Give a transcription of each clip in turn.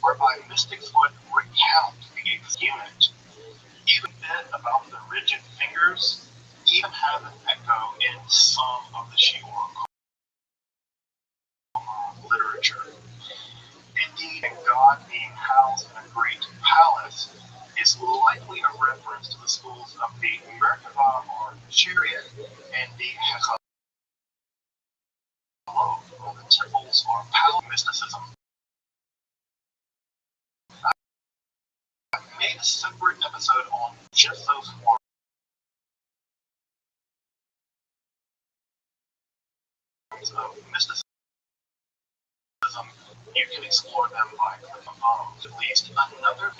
whereby mystics would recount the unit. Even bit about the rigid fingers even has an echo in some of the Shior literature. Indeed, God being housed in a great palace is likely a reference to the schools of the Merkava or chariot and the Hechalot, or the temples or palace mysticism. I made a separate episode on just those forms of mysticism. You can explore them by clicking above. At least another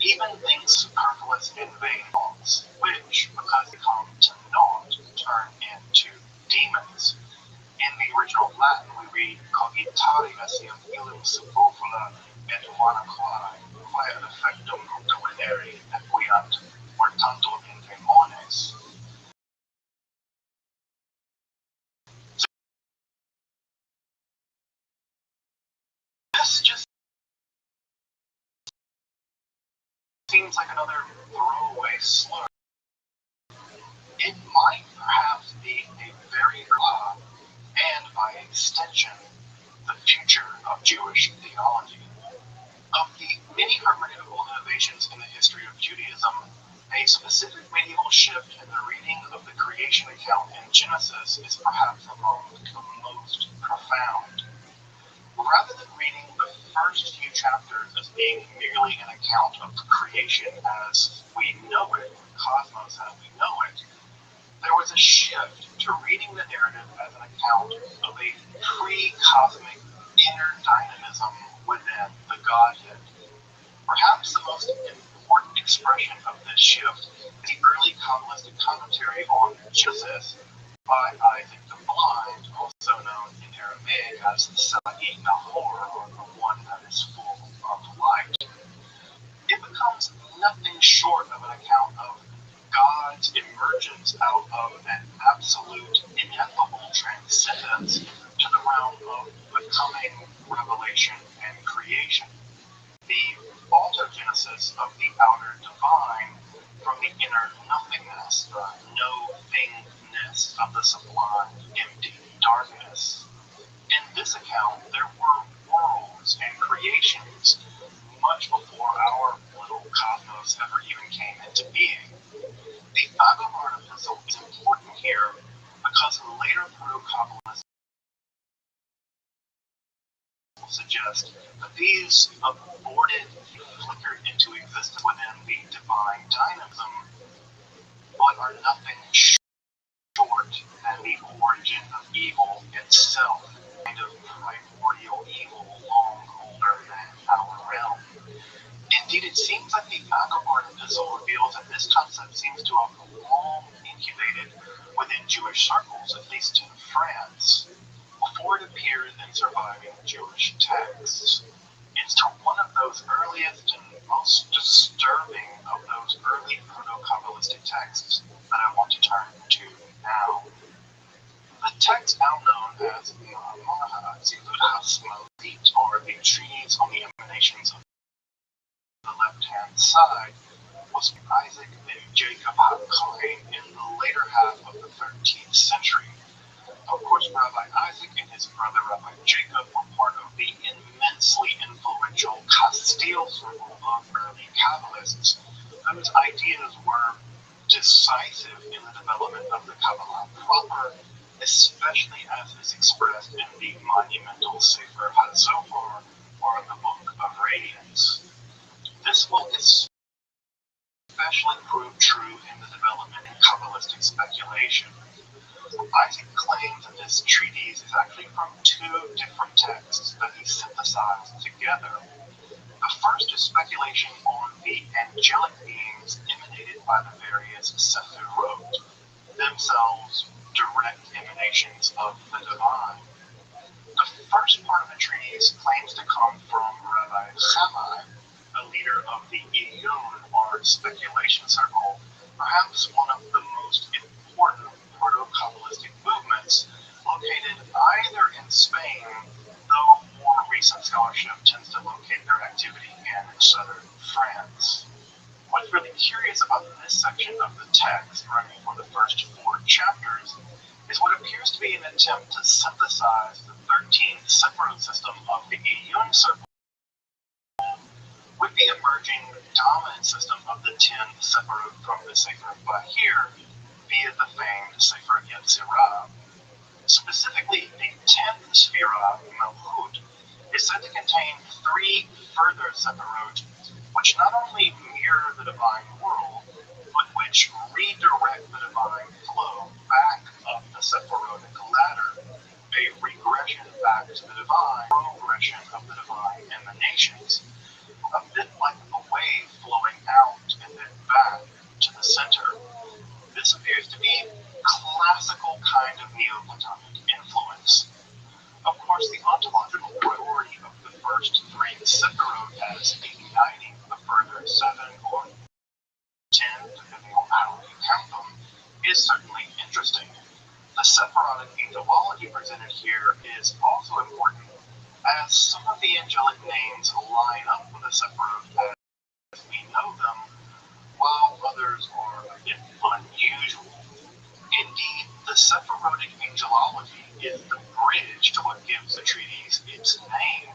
even things superfluous and vain thoughts, which, because they come to naught, turn into demons. In the original Latin, we read cogitari essiam illum superflua et vana quae ad effectum dominare nequiat, or tanto in demones. This just seems like another throwaway slur. It might perhaps be a very and by extension, the future of Jewish theology. Of the many hermeneutical innovations in the history of Judaism, a specific medieval shift in the reading of the creation account in Genesis is perhaps among the most profound. Rather than reading the first few chapters as being merely an account of creation as we know it, cosmos as we know it, there was a shift to reading the narrative as an account of a pre-cosmic inner dynamism within the Godhead. Perhaps the most important expression of this shift is the early Kabbalistic commentary on Genesis by Isaac the Blind, also known in Aramaic as the Sagi Nahor, or the one that is full of light. It becomes nothing short of an account of God's emergence out of an absolute, ineffable transcendence to the realm of becoming, revelation, and creation. The autogenesis of the outer divine from the inner nothingness, the no-thingness of the sublime, empty darkness. In this account, there were worlds and creations much before our little cosmos ever even came into being. The Agavar epistle is important here because later proto-Kabbalists suggest that these aborted flickered into existence within the divine dynamism, but are nothing short than the origin of evil itself, a kind of primordial evil long older than our realm. Indeed, it seems like the Agavar epistle reveals that this concept seems to have long incubated within Jewish circles, at least in France, before it appears in surviving Jewish texts. It's to one of those earliest and most disturbing of those early proto-Kabbalistic texts that I want to turn to now. The text now known as Maha Zilud Hasmalit, or the treatise on the emanations of the left-hand side, was Isaac and Jacob HaKohen in the later half of the 13th century. Of course, Rabbi Isaac and his brother Rabbi Jacob were part of the immensely influential Castile circle of early Kabbalists, whose ideas were decisive in the development of the Kabbalah proper, especially as is expressed in the monumental Sefer HaZohar, or the Book of Radiance. This will especially prove true in the development in Kabbalistic speculation. Isaac claims that this treatise is actually from two different texts that he synthesized together. The first is speculation on the angelic beings emanated by the various Sephirot, themselves direct emanations of the divine. The first part of the treatise claims to come from Rabbi Shammai, a leader of the Iyun, or speculation circle, perhaps one of the most important proto-Kabbalistic movements, located either in Spain, though more recent scholarship tends to locate their activity in southern France. What's really curious about this section of the text, running for the first 4 chapters, is what appears to be an attempt to synthesize the 13th separate system of the Iyun circle with the emerging dominant system of the 10th separate from the Sefer Bahir via the famed Sefer Yetzirah. Specifically, the 10th Sphira, Malchut, is said to contain 3 further separot, which not only mirror the divine world, but which redirect the divine flow back up the sephirotic ladder, a regression back to the divine, progression of the divine emanations, a bit like a wave flowing out and then back to the center. This appears to be classical kind of Neoplatonic influence. Of course, the ontological priority of the first 3 sephirot as igniting the further 7 or 10, depending on how you count them, is certainly interesting. The sephirotic angelology presented here is also important, as some of the angelic names line up with the sephirot as we know them, while others are a bit unusual. Indeed, the sephirotic angelology is the bridge to what gives the treatise its name,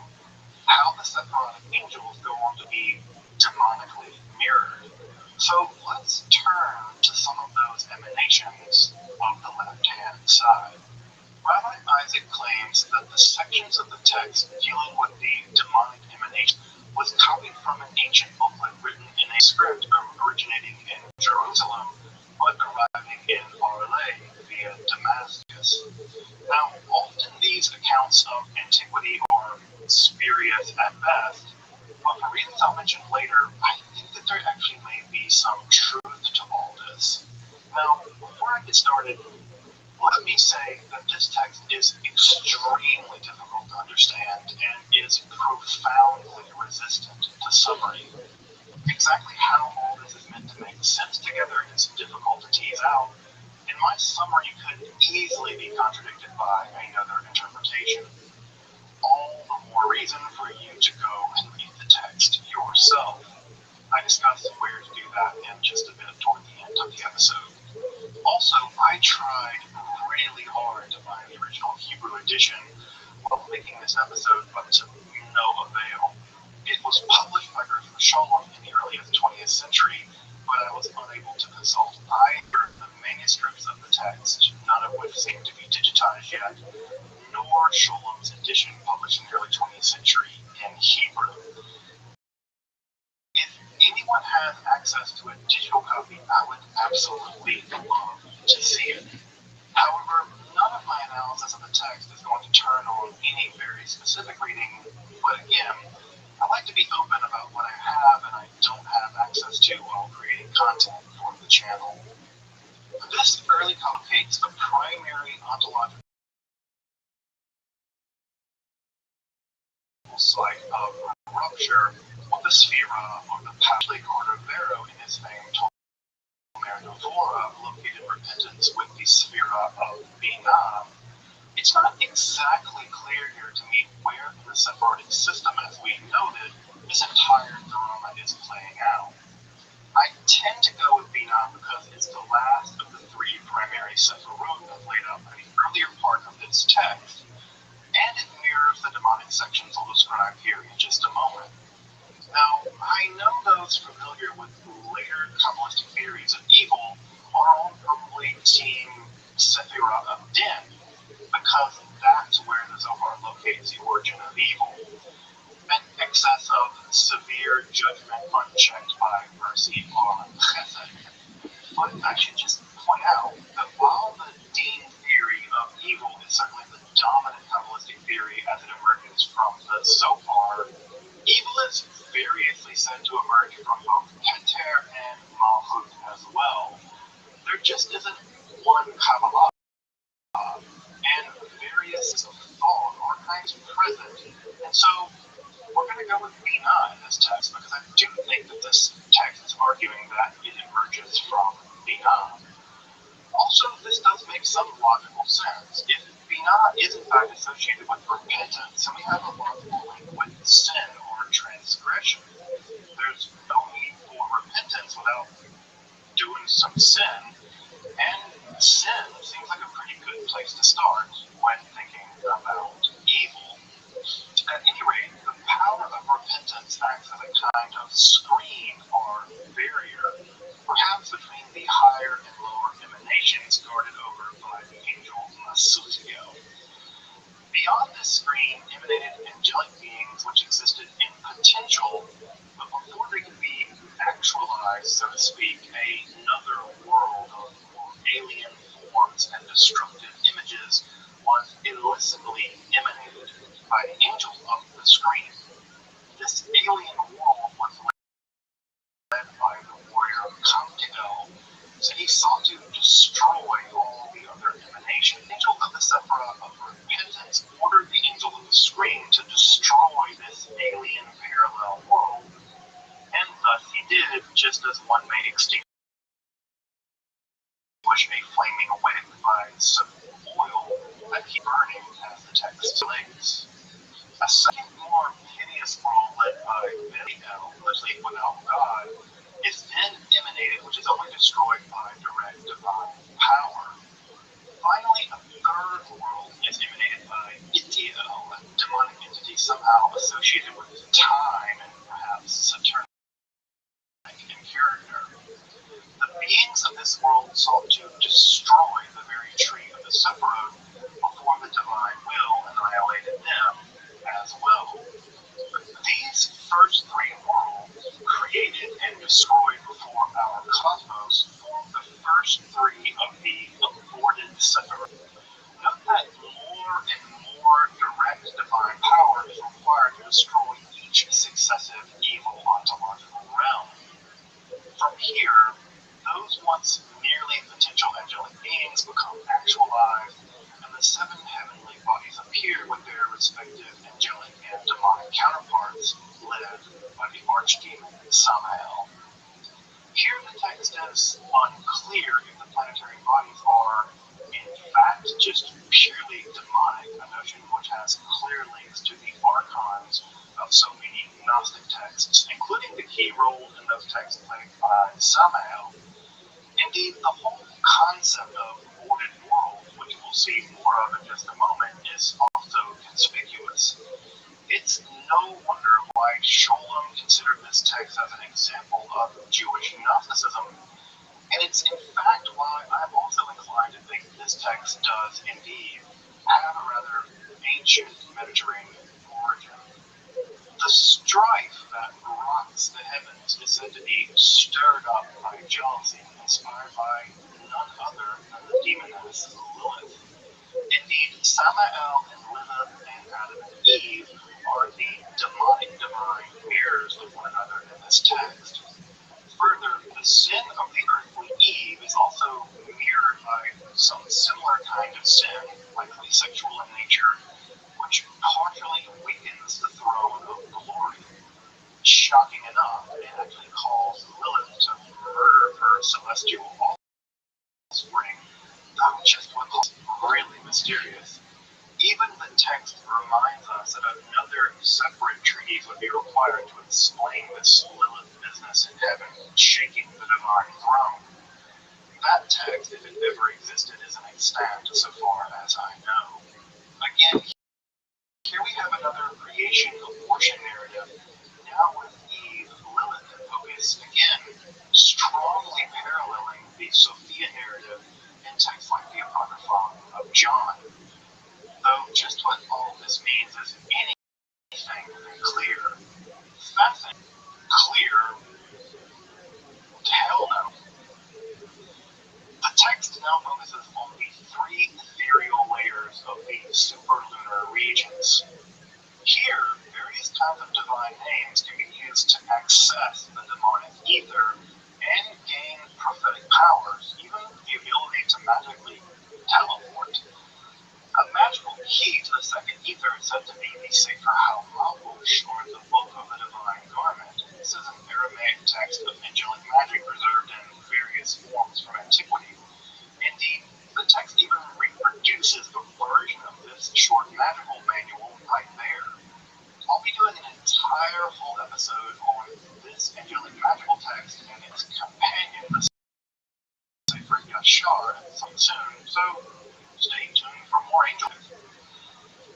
how the sephirotic angels go on to be demonically mirrored. So let's turn to some of those emanations of the left-hand side. Rabbi Isaac claims that the sections of the text dealing with the demonic emanation was copied from an ancient booklet written in a script originating in Jerusalem, but arriving in Arles via Damascus. Now, often these accounts of antiquity are spurious at best, but for reasons I'll mention later, I think that there actually may be some truth to all this. Now, before I get started, let me say that this text is extremely difficult to understand and is profoundly resistant to summary. Exactly how all this is meant to make sense together is difficult to tease out, and my summary could easily be contradicted by another interpretation. All the more reason for you to go and read the text yourself. I discuss where to do that in just a bit toward the end of the episode. Also, I tried really hard to find the original Hebrew edition while making this episode, but to no avail. It was published by Rabbi Rothschild in the earliest 20th century, but I was unable to consult either the manuscripts of the text, none of which seem to be digitized yet, nor Sholom's edition published in the early 20th century in Hebrew. If anyone has access to a digital copy, I would absolutely love to see it. However, none of my analysis of the text is going to turn on any very specific reading, but again, I like to be open about what I have and I don't have access to while creating content for the channel. This early complicates the primary ontological site of rupture with the Sphira or the Patli Cordovero in his famed Novora located repentance with the Sphira of Binah. It's not exactly clear here to me where in the Sephardic system, as we noted, this entire drama is playing out. I tend to go with Binah because it's the last of the 3 primary Sephirot laid out by the earlier part of this text, and it mirrors the demonic sections I'll describe here in just a moment. Now, I know those familiar with later Kabbalistic theories of evil are all probably team Sephirah of Din, because that's where the Zohar locates the origin of evil. An excess of severe judgment unchecked by mercy or chesed. But I should just point out that while the Din theory of evil is certainly the dominant Kabbalistic theory as it emerges from the Zohar, evil is variously said to emerge from both Keter and Malchut as well. There just isn't one Kabbalah, and various of thought are kind of present. And so we're going to go with Binah in this text because I do think that this text is arguing that it emerges from Binah. Also, this does make some logical sense. If Binah is in fact associated with repentance, and we have a logical link with sin or transgression. There's no need for repentance without doing some sin, and sin seems like a pretty good place to start when thinking about evil. At any rate, the power of repentance acts as a kind of screen or barrier, perhaps between the higher and lower emanations guarded over by the angel Masutio. Beyond this screen emanated angelic beings which existed in potential, but before they could be actualized, so to speak, another world of alien forms and destructive images was illicitly emanated by the angels of the screen. This alien world was led by the warrior Kamkiel, so he sought to destroy all the other emanations. The angel of the Sephira of Repentance ordered the angel of the screen to destroy this alien parallel world, and thus he did, just as one may extinguish a flaming wick by some oil that keeps burning as the text relates. A second, more hideous world led by Belial, living without God, is then emanated, which is only destroyed by direct divine power. Finally, a third world is emanated by Itiel, a demonic entity somehow associated with time and perhaps Saturnine in character. The beings of this world sought to destroy the very tree of the Sephiroth before the divine will annihilated them as well. These first three worlds, created and destroyed before our cosmos, form the first three of the aborted Sephiroth. Note that more and more direct divine power is required to destroy each successive evil ontological realm. From here, those once merely potential angelic beings become actualized, and the seven heavenly bodies appear with their respective angelic and demonic counterparts, led by the archdemon Samael. Here the text is unclear if the planetary bodies are, in fact, just purely demonic, a notion which has clear links to the archons of so many Gnostic texts, including the key role in those texts played by Samael. Indeed, the whole concept of aborted world, which we'll see more of in just a moment, is also conspicuous. It's no wonder why Sholem considered this text as an example of Jewish Gnosticism, and it's in fact why I'm also inclined to think this text does indeed have a rather ancient Mediterranean origin. The strife that rocks the heavens is said to be stirred up by jealousy, inspired by none other than the demoness Lilith. Indeed, Samael and Lilith and Adam and Eve are the demonic divine mirrors of one another in this text. Further, the sin of the earthly Eve is also mirrored by some similar kind of sin, likely sexual in nature, which partially weakens the throne of glory. Shocking enough, it actually calls Lilith to murder her celestial offspring, though just what is really mysterious. Even the text reminds us that another separate treaty would be required to explain this Lilith business in heaven shaking the divine throne. That text, if it ever existed, isn't extant so far as I know. Again, here we have another creation abortion narrative, now with Eve, Lilith in focus, again, strongly paralleling the Sophia narrative in texts like the Apocrypha of John. Though just what all this means is anything than clear. Fascinating. Clear? Hell no. The text now focuses on the three ethereal layers of the superlunar regions. Here, various kinds of divine names can be used to access the demonic ether and gain prophetic powers, even the ability to magically teleport. A magical key to the second ether is said to be the Sefer HaMavush, or the Book of the Divine Garment. This is an Aramaic text of angelic magic preserved in various forms from antiquity. Indeed, the text even reproduces a version of episode on this angelic magical text and its companion, the Sefer Yashar, soon, so stay tuned for more angel.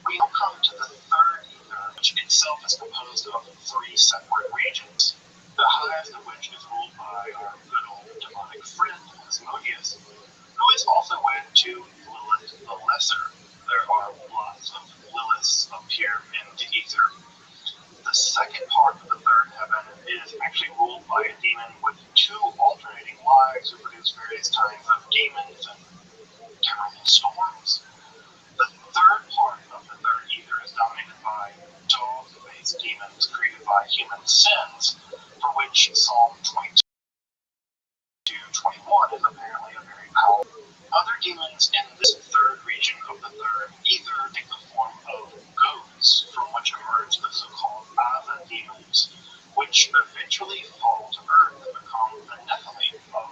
We now come to the third ether, which itself is composed of three separate regions, the highest of which is ruled by our good old demonic friend, Asmodeus, who is also wed to Lilith the Lesser. There are lots of Liliths up here in the ether. The second part of the third heaven is actually ruled by a demon with two alternating lives who produce various kinds of demons and terrible storms. The third part of the third ether is dominated by dog-faced demons created by human sins, for which Psalm 22:21 is apparently a very powerful. Other demons in this third region of the third ether take the form of goats, from which emerge the so-called Ava demons, which eventually fall to earth and become the Nephilim of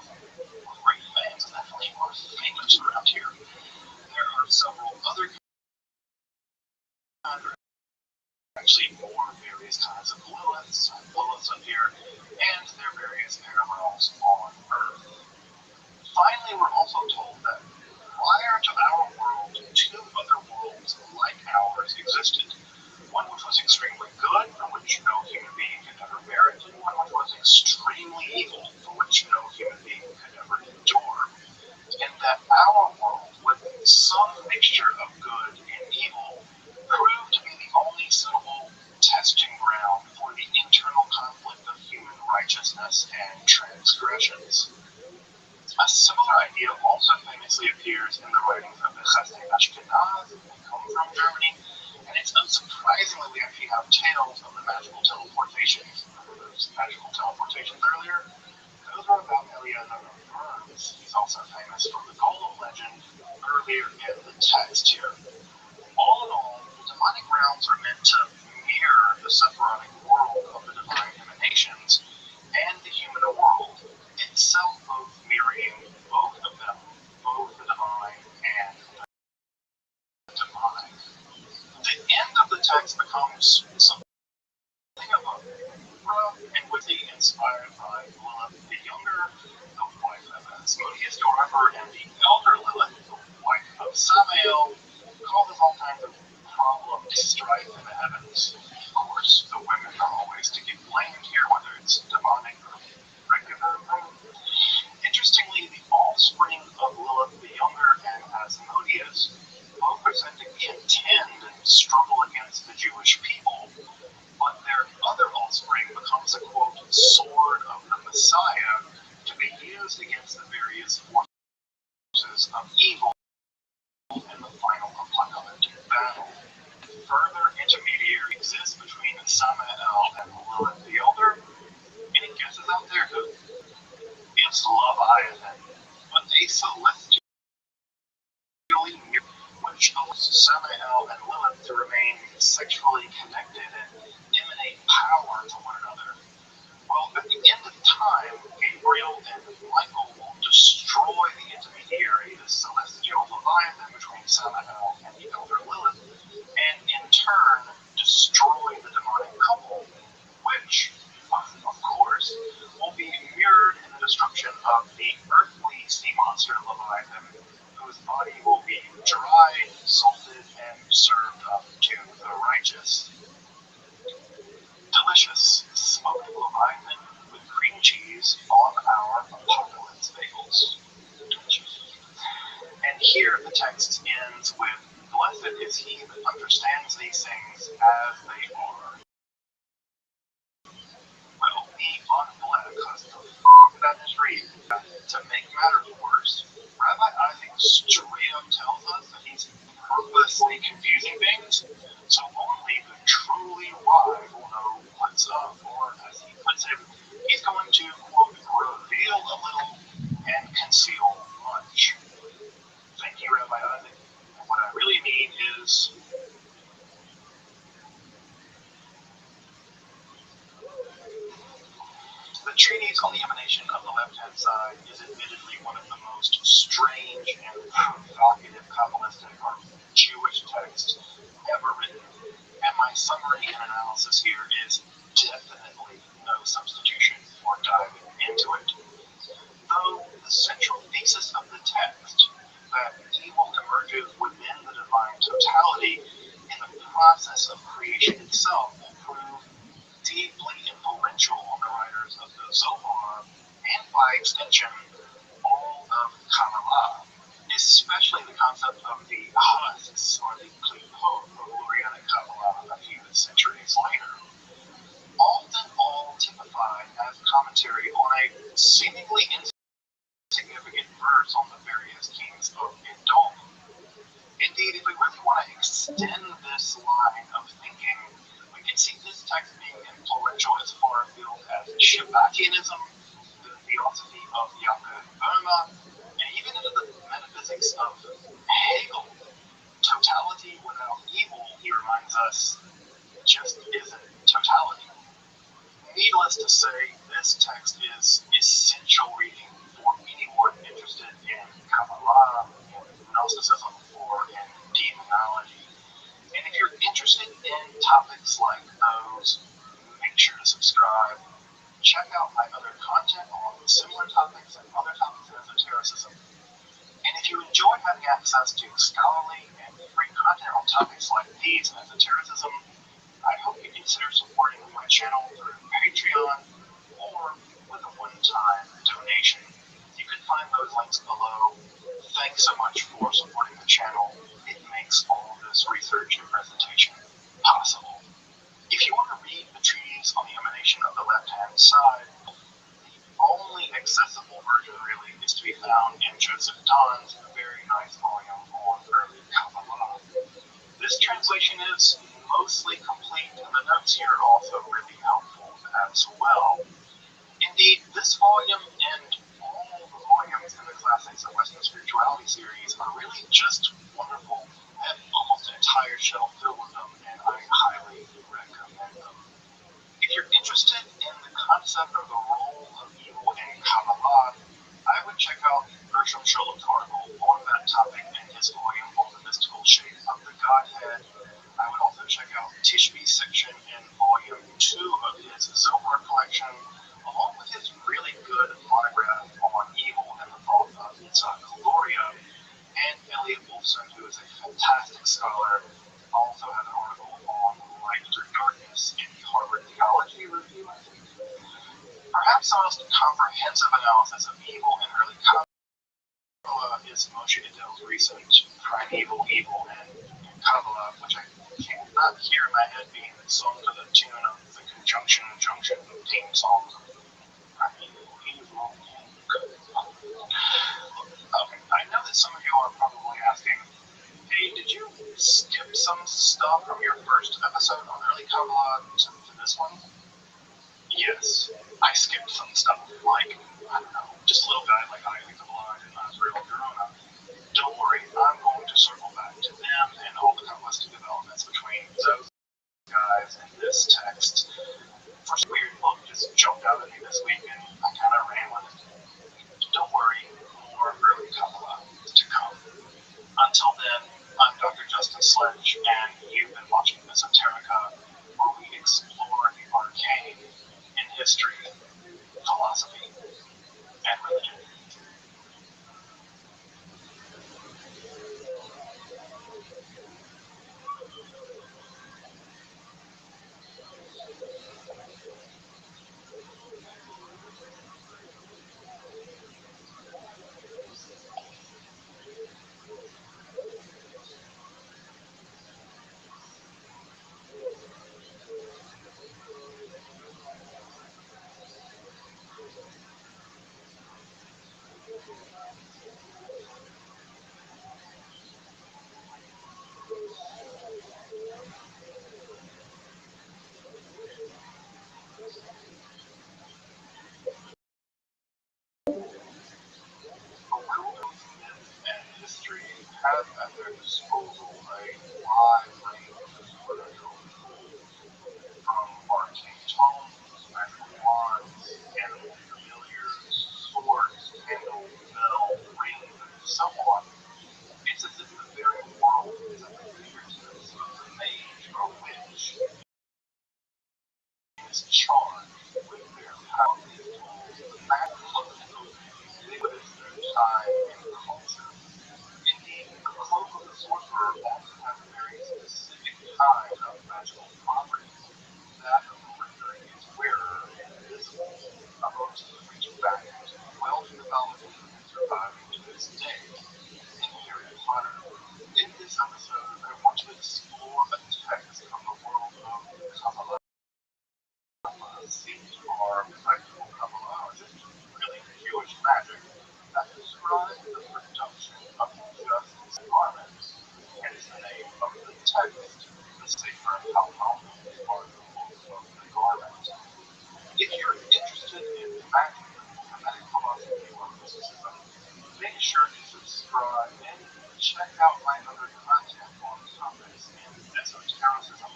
great fans. The Nephilim are famous around here. There are several other actually more various kinds of Liliths up here, and their various parallels on Earth. Finally, we're also told that prior to our world, two other worlds like ours existed. One which was extremely good, for which no human being could ever merit, and one which was extremely evil, for which no human being could ever endure. And that our world, with some mixture of good and evil, proved to be the only suitable testing ground for the internal conflict of human righteousness and transgressions. A similar idea also famously appears in the writings of the Chassidei Ashkenaz, who come from Germany, and it's unsurprisingly we actually have tales of the magical teleportations. Remember those magical teleportations earlier? Those were about Eliezer of Burns. He's also famous from the Golem legend earlier in the text here. All in all, the demonic realms are meant to mirror the Sephirotic world of the divine emanations and the human world itself, both mirroring both of them, both the divine and the demonic. The end of the text becomes something of a rough and witty, inspired by Lilith the Younger, the wife of Asmodeus, and the elder Lilith, the wife of Samael, causes all kinds of problems, strife in the heavens. Of course, the women are always to get blamed here, whether it's demonic or regular. Interestingly, the offspring of Lilith the Younger and Asmodeus both are said to contend and struggle against the Jewish people, but their other offspring becomes a, quote, sword of the Messiah to be used against the various forces of evil in the final apocalyptic battle. Further intermediary exists between Samael and Lilith the Elder. Any guesses out there who? It's Leviathan, but a celestially which allows Samael and Lilith to remain sexually connected and emanate power to one another. Well, at the end of time, Gabriel and Michael will destroy the intermediary, the celestial Leviathan between Samael and the elder Lilith, and in turn destroy the demonic couple, which, of course, will be mirrored in the destruction of the earthly sea monster Leviathan, whose body will be dried, salted, and served up to the righteous. Delicious smoked Leviathan with cream cheese on our apocalypse bagels. And here the text ends with, "Blessed is he that understands these things as they are." Well, be unblessed, because that is read. To make matters worse, Rabbi Isaac straight up tells us that he's purposely confusing things, so only the truly wise will know what's up, or as he puts it, he's going to, quote, reveal a little and conceal much. Thank you, Rabbi Isaac. And what I really mean is, the treatise on the emanation of the left-hand side is admittedly one of the most strange and provocative Kabbalistic or Jewish texts ever written, and my summary and analysis here is definitely no substitution for diving into it. Though the central thesis of the text, that evil emerges within the divine totality in the process of creation itself, will prove deeply influential on the writers of the Zohar, and by extension, all of Kabbalah, especially the concept of the husks, or the klipot of Lurianic Kabbalah a few centuries later, often all typified as commentary on a seemingly insignificant verse on the various kings of Edom. Indeed, if we really want to extend this line of thinking, we can see this text being influential as far afield as Shabbakianism, the theosophy of Yaakov Burma, and even into the metaphysics of Hegel. Totality without evil, he reminds us, just isn't totality. Needless to say, this text is essential reading for anyone interested in Kabbalah, in Gnosticism, or in demonology. And if you're interested in topics like those, make sure to subscribe. Check out my other content on similar topics and other topics in esotericism. And if you enjoy having access to scholarly and free content on topics like these and esotericism, I hope you consider supporting my channel through Patreon or with a one-time donation. You can find those links below. Thanks so much for supporting the channel. It makes all of this research and presentation possible. If you want to read the treatise on the emanation of the left-hand side, the only accessible version really is to be found in Joseph Don's very nice volume on early Kabbalah. This translation is mostly complete, and the notes here are also really helpful as well. Indeed, this volume and all the volumes in the Classics of Western Spirituality series are really just wonderful. I have almost an entire shelf filled with them, and I highly recommend them. If you're interested in the concept of the role of evil in Kabbalah, I would check out Bertram Scholom's article on that topic in his volume on the mystical shape of the Godhead. I would also check out Tishby's section in volume 2 of his Zohar collection, along with his really good monograph on evil and the thought of Yitzhak Luria. And Elliot Wolfson, who is a fantastic scholar, also has an article on Light Through Darkness in the Harvard Theology Review, I think. Perhaps the most comprehensive analysis of evil in early Kabbalah is Moshe Iddel's recent Primeval Evil and Kabbalah, which I cannot hear in my head being sung to the tune of the Conjunction Junction theme song. Primeval Evil and Kabbalah. Okay, I know that some of you are probably asking, hey, did you skip some stuff from your first episode on early Kabbalah to this one? Yes, I skipped some stuff, like, I don't know, just a little guy like I the Blood and Real Corona. Don't worry, I'm going to circle back to them and all the Kabbalistic developments between those guys and this text. For some weird book just jumped out at me this week and I kind of ran with it. Don't worry, more early Kabbalah is to come. Until then, I'm Dr. Justin Sledge, and you've been watching Esoterica, where we explore the arcane in history, philosophy, and religion. is charged with their power. These tools, the magic cloak is ubiquitous through time and culture. Indeed, the cloak of the sorcerer often has a very specific kind of magical properties. That of the rendering its wearer invisible, a motif reaching back into Welsh mythology and surviving to this day in Harry Potter. In this episode, I want to explore a text from the world of Kabbalah. Seems are practical Kabbalah, just really Jewish magic, that describes the production of injustice garments, and is the name of the text, the Sefer HaMalchut, or the Book of the Garment. If you're interested in magic, Hermetic philosophy, or mysticism, make sure to subscribe and check out my other content on topics in esotericism.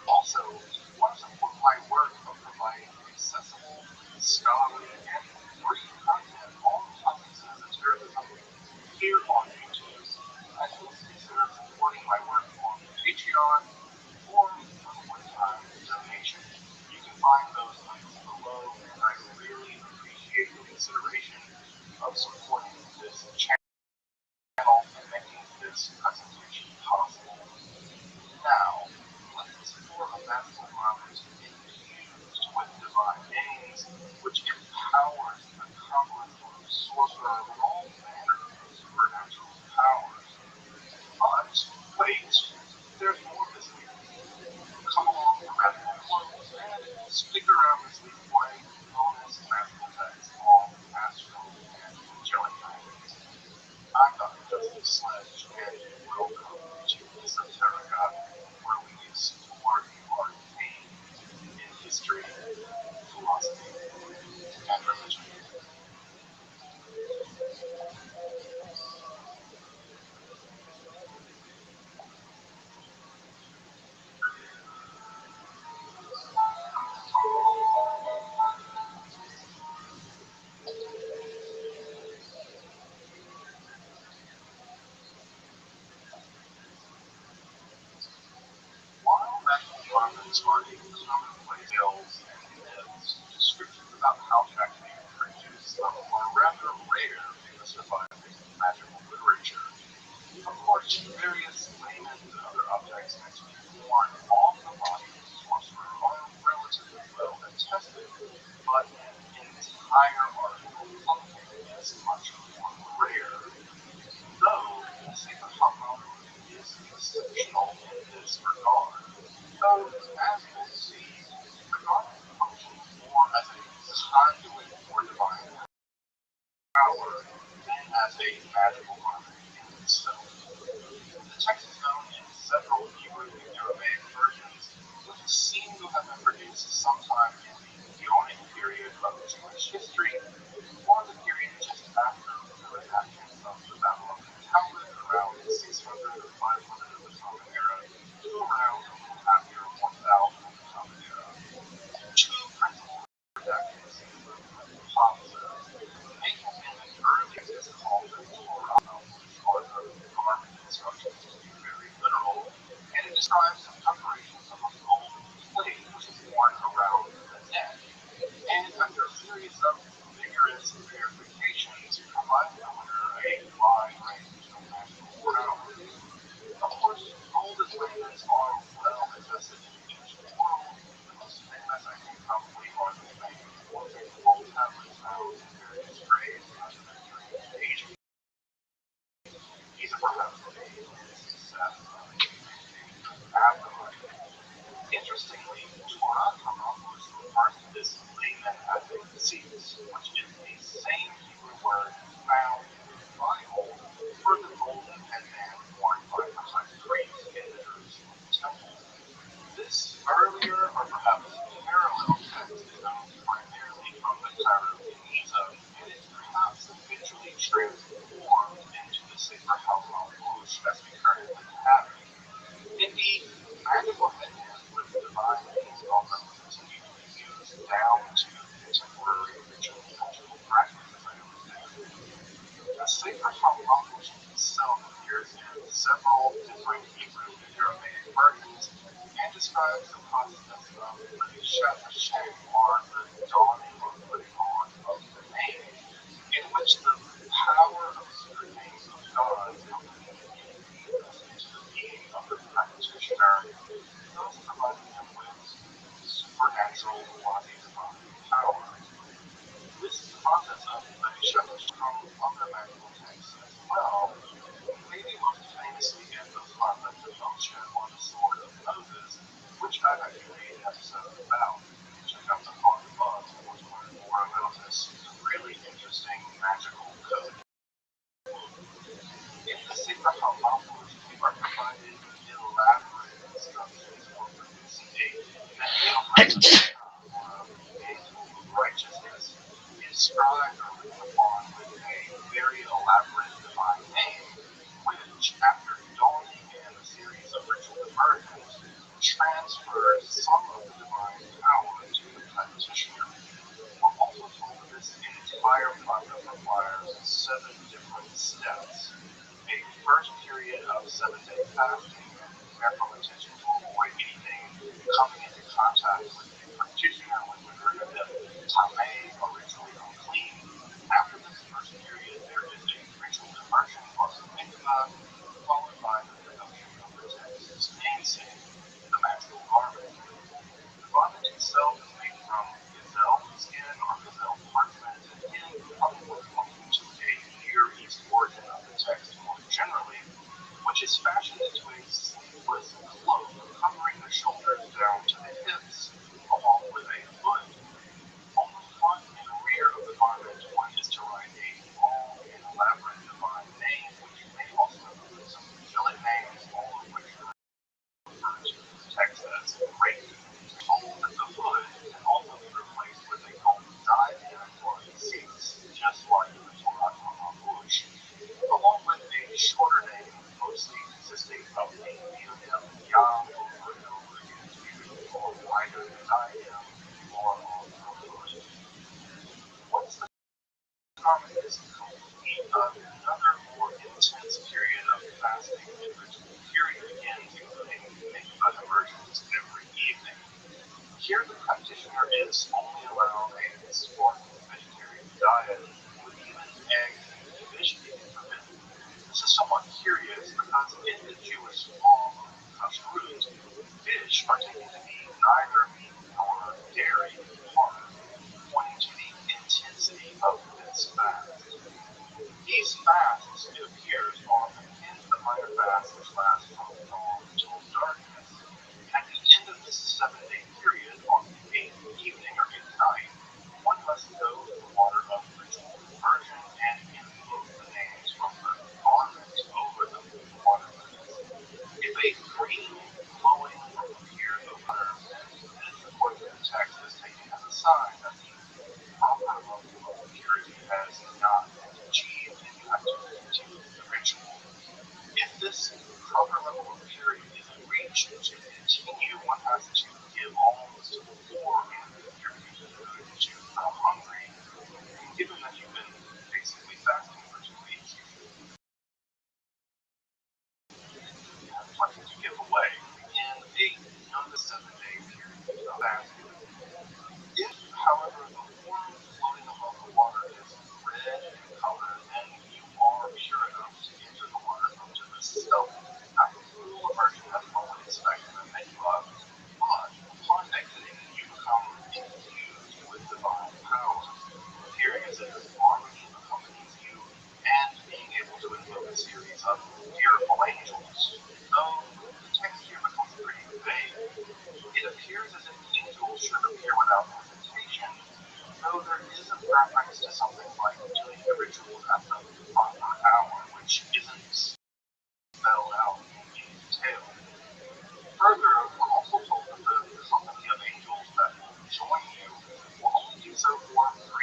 Also, if you want to support my work of providing accessible, scholarly, and free content on topics in esotericism here on YouTube, I please consider supporting my work on Patreon or a one-time donation. You can find those links below, and I really appreciate the consideration of supporting this channel and making this presentation possible. Now, let's explore a magical garment infused with divine names, which empowers the accomplice or the sorcerer with all manner of supernatural powers. But, wait, there's more this week. Come along for magical clothes and stick around this week for a bonus magical text on astral and angelic language. I'm Dr. Joseph Sledge, and welcome to Esoterica, where we explore the arcane in history, philosophy, and religion. While magical garments are a commonplace tales and myths, descriptions about how to actually produce them are rather rare in the surviving magical literature. Of course, various laymen and other objects meant to be worn on the body of the sorcerer are relatively well attested, but an entire article of clothing is much more rare. Though the sacred Hamon is exceptional in this regard. Though, as we'll see, the garment functions more as a conduit for divine power than as a magical garment in itself. The text is known in several Hebrew and Aramaic versions, which seem to have been produced sometime in the Ionic period of Jewish history, or the period just after the redaction of the Babylonian Talmud around 600 or 500 of the Common Era to around a little after 1000 of the Common Era. Two principal redactions hypotheses may have been an early text called the Torah, which are the garment instructions to be very literal, and it describes some preparations of a golden plate which is worn around the neck, and after a series of vigorous verifications, provided the wearer a wide range of magical powers. Of course, golden raiments are well attested in the ancient world. The most famous, I think, probably are the famous orphic gold tablets found in various graves after the Asian. These are perhaps the success of the afterlife. Interestingly, Torah Hamamos refers to this layman as a tzitz, which is the same Hebrew word found in the Bible for the golden headband worn by the high priest in the Jerusalem temple. This earlier, or perhaps parallel text is known primarily from the Cairo in Giza, and is perhaps eventually transformed into the Sefer HaMalchut as we currently have it. Indeed, magical headbands with divine names on them continue to be used down to contemporary ritual cultural practice, as I understand. The Sefer HaMalchut itself appears in several different Hebrew and Aramaic versions, and describes the process of Rishat Hashem, or the dawning or putting on of the name, in which the power of secret names of God infused into the being of the practitioner, thus providing him with supernatural quasi-divine power. This process of Rishat from other magical texts as well, maybe most famously in the Rabbi Rothschild on the Sword of Moses, which I've actually made an episode about. Check out the blog above for to learn more about this really interesting magical code. In the Sefer HaMalchut, we are provided elaborate instructions for producing a Messiah, or a faithful of righteousness, inscribed or written upon with a very elaborate divine name, which, after dawning and a series of ritual conversions, transfers some of the divine power to the practitioner. We're also told that this entire process requires 7 different steps. A first period of 7-day fasting and careful attention to avoid anything coming into contact with the practitioner when rendering them tamei or ritually unclean. After this first period, there is a ritual conversion or mikvah, followed by the production of the text's namesake, the magical garment. The garment itself is made from gazelle skin or gazelle parchment, and again, probably pointing to a Near East origin of the text more generally, which is fashioned into a sleeveless cloak covering the shoulders down to the hips, along with a hood. On the front and rear of the garment, one is to write a long and elaborate divine name, which may also include some angelic names, all of which refer to the text as great. Told that the hood can also be replaced with a golden diadem or a tzitz, just like the Torah HaMavush, along with a shorter name, mostly consisting of the diadem Yam over and over again to be written for wider diadem or on the hood. Once the garment is complete, another more intense period of fasting and ritual period begins, including mikvah immersions every evening. Here, the practitioner is only allowed a historical vegetarian diet, with even eggs and fish being forbidden. This is somewhat curious because in the Jewish law of kashrut, fish are taken to be neither meat nor dairy hard, pointing to the intensity of this fast. These fasts, it appears, are akin to the minor fast which lasts from dawn until darkness. At the end of this 7-day period, on the 8th evening or 8th night, one must go to the water of ritual conversion and invoke the names from the garment over the water limits. If a green glowing from appears of water, then this, according to the text, is taken as a sign that the proper level of purity has not been achieved and you have to continue the ritual. If this proper level of purity isn't reached, to continue, one has to give alms to the poor and distribute food to the hungry. And given that you've been basically fasting for 2 weeks, you have plenty to give away in another 7-day period of fasting. If, however, the form floating above the water is red in color, then you are pure enough to enter the water up to the stomach. After full immersion, as one would expect in a mikvah, but upon exiting, you become infused with divine power, appearing as if harmony accompanies you, and being able to invoke a series of fearful angels. Though the text here becomes pretty vague, it appears as if the angels should appear without hesitation, though there is a reference to something like doing the rituals at the proper hour, which isn't spelled out in detail. Further, we're also told that the company of angels that will join you will only do so for 4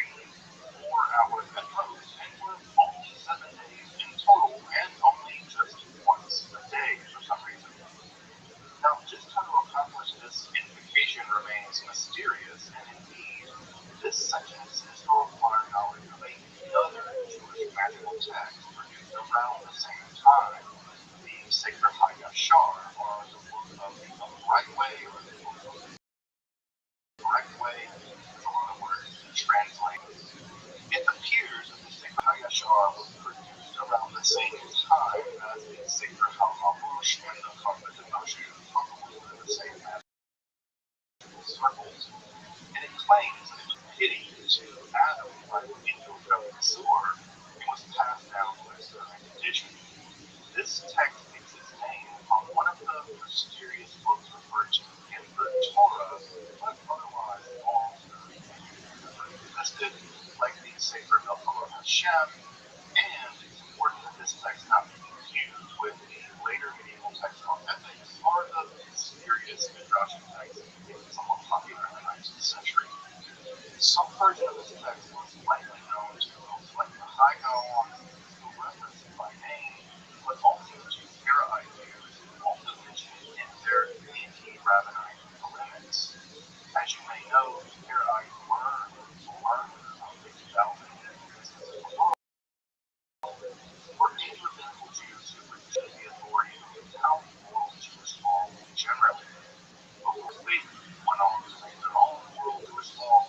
hours at most, and for only 7 days in total, and only just once a day for some reason. Now, just how to accomplish this invocation remains mysterious, and indeed, this sentence is to require knowledge of another Jewish magical text produced around the same time, the Sefer HaYashar, or the Book of the Upright Way, with emotion probably within the same magical circles, and it claims that it was pity to Adam by Ezekiel from the sewer and was passed down to its current condition. This text takes its name from one of the mysterious books referred to in the Torah, but otherwise all listed, like the Sefer Hashem, and it's important that this text not be confused with the later medieval text on ethics or the mysterious Midrashic text somewhat popular in the 19th century. Some version of this text was likely known to folks like the Haggah, who referenced it by name, but also to Karaite Jews, also mentioned in their anti-rabbinite polemics. As you may know, the Karaites were born about 50,000 instances of the world, were anti-rabbinical Jews who rejected the authority of how the world Jewish law generally. But they went on to make their own world Jewish law,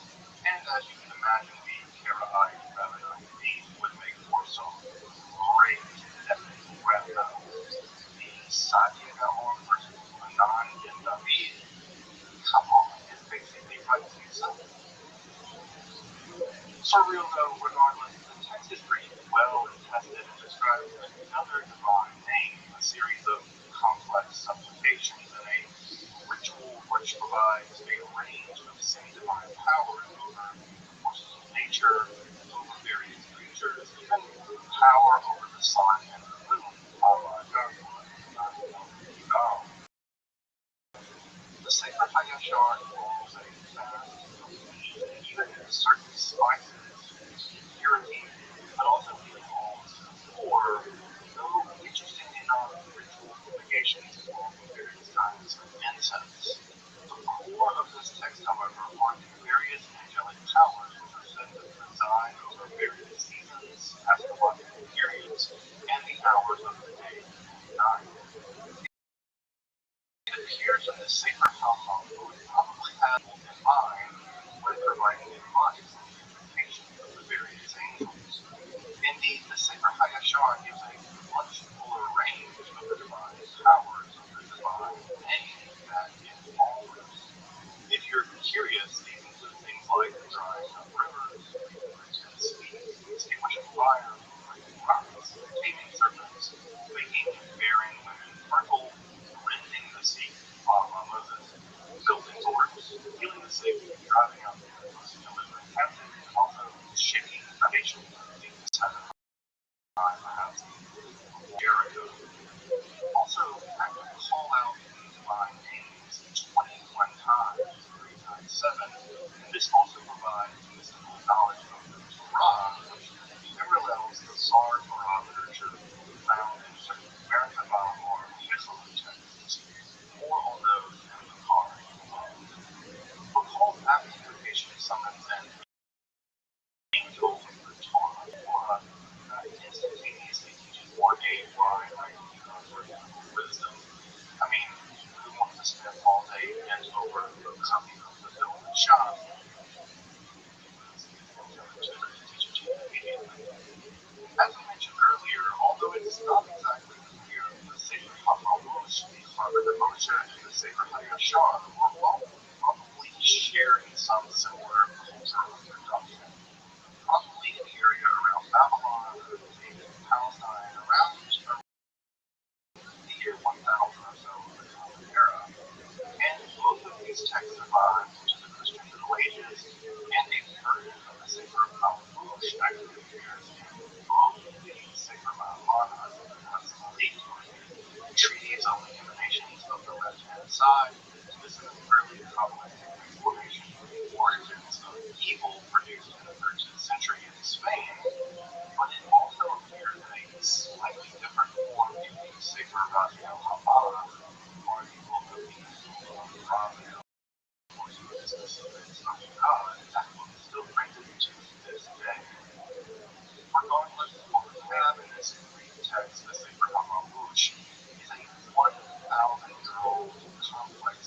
and as you can imagine, the Karaite rabbinite beef would make for some great epic rap battles. The Sadia Gaon versus Anan Ben David, come on, it's basically right to yourself. For real though, regardless, the text is pretty well tested and describes another divine name, a series of complex supplications, and a ritual which provides a range of semi-divine powers over forces of nature, over various creatures, even power over the sun and the moon, the sacred Hayashar involves a vast belief in even certain spices, purity, but also healing alms, or, though interestingly enough, ritual fumigations involve various kinds of incense. The core of this text, however, are the various angelic powers which are said to preside over various seasons, astrological periods, and the hours of the day and night. It appears that the sacred Talmud would probably have in mind when providing advice and interpretation of the various angels. Indeed, the sacred Hayashar gives a much fuller range of the divine powers of the divine name that it offers. If you're curious, these include things like drying up rivers, pretend sleep, extinguishing fire, breaking rocks, taming serpents, making barren women fertile, rending the sea, Moses, building doors, healing the sick, driving out demons, delivering captives, and also shaking the foundation of the seven perhaps Jericho. Also, I will call out the divine names 21 times, 3 times 7, and this also provides mystical knowledge of the Torah, which parallels the Sar Torah literature found in certain Merkabah or Yesod texts. More on those in the card above. Recall that invocation summons an angel in the Torah instantaneously teaches one a wide idea of wisdom. I mean, who wants to spend all day bent over a copy of the film shop? As we mentioned earlier, although it's not exactly clear, the sacred Hamamush, the Harvard of Moshe, and the sacred Hayashar were both probably sharing some similar cultural production. Probably in the area around Babylon, maybe Palestine, around the year 1000 or so of the Common Era. And both of these texts survived into the Christian Middle Ages, and a version of the sacred Hamamush actually appears in both the sacred Mahabharata and the treaties on the emanations of the left-hand side. This is an early Kabbalistic explanation of the origins of evil produced in the 13th century in Spain, but it also appears in a slightly different form in the sacred Raziel Hamad, or the book of the Raziel, or the specifics of God. That book is still printed to this day. Regardless, what we have in this Greek text, the sacred Hamamush, is a 1,000-year-old complex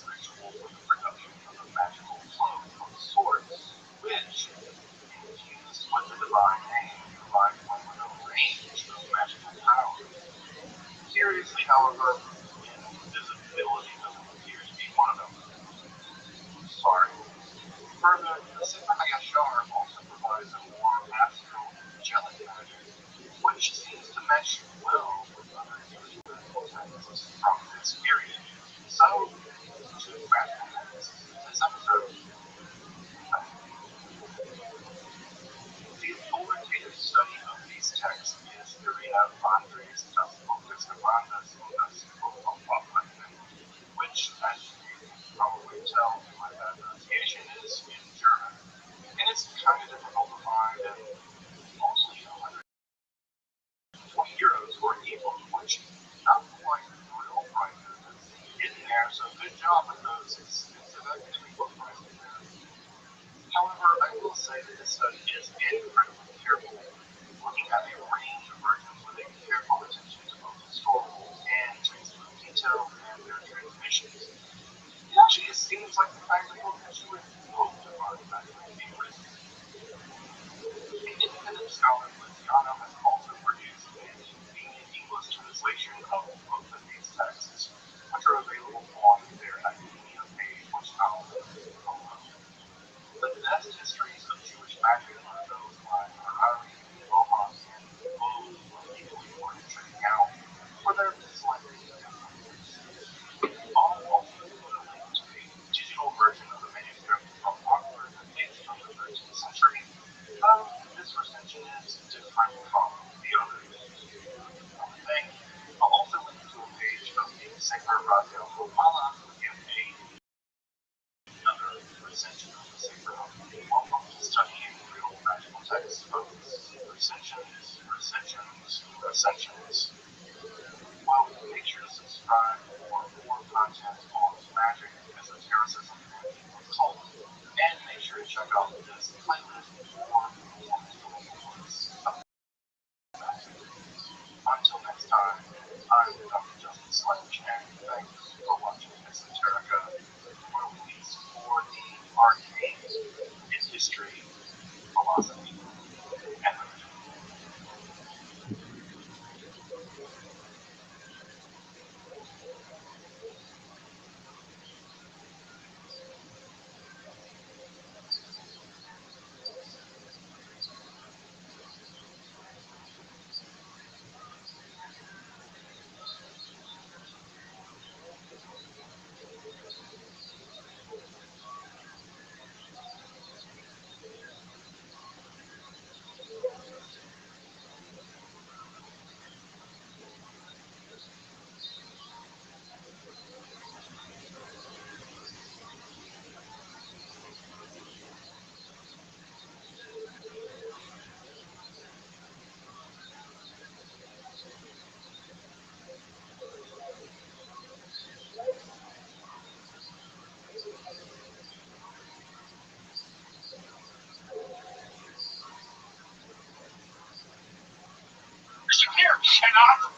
tell my pronunciation is in German, and it's kind of difficult to find, and only 120 euros for an ebook, which not quite real prices is in there, so good job with those expensive academic book prices there. However, I will say that this study is incredibly careful, looking at a range of versions with a careful attention to both historical and textbook detail and their transmissions. It actually seems like the kind of book that you would hope to find back in the written. The independent scholar Luciano has also produced a convenient English translation of both of these texts, which are available on their Academia page for scholars alone. The best histories of Jewish magic are those by Harari, Rohan, and Bode, equally worth checking out for their slightly different uses. I'll also include a link to a digital version of the manuscript from Oxford that dates from the 13th century. This recension is different from the others. One thing, I'll also link to a page of the Sefer Radio Mala to give another recension of the Sefer. Welcome to studying real magical texts, folks. Recensions, recensions, recensions. Well, make sure to subscribe for more content on magic, esotericism, and occult. And make sure to check out this playlist for more historical books about magic. Until next time, I'm Dr. Justin Sledge, and thanks for watching Esoterica, where we explore the arcane in history, philosophy, and religion. Here, cannot.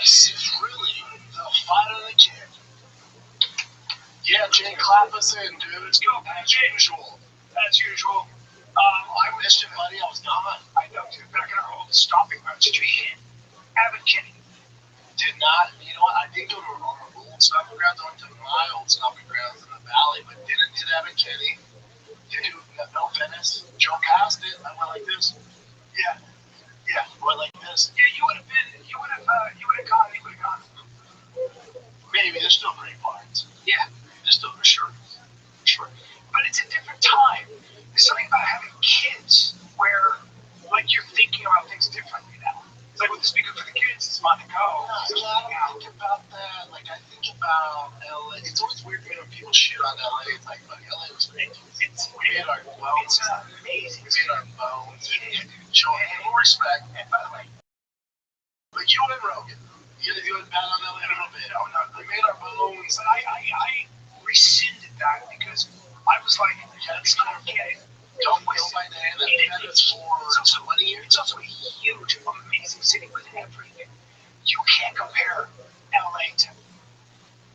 This is really the fight of the kid. Yeah, Jay, clap us in, dude. Let's go. As usual. As usual. I missed you, buddy. I was gone. I know, dude. Back in our old stomping grounds. Did you hit Abbott Kinney? Did not. You know what? I did go to our old stomping grounds. I went to my old stomping grounds in the valley, but didn't hit Abbott Kinney. Didn't do no Venice. Joe passed it. I went like this. Yeah. Yeah. Went like this. Yeah, you would have gone. You would have gone. Maybe there's still great parts. Yeah, there's still for sure. For sure. But it's a different time. There's something about having kids where, like, you're thinking about things differently now. It's like with the Speaker for the Kids. month ago. I think about that. Like, I think about LA. It's always weird when people shit on LA. It's like, LA was great. We made our bones. It's amazing. We made our bones. Showing more respect. And by the way, but you don't ever get. You went bad on LA a little bit. no, We made our bones. but I rescinded that because I was like, it's not okay. Don't go by the hand. That's for 20 years. It's also a huge, amazing city with everything. You can't compare LA to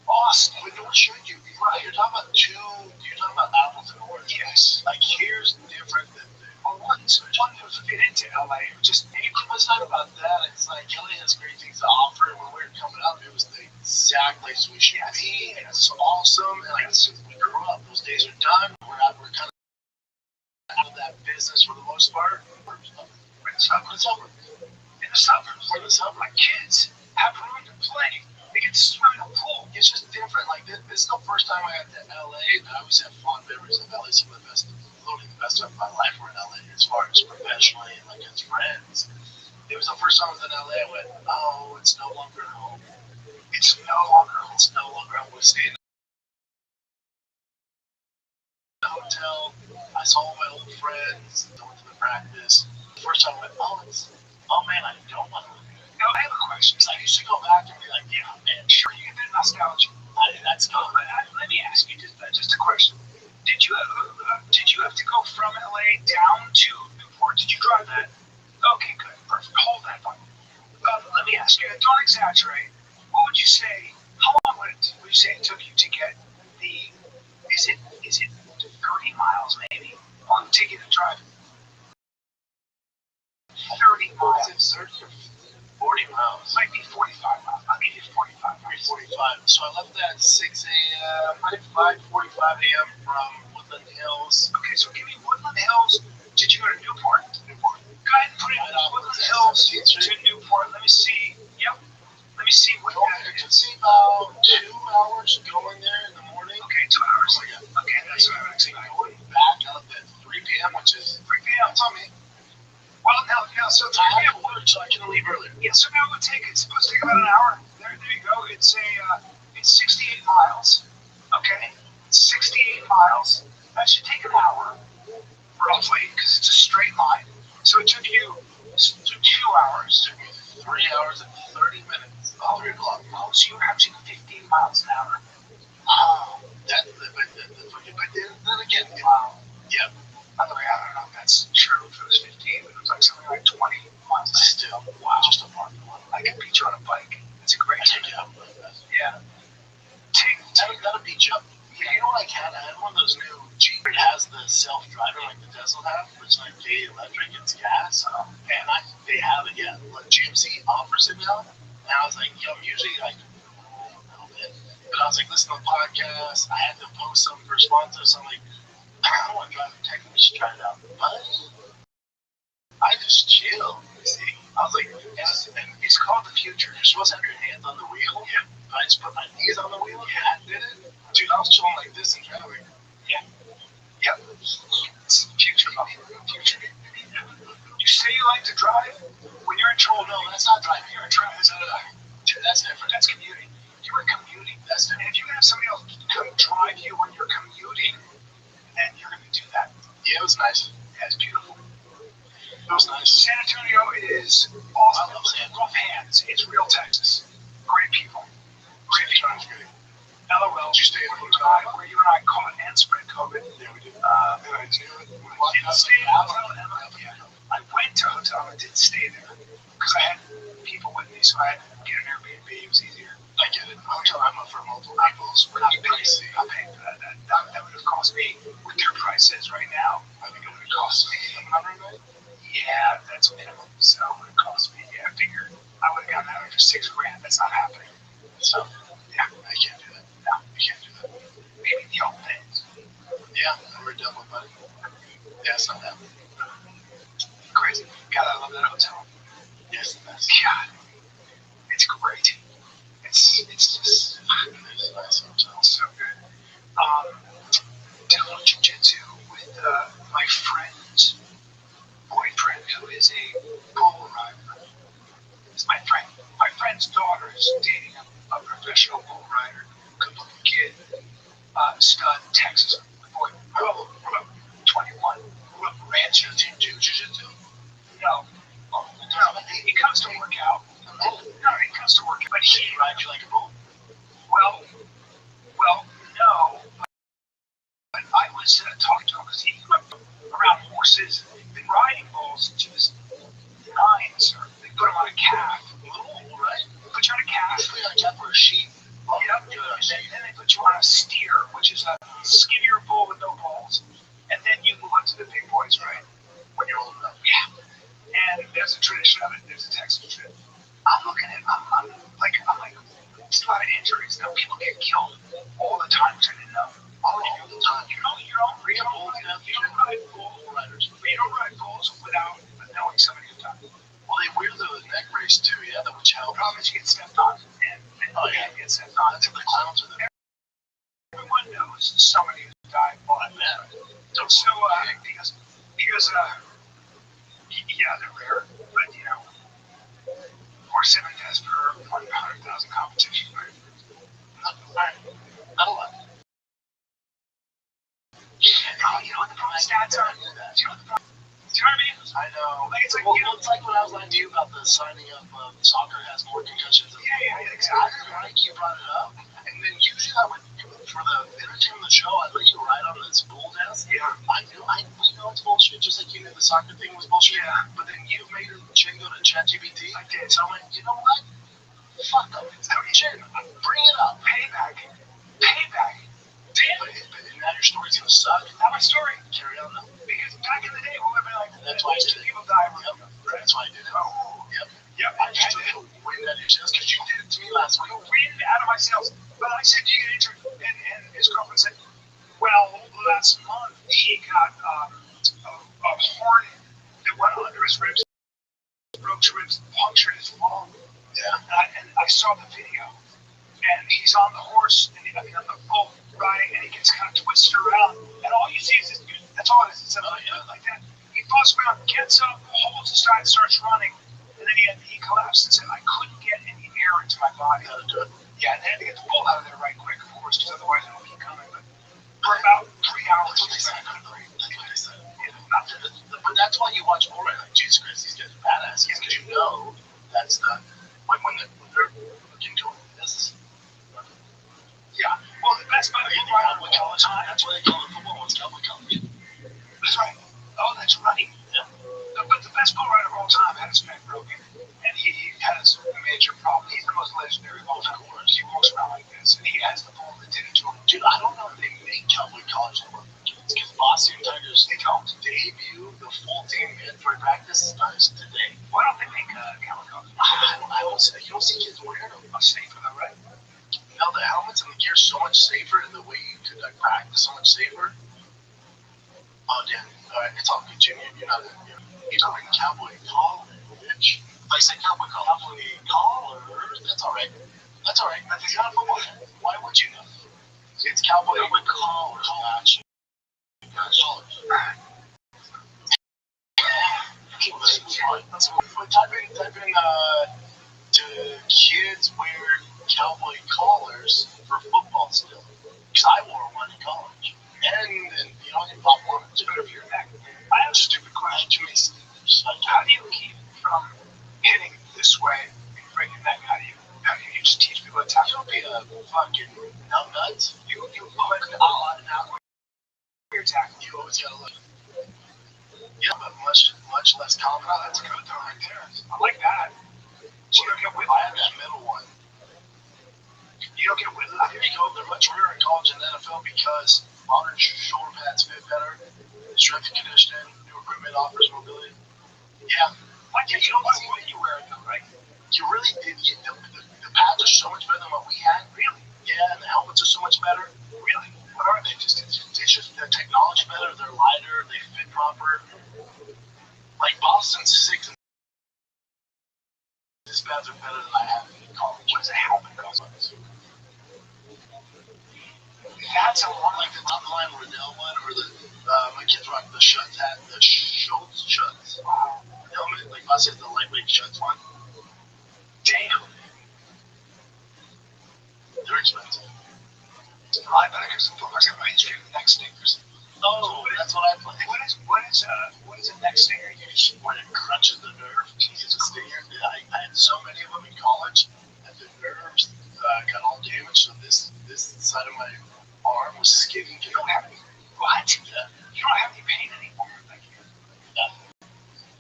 Austin. But nor should you be. Right. You're talking about apples and oranges. Yes. Like, here's different than One would fit into LA. Just it's not about that. It's like LA has great things to offer. When we were coming up, it was the exact place we should be. And it's awesome. And like, we grew up. Those days are done. We're kind of out of that business for the most part. We're in the suburbs. We're in the suburbs. My kids have room to play. They get to swim in a pool. It's just different. Like, this is the first time I got to LA, and I always have fond memories of LA. Some of the best, literally the best time of my life were in LA, as far as professionally and like as friends. It was the first time I was in LA. I went, oh, it's no longer home. It's no longer home. We stayed in the hotel. I saw all my old friends. I went to the practice. The first time I went, oh man, I don't want to live here. Now, I have a question. I used to go back and be like, yeah, man, Sure, you get that nostalgia. that's good. Let me ask you just a question. Did you have to go from LA down to Newport? Did you drive that? Okay, good, perfect. Hold that thought. Let me ask you. Don't exaggerate. What would you say? How long would you say it took you to get the? Is it 30 miles maybe? How long did it take you to drive? 30 miles. Is it 30 or 40 miles? Might be 45 miles. I mean, it's 45. 45. So I left at 6 a.m. 5:45 a.m. from Woodland Hills. Okay, so give me Woodland Hills. Did you go to Newport? Newport. Go ahead and put it in Woodland Hills to Newport. Let me see. Yep. Let me see what that is. It's about 2 hours going there in the morning. Okay, 2 hours. Oh, yeah. Okay, that's what I was saying. Going back out at 3 p.m., which is 3 p.m. That's on me. Well, now, so 3 I p.m. have work, so I can leave earlier. Yeah, so now it would take, it's supposed to take about an hour. There you go. It's 68 miles. Okay, 68 miles. That should take an hour, roughly, because it's a straight line. So it took you 2 hours. It took me 3 hours and 30 minutes. 3 o'clock. Oh, so you were averaging 15 miles an hour. But then again, Wow. yeah. By the way, I don't know if that's true. If it was 15, but it was like something like 20 miles. Still, wow. Just a parking lot. I could beat you on a bike. It's a great Take thing. it out. Yeah. That'll beat you up. Yeah, you know what I had? I had one of those new Jeep. It has the self-driving like the Tesla have, which is like the electric, it's gas. And they have it, yeah. Like GMC offers it now. And I was like, I'm usually like, a little bit. But I was like, listen to the podcast. I had to post something for sponsors. So I'm like, I don't want to drive a tech. We should try it out. But I just chill. See, I was like, yes, and it's called the future. You're supposed to have your hands on the wheel. Yeah. I just put my knees on the wheel. Yeah, I did it. Dude, I was chilling like this and driving. Yeah. Yep. It's the future, buddy. Future. You say you like to drive when you're in trouble. No, that's not driving. You're in trouble. That's different. That's commuting. You're commuting. That's different. If you have somebody else come drive you when you're commuting, then you're going to do that. Yeah, it was nice. Yeah, it's beautiful. It was nice. San Antonio is awesome. I love San Antonio. Rough hands. It's real Texas. Great people. Great people. LOL. Did you stay in a where you and I caught and spread COVID? Yeah, we did. I didn't stay in a hotel in LA. Yeah. I went to a hotel. I didn't stay there because I had people with me, so I had to get an Airbnb. It was easier. I get it. Hotel I'm up for multiple people. It's I'm pretty paying pricey. for that. That would have cost me, with their prices right now, I think it would have cost me $700 a night? Yeah, that's minimum. So it would have cost me, I figured I would have gotten that for $6,000. That's not happening. So, yeah, I can't do that. no, I can't do that. maybe the old days. Yeah, we're done with money. Yeah, it's not happening. Crazy. God, I love that hotel. Yes, that's God, it's great. It's just it's a nice hotel. so good. Did a little jiu-jitsu with my friend's boyfriend, who is a bull rider. It's my friend friend's daughter is dating a professional bull rider, good-looking kid, stud, Texas boy, grew up 21, grew up ranch. Does he do jiu-jitsu? No. Oh, no. He comes to work out. No, he comes to work out, but he rides you like a bull. Well, no. But I was talking to him because he grew up around horses. He'd been riding bulls since he was 9, sir. They put him on a calf. A little old, right? They put you on a calf. They put you on a calf or a sheep. Yep. And then they put you on a steer, which is a skinnier bull with no balls. And then you move up to the big boys, right? When you're old enough. Yeah. And there's a tradition of it. There's a Texas tradition. I'm looking at, I'm like, there's a lot of injuries. Now people get killed all the time, which I didn't know. All the time. You don't ride bull riders. You don't ride bulls without knowing somebody who's done it. Well, they wear the neck brace too, yeah, that which helps. The problem is you get stepped on. And you get stepped on. That's what the clowns are there. Everyone knows somebody who's died. Well, I bet. So, he goes, yeah, they're rare, but, you know, horse 7 deaths per 100,000 competition, right? Not a lot. You know what the problem stats are? Do you know what the problem? Do you know what I mean? I know. Like, it's like, well, it's like when I was lying to you about the signing up. Soccer has more concussions. Yeah, exactly. Like you brought it up, and then usually I would, for the entertainment of the show, I'd let you ride on this bull desk. Yeah. We know it's bullshit, just like you knew the soccer thing was bullshit. Yeah. But then you made a Chin go to ChatGPT. I did. So I went, you know what? Fuck them. It's Chin. Bring it up. Payback. Damn it. But now your story's gonna suck. Not my story. Carry on though. Because back in the day, we would have been like, that's why two people die. Yep. Right. That's why I did it. Oh. Yep. I just took the wind out of your sails because you did it to me last week. Wind out of my sails. But I said, do you get injured? And his girlfriend said, well, last month he got a hornet that went under his ribs, broke his ribs, punctured his lung. Yeah. And I saw the video. And he's on the horse, and on the bull riding, and he gets kind of twisted around. And all you see is this dude. That's all it is. It's like that. He falls around, gets up, holds his side, starts running, and then he collapsed and said, I couldn't get any air into my body. Yeah, and they had to get the bull out of there right quick, of course, because otherwise it would keep coming. But for about 3 hours, I couldn't breathe. That's what they said. But that's why you watch bull riding. Like, Jesus Christ, these guys are badasses, because you know that's the, when they're looking doing this. Yeah. Well, the best part of the cowboy college, that's why they call it football. It's cowboy college. That's right. Oh, that's right. Yeah. But the best bull rider of all time had his neck broken, and he has a major problem. He's the most legendary of all time. He walks around like this, and he has the bull that did it to him. Dude, I don't know if they make cowboy college anymore. It's because Boston Tigers, they don't debut the full team mandatory practice starts today. Why don't they make cowboy college? I don't see. You don't see kids wearing them. I'm safer though, right? Now the helmets and the gear so much safer, and the way you conduct practice so much safer. Oh damn! All right, it's all good, Jimmy. You're not in cowboy college, bitch. If I say cowboy collars, that's all right. That's all right. But it's not football. Why would you know? It's cowboy collars. Gotcha. Collars. Type in do kids wear cowboy collars for football still? Because I wore one in college. And you know, you pop one. It's better if you're back. I have a stupid question. Too many sleepers. How do you keep from hitting this way and breaking that? How do you just teach people to tackle? You don't be a fucking nuts. You look now you're tackling. You always gotta look. Yeah, but much less common. Oh, that's good though, right there. I like that. So you don't get whiplash. I have that middle one. You don't get whiplash. They're much rarer in college and NFL because modern shoulder pads fit better. Strength and conditioning, new equipment offers mobility. Yeah. You don't know what you wear though, right? You really did. The pads are so much better than what we had. Really? Yeah, and the helmets are so much better. Really? What are they? It's just their technology better. They're lighter. They fit proper. Like Boston's 6 and these pads are better than I have in college. What does a helmet cost? That's a lot like the top line Riddell one, or the my kids rock the Shuts hat, the Schultz Shuts helmet. Like I said, the lightweight Shuts one. Damn. They're expensive. I bet I got some football. I got my history of neck stingers. Oh, that's what I play. What is a neck stinger use? When it crunches the nerve, it's a stinger. I had so many of them in college, and the nerves got all damaged. So this side of my arm was skinny. You don't have any. What? Yeah. You don't have any pain anymore. Like,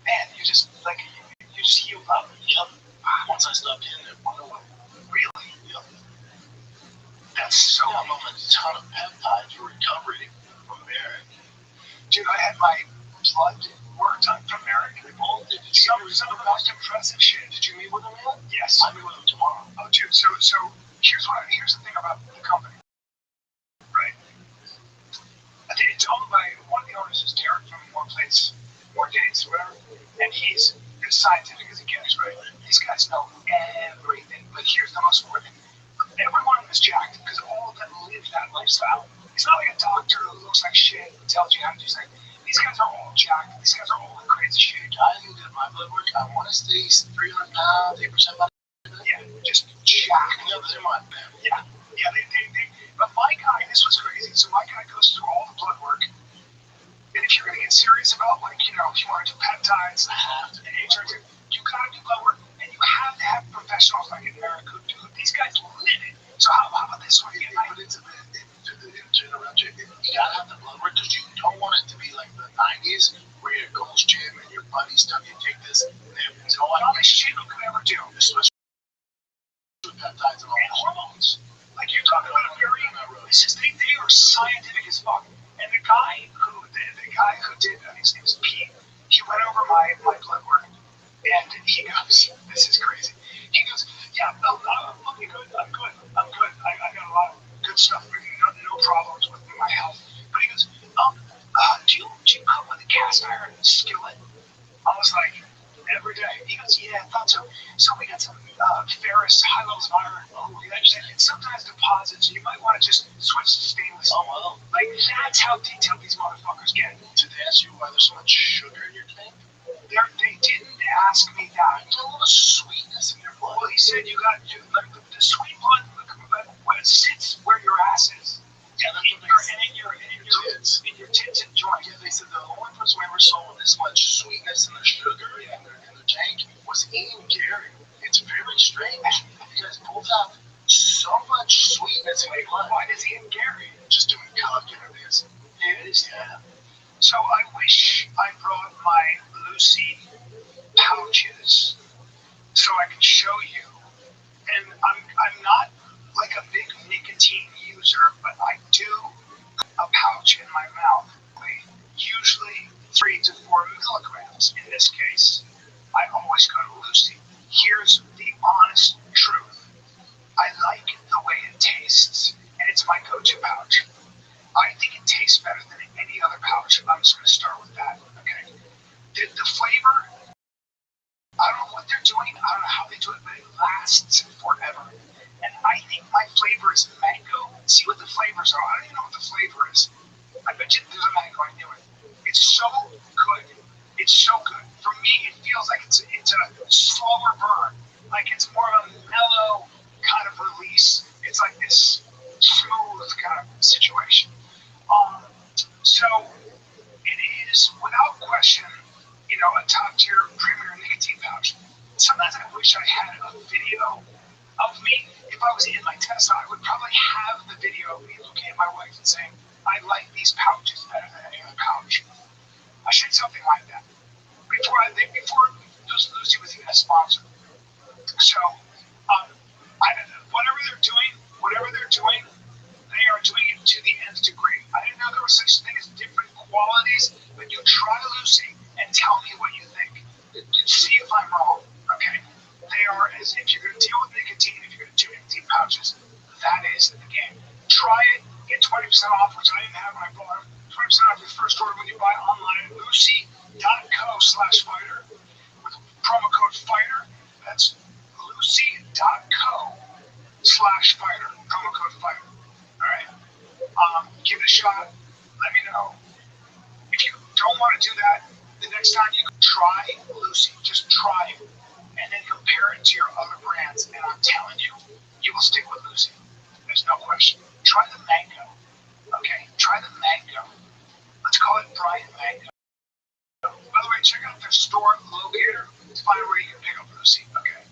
man, you just healed up. Yep. Once I stopped hitting it, went away. Really? Yep. That's so. I'm on a ton of peptides for recovery from Merrick. Dude, I had my blood work done from Merrick. They both did. Some of the most impressive shit. Did you meet with them yet? Yes. I'll meet with them tomorrow. Oh, dude. So here's the thing about the company, right? I think it's owned by one of the owners is Derek from More Dates, whatever, and he's as scientific as he gets, right? These guys know everything. But here's the most important thing: everyone is jacked because all of them live that lifestyle. It's not like a doctor who looks like shit and tells you how to do something. These guys are all jacked. These guys are all in crazy shape. I did my blood work. I want to stay 300 pounds, 8% body. Yeah, just jacked. Yeah, but they're my family. Yeah. They. But my guy, this was crazy. So my guy goes through all the blood work. And if you're going to get serious about, like, if you want to do peptides and HRT, you got to do blood work. And you have to have professionals like in America who do it. These guys live it. So how about this one? But it's a bit, you gotta have the blood work because you don't want it to be like the 90s where you're at Gold's Gym and your buddies tell you take this. It's all all this shit you could ever do. especially with peptides and all And hormones. Like you're talking about a very, they are scientific as fuck. And the guy who did, his name is Pete, he went over my blood work and he goes, this is crazy. He goes, yeah, I'm looking good. I'm good. I got a lot of good stuff. No problems with my health. But he goes, do you cook with a cast iron skillet? I was like, every day. He goes, yeah, I thought so. So we got some ferrous, high levels of iron. Oh, it sometimes deposits. You might want to just switch to stainless. Oh, well. Like, that's how detailed these motherfuckers get. Did they ask you why there's so much sugar in your tank? They didn't ask me that. You got a little sweetness in your blood. Well, he said you got like the sweet blood when it sits where your ass is. Yeah, that's In what they said. in your tits and joints. Yeah, they said the only person we ever saw with this much sweetness in their sugar in their tank was Ian Gary. It's very strange. You guys both have so much sweetness in your blood. Why does Ian Gary? Just doing coke interviews. It is. Yeah. So I wish I brought my Lucy pouches so I can show you. And I'm not like a big nicotine user, but I do a pouch in my mouth, usually 3 to 4 milligrams. In this case, I always go to Lucy. Here's the honest truth. I like the way it tastes, and it's my go-to pouch. I think it tastes better than any other pouch. I'm just going to start with that. Okay. The flavor, I don't know what they're doing. I don't know how they do it, but it lasts forever. And I think my flavor is mango. See what the flavors are. I don't even know what the flavor is. I bet you there's a mango. I knew it. It's so good. It's so good. For me, it feels like it's a slower burn. Like it's more of a mellow kind of release. It's like this smooth kind of situation. So it is without question, a top tier premier nicotine pouch. Sometimes I wish I had a video of me. If I was in my Tesla, I would probably have the video of me looking at my wife and saying, I like these pouches better than any other pouch. I should something like that. Before Lucy was even a sponsor. So, whatever they're doing, they are doing it to the nth degree. I didn't know there was such a thing as different qualities, but you try Lucy and tell me what you think. See if I'm wrong, okay? They are, as if you're going to deal with nicotine, if you're going to do nicotine pouches, that is the game. Try it, get 20% off, which I didn't have when I bought them. 20% off your first order when you buy online at lucy.co/fighter with promo code FIGHTER. That's lucy.co/fighter, promo code FIGHTER. All right? Give it a shot. Let me know. If you don't want to do that, the next time you try Lucy, just try it, and then compare it to your other brands, and I'm telling you, you will stick with Lucy. there's no question. Try the mango. Okay, try the mango. Let's call it Brian Mango. By the way, check out their store locator to find where you can pick up Lucy. Okay.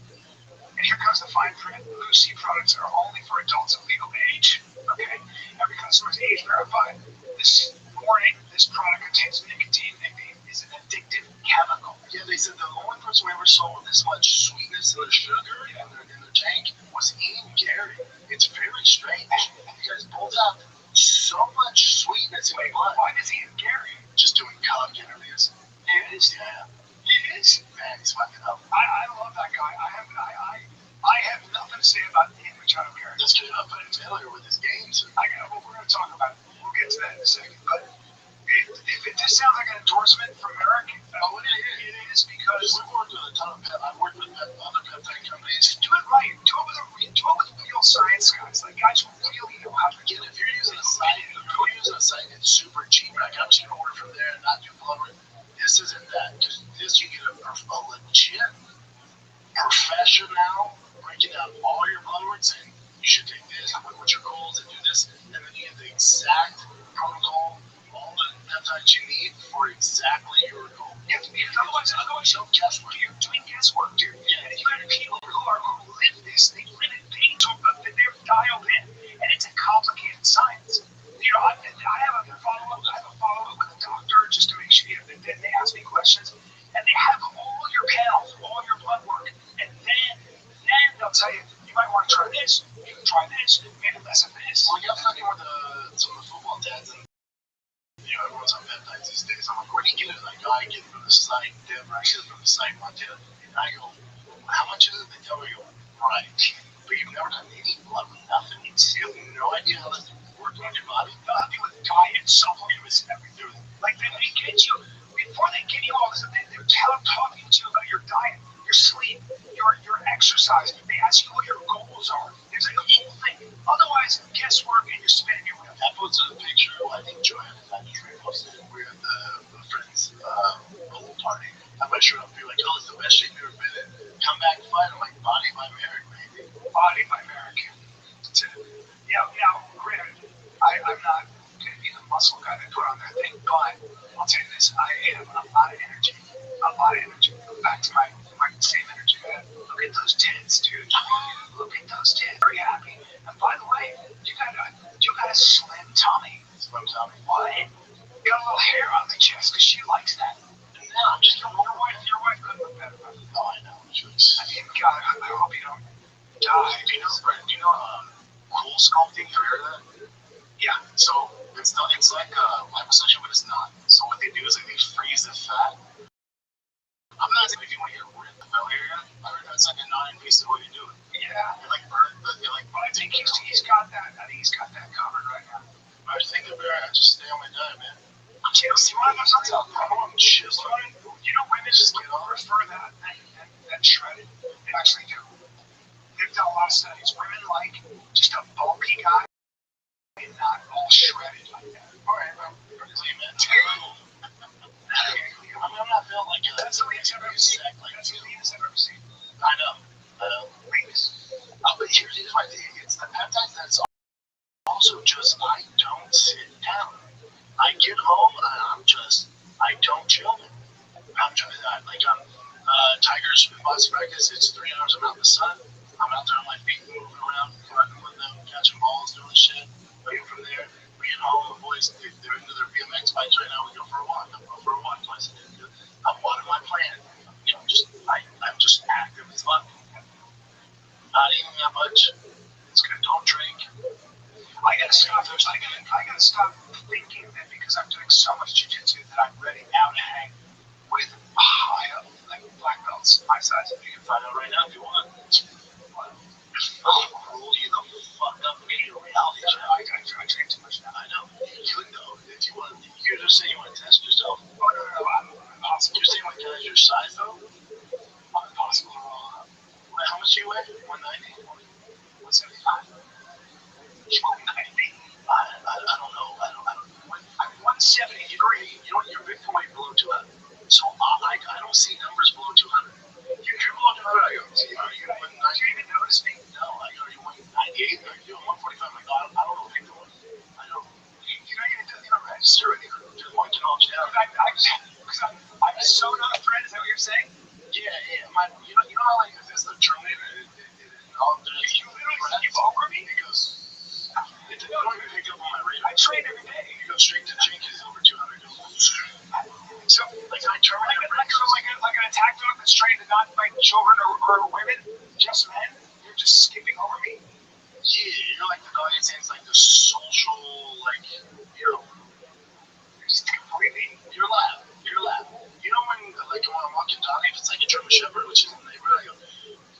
And here comes the fine print. Lucy products are only for adults of legal age. Okay. Every customer is age verified. This warning: this product contains nicotine. Nicotine is an addictive chemical. Yeah, they said the only person we ever saw with this much sweetness and sugar in their tank was Ian Gary. It's very strange. You guys pulled out so much sweetness in my blood. Why does Ian Gary? Just doing cock interviews. He is. Yeah. He is. Man, he's fucking up. I love that guy. I have nothing to say about Ian Machado Gary. This kid up in failure with his games. We're going to talk about it. We'll get to that in a second. But if this sounds like an endorsement from Eric, it is because we've worked with a ton of I've worked with other peptide companies. Do it right. Do it with real science guys, like guys who really know how to get it. If you're using a site that's super cheap, like I'm just gonna order from there and not do blood work. This isn't that. Because this you get a legit professional breaking down all your blood works and you should take this and what your goals and do this, and then you get the exact protocol, all the peptides you need for exactly your goal. Yeah, because otherwise no guesswork. You're doing guesswork, dude. Yeah, and you have people who live this, they live it, they're dialed in, and it's a complicated science. You know, I have a follow-up with a doctor just to make sure they ask me questions, and they have all your panels, all your blood work, and then they'll tell you, you might want to try this, you can try this, maybe less of this. Well, I'm talking with some of the football dads, and everyone's on peptides these days. I'm like, where do you get it? Like, I get it from the site, Denver, I get it from the site, Montana. And I go, how much is it? They tell me, right. But you've never done any blood with nothing. You have no idea how this works on your body. Nothing with diet, supplements, everything. Like, they get you, before they give you all this, they're talking to you about your diet, your sleep, your exercise. They ask you what your goals are. There's like a whole thing. Otherwise, guesswork and you're spinning your wheel. That puts a picture, I think Joanne and I just reposted it. We're at the friend's pool party. I'm not sure I'll be like, oh, it's the best shape you've ever been in. Come back and fight. I'm like, body by Merrick, baby. Body by Merrick. Now, granted, I'm not going to be the muscle guy they put on their thing, but I'll tell you this, I have a lot of energy. Back to my same energy I had. Look at those tits, dude. Look at those tits. Very happy. And by the way, you got a slim tummy. Slim tummy. What? You got a little hair on the chest because she likes that. No, just your wife couldn't look better. Oh, I know. Jeez. I mean, God, I hope you don't die. Do you know cool sculpting? Have you heard of that? Yeah. So it's like liposuction, but it's not. So what they do is they freeze the fat. I'm not saying if you want to get rid of the belly area, I heard that's like a non-invasive way to do it. Yeah. They like burn, but they like. But I think he's got that. I think he's got that covered right now. I was thinking about it. I just stay on my diet, man. You know, see what I'm talking about? You know, women just prefer that than shredded. They actually do. They've done a lot of studies. Women like just a bulky guy and not all shredded like that. All right, I'm pretty lean, man. I'm not feeling like it. That's the leanest I've ever seen. That's the leanest I've ever seen. I know. Leanest. But here's my thing. It's the peptides that's also just, I don't sit down. I get home and I don't chill. I'm trying that. Like, Tigers in Las Vegas, it's 3 hours. I'm out in the sun. I'm out there on my feet moving around, running with them, catching balls, doing shit. I get from there. We get home. The boys, they're into their BMX bikes right now. We go for a walk. I go for a walk twice a day. I'm watering my plant. I'm just active as fuck. Not eating that much. It's good. Don't drink. I gotta stop thinking that because I'm doing so much jiu-jitsu that I'm ready now to hang with high up, like black belts my size. You can find out right now if you want. I'll roll you the fuck up and get a reality check. I drink too much now. I know. You could though. If you want, you just say you want to test yourself. Oh, no, I'm impossible. You're saying you want to test your size though? I'm impossible to roll up. How much do you weigh? 190? 175? 190? I don't know. I'm 173. You know what? Your big point below 200. So I don't see numbers below 200. You're below 200. I go, see, are you 190? Do you even notice me? No, I go, are you 198? Are you doing 145? for women, just men? You're just skipping over me? Yeah, you're like the guy that saying like the social, like, you know, Just completely. you're loud. You're loud. You know when, like, when I'm walking dog, if it's like a German Shepherd, which is in the neighborhood, I go,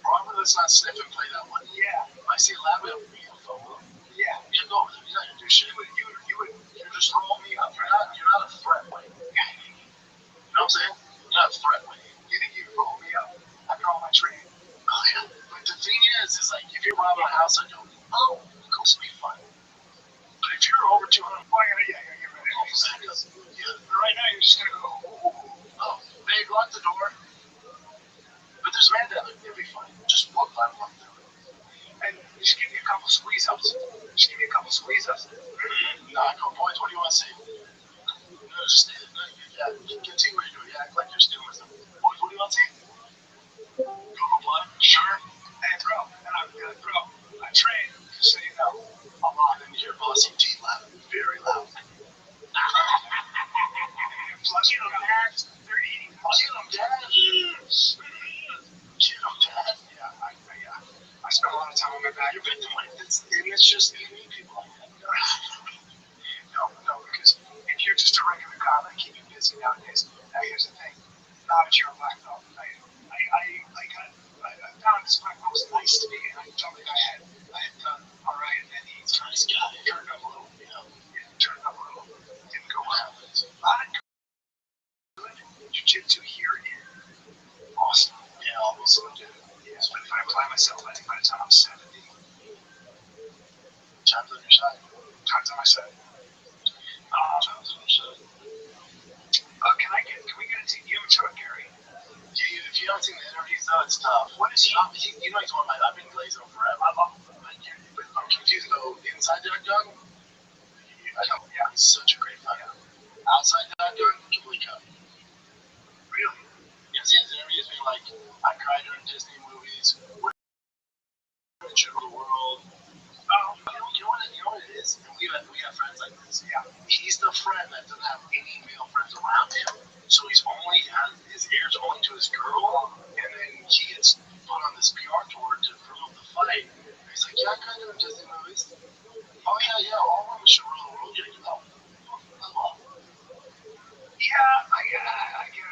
probably let's not sniff and play that one. Yeah. I see a lab, I'll be a photo. Yeah. Yeah, go over there. You're not gonna do shit. You're just rolling me up. You're not a threat, Wayne. You know what I'm saying? You're not a threat, Wayne. You think you roll me up after all my training? Oh yeah. But the thing is like if you're robbing a house, I go, oh, cool, this will be fun. But if you're over 200, Well, yeah, get rid of it. yeah. But right now, you're just gonna go, ooh. Oh, babe, lock the door. But there's a man down there. It'll be fine. Just walk by and walk through it. And just give me a couple squeeze ups. Just give me a couple squeeze ups. Nah, go, boys, what do you want to say? No, just stay there. No, yeah, continue what you're doing. Yeah, act like you're stealing with them. Boys, what do you want to say? Go play? Sure. Hey, bro, I train, just so you know, a lot. And your bossy teeth loud. Very loud. Plus, you know, they're eating. Get them, Dad. Get them, Dad. Yeah, I spend a lot of time on my back. You're victim like this. And it's just, you need people like that. No, because if you're just a regular guy that keep you busy nowadays, now here's the thing. Not if you're a black belt. I found this black belt was nice to me, and I felt like I had done all right, and then he's Nice guy. turned up a little. Turned up a little. Didn't go well. Happens. Not good jiu-jitsu here in Austin. Yeah, almost so good. Yeah, but if I apply myself, I think by the time I'm 70, Time's on your side. time's on my side. Time's on your side. Can we get a TV image of Gary? Yeah, if you haven't seen the interviews, though, it's tough. What is he? You know he's one of my. I've been glazing him forever. I love him. But I'm confused though. Inside that gun, I know. Yeah, he's such a great fighter. Outside that gun, complete cut. Really? You see his interviews being like, I cried during Disney movies. Women should rule the world. You know what it is? And we have friends like this. Yeah. He's the friend that doesn't have any male friends around him, so he's only has his ears only to his girl, and then he gets put on this PR tour to promote the fight. And he's like, yeah, I kind of Disney movies. Oh yeah, all women should rule the world. Yeah, you know. Yeah, I get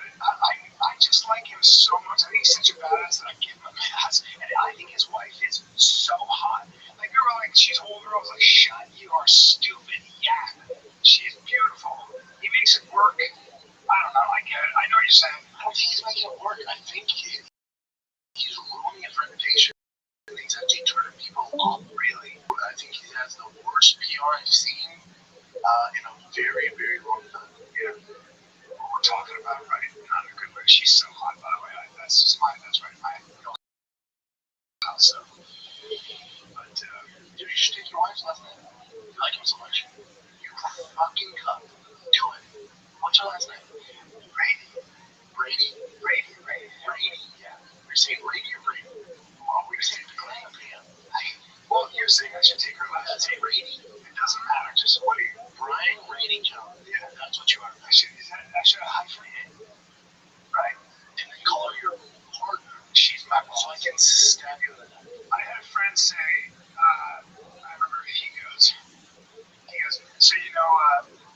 it. I just like him so much. I think he's such a badass that I give him a pass. And I think his wife is so hot. Like, we were like, she's older. I was like, shut, you are stupid. Yeah. She's beautiful. He makes it work. I don't know. I get it. I know what you're saying. I don't think he's making it work. I think he's ruining his reputation. He's actually turning people off, really. I think he has the worst PR I've seen in a very, very long time. Yeah. What we're talking about, right? Not in a good way. She's so hot, by the way. That's just mine. That's right. My house. So. But, dude, you should take your wife's last name. You like him so much. You fucking cunt. Do it. What's your last name? Brady. Brady? Brady? Yeah. You're saying Brady or Brady? Well, we're saying Graham. Well, you're saying I should take her last name. Say Brady? It doesn't matter. Just what are you? Brian Brady Jones. Yeah. That's what you are. I should hyphenate it. Right? And then call her your partner. She's my So I can stab you in the neck. I had a friend say, I remember he goes, so you know,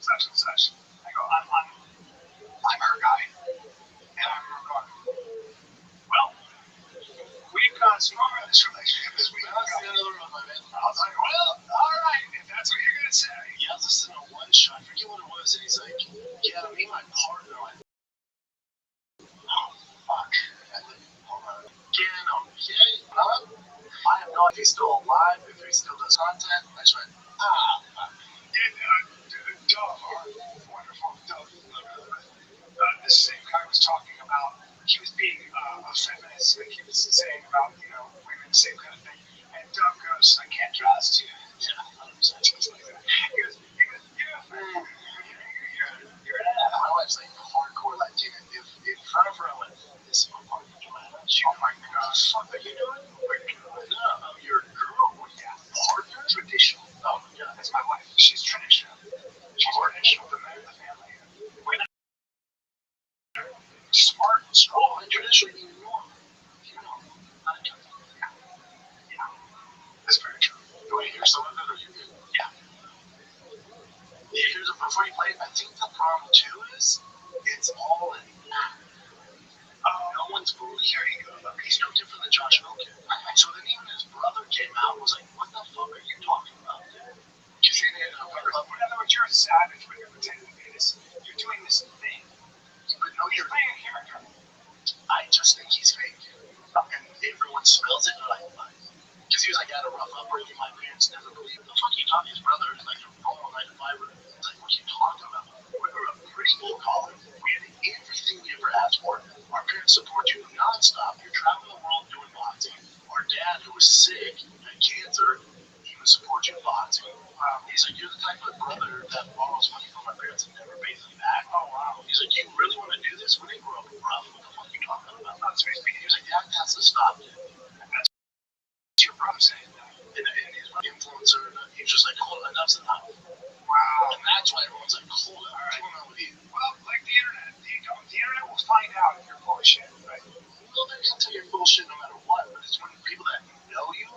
such and such. I go, I'm her guy. And I remember going, well, we've gone stronger in this relationship as we That's the end of the road, my man. I was like, well, all right, if that's what you're going to say. Yeah, I listened to one shot. I forget what it was. And he's like, yeah, me and my partner. Like, oh, fuck. Hold on. Again, okay. I have no idea if he's still alive, if he still does content. I just went, fuck. Dove, wonderful Dove. This same guy was talking about, he was being a feminist, like he was saying about, women, same kind of thing. And Dove goes, I can't trust you. Yeah, 100% just like that. He goes, yeah, you're an ass. My wife's like hardcore Latina. If in front of her, I went, this is my partner, Joanna. She oh my gosh, What are you doing? No, your girl. Yeah, partner? traditional. Oh my god. That's my wife. She's traditional. She's traditional, the man of the family. Women smart, strong, And traditionally, you know. problem too is it's all in act. No one's believing. Here you go. He's no different than Josh Milken. So then even his brother came out and was like, "What the fuck are you talking about, dude?" Because in other words, you're a savage when you're pretending to be this. You're doing this thing. But no, You're playing a character. I just think he's fake. And everyone smells it and they're like, what? Because he was like, I had a rough upbringing. My parents never believed. The fuck you talking? His brother is like a normal 9 to 5. It's like, what are you talking about? We were a pretty blue collar. We had everything we ever asked for. Our parents support you nonstop. You're traveling the world doing boxing. Our dad, who was sick, had cancer, he would support you boxing. He's like, you're the type of brother that borrows money from my parents and never pays them back. Oh, wow. He's like, you really want to do this? We didn't grow up rough. What the fuck are you talking about? He was like, that has to stop, dude. That's your brother saying that. And he's an influencer, and he's just like, hold on, enough's enough. Wow. And that's why everyone's like, hold on, what's going on with you? Well, like the internet. The internet will find out if you're full of shit, right? Well, they're going to tell you bullshit no matter what, but it's when people that know you,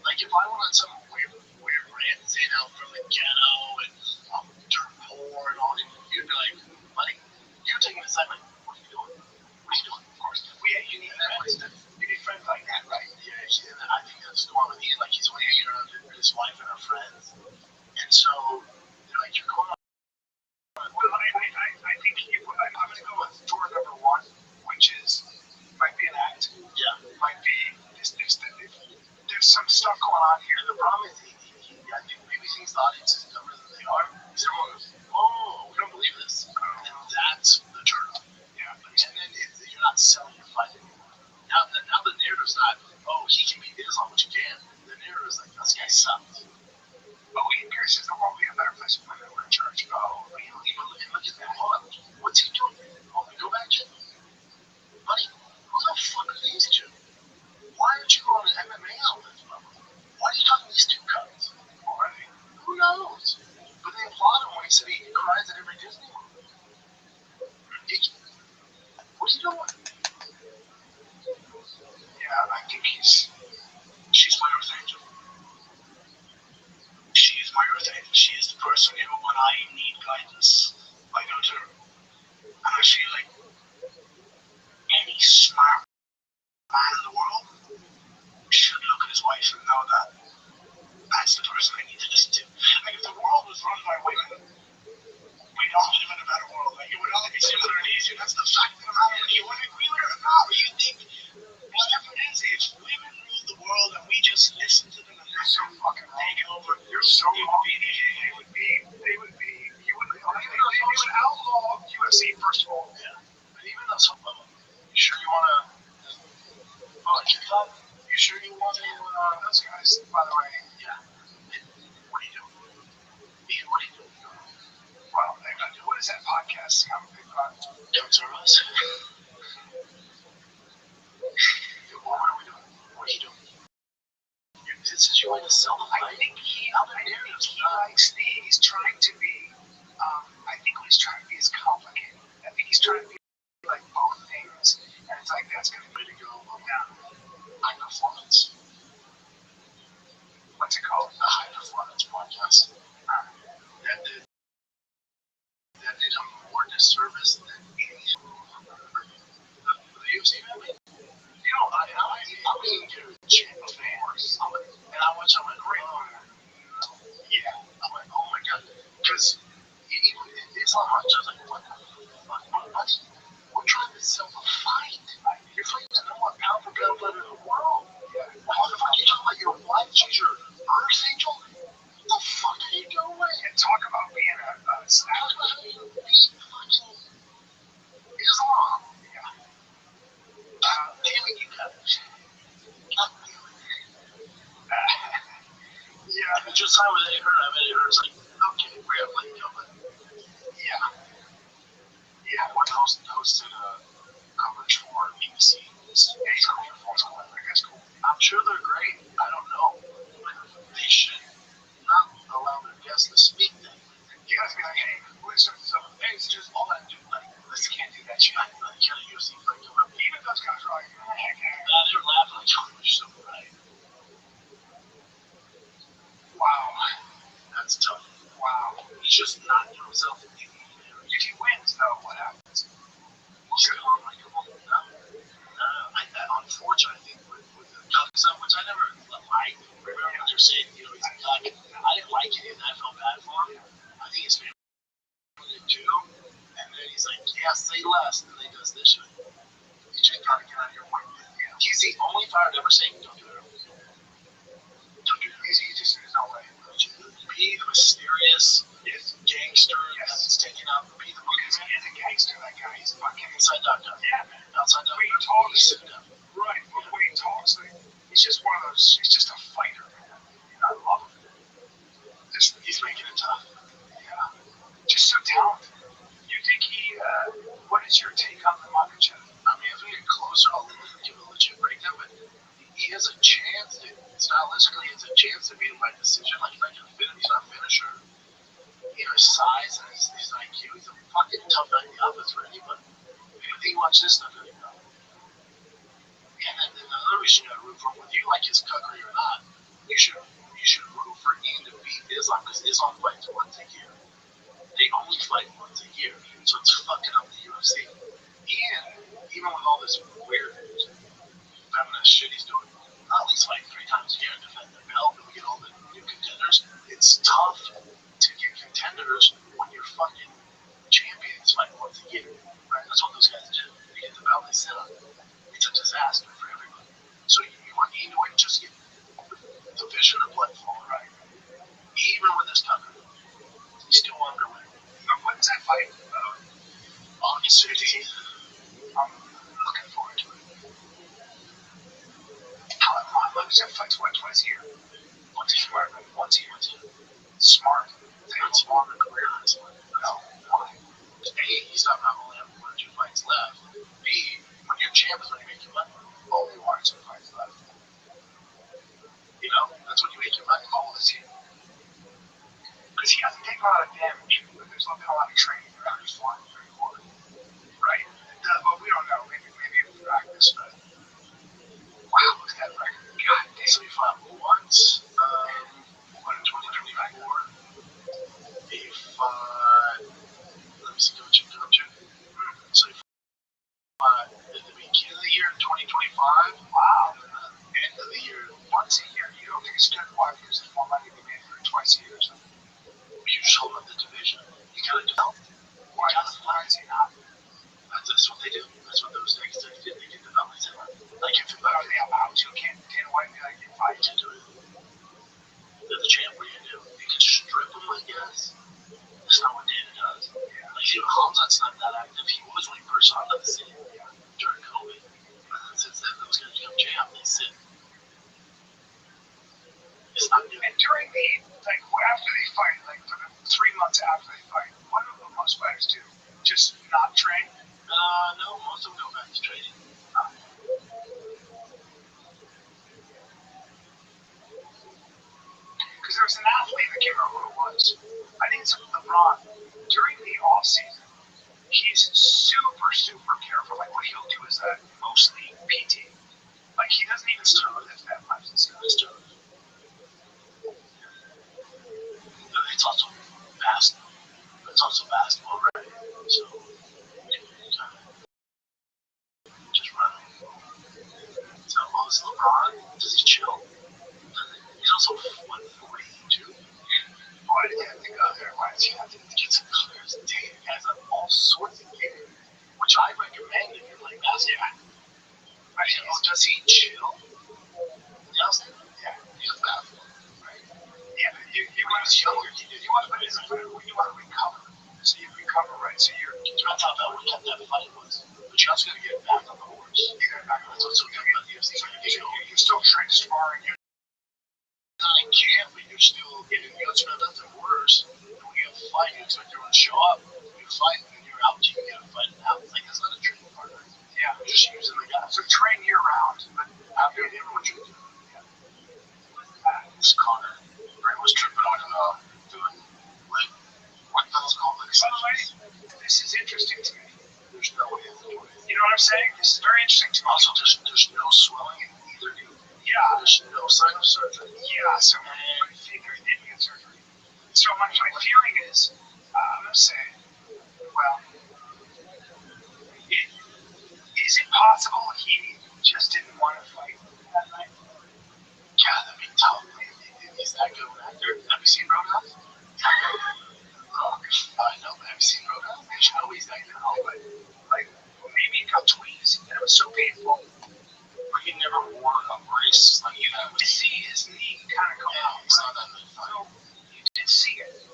like if I went on some weird rant saying I'm from the ghetto and I'm dirt poor and all, and you'd be like, buddy, you taking the side, like, what are you doing? What are you doing? Of course. You need friends. You need friends like that, right? Yeah, and I think that's the one with Ian. Like, he's only hanging around his wife and her friends. And so, they're like, you're going on. Well, I think I'm going to go with door number 1, which is, might be an act. Yeah. Might be, there's some stuff going on here. The problem is, I think maybe he thinks the audience is dumber than they are. Because everyone goes, oh, we don't believe this. And that's the turnoff. Yeah. And then you're not selling your fight anymore. Now the narrative's not, oh, he can beat Islam, which you can. The narrative's like, this guy sucks. Oh, he pierces the world will be a better place when we're in church. Oh, really? And look at that. Hold on. What's he doing? Oh, go back to buddy, who the fuck are these two? Why aren't you going to MMA outlets, bro? Why are you talking to these two guys? Who knows? But they applaud him when he said he cries at every Disney movie. What are you doing? Yeah, I think she's my earth angel. She is my earth angel. She is the person who, when I need guidance, I go to her. And I feel like any smart man in the world should look at his wife and know that that's the person I need to listen to. Like, if the world was run by women, we'd all live in a better world. Like, it would all be simpler and easier. That's the fact of the matter. You want to agree with it or not? Or you think, whatever it is, if women rule the world and we just listen to them and they're so fucking taken over, you're so wrong. They would outlaw UFC, first of all. Yeah. But even though some of them, you sure you want to, you sure you want to, those guys, by the way, yeah. What are you doing? Ian, what are you doing? Well, what is that podcast? I'm a big fan. Don't serve us. What are we doing? What are you doing? This is you want to sell the fight? I think he likes he's trying to be, I think what he's trying to be is complicated. I think he's trying to be like both things, and it's like, that's going to be Way to go. High performance. What's it called? The High Performance Podcast. That did him more disservice than any the UFC movie. You know, I mean, you're a champ of fans. And I watched, I went, yeah. I went, oh my god. Because it's not hard. I was like, what the fuck? We're trying to sell the fight. You're fighting the number 1 pound for pound fighter in the world. How the fuck are you talking about your wife? She's your earth angel? What the fuck are you doing? And talk about being a Talk about how you beat fucking Islam. Yeah. Damn it, you guys. God damn it. Yeah. Just how they heard, I mean, it hurts like, okay, we're going to let you go, but yeah. Yeah, when hosted coverage for BBC, he's Korean for school, I guess cool. I'm sure they're great. I don't know. But they should not allow their guests to speak then. You guys be like, hey, listen, so things just all that do, like, listen, can't do that shit. Like, kind of UFC fight come up. Even those guys are like, heck yeah. They were laughing like, oh, you're so right. Wow. That's tough. Wow. He's just not himself. You say less, and then he does this shit. You just gotta get out of your way. Yeah. He's the only fighter to ever say, don't do it. Don't do it. He just in his own way. Be the mysterious gangster that's taking out the be the Because he is a gangster, that guy. He's fucking inside out guy. Yeah, man. Outside out. Wait, he talks. Right. But when he talks, like, he's just one of those. He's just a fighter, man. I love him. He's making it tough. Yeah. Just so talented. You think he? What is your take on the Makachev? I mean, if we get closer, I'll give a legit breakdown, but he has a chance. Stylistically, he has a chance to beat him by decision. Like, he's not going to fit him. He's not a finisher. You know, his size and his IQ. He's a fucking tough guy in the office for anybody. If you think watch this stuff, there you go. And then another reason you got to root for him, whether you like his cookery or not, you should root for Ian to beat Islam because Islam fights once a year. They only fight once a year, so it's fucking up the UFC. Ian, even with all this weird feminist shit he's doing, at least fight 3 times a year and defend the belt, and we get all the new contenders. It's tough to get contenders when your fucking champions fight once a year, right? That's what those guys do. They get the belt, they sit on it. It's a disaster for everybody. So you want Ian to win, just get the vision of blood flowing, right? Even with this cover, he's still underway. When's that fight? August 15th. I'm looking forward to it. How Makachev fights what, twice a year? Once a year. Smart. That's a longer career, honestly. No. Why? A, he's not only having 1 or 2 fights left. B, when you're champ is when you make your money. Only 1 or 2 fights left. You know, that's when you make your money. How old is he? Because he hasn't taken a lot of damage, but there's not been a lot of training. 34, 34. Right? But we don't know. Maybe in practice, but wow, look at that record. God damn. So he fought once, in 2024. He fought, let me see what you up to. So he fought at the beginning of the year in 2025. Wow. And end of the year. Once a year. You don't think it's good? Why? Because there's more money to be made for twice a year or something. You just hold up the division. You gotta develop. Why is he not? That's what they do. That's what those guys do. They get developed. Like if But are they allowed to? Can't Dana White be like, if I to do it, they're the champ. What do you do? You can strip them, I guess. That's not what Dana does. Yeah. Like, you know, Hamzat's not that active. He was when he first saw the scene during COVID. But then since then, those guys become champ. They sit. It's not new. And during the, like, after they fight, like, for the 3 months after they fight, what do most fighters do? Just not train? No, most of them go back to training. Because there was an athlete, I can't remember who it was. I think it's LeBron. During the off season, he's super, super careful. Like, what he'll do is mostly PT. Like, he doesn't even start with that much. It's also basketball. It's also basketball, right? So just run. So is LeBron? Does he chill? He's also 142. Why did he have to go there? Why does he have to get some clears? He has all sorts of gear, which I recommend if you play basketball. But does he chill? Yes. Yeah. He's basketball, right? Yeah, but you want to younger, you want to put it in you want to recover. So you recover, right? So you're that's how that fight was. But you're also going to get back on the horse. You got back on the horse. So you're still sparring. You're not in camp, but you're still getting good. So nothing worse. And when you have a fight, you expect everyone to show up. You fight, and you're out. You can get a fight out. Like, that's not a training partner. Yeah. You're just using the guy. So train year round, but after everyone should do it. This Connor, right, was tripping on doing what those called like this is interesting to me. There's no way to do it. You know what I'm saying? This is very interesting to me. Also, there's no swelling in either knee. Yeah. There's no sign of surgery. Yeah, so my feeling didn't get surgery. So my feeling is, I'm gonna say, well, is it possible he just didn't want to fight that night? Yeah, that'd be tough. He's that good of an actor. Have you seen Roadhouse? Oh, I know, but have you seen Roadhouse? I know he's that good. but was so painful. But he never wore a brace. Like You could see his knee kind of come out. It's not that big. So you did see it.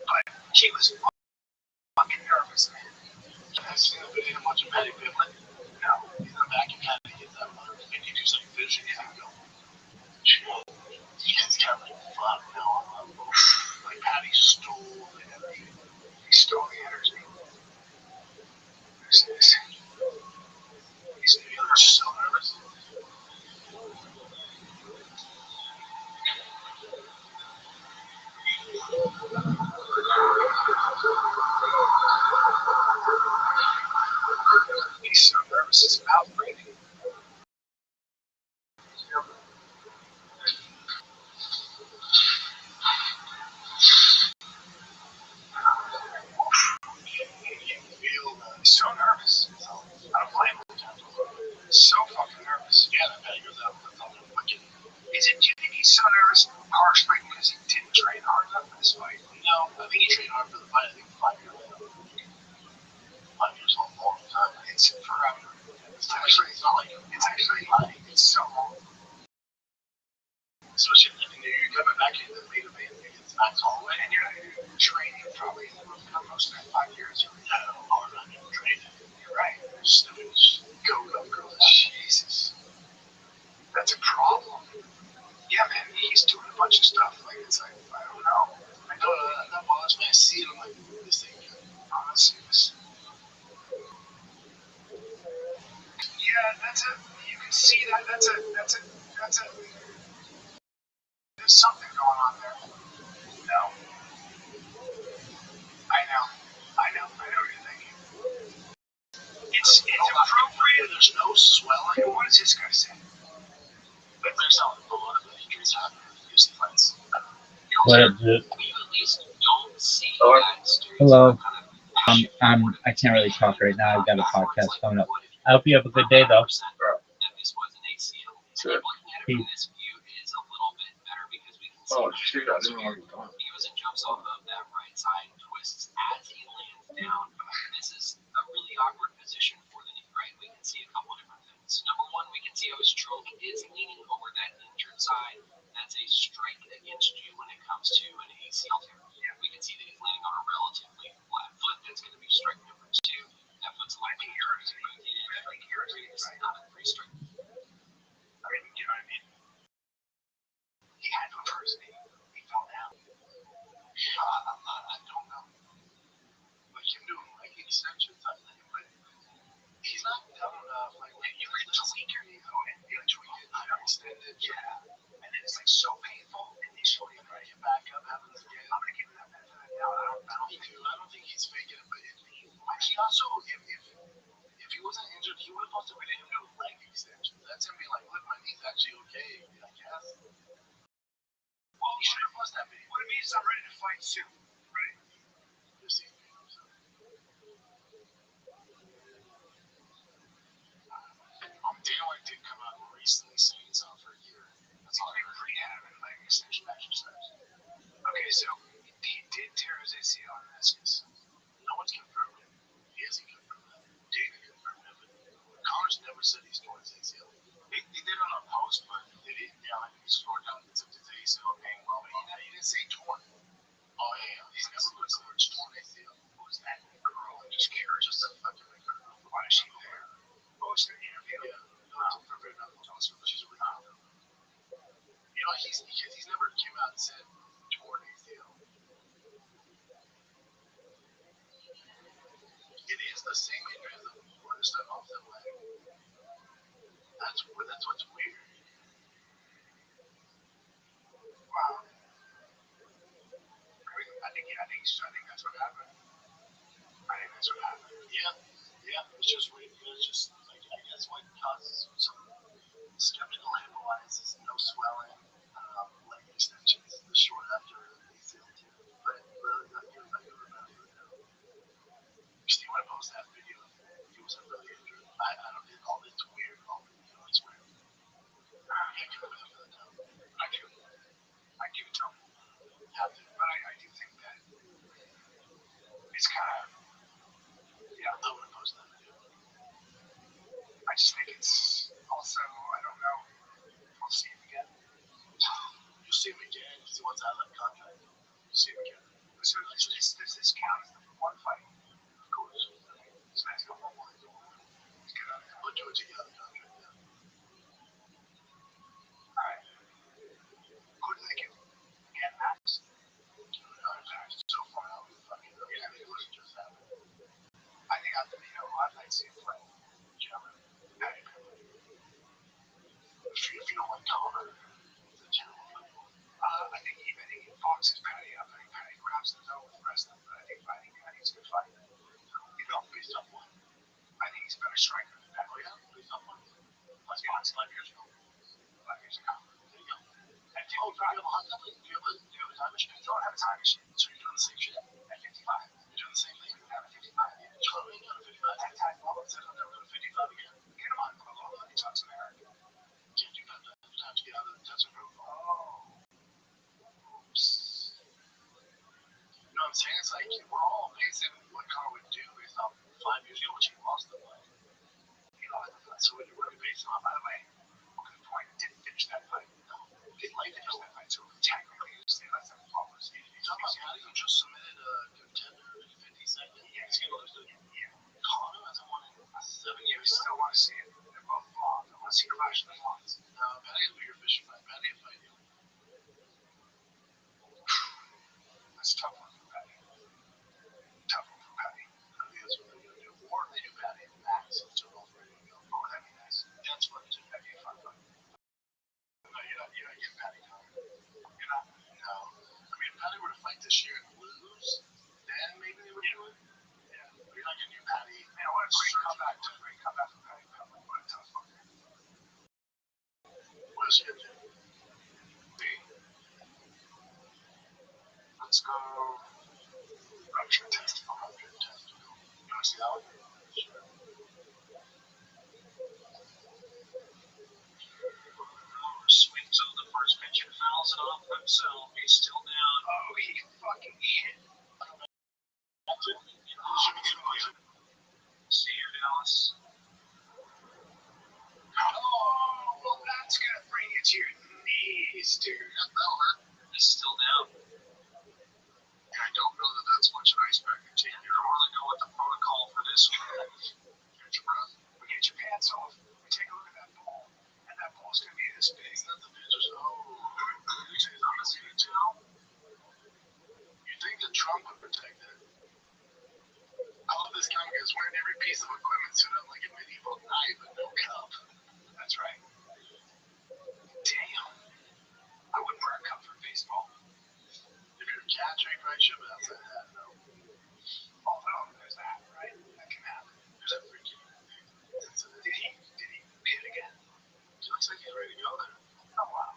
But he was fucking nervous, man. I've seen a video much of Matty Biblet. No. He's in the back and had to get that 52-second vision. He's got like fun now. Like Patty stole the energy. He stole the energy. Who's this? He's so nervous. He's so nervous, his mouth breathing. He's so nervous. I don't blame him. So fucking nervous. Yeah, that Patty goes out with something fucking. Do you think he's so nervous partially because he didn't train hard enough for this fight? No, I think he trained hard for the fight. I think 5 years later. 5 years long, long time. It's forever. It's actually, it's not like It's actually like, it's so long. Especially if you're coming back into the main event against Max Holloway. And you're training probably for most of that 5 years. Yeah, hard on you training. You're right. Just go. Jesus. That's a problem. Yeah, man, he's doing a bunch of stuff. Like, it's like, I don't know. I know that bothers me. I see it. I'm like, this thing. Honestly, yeah, you can see that. That's a, there's something going on there. No. I know what you're thinking. It's appropriate. There's no swelling. And what does this guy say? But there's not a lot of injuries happening with UFC fights. What up, dude? Hello. I can't really talk right now. I've got a podcast coming up. I hope you have a good day, though. Sure. Peace. Oh, shoot, I didn't want to talk. I mean, you know what I mean? He had to have his knee. He fell down. I don't know. Like him doing leg extensions, I think, but he's not dumb enough. Like You could tweak your knee though, and you tweak it, extend it, yeah. And then it's like so painful initially, and then you back up, happens again. I'm gonna give him that benefit of the doubt. I don't think he's faking it, but he also, if he wasn't injured, he would have posted a video of him doing leg extensions. That's him being like, look, my knee's actually okay, I guess. Well, he should have posted that video. What it means is I'm ready to fight soon. Right? Just see. Dana White did come out recently saying he's out for a year. That's all I heard. Rehab and leg extension exercise. Okay, so he did tear his ACL in meniscus. No one's confirmed it. He hasn't confirmed that. Dana confirmed it, but Connor's never said he's torn his ACL. He did on our post, but did he? Yeah, like he scored down and took his ACL being well. But he didn't say torn. Oh, yeah. He's never put the words torn ACL. Who's that girl? I'm just curious. Just a fucking girl. Why is she there? Oh, it's going to interview? Yeah. She's a really good. You know, he's never came out and said torn ACL. It is the same injury as the worst I've off the leg. That's what's weird. Wow. I think that's what happened. Yeah. It's just weird. It's just like I guess what causes some skeptical headlines is no swelling, leg extensions, the short after ACL tear. But really, I give it about it now. Steve want to post that video. He wasn't really injured. I don't think all it's weird. It's weird. I give it about it now. I do. I give it to him. Have to. But I do think that it's kind of, I want to post that video. just think it's also, I don't know, we'll see him again. You see him again. He's the one's out of that contract. You see him again. So does this count as the one fight? Of course. So that's got one more. Let's get out of there. We'll do it together. Contract. Yeah. Alright. Who do they give? Yeah, Max. So far out. Fucking yeah, it was just happened. I think I'd like to see him play. Patty Pimble. If you don't like Connor, it's a terrible fight. I think he boxes Patty up. I think Patty grabs the nose with the rest of them. But I think Patty's a good fight. You know, based on what? I think he's a better striker than Patty. Oh yeah, based on what? Let's be honest, 5 years ago. 5 years ago. There you go. At 55. Oh, do you have a time machine? I don't have a time machine. So you're doing the same shit? At 55. You're doing the same thing? At 55. Yeah. So I'm going to 55. At time level. Said I'm never going to 55 again. Get him on the level. He talks American. Can't do that. Time to get out of the desert room. Oh. Oops. You know what I'm saying? It's like we're all amazing what Connor would do based on 5 years ago, which he lost the fight. He lost the fight. So what are we based on? By the way, good point. Didn't finish that fight. No. Didn't finish that fight. So technically, you say that's a flawless. You're talking about Patty who just submitted a contender in 50 seconds? Yeah, he's going to lose to him. Yeah. Connor hasn't won in 7 years. I still want to see it. They're both long. I want to see Clash of the Lawns. No, Patty will be your fishing fight. Patty will fight you. That's a tough one for Patty. Tough one for Patty. I think that's what they're going to do. Or they do Patty and Max. So both ready to go. Oh, that'd be nice. That's fun too. That'd be a fun fight. No, you're not getting Patty Connor. You're not. No. I mean, if Patty were to fight this year and lose, then maybe they would do it. Yeah. But you're not getting your Patty. Man, what a great comeback. Great comeback from Patty Pimble. What a tough fucker. What is it? Let's go. Rupture test. Rupture test. You want to see that one? Sure. Swings on the first pitch and fouls it off himself. He's still down. Oh, he fucking hit. See you, Dallas. Oh, well, that's going to bring you to your knees, dude. That'll hurt. He's still down. And I don't know that that's much an icebreaker to you. You don't really know what the protocol for this one is. Catch your breath. We get your pants off. We take a look at that ball. And that ball's going to be this big. It's not the pitchers. Oh. I'm a season too. You think that Trump would protect it? I love this guy because wearing every piece of equipment set up like a medieval knife but no cup. That's right. Damn. I wouldn't wear a cup for baseball. If you're a catcher, you probably should, but outside of that, no. Although, there's that, right? That can happen. There's that freaking incident. Did he hit again? He looks like he's ready to go there. Oh, wow.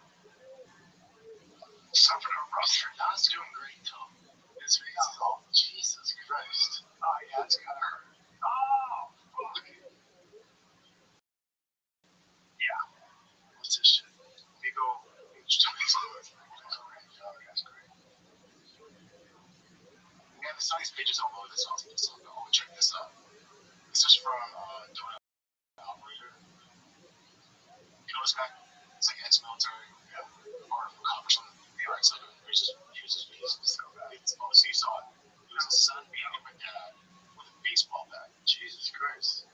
Suffered a rough. That's doing great, Tom. His face is all, Jesus Christ. Oh, yeah, it's gotta hurt. Oh, fuck. Yeah. What's this shit? We go. That's great. Yeah, the science pages all over this one. Oh, check this out. This is from Donut Operator. You know this guy? It's like ex-military, or cop or something. Yeah, right. So he uses pieces. It's on the seesaw. He was a son beating my dad with a baseball bat. Jesus Christ.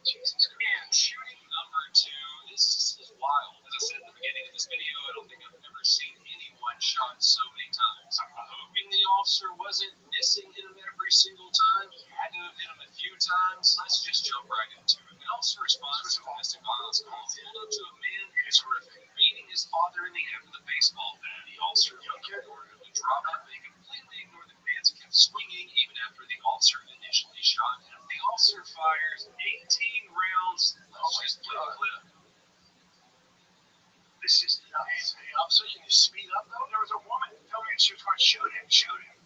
Jesus Christ. And shooting number 2, this is wild. As I said at the beginning of this video, I don't think I've ever seen anyone shot so many times. I'm hoping the officer wasn't missing him every single time. He had to have hit him a few times. Let's just jump right into it. An officer responds to domestic violence call pulled up to a man who is horrific, beating his father in the head with a baseball bat. The officer reportedly dropped it, but he completely ignored the commands and kept swinging even after the officer initially shot him. The officer fires 18 rounds. Let's just play the clip. This is nuts. Hey, officer, can you speed up though? There was a woman telling me she was going to shoot him. Shoot him.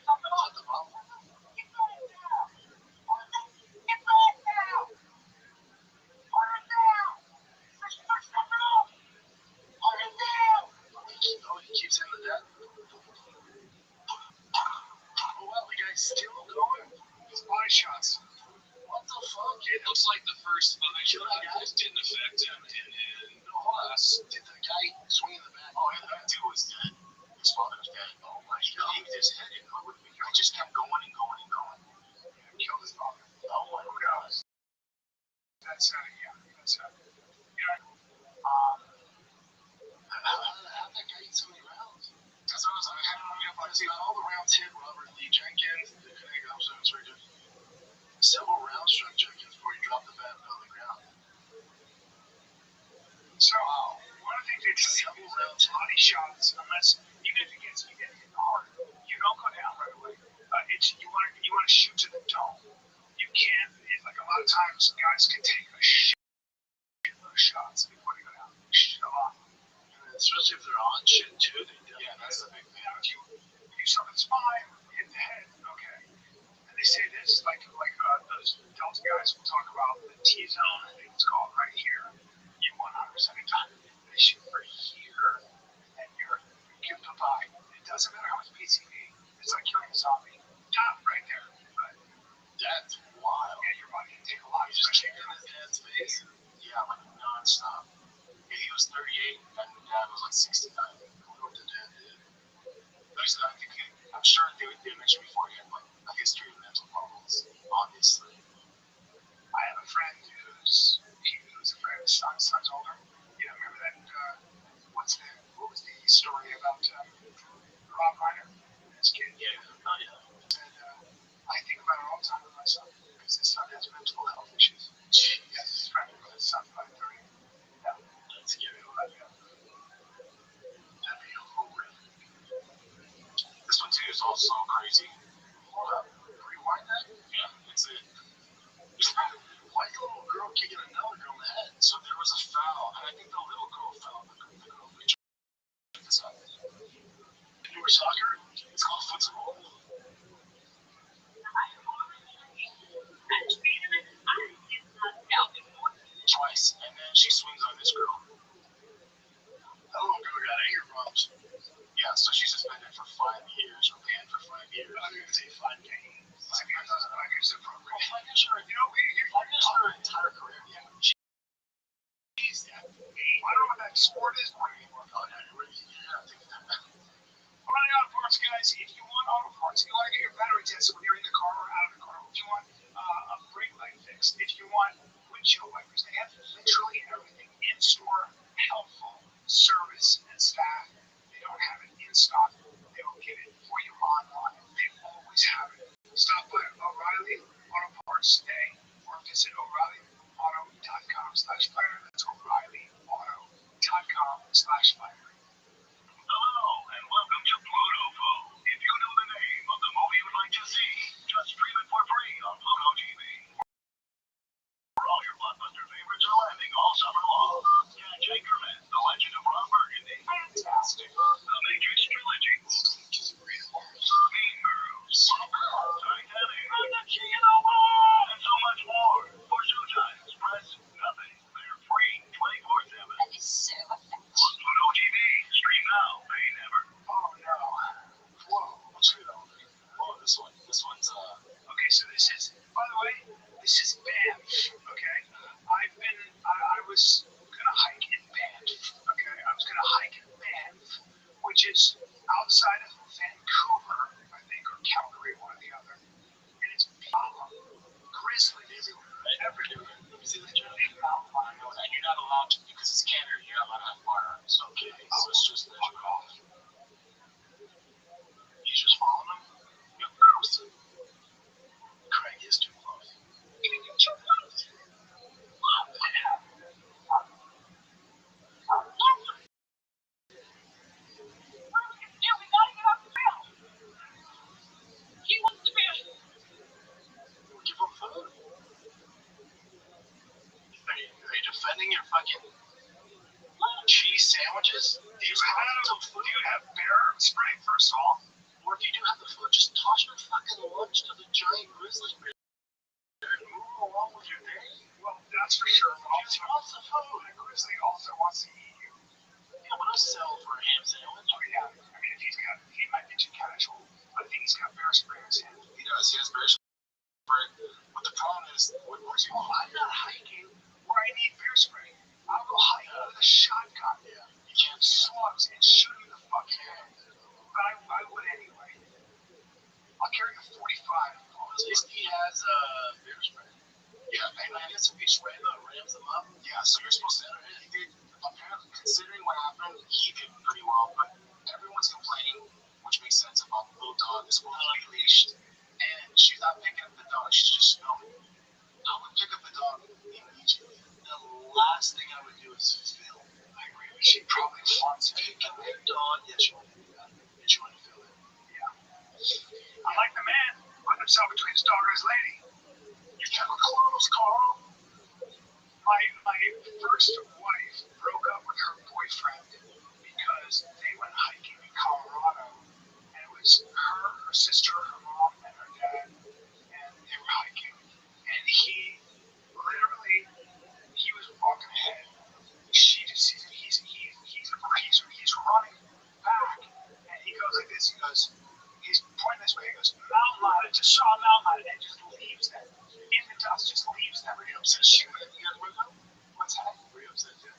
Shut the fuck up. Oh, he keeps hitting the deck. Oh, well, the guy's still going. His body shots. What the fuck? looks like the first 5 guys didn't affect him, and plus, Did the guy swing in the back? Oh, yeah, that dude was dead. His father was dead. Oh my god. He his head in. He just kept going and going and going. Yeah, killed his father. Oh my god. That's How'd that guy eat so many rounds? That's what I was like. I see all the rounds hit Robert Lee Jenkins. I'm sorry, dude. Several rounds struck Jenkins before he dropped the bat on the ground. So, one of the things they tell you is that body shots, unless even if you get hit hard, you don't go down right away. You want to shoot to the dome. You can't. It's like a lot of times guys can take a shit load of shots before they go down. A lot. Especially if they're on shit too. Yeah, that's the big thing. If you do something in the spine, hit the head, okay. And they say this, like those Delta guys will talk about the T zone, I think it's called right here. You 100% of the time. They shoot for here, and you're give the vibe. It doesn't matter how much PCP. It's like killing a zombie. Top right there. But that's wild. Yeah, your body can take a lot. You just kick in his dad's face. Yeah, like non-stop. Yeah, he was 38, and dad was like 69. I wonder what the dad did. I'm sure they mentioned before he had like a history of mental problems, obviously. I have a friend who's a friend of his son's older. You know, remember that, what was the story about Rob Reiner and his kid? Yeah, oh yeah. Said, I think about it all the time with my son, because his son has mental health issues. Yes, his friend with his son by 30. Yeah, that's scary. That'd be horrific. This one too is also crazy. Hold up. Rewind that? Yeah, it's it. Why is the little girl kicking another girl in the head? So there was a foul, and I think the little girl fouled the girl. Check this out. Indoor soccer? It's called football. Twice, and then she swings on this girl. That little girl got anger problems. Yeah, so she's suspended for 5 years or banned for 5 years. I was going to say 5 games. 5 years is appropriate. Well, 5 years are, 5 years are her entire career. Yeah. She's that. I don't know what that sport is anymore. Oh, yeah, you're really, yeah, I think that. Running auto parts, guys. If you want auto parts, if you want to get your battery tested when you're in the car or out of the car, if you want a brake light fixed, if you want windshield wipers, they have literally everything in store, helpful service and staff. They don't have it in stock. They will get it for you online. They always have it. Stop by O'Reilly Auto Parts today or visit O'ReillyAuto.com/fighter. That's O'ReillyAuto.com/fighter. hello, and welcome to Pluto Phone. If you know the name of the movie you would like to see, just stream it for free on Pluto TV. All your blockbuster favorites are landing all summer long. Catch Anchorman, The Legend of Ron Burgundy. Fantastic. The Matrix Trilogy. Mean Girls. Titanic. And so much more. For Showtime's press nothing. They're free 24/7. That is so effective. On Pluto TV. Stream now. Pay never. Oh no. Whoa, what's good on there? Oh, this one's, Okay, so this is, by the way, this is Banff, okay? I was gonna hike in Banff, okay? I was gonna hike in Banff, which is outside of Vancouver, I think, or Calgary, one or the other. And it's grizzly everywhere. you see the journey? I know that. You're not allowed to, because it's Canada, you're not allowed to have firearms. Okay, so it's just fuck off. He's just following them? You're close. Craig is too close. Give him food. Are you defending your fucking cheese sandwiches? Do you have bear spray, first of all? Or if you do have the food, just toss your fucking lunch to the giant grizzly bear and move along with your day. Well, that's for sure. He wants the food. The grizzly also wants to eat you. Yeah, but I'll sell for a ham sandwich. Oh yeah, I mean, if he might be too casual, but I think he's got bear spray in his hand. He does. He has bear spray But the problem is, where's your I'm not hiking where I need bear spray. I'll go hike with a shotgun. Yeah. You can't slugs and shoot him the fuck in. But I would anyway. I'll carry a 45. At least he has bear spray. Yeah, and I guess if he spray the rams them up, yeah, so you're supposed to enter it. He did, apparently, considering what happened, he did pretty well, but everyone's complaining, which makes sense about the little dog is fully leashed, and she's not picking up the dog, she's just filming. I would pick up the dog immediately. The last thing I would do is film. I agree. She probably wants to pick up the dog. Yeah, she wants to do that. And she wants to film it. Yeah. I like the man putting himself between his dog and his lady. You're kind of close, Carl. My first wife broke up with her boyfriend because they went hiking in Colorado, and it was her sister, her mom, and her dad, and they were hiking, and he was walking ahead. She just sees him. He's running back, and he goes like this. He's pointing this way. He goes, mountain lion, just saw a mountain lion, and just leaves them in the dust. Just leaves them. Were you upset she went? You guys broke up? What's that? Were you upset too?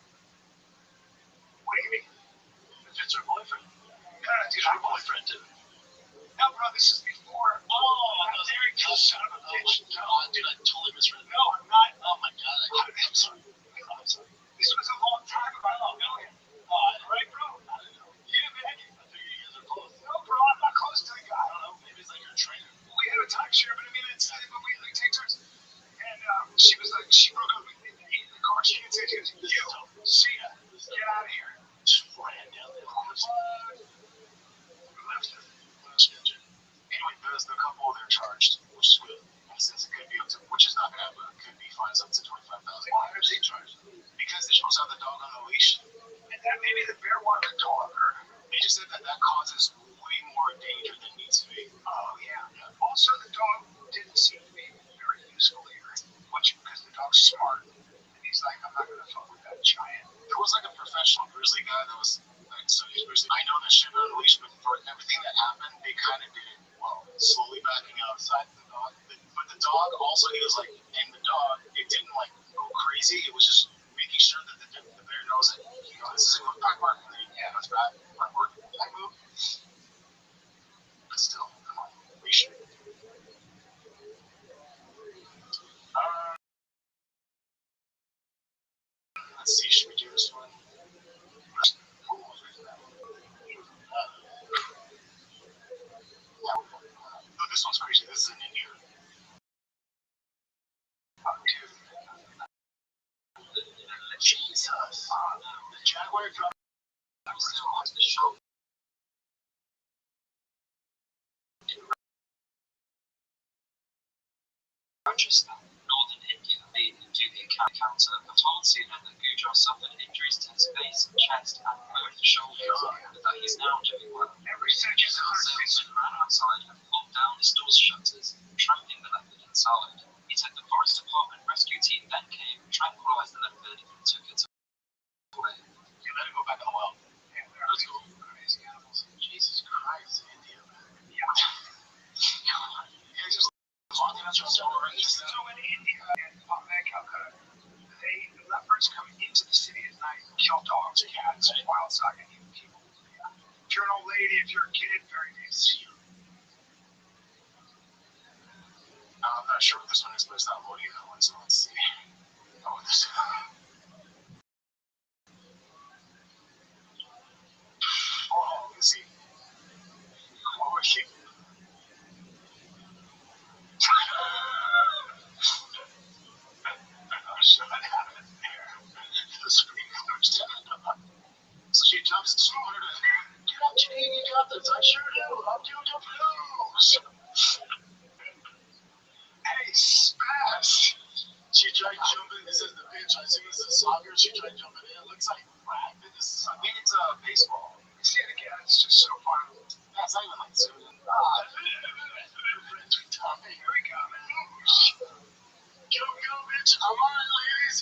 What do you mean? If it's her boyfriend. Dude, Her boyfriend too. No, bro, this is before. There he goes, son of a bitch. Dude, I totally misread that. No, I'm not. Oh my god. I'm sorry. I'm sorry. This was a long time ago. I don't know him. Right, bro? I don't know. Yeah, man. I figured you guys are close. No, bro, I'm not close to the guy. I don't know. Maybe it's like your trainer. We had a timeshare, but I mean, but we like take turns. And she was like, she broke up in the car. She didn't say, she goes, you, see ya. Get out of here. Just ran down there. Anyway, the couple, they're charged, which is good. In a sense, it could be up to, which is not bad, but it could be fines up to $25,000. Why are they charged? Because they're supposed to have the dog on the leash. And that maybe the bear wanted the dog, or they just said that causes way more danger than needs to be. Oh, yeah. Also, the dog didn't seem to be very useful here, because the dog's smart. And he's like, I'm not going to fuck with that giant. There was like a professional grizzly guy that was like, so he's grizzly. I know that shit on the leash, but for everything that happened, they kind of did it well, slowly backing outside the dog. But the dog also, he was like, and the dog, it didn't like go crazy. It was just making sure that the bear knows that, this is a good pack mark. Yeah, that's bad. Pack mark. I move. But still, come on, leash. Let's see, should we do this one? Oh, this one's crazy. This is in India. Jesus. The Jaguar dropped the show. Rochester, northern India, do the encounter of told CNN that Gujar suffered injuries to his face, chest, and both shoulders, but that he's now doing well. Every search is a Salesman ran outside and pulled down the store's shutters, trapping the leopard inside. He said the forest department rescue team then came, tranquilized the leopard, and took it away. You let it go back in the wild. Yeah, that's cool. Amazing animals. Jesus Christ, India, man. Yeah. Yeah, just So in India and Bombay, Calcutta, the leopards come into the city at night and kill dogs, cats, and wildlife, and even people. Yeah. If you're an old lady, if you're a kid, very nice. I'm not sure what this one is, but it's not loading that one, so let's see. Oh, this. Oh, let's see. Oh, shit. So she jumps to her to get up, Jane, you got this. I sure do. I'm doing your blues. Hey, spaz. She tried jumping. This is the pitch. I assume this is soccer. She tried jumping in. It looks like practice. I think it's baseball. See it again. It's just so fun. Yeah, it's not even like zooming. Here we go, man. Go, bitch. I'm on it, ladies.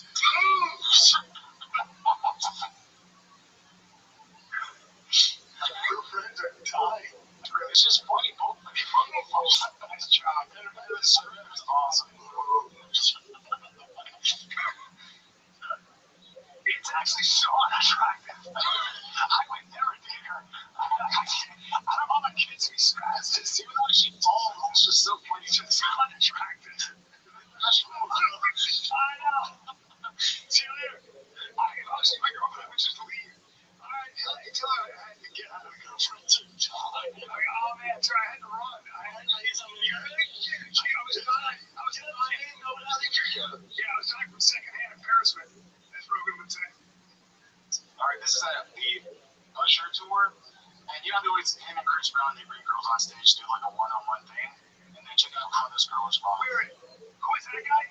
Your friends are dying. It's just funny, both of you. Nice job. This is awesome. unattractive. I would never date her. I don't want my kids to be spastic. Even though she falls, she's so funny. She's unattractive. I know. See you later. I'll see my girlfriend. I would just leave. Alright, tell her I had to get out of the girlfriend too. Oh man, sorry, I had to run. I was back from secondhand embarrassment, as Rogan would say. Alright, this is the Usher tour. And you know, him and Chris Brown, they bring girls on stage to do like a one-on-one thing. And then check out how this girl responds. Who is that guy?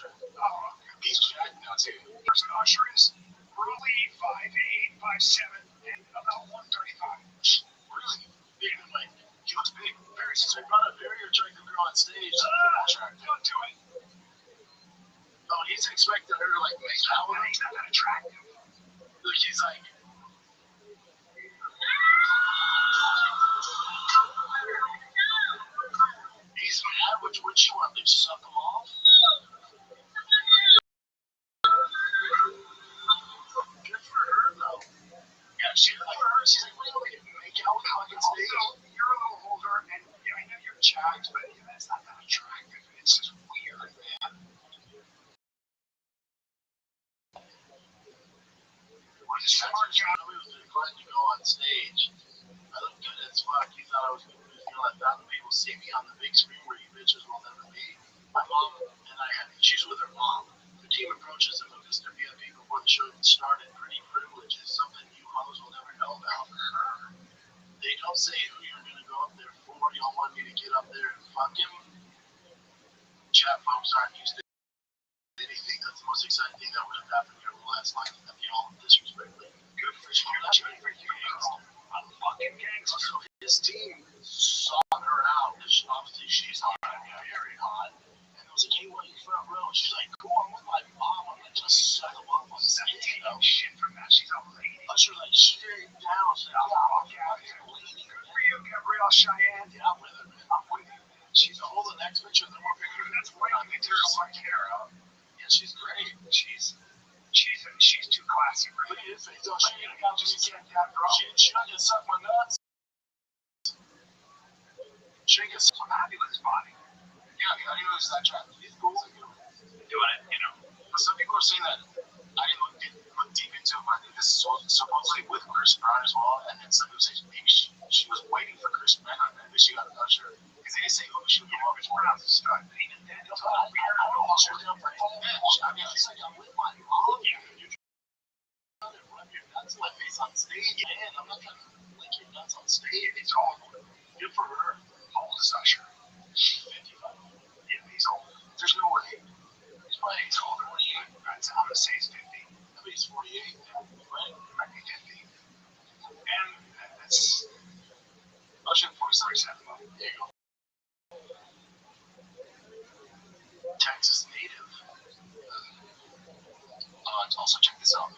Oh, he's jacked now too. Person Usher is roughly 5'8", 5'7", and about 135. Really? Big, like, he looks big. Very, so they brought a very attractive girl on stage. Don't do it. Oh, he's expecting her to like make out with him. He's not that attractive. Look, he's like. He's mad. Would you want to suck him off? Good for her, though. Yeah, she's like, she's like, what do you make out with fucking stage? You're a little older, and I know you're jacked, but that's not that attractive. It's just weird, man. What a smart job. I was glad to go on stage. I look good as fuck. You thought I was going to be feeling that people see me on the big screen where you bitches will never be. My mom and I had issues with her mom. The team approaches and moved us to VIP before the show even started. Pretty privilege is something you hoes will never know about. They don't say who you're going to go up there for. Y'all want me to get up there and fuck him? Chat folks aren't used to anything. That's the most exciting thing that would have happened here in the last life. If y'all disrespect me. Good for you. Not ready for you. I'm fucking gangster. So his team sought her out because obviously she's hot, very hot. And it was like, hey, what are you front row? She's like, cool, I'm with my mom. I'm going to just suck him up on stage. You know, shit from that. She's a lady. Usher like staring down. She's like, yeah, I'm lady. Good for you, Gabrielle Cheyenne. Yeah, I'm with her, man. I'm with you, man. She's a whole the next picture. The more picture. That's right on the Terra. Yeah, she's great. She's too classy, right? Look at his face. Oh, she ain't got just get that, bro. She not gonna suck my nuts. She ain't gonna suck. I'm happy with his body. Yeah, I didn't know he's that attractive. He's cool. Doing it, you know. But some people are saying that I didn't look deep into it, but I think this is supposedly with Chris Brown as well. And then some people say maybe she was waiting for Chris Brown, and maybe she got an Usher. Because they didn't say who she would go up with. Brown's a stud. He did that. I don't know. Usher's up for full match. I mean, it's like I'm with my mom. You're trying to rub your nuts in my face on stage, man. I'm not trying to lick your nuts on stage. It's all good for her. How old is Usher? 55. Yeah, he's old. There's no way. He's probably He's older. 48. I'm gonna say he's 50. I mean, he's 48. Right? Might be 50. And that's Usher 47. 47. There you go. Texas native. Also, check this out. Does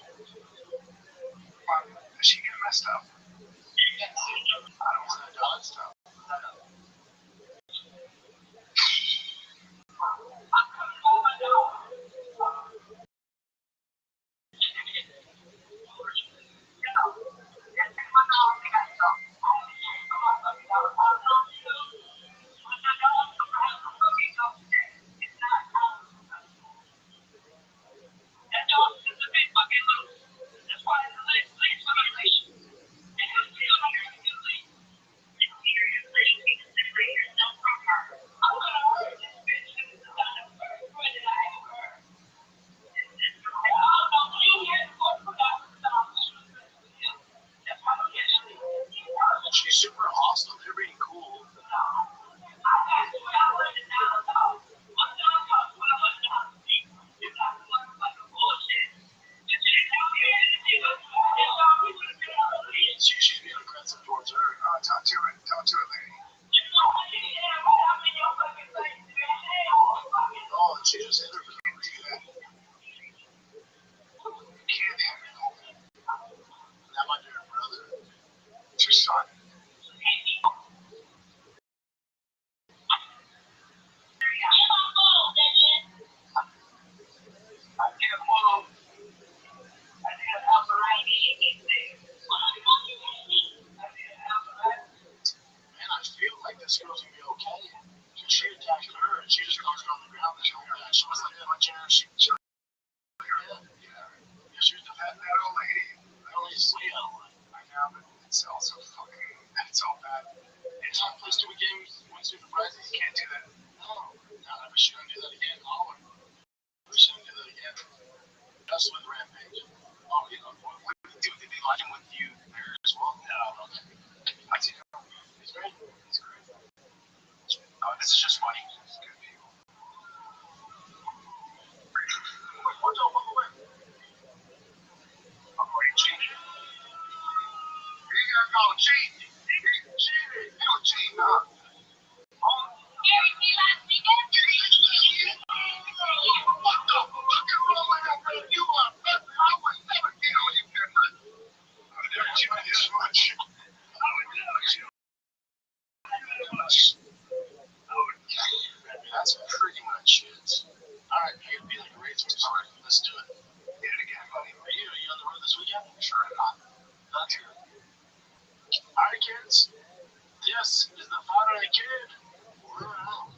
she get messed up? I don't want to dog stuff. Tom play stupid games, win stupid prizes? Can't do that. No, we shouldn't do that again. We shouldn't do that again. Just with Rampage. Oh, you know, Dude, did they like him with you there as well? No. How's he doing? he's great. He's great. Oh, this is just funny. It's good people. What's up, wait. I'm going to change it. He got no cheat. He cheated. He was cheating, huh? What the fuck is wrong with him, man? You are nothing. I would never get on you that much. I would never cheat this much. I would never cheat that much. That's pretty much it. Alright, you're feeling great. Alright, let's do it. Hit it again, buddy. Are you on the road this weekend? Sure not. That's good. Alright, kids. This is the Friday Kid. We're out.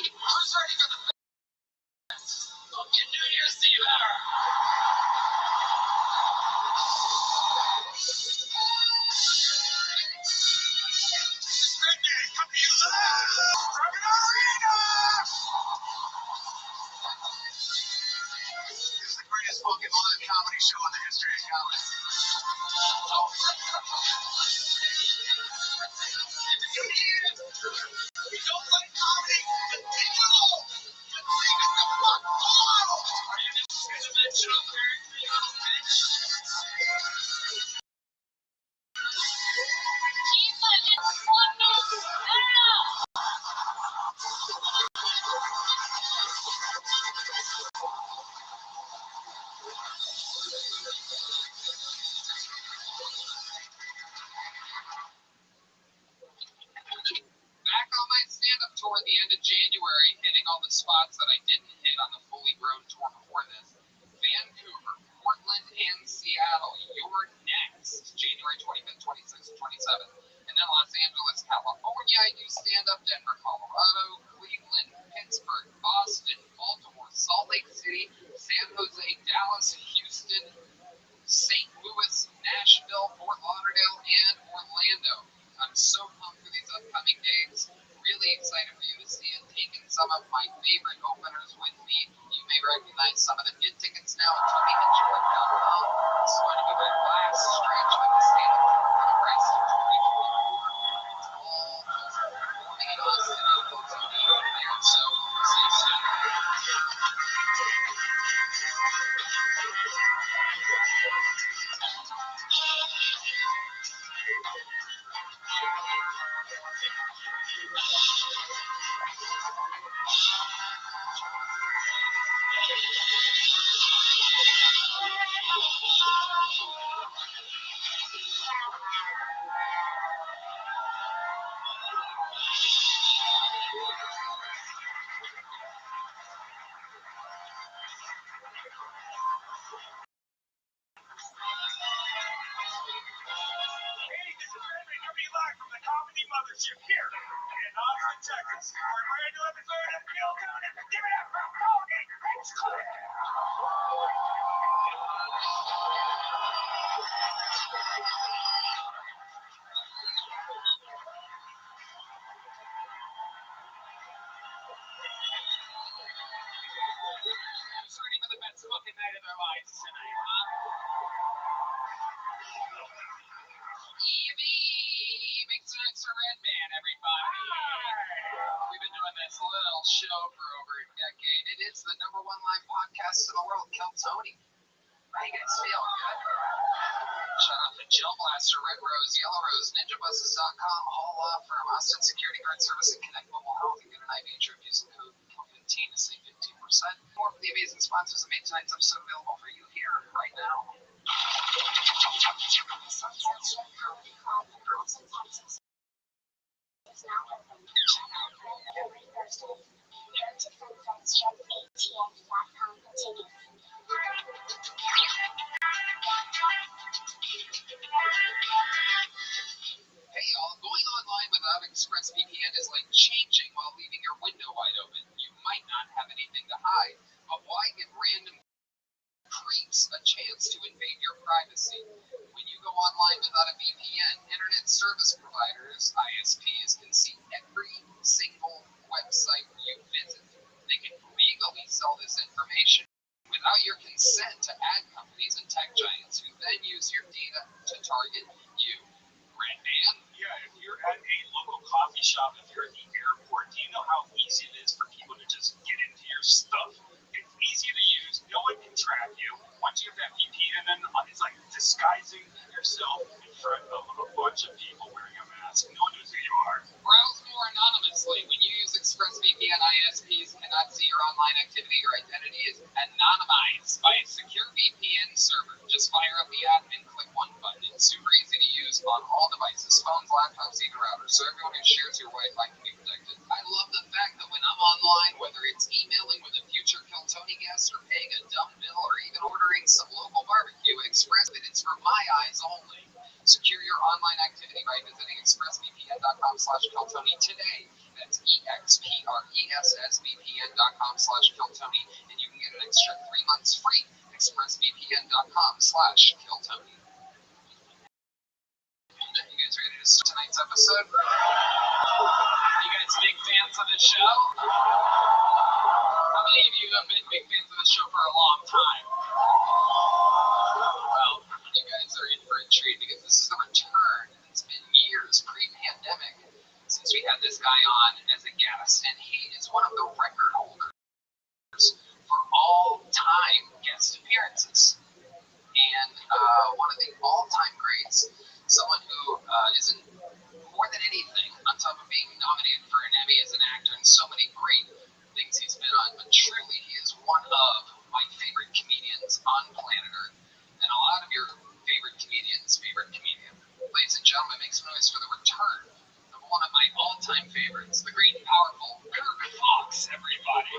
Who's ready for the fucking New Year's Eve hour? This Red Man coming to you live from an arena! This is the greatest fucking live comedy show in the history of comedy. If you don't like comedy, then leave it alone. Just leave it the fuck alone. Are you just two-dimensional character, you little bitch? Back on my stand-up tour at the end of January, hitting all the spots that I didn't hit on the fully grown tour before this. Vancouver, Portland, and Seattle, you're next. January 25th, 26th, and 27th. And then Los Angeles, California, I do stand-up. Denver, Colorado, Cleveland, Pittsburgh, Boston, Baltimore, Salt Lake City, San Jose, Dallas, Houston, St. Louis, Nashville, Fort Lauderdale, and Orlando. I'm so pumped for these upcoming dates. Really excited for you to see it. Taking some of my favorite openers with me. You may recognize some of them. Get tickets now at TommyHitchcock.com. It's going to be my last stretch with the stand-up tour for the rest of 2024. It's all performing in Austin and OTD over there. So, see you soon. Hey, this is Rabbi Rothschild from the Comedy Mothership here in Austin, Texas, for a brand new episode of Kill Tony. Give it up for Tony Hinchcliffe! Who's ready for the best fucking night of their lives tonight, huh? Evie! Big Sir Red Man, everybody. We've been doing this little show for over a decade. It is the #1 live podcast in the world, Kill Tony. How you guys feel? Good? Shout out to Gel Blaster, Red Rose, Yellow Rose, NinjaBuses.com, Hall Law Firm, Austin Security Guard Service, and Connect Mobile Health. You get an IV drip using code KILL15 to save 15%. More of the amazing sponsors that made tonight's episode available for you here right now. Hey y'all, going online without ExpressVPN is like changing while leaving your window wide open. You might not have anything to hide, but why give random creeps a chance to invade your privacy? When you go online without a VPN, internet service providers, ISPs, can see every single website you visit. They can legally sell this information without your consent to ad companies and tech giants who then use your data to target you. Red Man? Yeah, if you're at a local coffee shop, if you're at the airport, do you know how easy it is online activity or identity is anonymized by a secure VPN server. Just fire up the app and click one button. It's super easy to use on all devices, phones, laptops, even routers, so everyone who shares your Wi-Fi can be protected. I love the fact that when I'm online, whether it's emailing with a future Kill Tony guest or paying a dumb bill or even ordering some local barbecue, express that it's for my eyes only. Secure your online activity by visiting expressvpn.com/KillTony today. That's expressvpn.com/KillTony, and you can get an extra 3 months free. expressvpn.com/KillTony. You guys ready to start tonight's episode? You guys big fans of the show? How many of you have been big fans of the show for a long time? Well, you guys are in for a treat because this is the return. It's been years pre-pandemic since we had this guy on as a guest, and he is one of the record holders for all-time guest appearances. And one of the all-time greats, someone who isn't more than anything on top of being nominated for an Emmy as an actor and so many great things he's been on, but truly he is one of my favorite comedians on planet Earth, and a lot of your favorite comedians' favorite comedian. Ladies and gentlemen, make some noise for the return of one of my all-time favorites, the great and powerful Kirk Fox, everybody.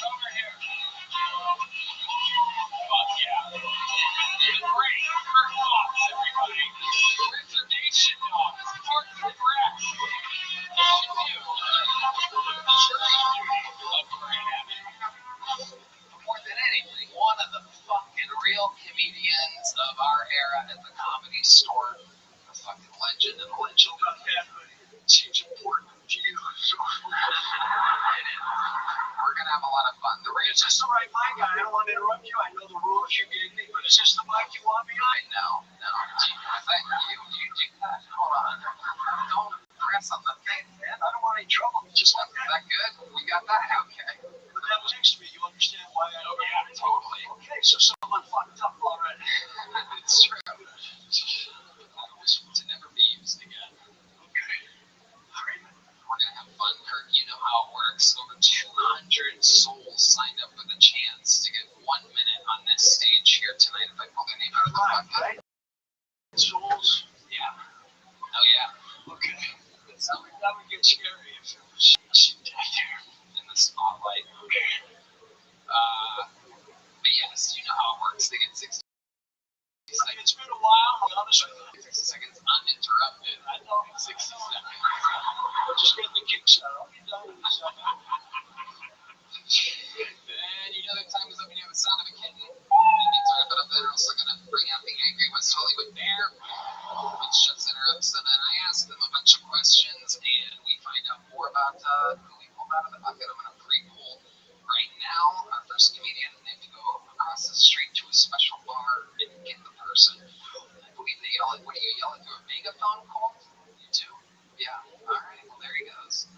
Over here. Fuck yeah. The great Kirk Fox, everybody. Reservation Dogs, Park and Rec. More than anything, one of the fucking real comedians of our era at the Comedy Store. A fucking legend and a legend of that. Seems important to you. We're gonna have a lot of fun. Is this the right mic? I don't want to interrupt you. I know the rules you gave me, but is this the mic you want me on? No. Thank you. You do that. Hold on. Don't press on the thing, man. I don't want any trouble. Just like that good? We got that? Okay. But that was next to me. You understand why I don't? Yeah, totally. Okay, so someone fucked up already. It's true. I wish to never be used again. Okay. All right. We're gonna have fun, Kirk. You know how it works. Over 200 souls signed up for the chance to get 1 minute on this stage here tonight. If I pull their name out of the bucket. Right? Souls? Yeah. Oh yeah. Okay. That would get scary if it was sitting down there in the spotlight. Okay. But yes, you know how it works. They get 60 seconds. It's been a while. I'll be honest with you. 60 seconds uninterrupted. I know. 60 seconds. We're just getting the kicks out. I'll be done in a second. And you know that time is up and you have the sound of a kitten. And you talk about that, they're also going to bring out the Angry West Hollywood Bear, which just interrupts them. And I ask them a bunch of questions, and we find out more about who we pulled out of the bucket. I'm going to pre-pull right now. Our first comedian, they have to go across the street to a special bar and get the person. I believe they yell at, what do you yell at through a megaphone call? You do? Yeah. All right. Well, there he goes.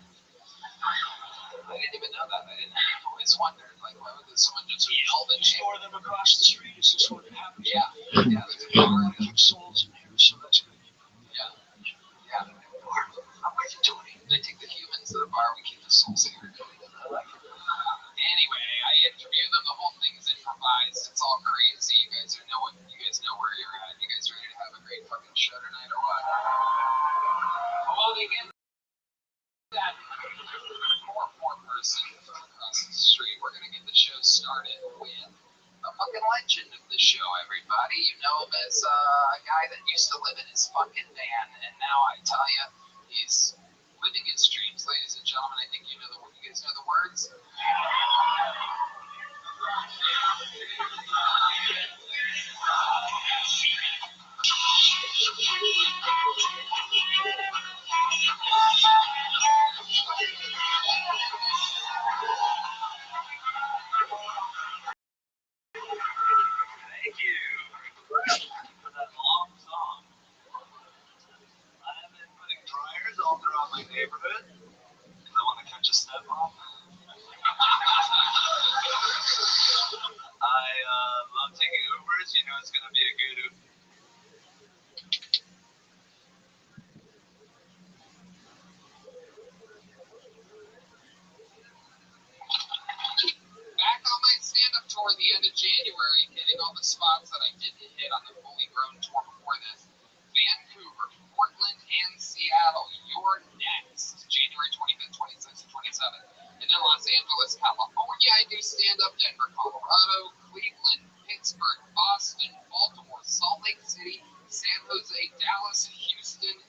I didn't even know that. I always wondered, like, why would someone just yell the name? Store them across the street. Is this what happens? Yeah. There's a bar to keep souls in here, so that's good. Yeah. I'm with you, Tony. They take the humans to the bar, we keep the souls here. I like it. Anyway, I interview them. The whole thing is improvised. It's all crazy. You guys know where you're at. You guys ready to have a great fucking show tonight or what? Well, again, that poor person from across the street. We're gonna get the show started with a fucking legend of the show, everybody. You know him as a guy that used to live in his fucking van, and now I tell you, he's living his dreams, ladies and gentlemen. I think you guys know the words. Thank you for that long song. I have been putting dryers all throughout my neighborhood because I want to catch a step off. I love taking Ubers. You know it's going to be a good Uber. spots that I didn't hit on the fully grown tour before this. Vancouver, Portland, and Seattle. You're next. January 25th, 26th, and 27th. And then Los Angeles, California. I do stand up. Denver, Colorado, Cleveland, Pittsburgh, Boston, Baltimore, Salt Lake City, San Jose, Dallas, Houston,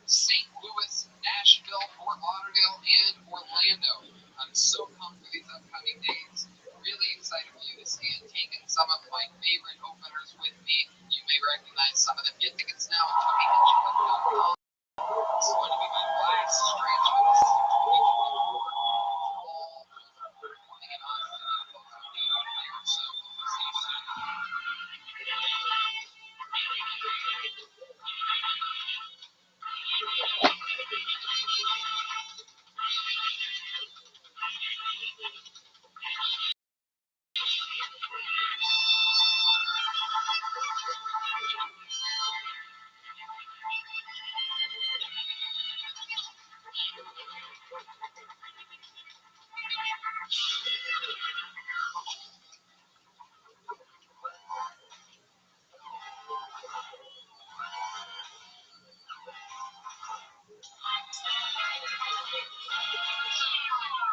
St. Louis, Nashville, Fort Lauderdale, and Orlando. I'm so pumped for these upcoming days. Really excited for you to see and taking some of my favorite openers with me. You may recognize some of them. Get tickets now at TonyHitchcock.com. It's going to be my last stretch for this 2024. All performing in Austin and folks will be out there. So see you soon.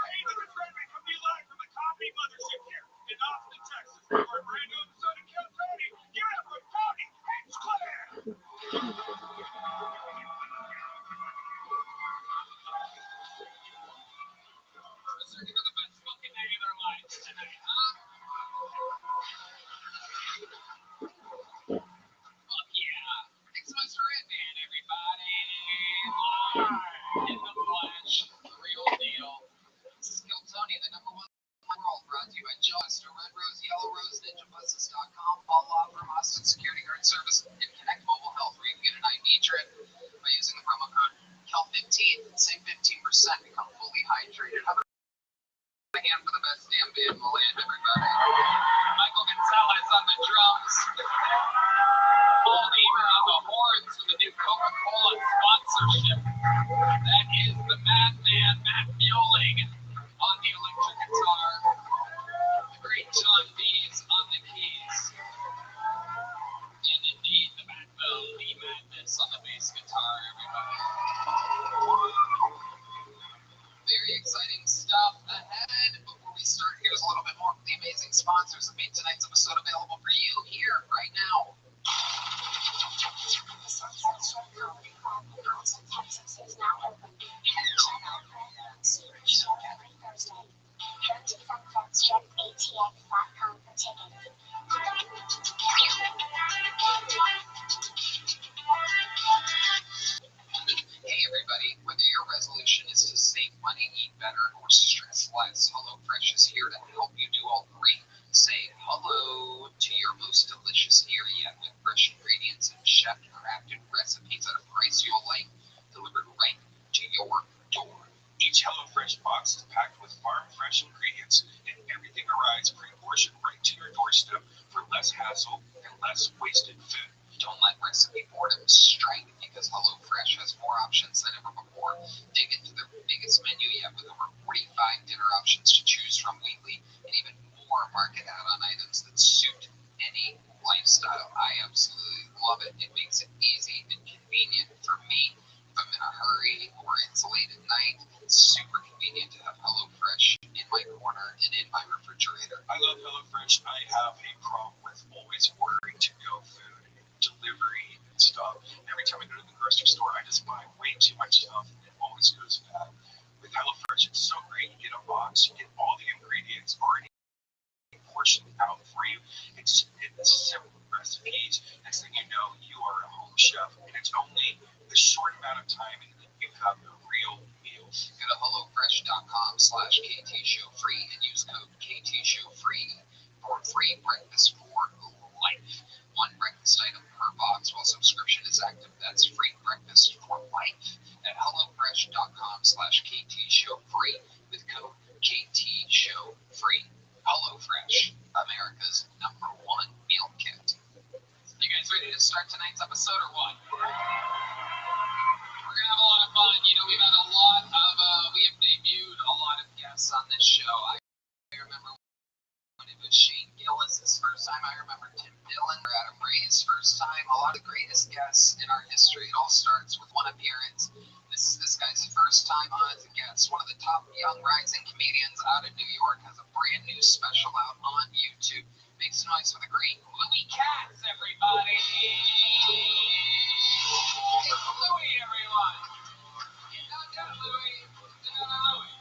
Hey, this is Frederick coming live from the Comedy Mothership here in Austin, Texas. For a brand new episode of Kill Tony, give it up for Tony Hinchcliffe! Searching for the best fucking day of their lives tonight, huh? Fuck yeah. Thanks so much for it, man, everybody. Live in the flesh. The real deal. This is Kill Tony, the #1 in the world, brought to you by Joe Esther, Red Rose, Yellow Rose, NinjaBuses.com, Paul Law Firm, Austin Security Guard Service, and Connect Mobile Health, where you can get an ID trip by using the promo code KEL15 and save 15%. Become fully hydrated. How about a hand for the best damn band in the land, everybody? Michael Gonzalez on the drums. Paul Niemer on the horns with the new Coca-Cola sponsorship. That is the Madman, Matt Mueling, on the electric guitar. The great John Dees on the keys. And indeed, the Madbell, Lee Madness on the bass guitar, everybody. Very exciting stuff ahead. Before we start, here's a little bit more of the amazing sponsors that made tonight's episode available for you here, right now. The Sunset Strip Comedy Club in Austin, Texas is now open. Check out Brandon's secret show every Thursday. Head to sunsetstripatx.com for tickets. Hey everybody, whether your resolution is to save money, eat better, or stress less, HelloFresh is here to help you do all three. Say hello to your most delicious year yet with fresh ingredients and chef-crafted recipes at a price you'll like, delivered right to your door. Each HelloFresh box is packed with farm-fresh ingredients, and everything arrives pre-portioned right to your doorstep for less hassle and less wasted food. Don't let recipe boredom strike, because HelloFresh has more options than ever before. Dig into their biggest menu yet with over 45 dinner options to choose from weekly, and even more market add-on items that suit any lifestyle. I absolutely love it. It makes it easy and convenient for me. If I'm in a hurry or it's late at night, it's super convenient to have HelloFresh in my corner and in my refrigerator. I love HelloFresh. I have a problem with always ordering to-go food, delivery stuff. Every time I go to the grocery store, I just buy way too much stuff, and it always goes bad. With HelloFresh, it's so great. You get a box, you get all the ingredients already portioned out for you. It's simple recipes. Next thing you know, you are a home chef, and it's only a short amount of time, and you have a real meal. Go to HelloFresh.com/KTShowFree and use code KTShowFree for free breakfast for life. One breakfast item per box while subscription is active. That's free breakfast for life at HelloFresh.com/KTShowFree with code KTShowFree. HelloFresh, America's #1 meal kit. You guys ready to start tonight's episode or what? We're gonna have a lot of fun. You know, we've had a lot of, we have debuted a lot of guests on this show. I remember when it was Shane Gillis. Gillis's first time. I remember Tim Dillon or Adam Ray's first time. A lot of the greatest guests in our history. It all starts with one appearance. This is this guy's first time on as a guest. One of the top young rising comedians out of New York has a brand new special out on YouTube. Make some noise for the great Louis Katz, everybody! It's Louis, everyone! Not that Louis, Louis.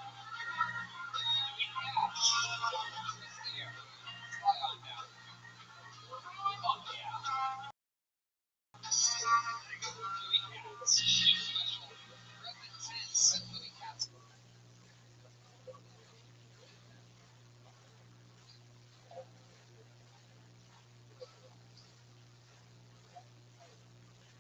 Louis Katz. There. Slide on down. Fuck yeah. Louis Katz. Special represents Louis Katz.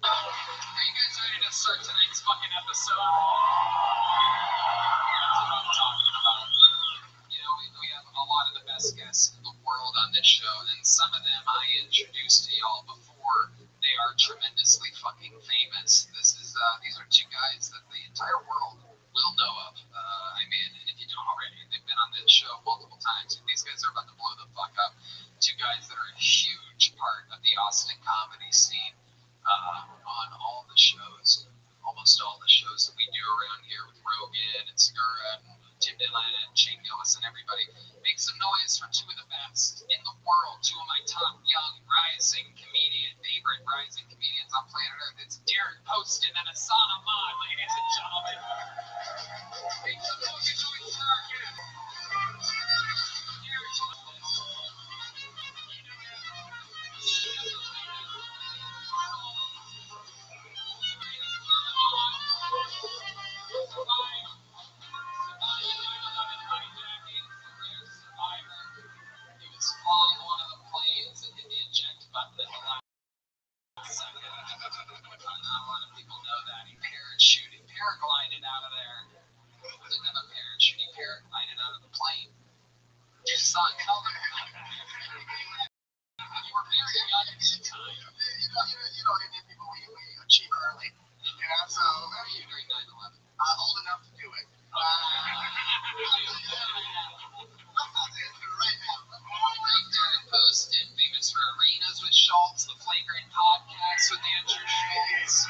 Are you guys ready to start tonight's fucking episode? That's what I'm talking about. You know, we have a lot of the best guests in the world on this show, and some of them I introduced to y'all before they are tremendously fucking famous. These are two guys that the entire world will know of. I mean, if you don't already, they've been on this show multiple times. These guys are about to blow the fuck up. Two guys that are a huge part of the Austin comedy scene. On all the shows, almost all the shows that we do around here with Rogan and Segura and Tim Dillon and Shane Gillis and everybody. Make some noise for two of the best in the world, two of my top young rising favorite rising comedians on planet Earth. It's Derek Poston and Asana Mod, ladies and gentlemen. Make some noise for our guest. Derek He was flying one of the planes and hit the eject button at the last second. Not a lot of people know that. He paraglided out of there. He didn't have a parachute. He paraglided out of the plane. You saw it coming. You were very young at the time. Indian people, we achieve early. So, during 9/11. Old enough to do it. Right now. Derek Poston, famous for Arenas with Schultz, the Flagrant podcast with Andrew Schultz,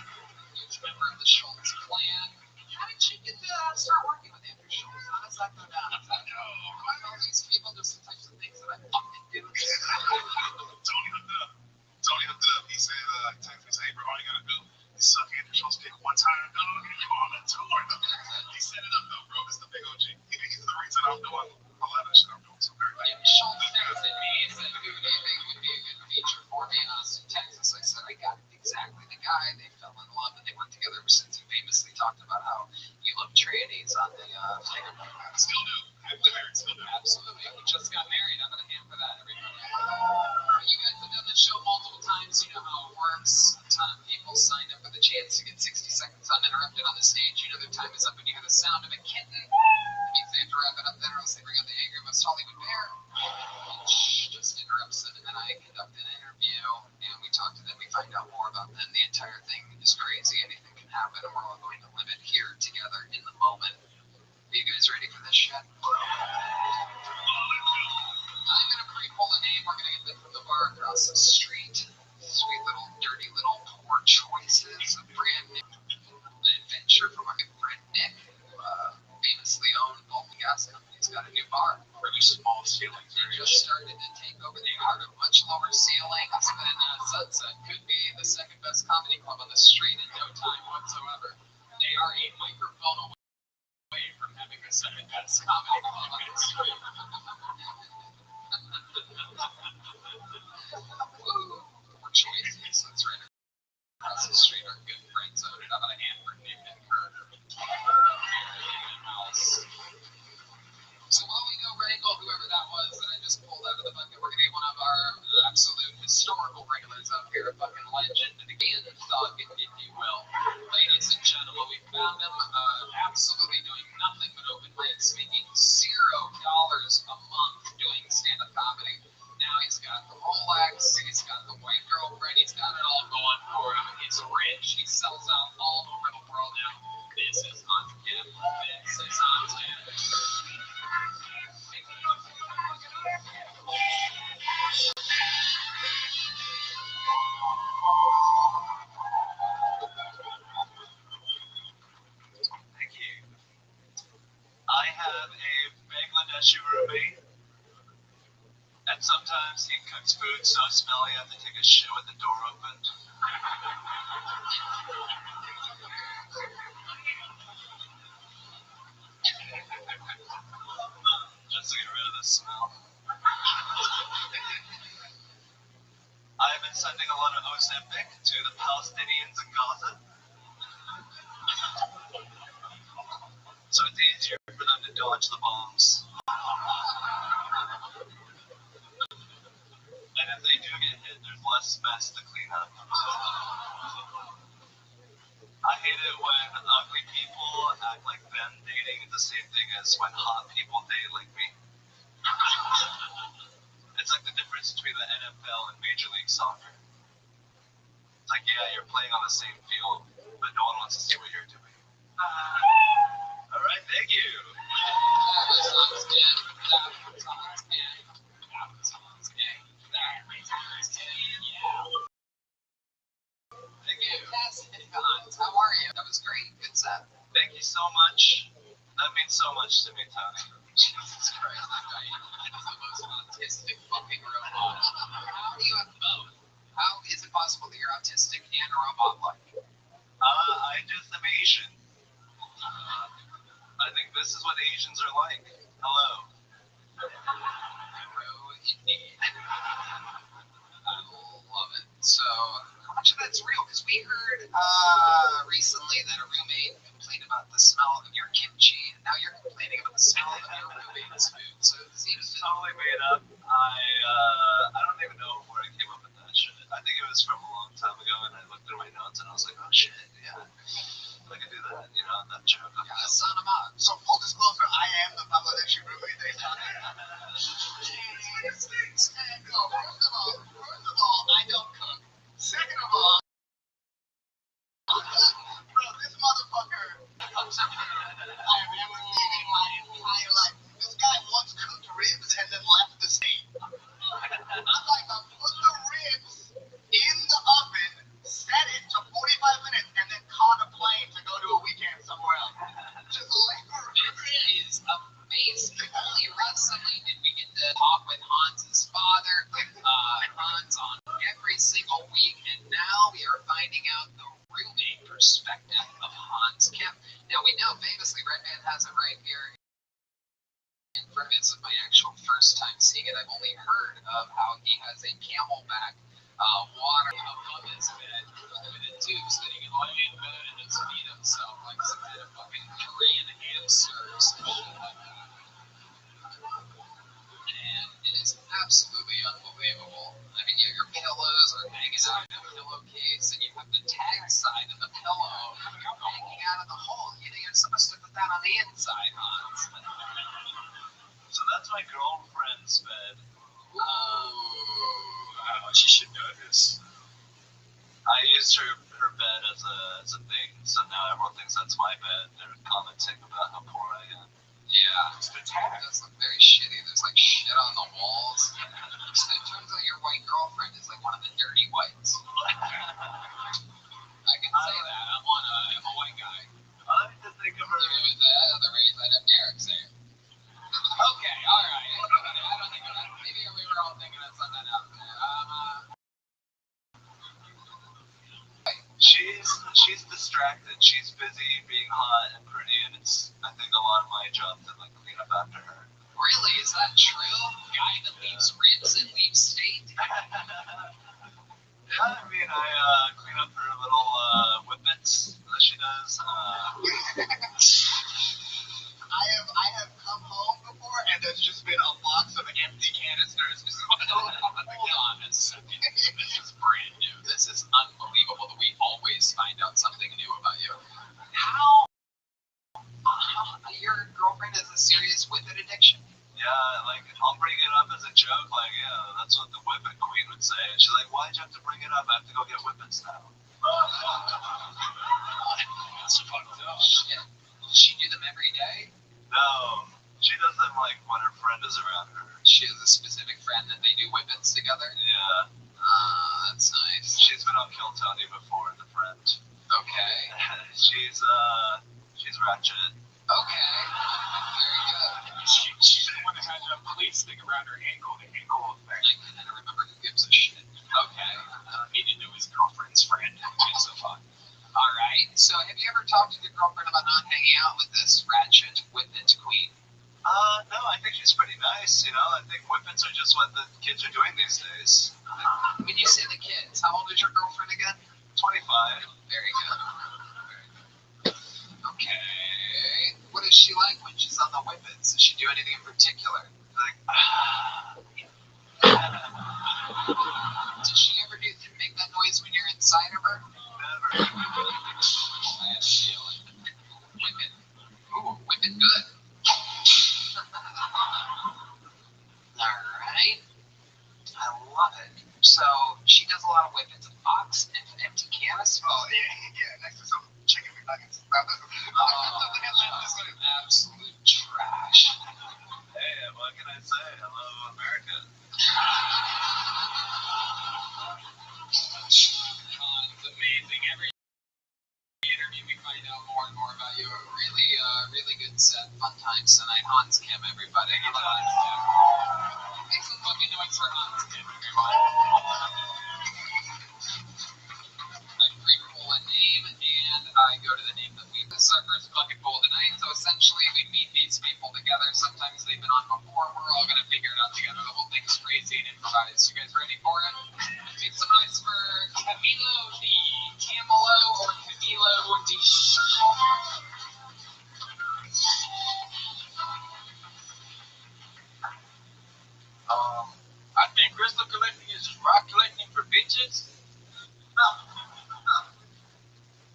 huge member of the Schultz clan. How did you get to start working with Andrew Schultz? How does that go down? All these people do some types of things that I fucking do. Tony hooked up. He said, texted me, hey, bro, all you gotta do is suck Andrew Schultz dick one time, dog, and you're on the tour. He set it up, though, bro. It's the big OG. He's the reason I'm doing a lot of the shit I'm doing. So very If Schultz texted me and said, who do you think would be a good feature for me in Austin, Texas? I said, I got exactly the guy. They fell in love and they worked together ever since. He famously talked about how you love trannies on the Flagrant podcast. Still do. Happily married, still do. Absolutely. We just got married. I'm going to hand for that, everybody. You guys have done this show multiple times. You know how it works. A ton of people sign up for the chance to get 60 seconds uninterrupted on the stage. You know their time is up when you hear the sound of a kitten. It means they have to wrap it up then, or else they bring up the angry most Hollywood bear. Which just interrupts them, and I conduct an interview, and we talk to them. We find out more about them. The entire thing is crazy. Anything can happen, and we're all going to live it here together in the moment. Are you guys ready for this shit? I'm going to pre-pull a name. We're going to get them from the bar across the street. Sweet little, dirty little poor choices. A brand new adventure from our good friend Nick, who famously owned both the gas companies. Got a new bar. Really small ceilings. They just started to take over the art of much lower ceilings than Sunset. Could be the second best comedy club on the street in no time whatsoever. They are a microphone away from having the second best comedy club on the street. Poor choices. That's right. Across the street, our good friends own it. How about a hand for Nick and Kurt? So while we go wrangle whoever that was that I just pulled out of the bucket, we're going to get one of our absolute historical regulars up here, a fucking legend, and again, thug, if you will. Ladies and gentlemen, we found him absolutely doing nothing but open mics, making $0 a month doing stand-up comedy. Now he's got the Rolex, he's got the white girlfriend, he's got it all going for him. He's rich, he sells out all over the world now. This is on him. This is on him. Sometimes he cooks food so smelly I have to take a shit with the door open. Just to get rid of the smell. I've been sending a lot of Ozempic to the Palestinians in Gaza. So it's easier for them to dodge the bombs. And if they do get hit, there's less mess to clean up. I hate it when ugly people act like them dating is the same thing as when hot people date like me. It's like the difference between the NFL and Major League Soccer. It's like, yeah, you're playing on the same field, but no one wants to see what you're doing. All right, thank you. How are you? That was great. Good set. Thank you so much. That means so much to me, Tony. Jesus Christ, that guy is the most autistic fucking robot. How do you have both? How is it possible that you're autistic and robot-like? I just am Asian. I think this is what Asians are like. Hello. Hello, indeed. I love it. So, how much of that's real? Because we heard recently that a roommate complained about the smell of your kimchi, and now you're complaining about the smell of your roommate's food. So it seems It's totally made up. I don't even know where I came up with that shit. I think it was from a long time ago, and I looked through my notes, and I was like, oh shit, yeah. I could do that, you know, that joke. yeah, son of a. So full disclosure, I am the Bangladeshi roommate they talked First of all, I don't cook. Second of all, bro, this motherfucker, I have never seen in my entire life. This guy once cooked ribs and then left the state. I'm like, I put the ribs in the oven, set it to 45 minutes, and then caught a plane to go to a weekend somewhere else. Just labor. It is amazing. Only recently did we get to talk with Hans's father, Hans on every single week, and now we are finding out the roommate perspective of Hans Kemp. Now we know famously Red Man has it right here in front of me. This is my actual first time seeing it. I've only heard of how he has a camelback water above his bed with a tubes that he can lay in bed and just feed himself like some kind of fucking Korean hamster or some shit like that. And it is absolutely unbelievable. I mean, your pillows are hanging out in a pillowcase, and you have the tag side of the pillow hanging out of the hole. You know, you're supposed to put that on the inside, Hans. So that's my girlfriend's bed. She should know this. I used her bed as a thing, so now everyone thinks that's my bed. They're commenting about how poor I am. Yeah, the tag does look very shitty. There's like shit on the walls. So it turns out your white girlfriend is like one of the dirty whites. I can say that. I'm a white guy. I like to think of her. If it was that other race, I'd have Derek say it. Okay, alright. I don't think of that. Maybe we were all thinking of something else there. She's distracted. She's busy being hot and pretty, and it's, I think, a lot of my job to like clean up after her. Really? Is that true? Guy that leaves ribs and leaves state? I mean, I clean up her little whippets that she does. I have come home before, and there's just been a box of empty canisters. Hold on a second. This is brand new. This is unbelievable that we always find out something new about you. How? Your girlfriend has a serious whippet addiction? Yeah, like, I'll bring it up as a joke, like, yeah, that's what the whippet queen would say. And she's like, why'd you have to bring it up? I have to go get whippets now. That's fucked up. Shit. Does she do them every day? No, she does them, like, when her friend is around her. She has a specific friend that they do whippets together? Yeah. That's nice. She's been on Kill Tony before, the friend. Okay. She's ratchet. Okay. Very good. She's the one that had a police thing around her ankle, the ankle effect. and I remember Who Gives a Shit. Okay. He didn't know his girlfriend's friend. It's so fun. All right. So have you ever talked to your girlfriend about not hanging out with this ratchet whippet queen? No, I think she's pretty nice, you know. I think whippets are just what the kids are doing these days. When you say the kids, how old is your girlfriend again? 25. Very good. Okay. What is she like when she's on the whippets? Does she do anything in particular? Like, Does she ever make that noise when you're inside of her? never. I have a feeling. Whippet. Ooh, whippet good. Alright. I love it. So, she does a lot of whippets. A box and an empty canvas? Oh, yeah, next to some chicken McNuggets. Absolute trash. Hey, what can I say? Hello, America. It's amazing. Every interview we find out more and more about you. Really good set. Fun times tonight. Hans Kim, everybody. Make some fucking noise for Hans Kim, everyone. I pre-pull a name, and I go to the name that we this our first bucket pool tonight. So essentially, we meet these people together. Sometimes they've been on before. We're all gonna figure it out together. The whole thing's crazy and improvised. You guys ready for it? Make some noise for Camilo D. Camilo or Camilo D. I think crystal collecting is just rock collecting for bitches.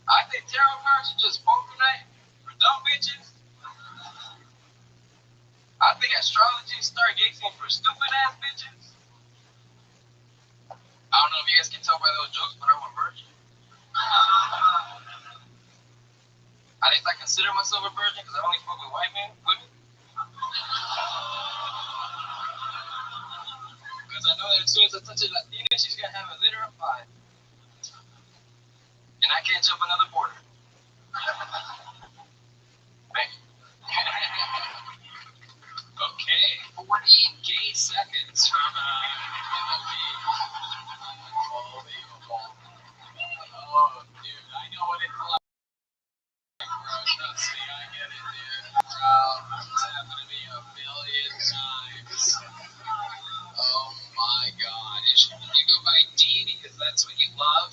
I think tarot cards are just poker night for dumb bitches. I think astrology is stargazing for stupid ass bitches. I don't know if you guys can tell by those jokes, but I'm a virgin. At least I consider myself a virgin because I only fuck with white men. Women. Because I know that as soon as I touch a Latina, she's gonna have a litter of 5. And I can't jump another border. Thank you. Okay, 40 gay seconds from unbelievable. Oh, dude, I know what it's like, bro. Trust me, I get it, dude. Bro, it's happened to me a million times. Oh my god. You go by D because that's what you love?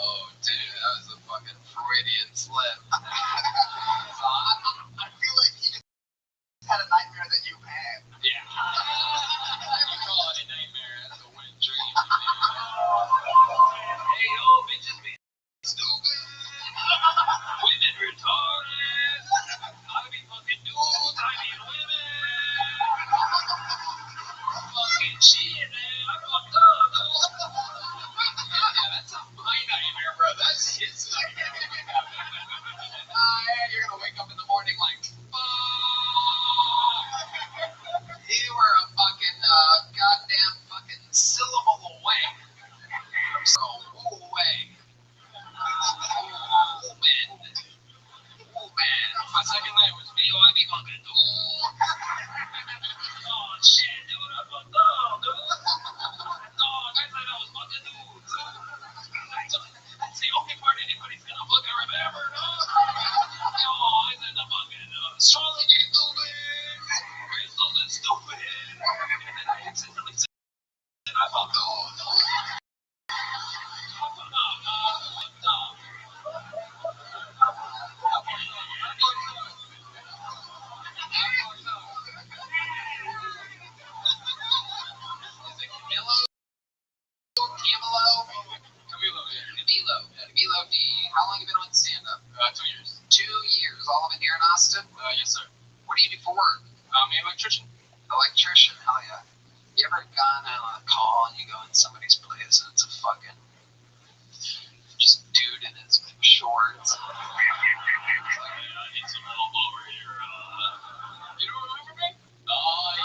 Oh, dude, that was a fucking Freudian slip. So I feel like he just had a nightmare that you had. yeah. You call it a nightmare, that's a wet dream. Hey, yo, bitches be stupid. Women retarded. I be fucking dudes, I be women. Fucking shit, man. I fucked up. Yeah, that's not my nightmare, bro. That's his nightmare. You're gonna wake up in the morning like, fuck. You were a fucking goddamn fucking syllable away. So, away. Man. My second language, yo, I be fucking dude. Oh, shit, dude, I fucked up, dude. Dog, I said I was fucking dudes. That's the only part anybody's gonna fucking remember, dog. Yo, I said the fucking astrology is stupid. Crystals is stupid. And then I accidentally said I fucked up. I fucked up, dog. I fucked up. Is it Camilo? Camilo, yeah. Camilo D. How long have you been on stand-up? 2 years. 2 years. All of it here in Austin? Yes, sir. What do you do for work? I'm an electrician. Electrician. Hell yeah. You ever gone on a call and you go in somebody's place and it's a fucking just dude in his shorts? I need some help over here. You don't remember me? Oh,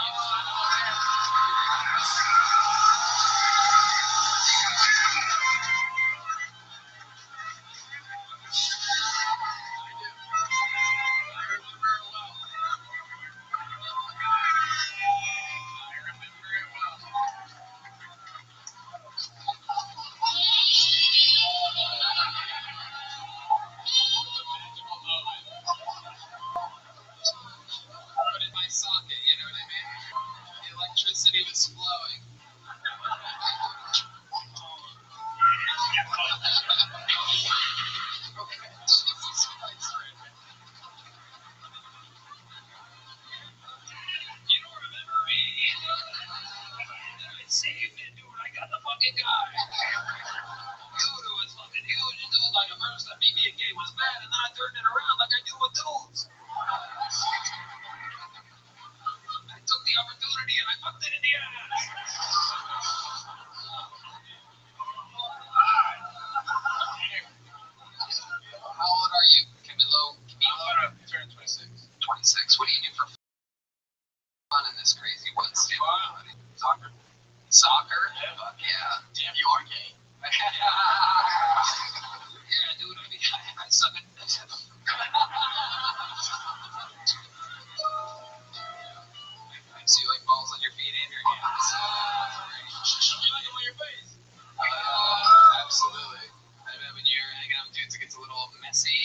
fucking guy. Dude was fucking huge. And dude, like, at first, that me being gay was bad, and then I turned it around like I do with dudes. I took the opportunity and I fucked it in the ass. How old are you, Camilo? I'm gonna turn 26. 26. What do you do for fun in this crazy woods? Soccer. Soccer? Yeah. Fuck yeah. Damn, you are gay. Yeah, dude. I mean, I suck at I see like balls on your feet and your hands. You like them on your face. Absolutely. I bet when you're hanging out with dudes, it gets a little messy.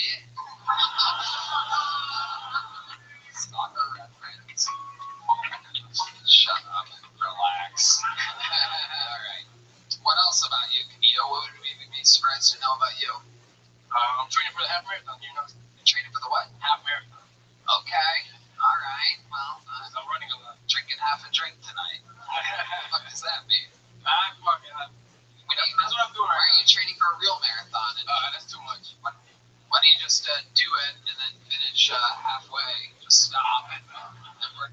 Stalker reference. Shut up. Relax. Alright. What else about you, Camilo? What would we be surprised to know about you? I'm training for the half marathon. You know, You're training for the what? half marathon. Okay. Alright. Well, I'm running a lot. drinking half a drink tonight. What the fuck does that mean? I'm fucking. That's what I'm doing Why right are you training for a real marathon? And now. That's too much. why don't you just do it and then finish halfway? Just stop and work.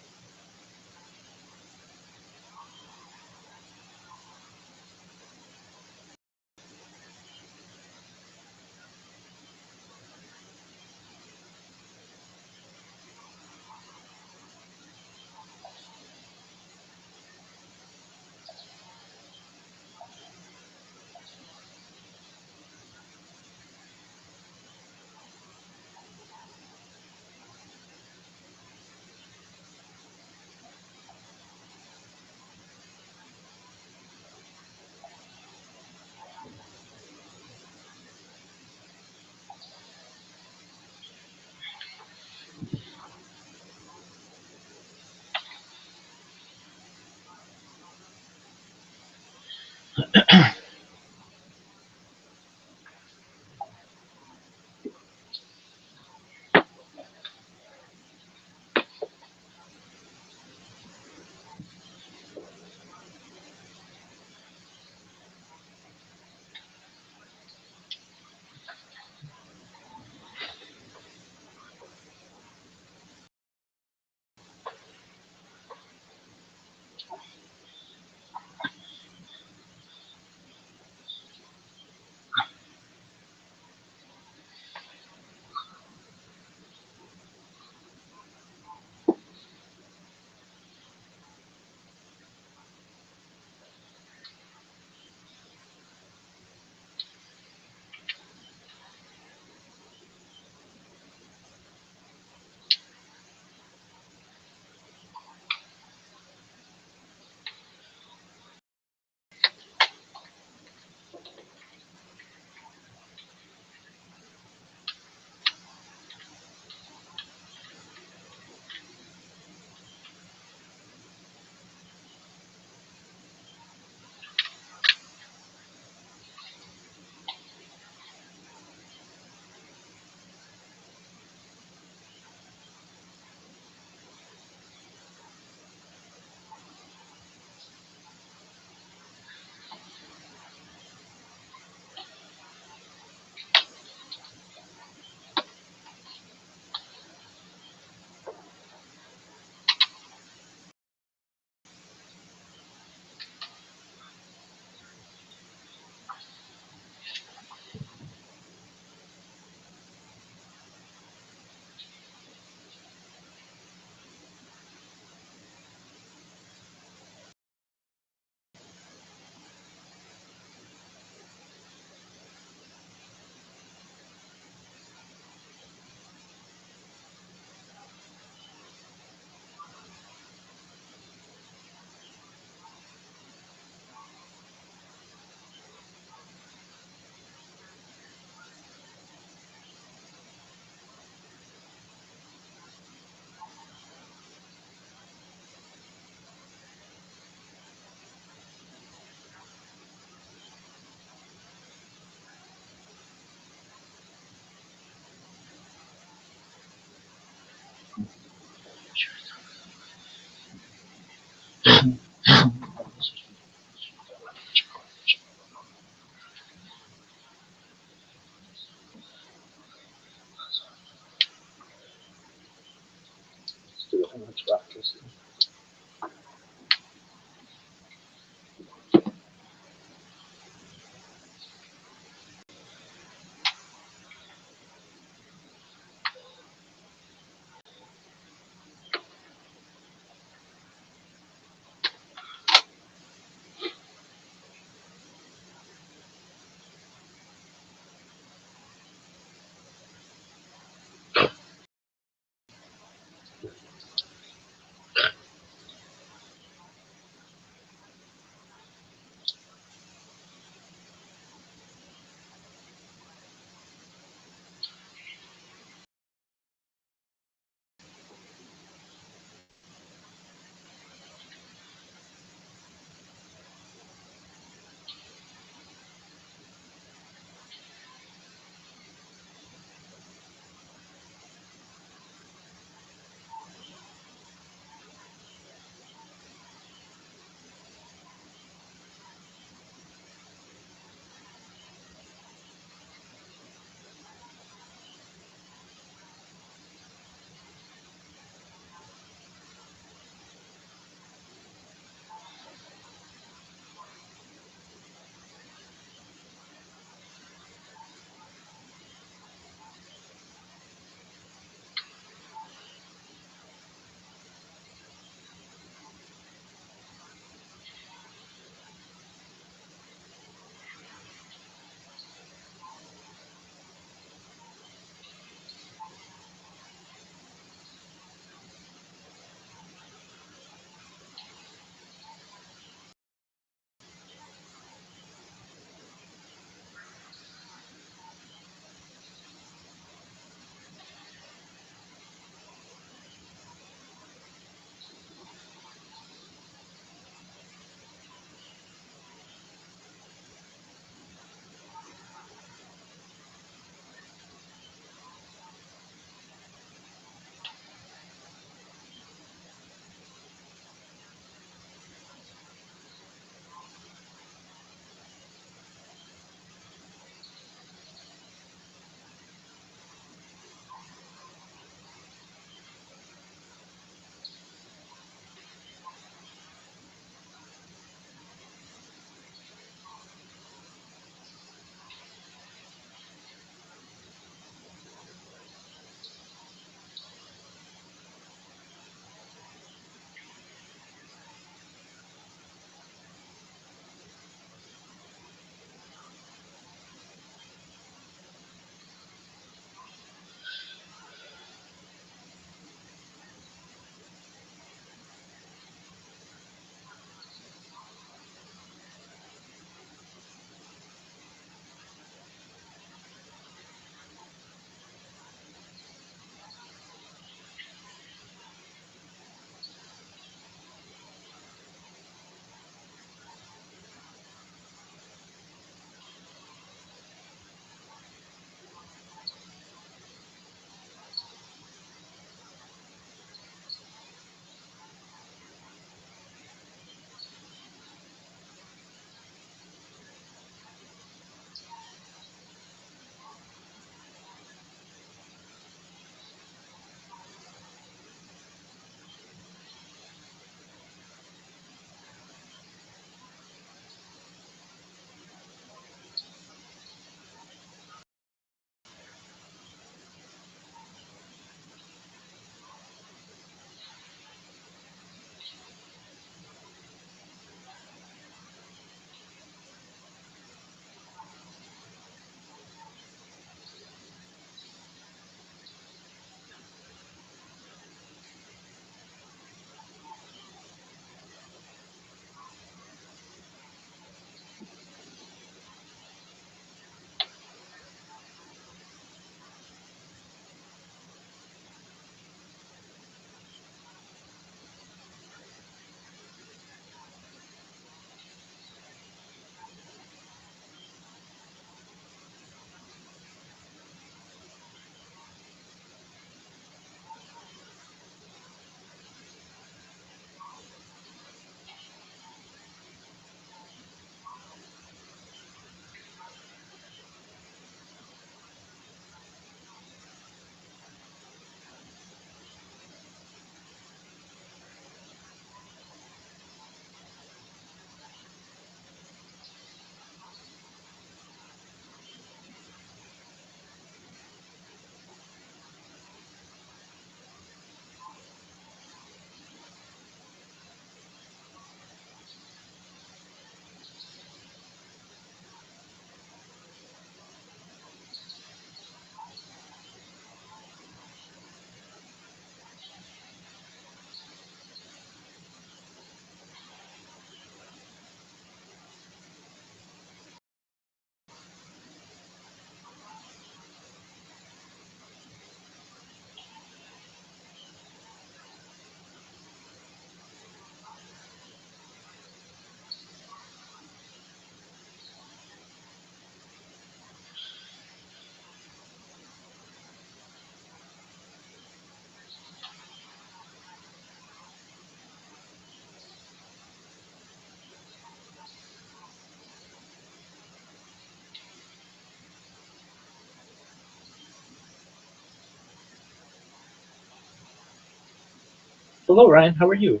Hello, Ryan. How are you?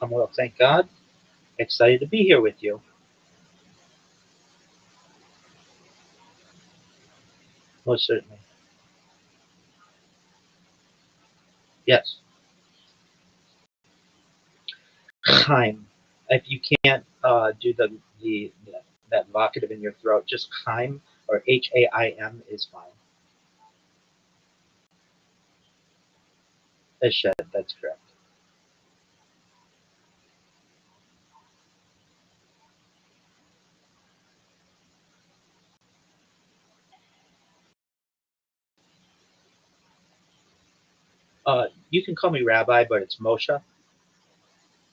I'm well, thank God. Excited to be here with you. Most certainly. Yes. Chaim. If you can't do the that vocative in your throat, just Chaim or Haim is fine. Eshed, that's correct. You can call me Rabbi, but it's Moshe.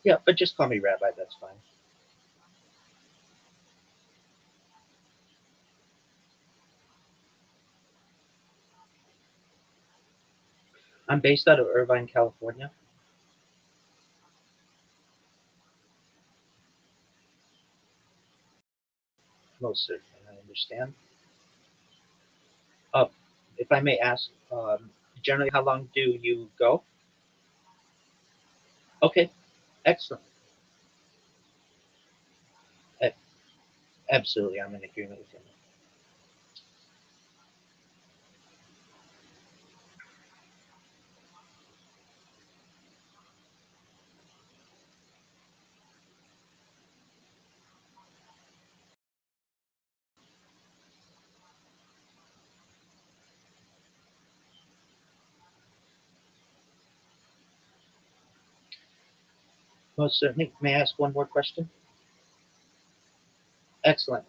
Yeah, but just call me Rabbi. That's fine. I'm based out of Irvine, California. Most certainly, I understand. Uh, if I may ask, generally, how long do you go? Okay, excellent. A- Absolutely, I'm in agreement with you. Most certainly. May I ask one more question? Excellent.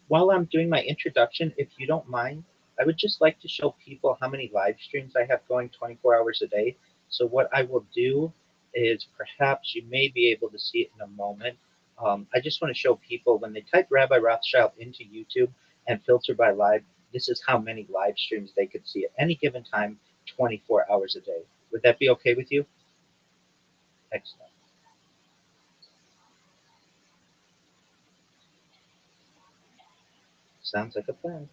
While I'm doing my introduction, if you don't mind, I would just like to show people how many live streams I have going 24 hours a day. So what I will do is perhaps you may be able to see it in a moment. I just want to show people when they type Rabbi Rothschild into YouTube and filter by live, this is how many live streams they could see at any given time, 24 hours a day. Would that be okay with you? Excellent. Sounds like a plan.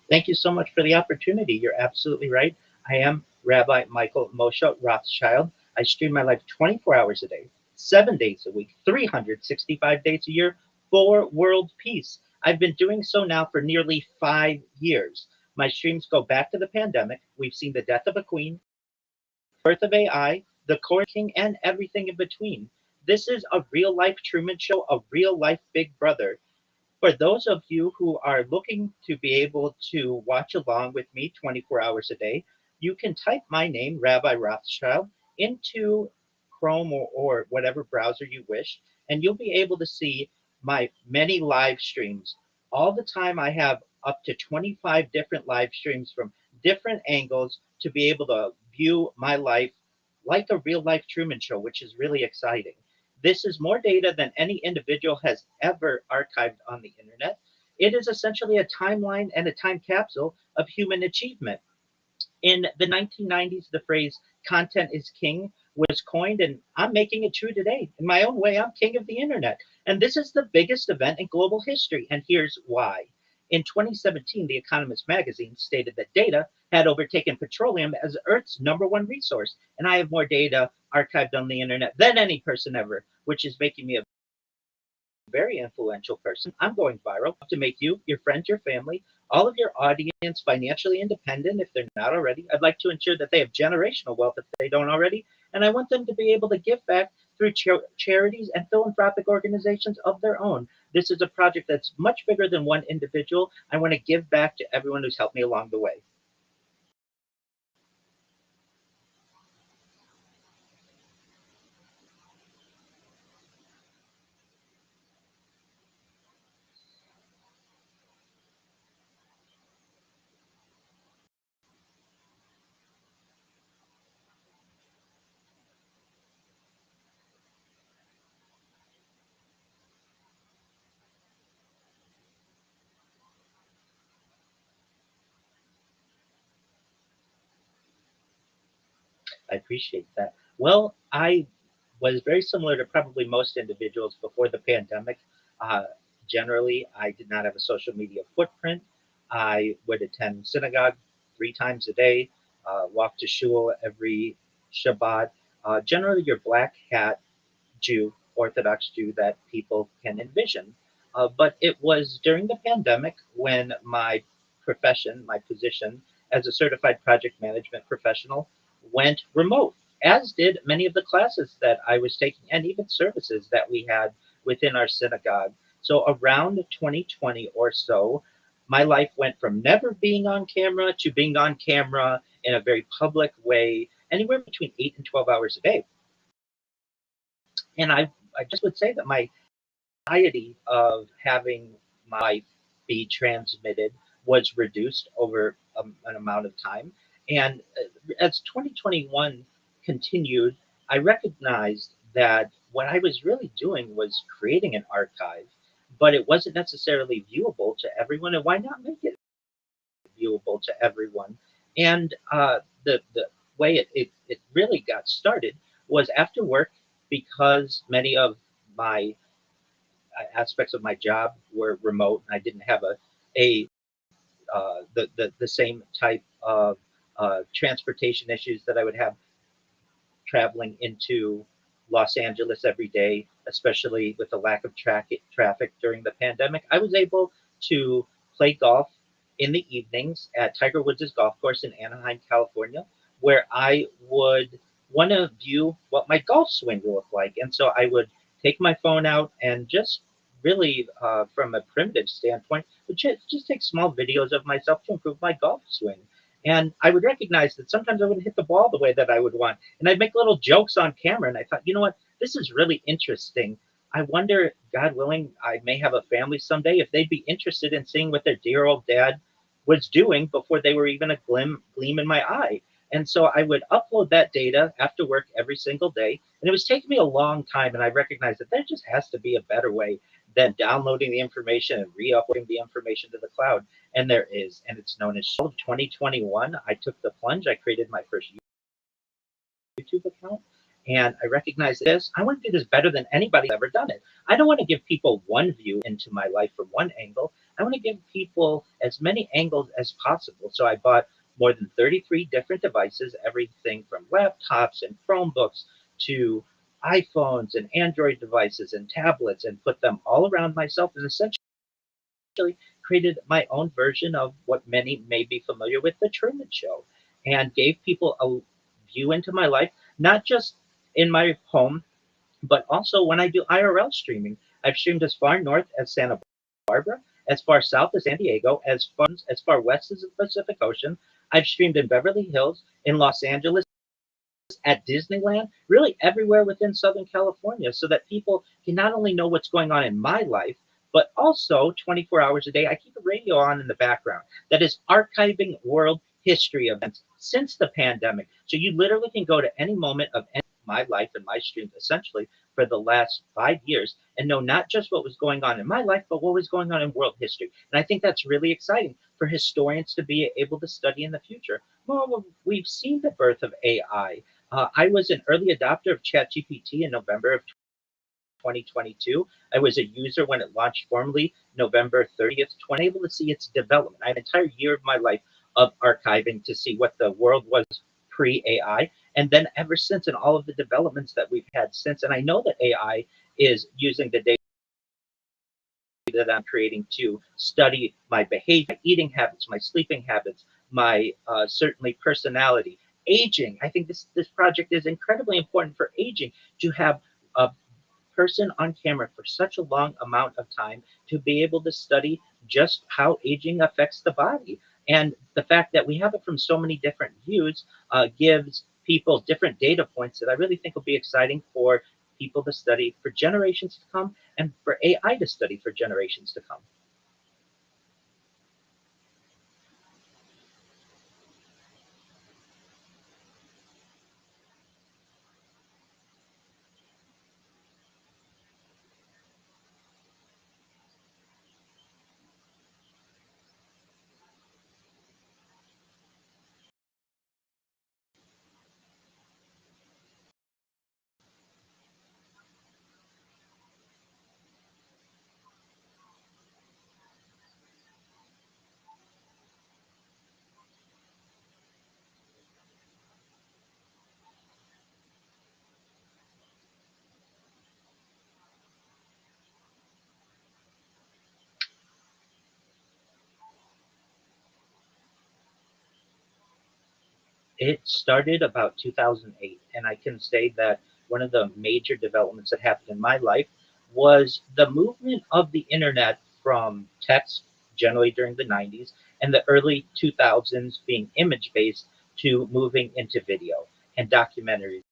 Thank you so much for the opportunity. You're absolutely right. I am Rabbi Michael Moshe Rothschild. I stream my life 24 hours a day, 7 days a week, 365 days a year for world peace. I've been doing so now for nearly 5 years. My streams go back to the pandemic. We've seen the death of a queen, birth of AI, the core king, and everything in between. This is a real life Truman Show, a real life Big Brother. For those of you who are looking to be able to watch along with me 24 hours a day, you can type my name, Rabbi Rothschild, into Chrome or whatever browser you wish, and you'll be able to see my many live streams. All the time, I have up to 25 different live streams from different angles to be able to view my life like a real life Truman Show, which is really exciting. This is more data than any individual has ever archived on the internet. It is essentially a timeline and a time capsule of human achievement. In the 1990s, the phrase content is king was coined, and I'm making it true today. In my own way, I'm king of the internet. And this is the biggest event in global history, and here's why. In 2017, The Economist magazine stated that data had overtaken petroleum as Earth's number one resource, and I have more data archived on the internet than any person ever, which is making me a very influential person. I'm going viral to make you, your friends, your family, all of your audience financially independent if they're not already. I'd like to ensure that they have generational wealth if they don't already. And I want them to be able to give back through charities and philanthropic organizations of their own. This is a project that's much bigger than one individual. I want to give back to everyone who's helped me along the way. I appreciate that. Well, I was very similar to probably most individuals before the pandemic. Uh, Generally, I did not have a social media footprint. I would attend synagogue 3 times a day, walk to shul every Shabbat. Generally, your black hat Jew, Orthodox Jew that people can envision. But it was during the pandemic when my profession, my position as a certified project management professional went remote, as did many of the classes that I was taking and even services that we had within our synagogue. So around 2020 or so, my life went from never being on camera to being on camera in a very public way, anywhere between 8 and 12 hours a day. And I just would say that my anxiety of having my life be transmitted was reduced over an amount of time. And as 2021 continued, I recognized that what I was really doing was creating an archive, but it wasn't necessarily viewable to everyone. And why not make it viewable to everyone? And the way it really got started was after work, because many of my aspects of my job were remote, and I didn't have a the same type of transportation issues that I would have traveling into Los Angeles every day, especially with the lack of traffic during the pandemic. I was able to play golf in the evenings at Tiger Woods' golf course in Anaheim, California, where I would want to view what my golf swing will look like. And so I would take my phone out and just really, from a primitive standpoint, would just take small videos of myself to improve my golf swing. And I would recognize that sometimes I wouldn't hit the ball the way that I would want. And I'd make little jokes on camera. And I thought, you know what? This is really interesting. I wonder, God willing, I may have a family someday, if they'd be interested in seeing what their dear old dad was doing before they were even a gleam in my eye. And so I would upload that data after work every single day. And it was taking me a long time. And I recognized that there just has to be a better way than downloading the information and re-uploading the information to the cloud. And there is, and it's known as 2021. I took the plunge. I created my first YouTube account, and I recognize this. I want to do this better than anybody's ever done it. I don't want to give people one view into my life from one angle. I want to give people as many angles as possible. So I bought more than 33 different devices, everything from laptops and Chromebooks to iPhones and Android devices and tablets, and put them all around myself, and essentially created my own version of what many may be familiar with, the Truman Show, and gave people a view into my life, not just in my home, but also when I do IRL streaming. I've streamed as far north as Santa Barbara, as far south as San Diego, as far west as the Pacific Ocean. I've streamed in Beverly Hills, in Los Angeles, at Disneyland, really everywhere within Southern California, so that people can not only know what's going on in my life, but also 24 hours a day, I keep a radio on in the background that is archiving world history events since the pandemic. So you literally can go to any moment of my life and my streams essentially for the last 5 years and know not just what was going on in my life, but what was going on in world history. And I think that's really exciting for historians to be able to study in the future. Well, we've seen the birth of AI. I was an early adopter of ChatGPT in November of 2022. I was a user when it launched formally November 30th, 20, able to see its development. I had an entire year of my life of archiving to see what the world was pre-AI. And then ever since, and all of the developments that we've had since, and I know that AI is using the data that I'm creating to study my behavior, my eating habits, my sleeping habits, my certainly personality, aging. I think this project is incredibly important for aging, to have a person on camera for such a long amount of time to be able to study just how aging affects the body. And the fact that we have it from so many different views gives people different data points that I really think will be exciting for people to study for generations to come and for AI to study for generations to come. It started about 2008, and I can say that one of the major developments that happened in my life was the movement of the internet from text, generally during the 90s, and the early 2000s being image based to moving into video and documentaries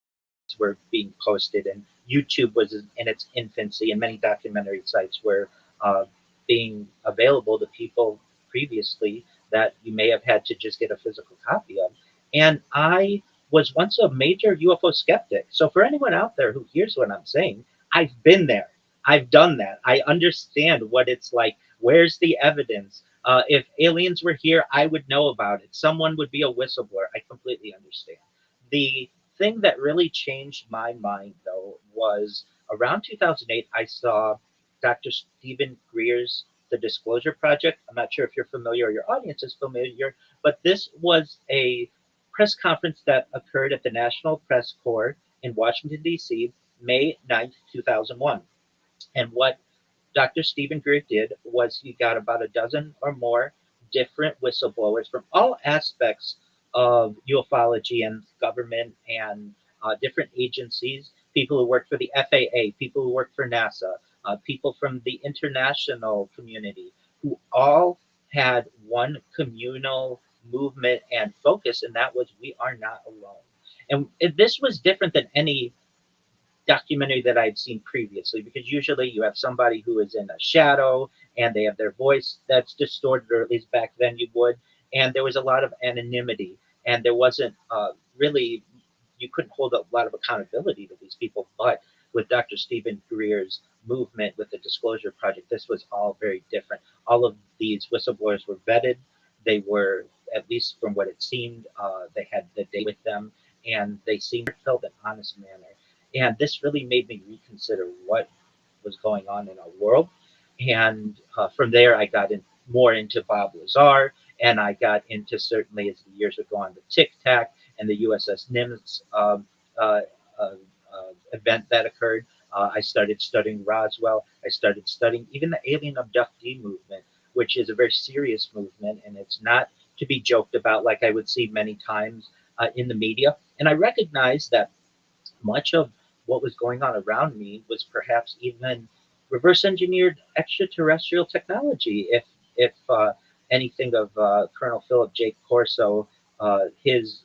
were being posted, and YouTube was in its infancy, and many documentary sites were uh, being available to people previously that you may have had to just get a physical copy of. And I was once a major UFO skeptic. So for anyone out there who hears what I'm saying, I've been there. I've done that. I understand what it's like. Where's the evidence? If aliens were here, I would know about it. Someone would be a whistleblower. I completely understand. The thing that really changed my mind, though, was around 2008, I saw Dr. Stephen Greer's The Disclosure Project. I'm not sure if you're familiar or your audience is familiar, but this was a press conference that occurred at the National Press Corps in Washington, D.C., May 9th, 2001. And what Dr. Stephen Greer did was he got about a dozen or more different whistleblowers from all aspects of ufology and government and different agencies, people who work for the FAA, people who work for NASA, people from the international community, who all had one communal movement and focus, and that was we are not alone. And this was different than any documentary that I'd seen previously, because usually you have somebody who is in a shadow and they have their voice that's distorted, or at least back then you would, and there was a lot of anonymity, and there wasn't really, you couldn't hold a lot of accountability to these people. But with Dr. Stephen Greer's movement with the Disclosure Project, this was all very different. All of these whistleblowers were vetted. They were, at least from what it seemed, they had the data with them, and they seemed felt an honest manner. And this really made me reconsider what was going on in our world. And from there, I got more into Bob Lazar, and I got into, certainly as the years would go on, the Tic Tac and the USS Nimitz uh, uh, event that occurred. I started studying Roswell. I started studying even the alien abductee movement, which is a very serious movement, and it's not to be joked about like I would see many times in the media. And I recognize that much of what was going on around me was perhaps even reverse engineered extraterrestrial technology. If anything of Colonel Philip J. Corso, his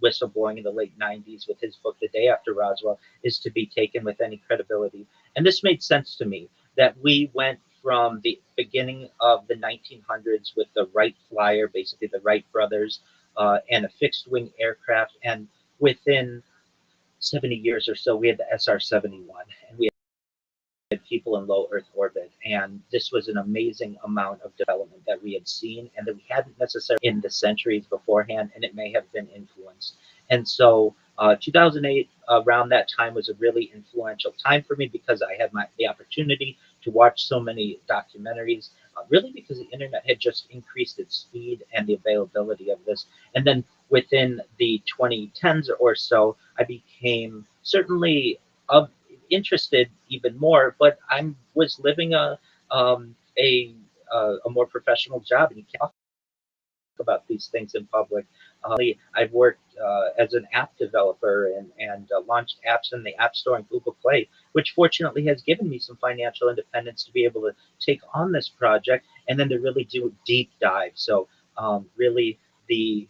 whistleblowing in the late 90s with his book The Day After Roswell is to be taken with any credibility. And this made sense to me that we went from the beginning of the 1900s with the Wright Flyer, basically the Wright brothers, and a fixed wing aircraft, and within 70 years or so, we had the SR-71, and we had people in low Earth orbit. And this was an amazing amount of development that we had seen and that we hadn't necessarily in the centuries beforehand, and it may have been influenced. And so 2008, around that time, was a really influential time for me because I had the opportunity to watch so many documentaries, really because the internet had just increased its speed and the availability of this. And then within the 2010s or so, I became certainly of interested even more, but I was living um, a a more professional job, and you can't talk about these things in public. I've worked as an app developer and launched apps in the App Store and Google Play which fortunately has given me some financial independence to be able to take on this project and then to really do a deep dive. So really the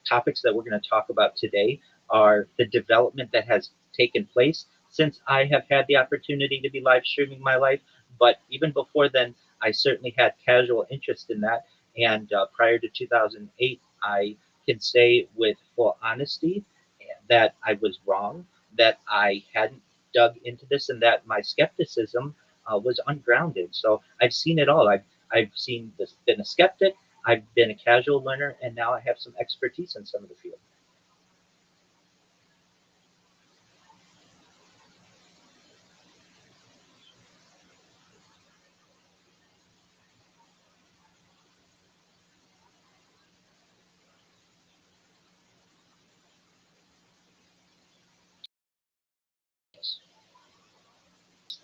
topics that we're going to talk about today are the development that has taken place since I have had the opportunity to be live streaming my life. But even before then, I certainly had casual interest in that. And prior to 2008, I can say with full honesty that I was wrong, that I hadn't dug into this, and that my skepticism was ungrounded. So I've seen it all. I've seen this, been a skeptic, I've been a casual learner, and now I have some expertise in some of the field.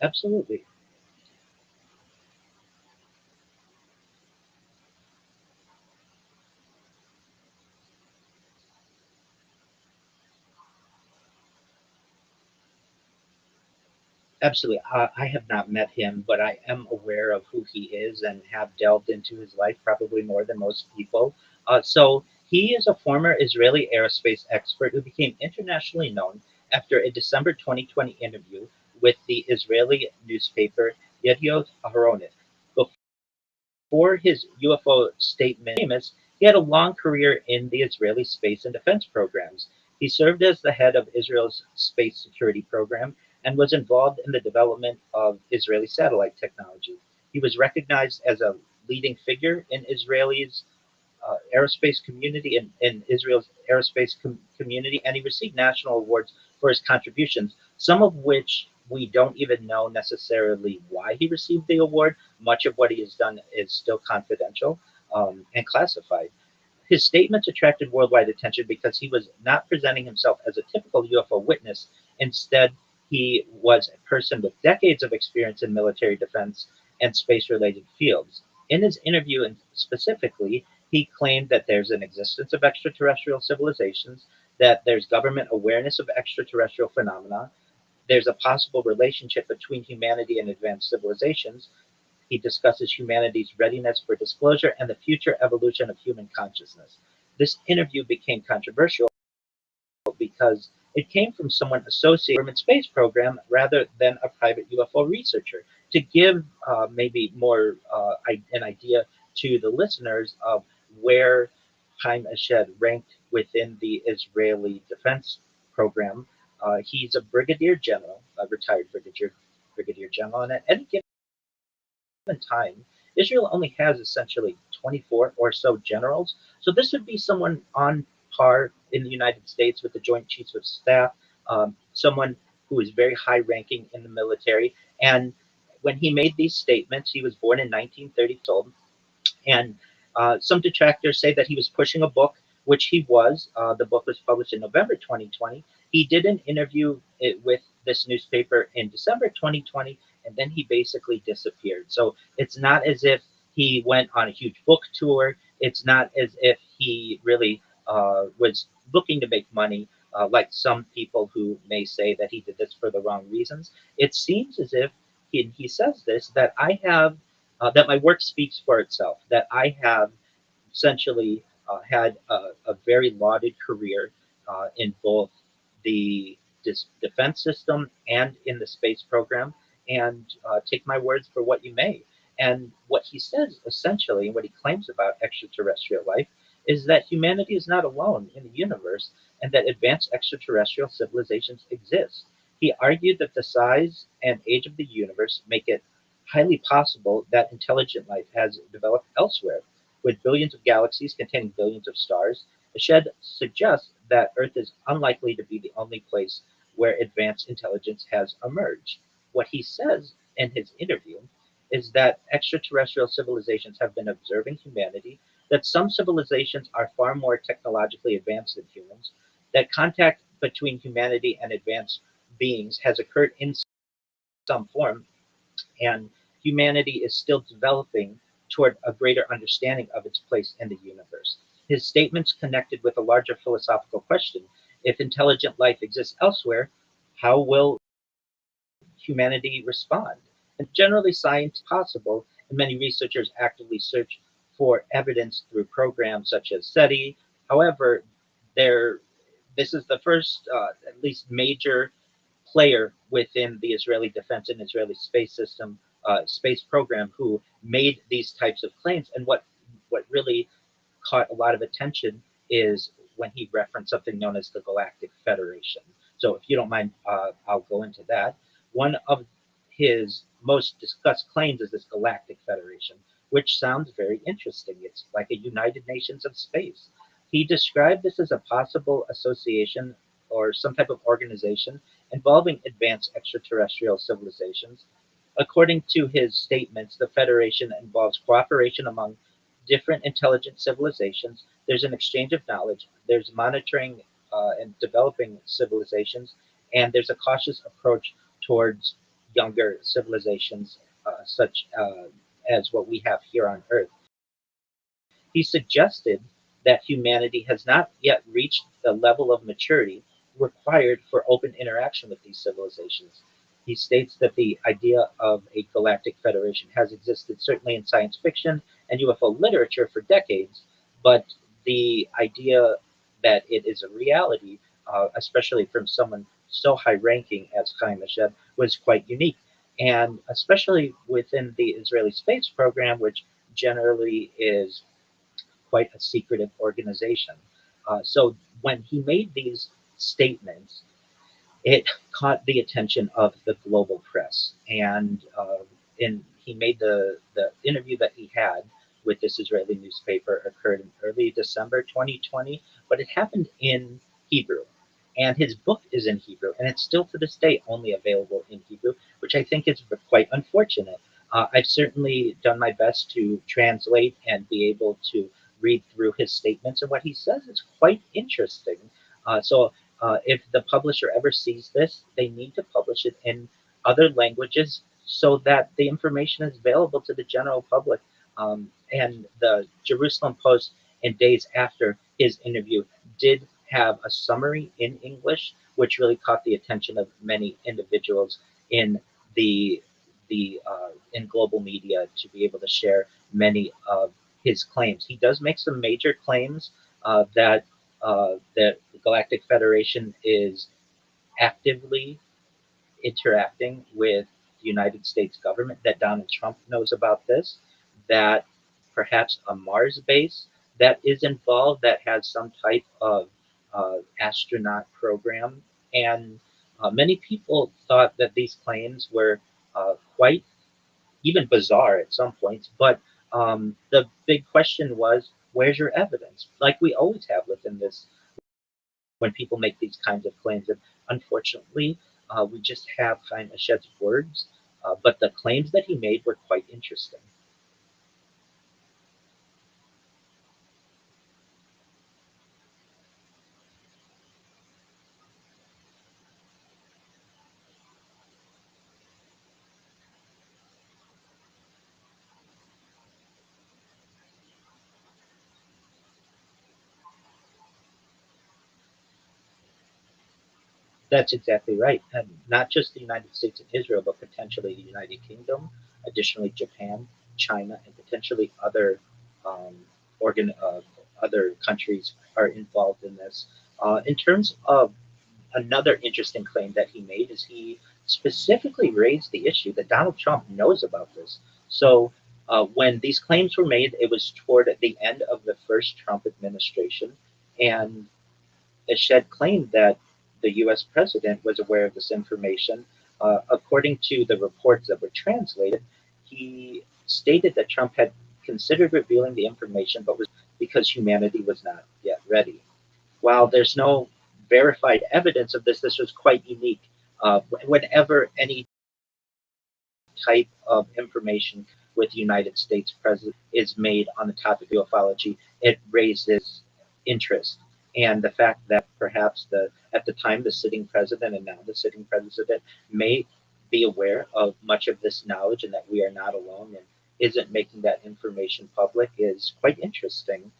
Absolutely. Absolutely. I have not met him, but I am aware of who he is and have delved into his life probably more than most people. So he is a former Israeli aerospace expert who became internationally known after a December 2020 interview with the Israeli newspaper Yediot Aharonot. Before his UFO statement famous, he had a long career in the Israeli space and defense programs. He served as the head of Israel's space security program and was involved in the development of Israeli satellite technology. He was recognized as a leading figure in Israel's aerospace community in Israel's aerospace community, and he received national awards for his contributions, some of which we don't even know necessarily why he received the award. Much of what he has done is still confidential and classified. His statements attracted worldwide attention because he was not presenting himself as a typical UFO witness. Instead, he was a person with decades of experience in military defense and space related fields. In his interview, and specifically, he claimed that there's an existence of extraterrestrial civilizations, that there's government awareness of extraterrestrial phenomena, there's a possible relationship between humanity and advanced civilizations. He discusses humanity's readiness for disclosure and the future evolution of human consciousness. This interview became controversial because it came from someone associated with the government space program rather than a private UFO researcher. To give maybe more an idea to the listeners of where Chaim Eshed ranked within the Israeli defense program, he's a brigadier general, a retired brigadier general, and at any given time, Israel only has essentially 24 or so generals. So this would be someone on par in the United States with the Joint Chiefs of Staff, someone who is very high ranking in the military. And when he made these statements, he was born in 1930 old, and some detractors say that he was pushing a book, which he was. The book was published in November 2020. He did an interview with this newspaper in December 2020, and then he basically disappeared. So it's not as if he went on a huge book tour. It's not as if he really was looking to make money, like some people who may say that he did this for the wrong reasons. It seems as if he says this, that I have that my work speaks for itself, that I have essentially had a very lauded career in both the defense system and in the space program, and take my words for what you may. And what he says essentially, and what he claims about extraterrestrial life, is that humanity is not alone in the universe and that advanced extraterrestrial civilizations exist. He argued that the size and age of the universe make it highly possible that intelligent life has developed elsewhere. With billions of galaxies containing billions of stars, the shed suggests that Earth is unlikely to be the only place where advanced intelligence has emerged. What he says in his interview is that extraterrestrial civilizations have been observing humanity, that some civilizations are far more technologically advanced than humans, that contact between humanity and advanced beings has occurred in some form, and humanity is still developing toward a greater understanding of its place in the universe. His statements connected with a larger philosophical question: if intelligent life exists elsewhere, how will humanity respond? And generally, science is possible, and many researchers actively search for evidence through programs such as SETI. However, there, this is the first, at least major player within the Israeli defense and Israeli space system, space program, who made these types of claims. And what really caught a lot of attention is when he referenced something known as the Galactic Federation. So, if you don't mind, I'll go into that. One of his most discussed claims is this Galactic Federation, which sounds very interesting. It's like a United Nations of space. He described this as a possible association or some type of organization involving advanced extraterrestrial civilizations. According to his statements, the Federation involves cooperation among different intelligent civilizations. There's an exchange of knowledge, there's monitoring and developing civilizations, and there's a cautious approach towards younger civilizations, such as what we have here on Earth. He suggested that humanity has not yet reached the level of maturity required for open interaction with these civilizations. He states that the idea of a galactic federation has existed certainly in science fiction and UFO literature for decades, but the idea that it is a reality, especially from someone so high ranking as Chaim Eshed, was quite unique. And especially within the Israeli space program, which generally is quite a secretive organization. So when he made these statements, it caught the attention of the global press. And he made the interview that he had with this Israeli newspaper occurred in early December 2020, but it happened in Hebrew. And his book is in Hebrew, and it's still to this day only available in Hebrew, which I think is quite unfortunate. I've certainly done my best to translate and be able to read through his statements, and what he says is quite interesting. So if the publisher ever sees this, they need to publish it in other languages so that the information is available to the general public. And the Jerusalem Post, in days after his interview, did have a summary in English, which really caught the attention of many individuals in the in global media to be able to share many of his claims. He does make some major claims that the Galactic Federation is actively interacting with the United States government, that Donald Trump knows about this, that perhaps a Mars base that is involved that has some type of astronaut program. And many people thought that these claims were quite even bizarre at some points. But the big question was, where's your evidence? Like we always have within this when people make these kinds of claims. And unfortunately, we just have Chaim Eshed's words, but the claims that he made were quite interesting. That's exactly right. And not just the United States and Israel, but potentially the United Kingdom, additionally Japan, China, and potentially um, organ other countries are involved in this. In terms of another interesting claim that he made, is he specifically raised the issue that Donald Trump knows about this. So when these claims were made, it was toward the end of the first Trump administration, and Eshed claimed that the U.S. president was aware of this information. According to the reports that were translated, he stated that Trump had considered revealing the information, but was because humanity was not yet ready. While there's no verified evidence of this, this was quite unique. Whenever any type of information with the United States president is made on the topic of ufology, it raises interest. And the fact that perhaps at the time the sitting president and now the sitting president may be aware of much of this knowledge and that we are not alone and isn't making that information public is quite interesting.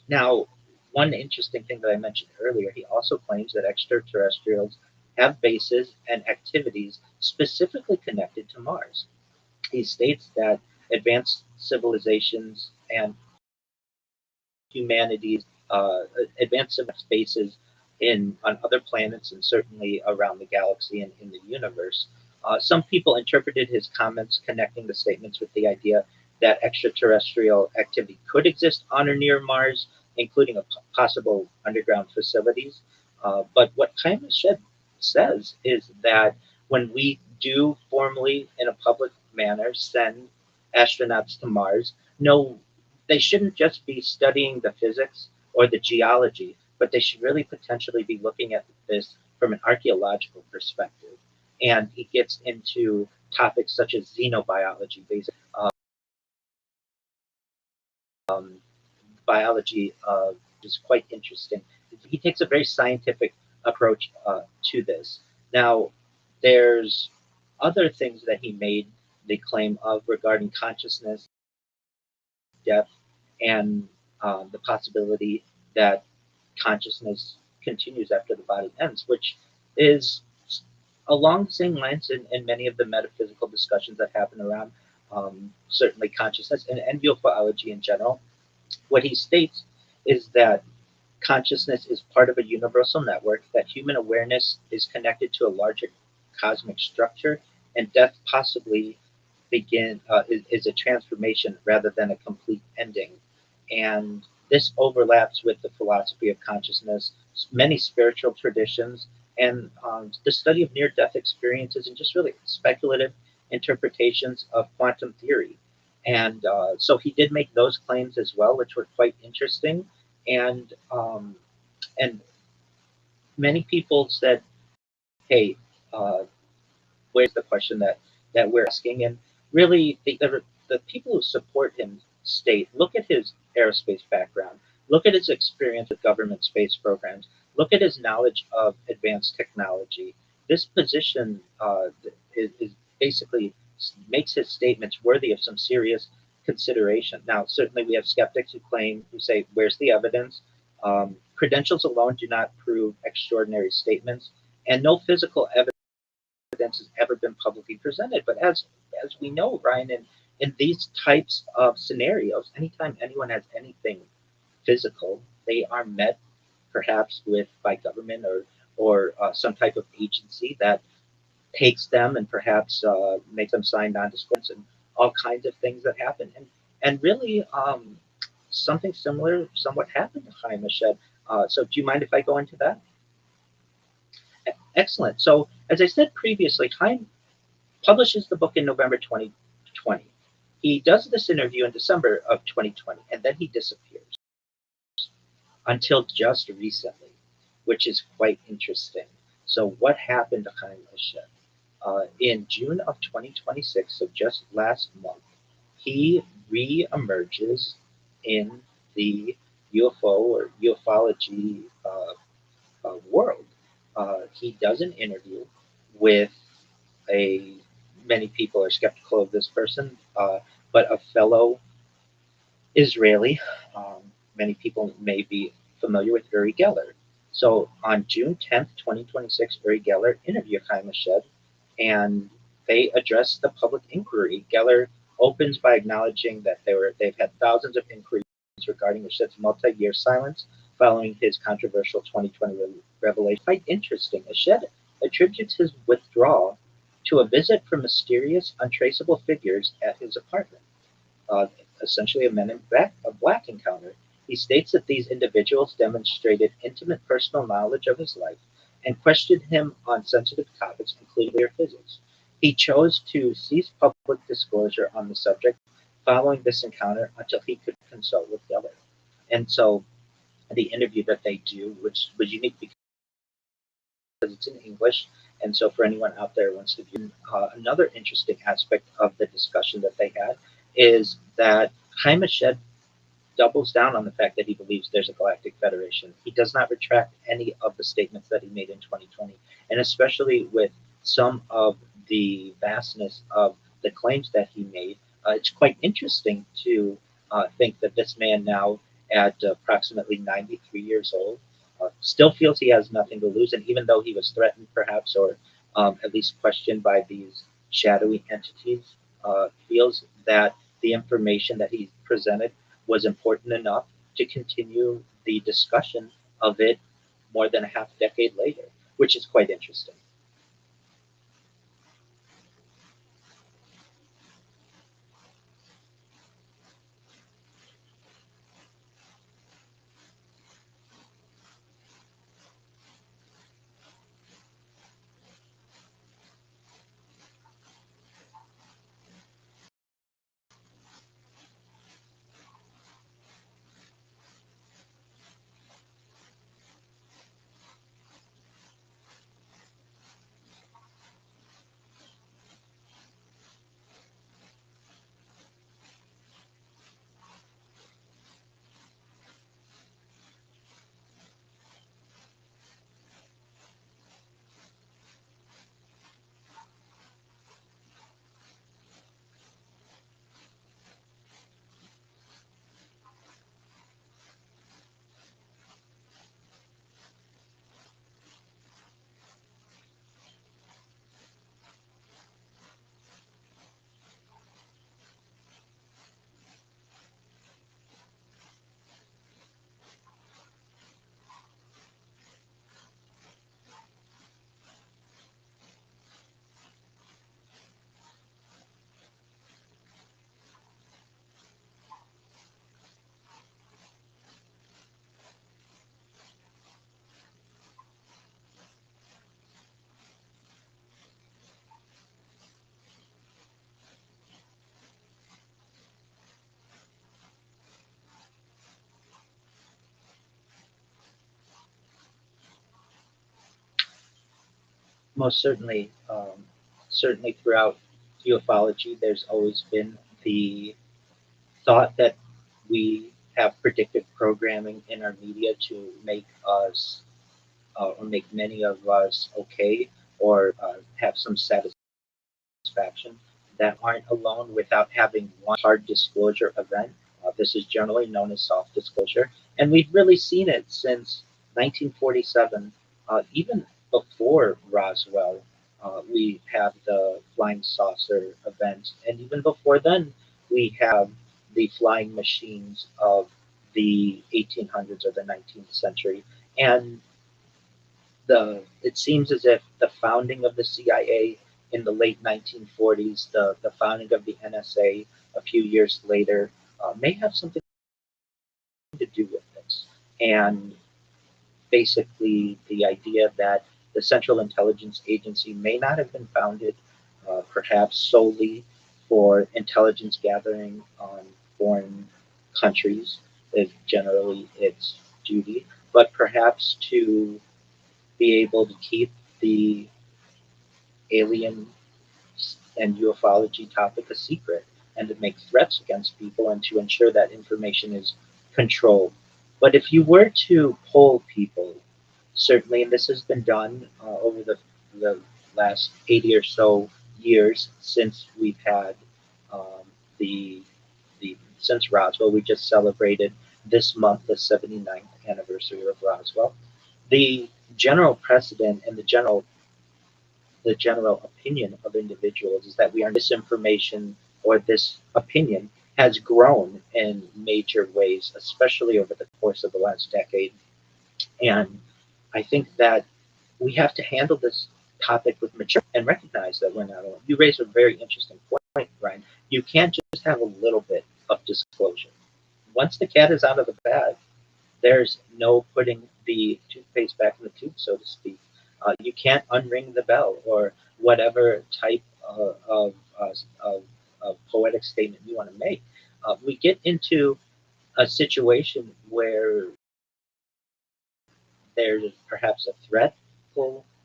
Now, one interesting thing that I mentioned earlier, he also claims that extraterrestrials have bases and activities specifically connected to Mars. He states that advanced civilizations and humanity's advanced spaces in on other planets and certainly around the galaxy and in the universe. Some people interpreted his comments connecting the statements with the idea that extraterrestrial activity could exist on or near Mars, including a possible underground facilities. But what Chaim Shed says is that when we do formally, in a public manner, send astronauts to Mars, no, they shouldn't just be studying the physics or the geology, but they should really potentially be looking at this from an archaeological perspective. And he gets into topics such as xenobiology, basic um, biology, is quite interesting. He takes a very scientific approach to this. Now, there's other things that he made the claim of regarding consciousness, death, and the possibility that consciousness continues after the body ends, which is along the same lines in many of the metaphysical discussions that happen around certainly consciousness and ufology in general. What he states is that consciousness is part of a universal network, that human awareness is connected to a larger cosmic structure, and death possibly is a transformation rather than a complete ending. And this overlaps with the philosophy of consciousness, many spiritual traditions, and the study of near death experiences, and just really speculative interpretations of quantum theory. And so he did make those claims as well, which were quite interesting. And many people said, "Hey, uh, where's the question that we're asking?" And really, the people who support him state, look at his aerospace background, look at his experience with government space programs, look at his knowledge of advanced technology. This position is basically makes his statements worthy of some serious consideration. Now, certainly, we have skeptics who say, "Where's the evidence?" Credentials alone do not prove extraordinary statements, and no physical evidence has ever been publicly presented. But as we know, Ryan, in these types of scenarios, anytime anyone has anything physical, they are met perhaps with by government or some type of agency that takes them and perhaps makes them sign non-disclosure and all kinds of things that happen. And really, something similar somewhat happened to Chaim Mashed. So do you mind if I go into that? Excellent. So as I said previously, Chaim publishes the book in November 2020. He does this interview in December of 2020, and then he disappears until just recently, which is quite interesting. So what happened to Chaim Mashed? In June of 2026, so just last month, he re-emerges in the UFO or ufology world. He does an interview with a many people are skeptical of this person, but a fellow Israeli. Many people may be familiar with Uri Geller. So on June 10th, 2026, Uri Geller interviewed Chaim Mashed, and they addressed the public inquiry. Geller opens by acknowledging that they've had thousands of inquiries regarding Mashed's multi-year silence following his controversial 2020 revelation. Quite interesting. Mashed attributes his withdrawal to a visit from mysterious, untraceable figures at his apartment, uh, essentially a Men in Black encounter. He states that these individuals demonstrated intimate personal knowledge of his life and questioned him on sensitive topics, including nuclear physics. He chose to cease public disclosure on the subject following this encounter until he could consult with Geller. And so the interview that they do, which was unique because it's in English, and so for anyone out there who wants to view, another interesting aspect of the discussion that they had is that Chaim Mashed doubles down on the fact that he believes there's a galactic federation. He does not retract any of the statements that he made in 2020, and especially with some of the vastness of the claims that he made, it's quite interesting to think that this man now, at approximately 93 years old, still feels he has nothing to lose, and even though he was threatened, perhaps, or at least questioned by these shadowy entities, feels that the information that he presented was important enough to continue the discussion of it more than a half decade later, which is quite interesting. Most certainly, certainly throughout ufology, there's always been the thought that we have predictive programming in our media to make us or make many of us okay or have some satisfaction that aren't alone without having one hard disclosure event. This is generally known as soft disclosure, and we've really seen it since 1947, even before Roswell. We have the flying saucer event, and even before then, we have the flying machines of the 1800s or the 19th century. And it seems as if the founding of the CIA in the late 1940s, the founding of the NSA a few years later, may have something to do with this. And basically, the idea that the Central Intelligence Agency may not have been founded perhaps solely for intelligence gathering on foreign countries, is generally its duty, but perhaps to be able to keep the alien and ufology topic a secret and to make threats against people and to ensure that information is controlled. But if you were to poll people, certainly, and this has been done over the last 80 or so years since we've had um, the, since Roswell, we just celebrated this month the 79th anniversary of Roswell. The general precedent and the general opinion of individuals is that we are misinformation or this opinion has grown in major ways, especially over the course of the last decade. And I think that we have to handle this topic with maturity and recognize that we're not alone. You raise a very interesting point, Ryan. You can't just have a little bit of disclosure. Once the cat is out of the bag, there's no putting the toothpaste back in the tube, so to speak. You can't unring the bell or whatever type of poetic statement you want to make. We get into a situation where there's perhaps a threat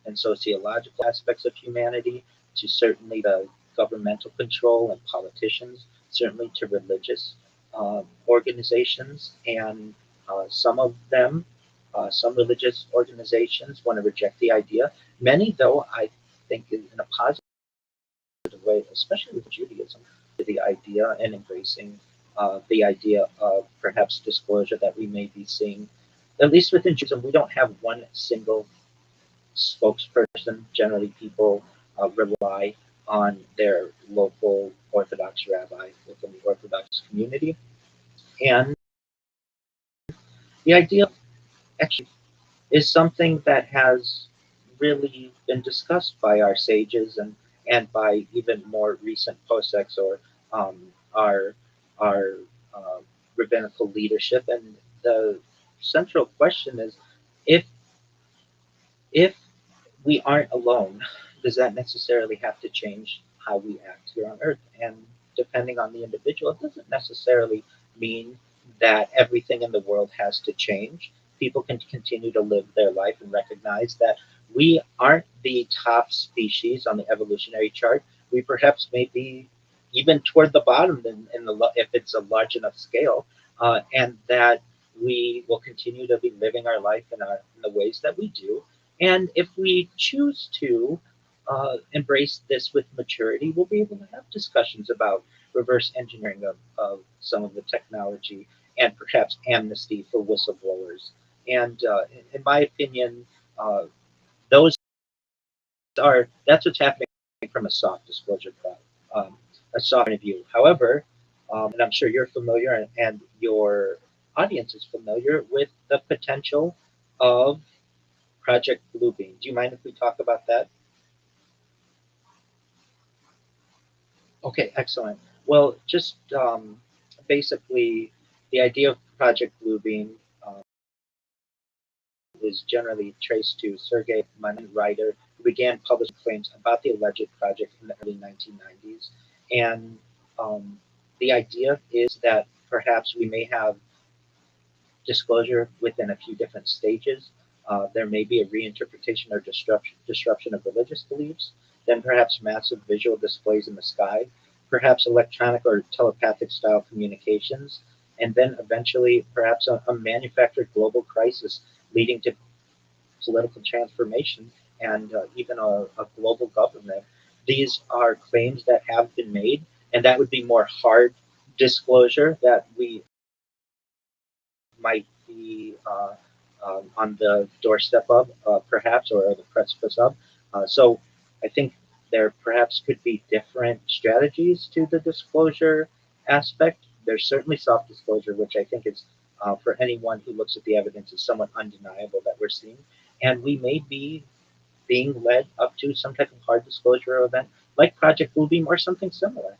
and sociological aspects of humanity to certainly the governmental control and politicians, certainly to religious organizations, and some of them, some religious organizations want to reject the idea. Many, though, I think in a positive way, especially with Judaism, to the idea and embracing the idea of perhaps disclosure that we may be seeing at least within Judaism, we don't have one single spokesperson. Generally, people rely on their local Orthodox rabbi within the Orthodox community. And the idea actually is something that has really been discussed by our sages and by even more recent poseks or um, our our uh, rabbinical leadership. And the central question is, if if we aren't alone, does that necessarily have to change how we act here on earth? And depending on the individual, it doesn't necessarily mean that everything in the world has to change. People can continue to live their life and recognize that we aren't the top species on the evolutionary chart. We perhaps may be even toward the bottom in the if it's a large enough scale, and that we will continue to be living our life in the ways that we do, and if we choose to embrace this with maturity, we'll be able to have discussions about reverse engineering of some of the technology and perhaps amnesty for whistleblowers. And in my opinion, uh, those that's what's happening from a soft disclosure a soft point of view. However, and I'm sure you're familiar and your audience is familiar with the potential of Project Bluebeam. Do you mind if we talk about that? Okay, excellent. Well, just basically, the idea of Project Bluebeam is generally traced to Sergei Manin, writer, who began publishing claims about the alleged project in the early 1990s. And the idea is that perhaps we may have disclosure within a few different stages. There may be a reinterpretation or disruption of religious beliefs, then perhaps massive visual displays in the sky, perhaps electronic or telepathic style communications, and then eventually perhaps a manufactured global crisis leading to political transformation and even a global government. These are claims that have been made, and that would be more hard disclosure that we might be on the doorstep of, perhaps, or the precipice of. So I think there perhaps could be different strategies to the disclosure aspect. There's certainly soft disclosure, which I think is, for anyone who looks at the evidence, is somewhat undeniable that we're seeing. And we may be being led up to some type of hard disclosure event like Project Bluebeam or something similar.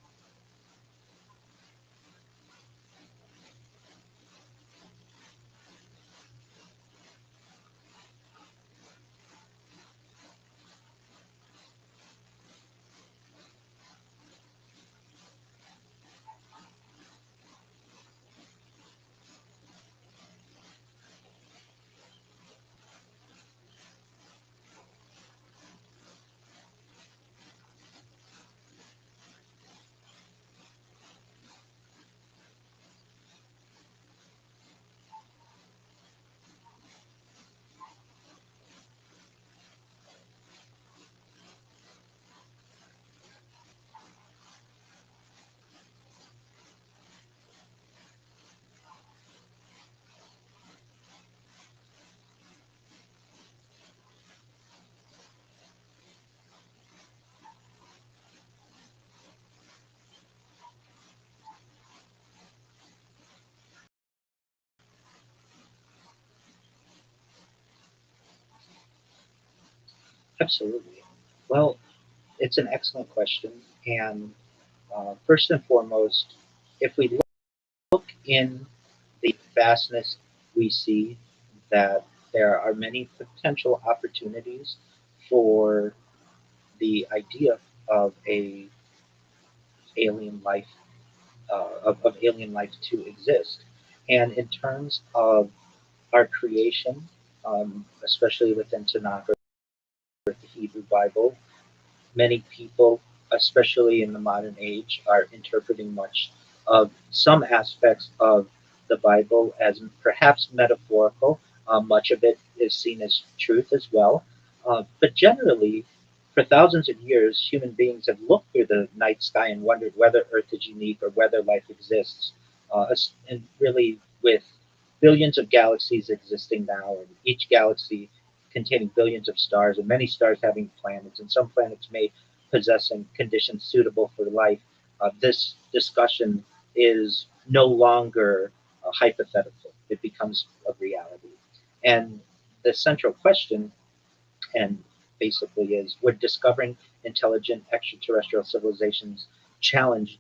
Absolutely. Well, it's an excellent question. And first and foremost, if we look in the vastness, we see that there are many potential opportunities for the idea of a alien life of alien life to exist. And in terms of our creation, especially within Tanakh or the Hebrew Bible, many people, especially in the modern age, are interpreting much of some aspects of the Bible as perhaps metaphorical. Much of it is seen as truth as well. But generally, for thousands of years, human beings have looked through the night sky and wondered whether Earth is unique or whether life exists. And really, with billions of galaxies existing now, and each galaxy containing billions of stars, and many stars having planets, and some planets may possessing conditions suitable for life. This discussion is no longer hypothetical; it becomes a reality. And the central question, and basically, is would discovering intelligent extraterrestrial civilizations challenge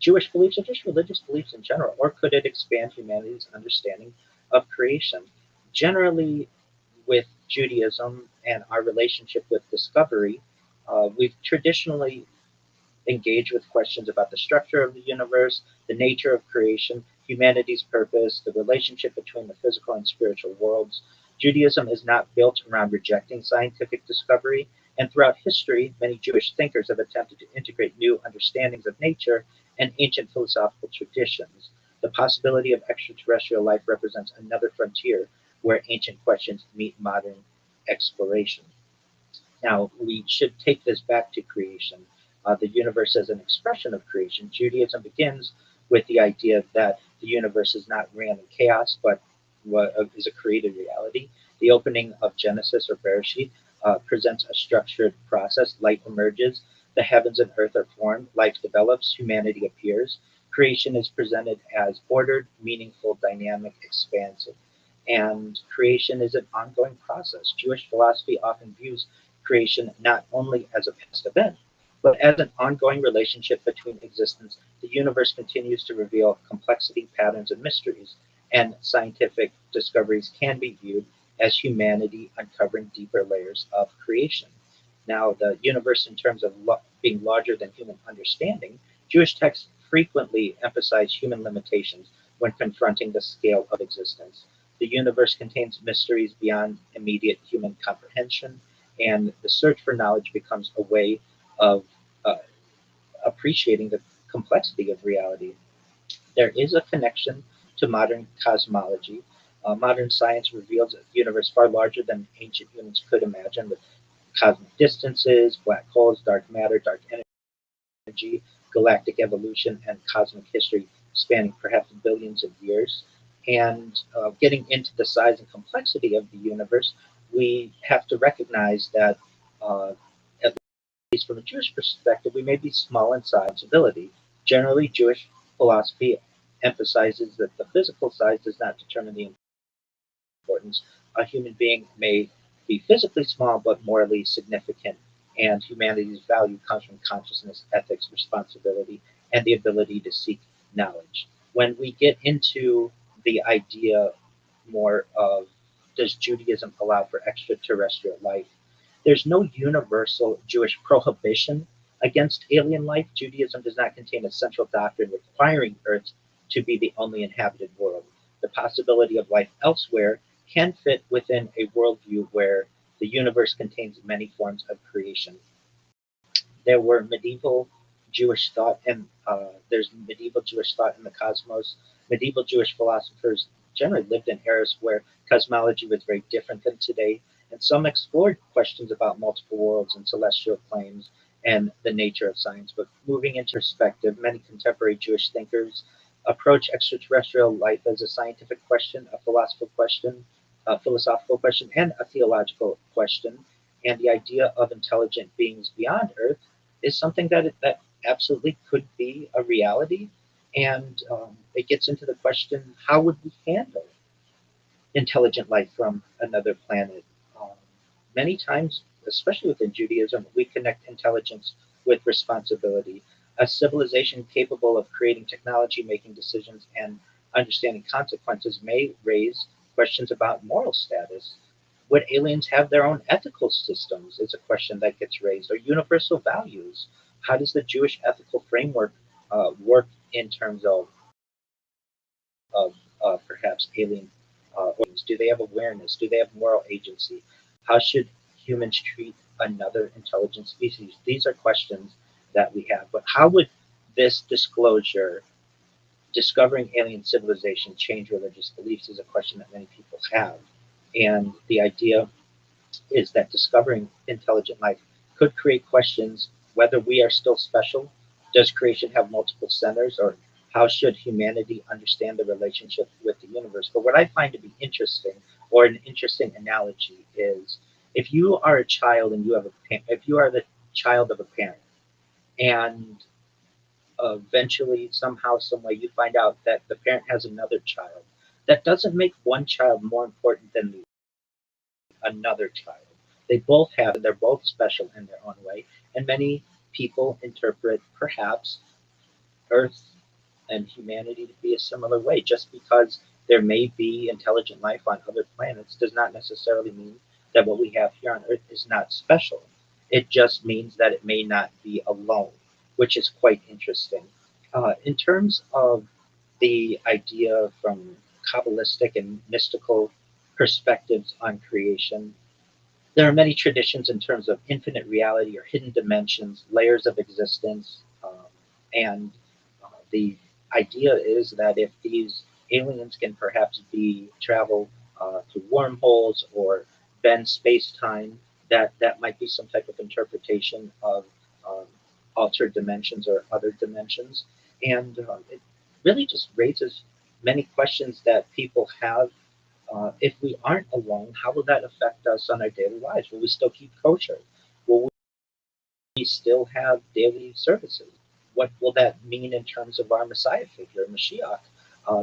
Jewish beliefs or just religious beliefs in general, or could it expand humanity's understanding of creation? Generally, with Judaism and our relationship with discovery, we've traditionally engage with questions about the structure of the universe, the nature of creation, humanity's purpose, the relationship between the physical and spiritual worlds. Judaism is not built around rejecting scientific discovery, and throughout history, many Jewish thinkers have attempted to integrate new understandings of nature and ancient philosophical traditions. The possibility of extraterrestrial life represents another frontier where ancient questions meet modern exploration. Now, we should take this back to creation, the universe as an expression of creation. Judaism begins with the idea that the universe is not random chaos, but is a created reality. The opening of Genesis or Bereshit presents a structured process. Light emerges, the heavens and earth are formed, life develops, humanity appears. Creation is presented as ordered, meaningful, dynamic, expansive. And creation is an ongoing process. Jewish philosophy often views creation not only as a past event, but as an ongoing relationship between existence. The universe continues to reveal complexity, patterns, and mysteries, and scientific discoveries can be viewed as humanity uncovering deeper layers of creation. Now, the universe, in terms of being larger than human understanding, Jewish texts frequently emphasize human limitations when confronting the scale of existence. The universe contains mysteries beyond immediate human comprehension, and the search for knowledge becomes a way of uh, appreciating the complexity of reality. There is a connection to modern cosmology. Modern science reveals a universe far larger than ancient humans could imagine, with cosmic distances, black holes, dark matter, dark energy, galactic evolution, and cosmic history spanning perhaps billions of years. And getting into the size and complexity of the universe, we have to recognize that, at least from a Jewish perspective, we may be small in size ability. Generally, Jewish philosophy emphasizes that the physical size does not determine the importance. A human being may be physically small but morally significant, and humanity's value comes from consciousness, ethics, responsibility, and the ability to seek knowledge. When we get into the idea more of, does Judaism allow for extraterrestrial life? There's no universal Jewish prohibition against alien life. Judaism does not contain a central doctrine requiring Earth to be the only inhabited world. The possibility of life elsewhere can fit within a worldview where the universe contains many forms of creation. There were medieval Jewish thought, and there's medieval Jewish thought in the cosmos. Medieval Jewish philosophers generally lived in eras where cosmology was very different than today, and some explored questions about multiple worlds and celestial claims and the nature of science. But moving into perspective, many contemporary Jewish thinkers approach extraterrestrial life as a scientific question, a philosophical question, and a theological question. And the idea of intelligent beings beyond Earth is something that absolutely could be a reality. And it gets into the question, how would we handle intelligent life from another planet? Um, Many times, especially within Judaism, we connect intelligence with responsibility. A civilization capable of creating technology, making decisions, and understanding consequences may raise questions about moral status. Would aliens have their own ethical systems? Is a question that gets raised. Or universal values? How does the Jewish ethical framework work in terms of perhaps alien organs? Do they have awareness? Do they have moral agency? How should humans treat another intelligent species? These are questions that we have. But how would this disclosure, discovering alien civilization, change religious beliefs, is a question that many people have. And the idea is that discovering intelligent life could create questions whether we are still special. Does creation have multiple centers, or How should humanity understand the relationship with the universe? But what I find to be interesting, or an interesting analogy, is if you are a child and if you are the child of a parent, and eventually somehow, some way, you find out that the parent has another child, that doesn't make one child more important than the another child. They both have, and they're both special in their own way. And many people interpret perhaps Earth and humanity to be a similar way. Just because there may be intelligent life on other planets does not necessarily mean that what we have here on Earth is not special. It just means that it may not be alone, which is quite interesting. In terms of the idea from Kabbalistic and mystical perspectives on creation, there are many traditions in terms of infinite reality or hidden dimensions, layers of existence, and the idea is that if these aliens can perhaps be travel through wormholes or bend space time, that might be some type of interpretation of um, altered dimensions or other dimensions, and it really just raises many questions that people have. If we aren't alone, how will that affect us on our daily lives? Will we still keep kosher? Will we still have daily services? What will that mean in terms of our Messiah figure, Mashiach?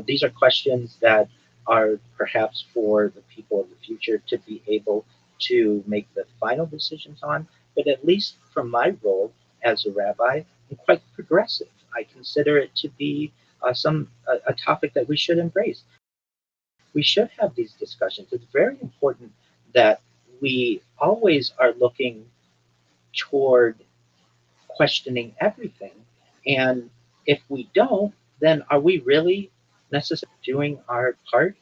These are questions that are perhaps for the people of the future to be able to make the final decisions on. But at least from my role as a rabbi, I'm quite progressive. I consider it to be a topic that we should embrace. We should have these discussions. It's very important that we always are looking toward questioning everything. And if we don't, then are we really necessarily doing our part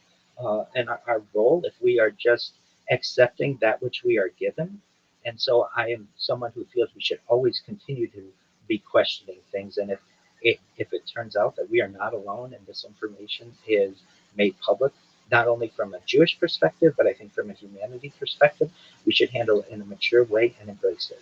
and our role if we are just accepting that which we are given? And so I am someone who feels we should always continue to be questioning things. And if it turns out that we are not alone and this information is made public, not only from a Jewish perspective, but I think from a humanity perspective, we should handle it in a mature way and embrace it.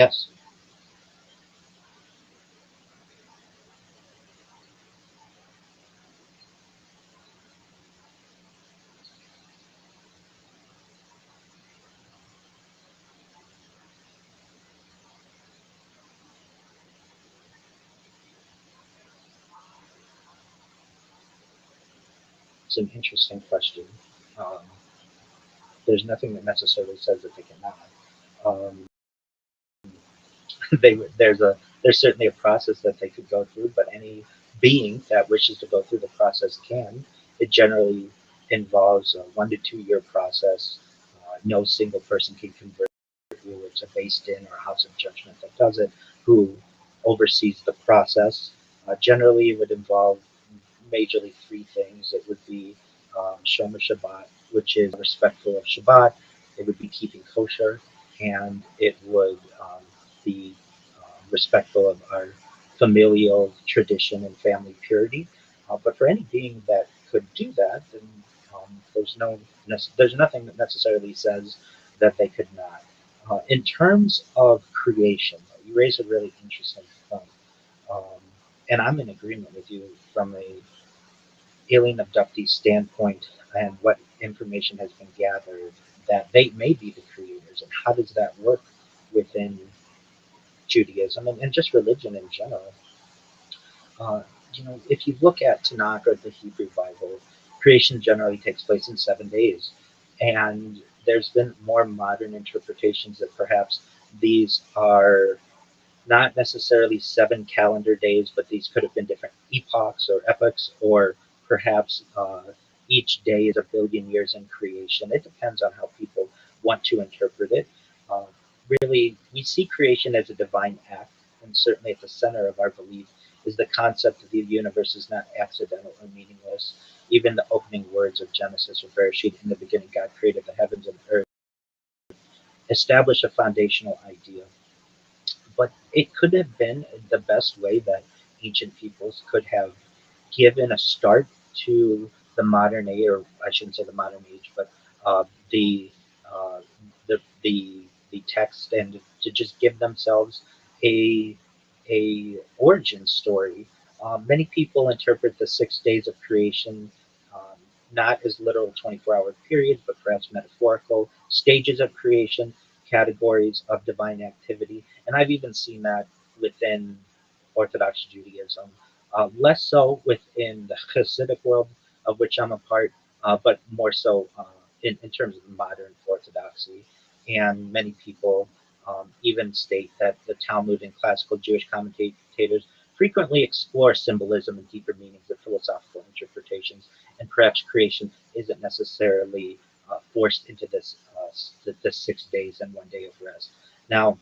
Yes. It's an interesting question. Um, there's nothing that necessarily says that they cannot. Um, there's certainly a process that they could go through, but any being that wishes to go through the process can. It generally involves a 1 to 2 year process. No single person can convert you. It's a based in or a house of judgment that does it, who oversees the process. Generally, it would involve majorly three things. It would be Shomer Shabbat, which is respectful of Shabbat. It would be keeping kosher, and it would be respectful of our familial tradition and family purity. But for any being that could do that, then there's nothing that necessarily says that they could not. In terms of creation, you raise a really interesting point, um, and I'm in agreement with you from a alien abductee standpoint and what information has been gathered that they may be the creators, and how does that work within Judaism and just religion in general. Uh, if you look at Tanakh or the Hebrew Bible, creation generally takes place in 7 days. And there's been more modern interpretations that perhaps these are not necessarily 7 calendar days, but these could have been different epochs, or perhaps each day is a billion years in creation. It depends on how people want to interpret it. Uh, really, we see creation as a divine act, and certainly at the center of our belief is the concept that the universe is not accidental or meaningless. Even the opening words of Genesis or Bereshit, in the beginning, God created the heavens and earth, establish a foundational idea. But it could have been the best way that ancient peoples could have given a start to the modern age, or I shouldn't say the modern age, but uh, the, uh, the text, and to just give themselves a origin story. Many people interpret the 6 days of creation not as literal 24-hour periods, but perhaps metaphorical stages of creation, categories of divine activity. And I've even seen that within Orthodox Judaism, less so within the Hasidic world, of which I'm a part, but more so in terms of modern Orthodoxy. And many people even state that the Talmud and classical Jewish commentators frequently explore symbolism and deeper meanings of philosophical interpretations, and perhaps creation isn't necessarily forced into this 6 days and one day of rest. Now,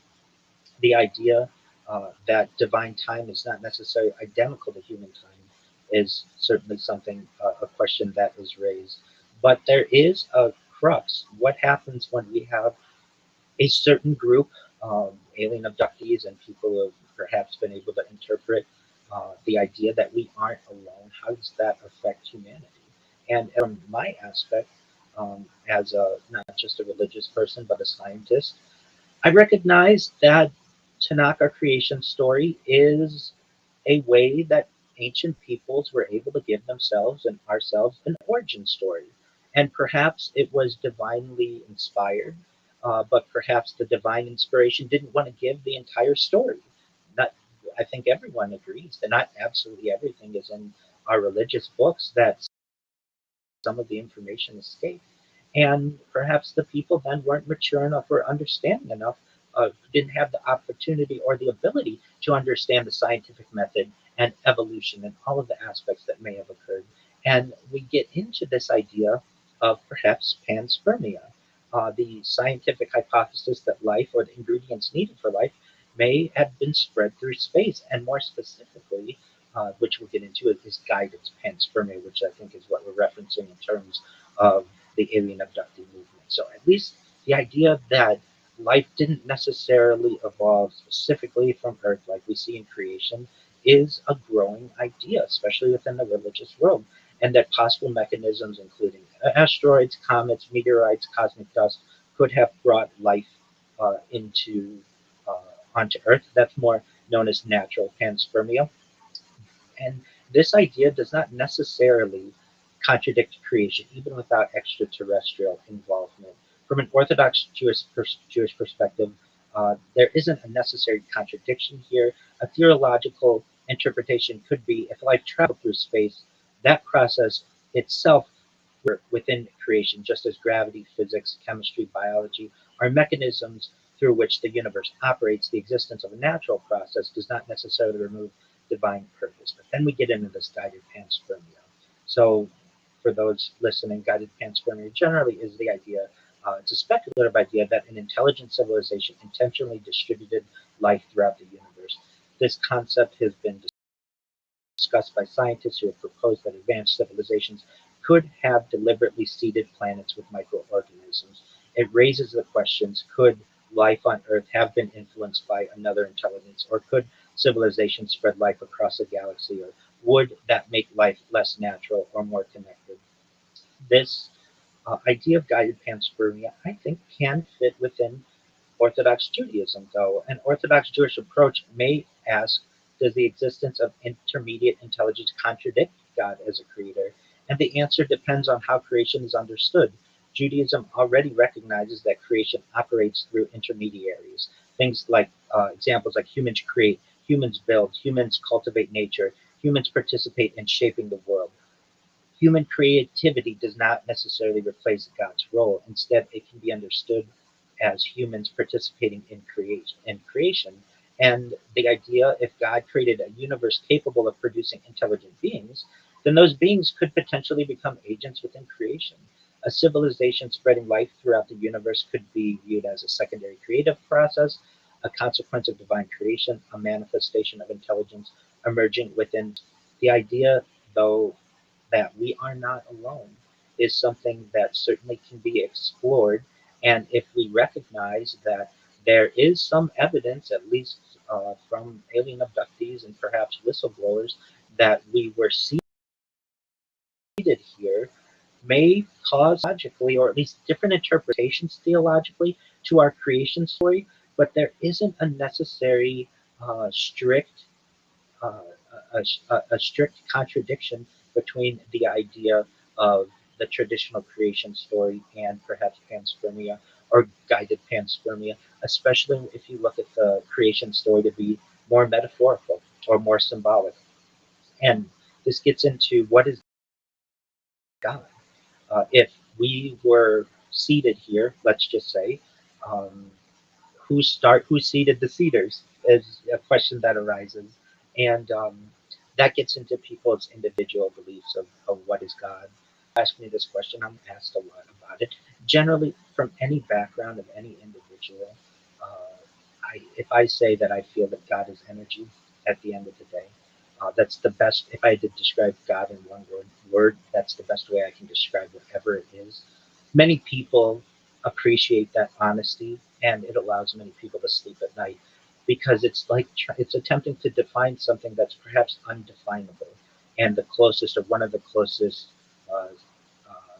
the idea that divine time is not necessarily identical to human time is certainly something, a question that is raised. But there is a crux. What happens when we have a certain group, alien abductees and people who have perhaps been able to interpret the idea that we aren't alone? How does that affect humanity? And from my aspect, as not just a religious person, but a scientist, I recognize that Tanakh, our creation story, is a way that ancient peoples were able to give themselves and ourselves an origin story. And perhaps it was divinely inspired, but perhaps the divine inspiration didn't want to give the entire story. Not, I think everyone agrees that not absolutely everything is in our religious books, that some of the information escaped. And perhaps the people then weren't mature enough or understanding enough, didn't have the opportunity or the ability to understand the scientific method and evolution and all of the aspects that may have occurred. And we get into this idea of perhaps panspermia, the scientific hypothesis that life, or the ingredients needed for life, may have been spread through space, and more specifically, which we'll get into, is guided panspermia, which I think is what we're referencing in terms of the alien abductee movement. So at least the idea that life didn't necessarily evolve specifically from Earth like we see in creation is a growing idea, especially within the religious world, and that possible mechanisms, including asteroids, comets, meteorites, cosmic dust, could have brought life into uh, onto Earth. That's more known as natural panspermia. And this idea does not necessarily contradict creation, even without extraterrestrial involvement. From an Orthodox Jewish perspective, there isn't a necessary contradiction here. A theological interpretation could be, if life traveled through space, that process itself within creation, just as gravity, physics, chemistry, biology are mechanisms through which the universe operates. The existence of a natural process does not necessarily remove divine purpose. But then we get into this guided panspermia. So, for those listening, guided panspermia generally is the idea, it's a speculative idea, that an intelligent civilization intentionally distributed life throughout the universe. This concept has been discussed by scientists who have proposed that advanced civilizations could have deliberately seeded planets with microorganisms. It raises the questions: could life on Earth have been influenced by another intelligence, or could civilization spread life across a galaxy, or would that make life less natural or more connected? This idea of guided panspermia, I think, can fit within Orthodox Judaism, though. An Orthodox Jewish approach may ask, does the existence of intermediate intelligence contradict God as a creator? And the answer depends on how creation is understood. Judaism already recognizes that creation operates through intermediaries. Things like, examples like humans create, humans build, humans cultivate nature, humans participate in shaping the world. Human creativity does not necessarily replace God's role. Instead, it can be understood as humans participating in creation. And the idea, if God created a universe capable of producing intelligent beings, then those beings could potentially become agents within creation. A civilization spreading life throughout the universe could be viewed as a secondary creative process, a consequence of divine creation, a manifestation of intelligence emerging within. The idea, though, that we are not alone is something that certainly can be explored. And if we recognize that there is some evidence, at least from alien abductees and perhaps whistleblowers, that we were seated here, may cause logically, or at least different interpretations theologically, to our creation story, but there isn't a necessary strict uh, a strict contradiction between the idea of the traditional creation story and perhaps panspermia or guided panspermia, especially if you look at the creation story to be more metaphorical or more symbolic. And this gets into what is God. If we were seated here, let's just say, um, who seeded the seeders is a question that arises, and that gets into people's individual beliefs of what is God. Ask me this question, I'm asked a lot about it. Generally, from any background of any individual, if I say that I feel that God is energy at the end of the day, that's the best. If I had to describe God in one word, that's the best way I can describe whatever it is. Many people appreciate that honesty, and it allows many people to sleep at night because it's like it's attempting to define something that's perhaps undefinable. And the closest, or one of the closest uh, uh,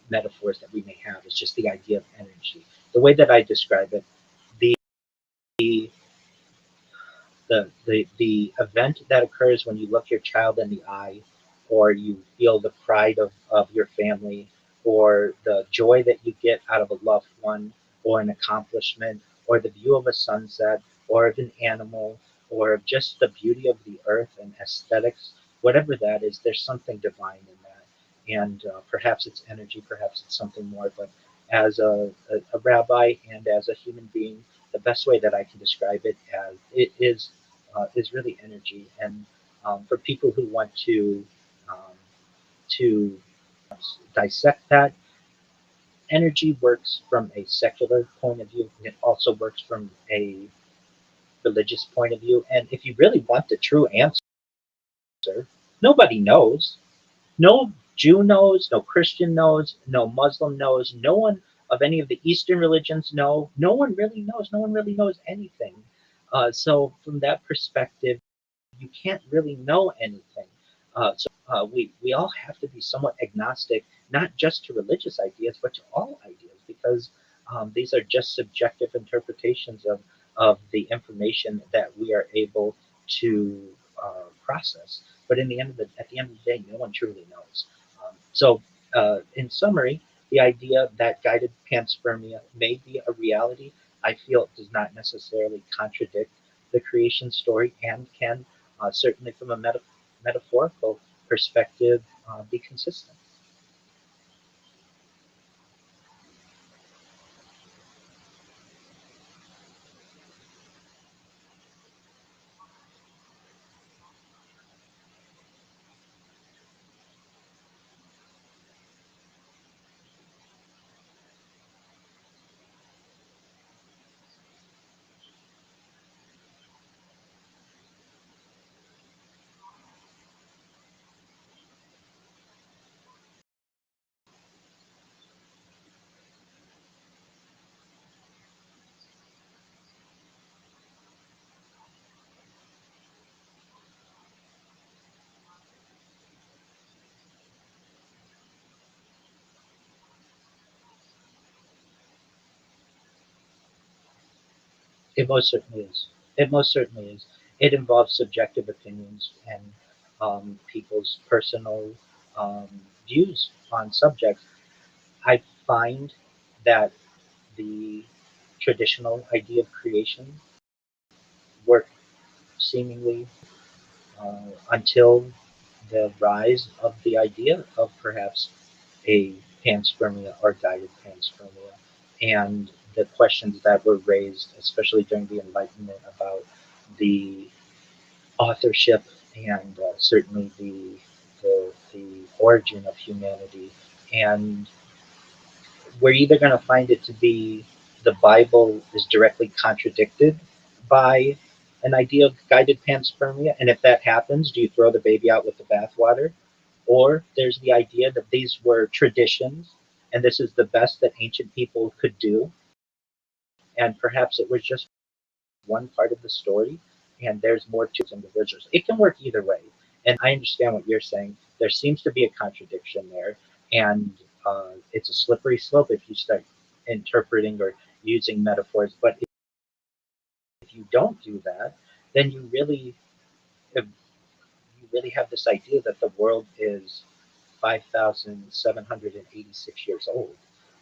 metaphors that we may have is just the idea of energy. The way that I describe it, the the event that occurs when you look your child in the eye, or you feel the pride of your family, or the joy that you get out of a loved one, or an accomplishment, or the view of a sunset, or of an animal, or of just the beauty of the earth and aesthetics, whatever that is, there's something divine in that. And perhaps it's energy, perhaps it's something more, but as a rabbi and as a human being, the best way that I can describe it as it is really energy. And for people who want um, to dissect that, energy works from a secular point of view. It also works from a religious point of view. And if you really want the true answer, nobody knows. No Jew knows, no Christian knows, no Muslim knows, no one of any of the Eastern religions know. No one really knows. No one really knows anything. So from that perspective, you can't really know anything. We all have to be somewhat agnostic, not just to religious ideas, but to all ideas, because these are just subjective interpretations of the information that we are able to process. But at the end of the day, no one truly knows. In summary, the idea that guided panspermia may be a reality, I feel it does not necessarily contradict the creation story and can certainly from a metaphorical perspective be consistent. It most certainly is. It most certainly is. It involves subjective opinions and people's personal views on subjects. I find that the traditional idea of creation worked seemingly until the rise of the idea of perhaps a panspermia or guided panspermia, and the questions that were raised, especially during the Enlightenment, about the authorship and certainly the origin of humanity, and we're either going to find it to be the Bible is directly contradicted by an idea of guided panspermia, and if that happens, do you throw the baby out with the bathwater? Or there's the idea that these were traditions, and this is the best that ancient people could do, and perhaps it was just one part of the story, and there's more to individuals. It can work either way, and I understand what you're saying. There seems to be a contradiction there, and it's a slippery slope if you start interpreting or using metaphors. But if you don't do that, then you really have this idea that the world is 5,786 years old,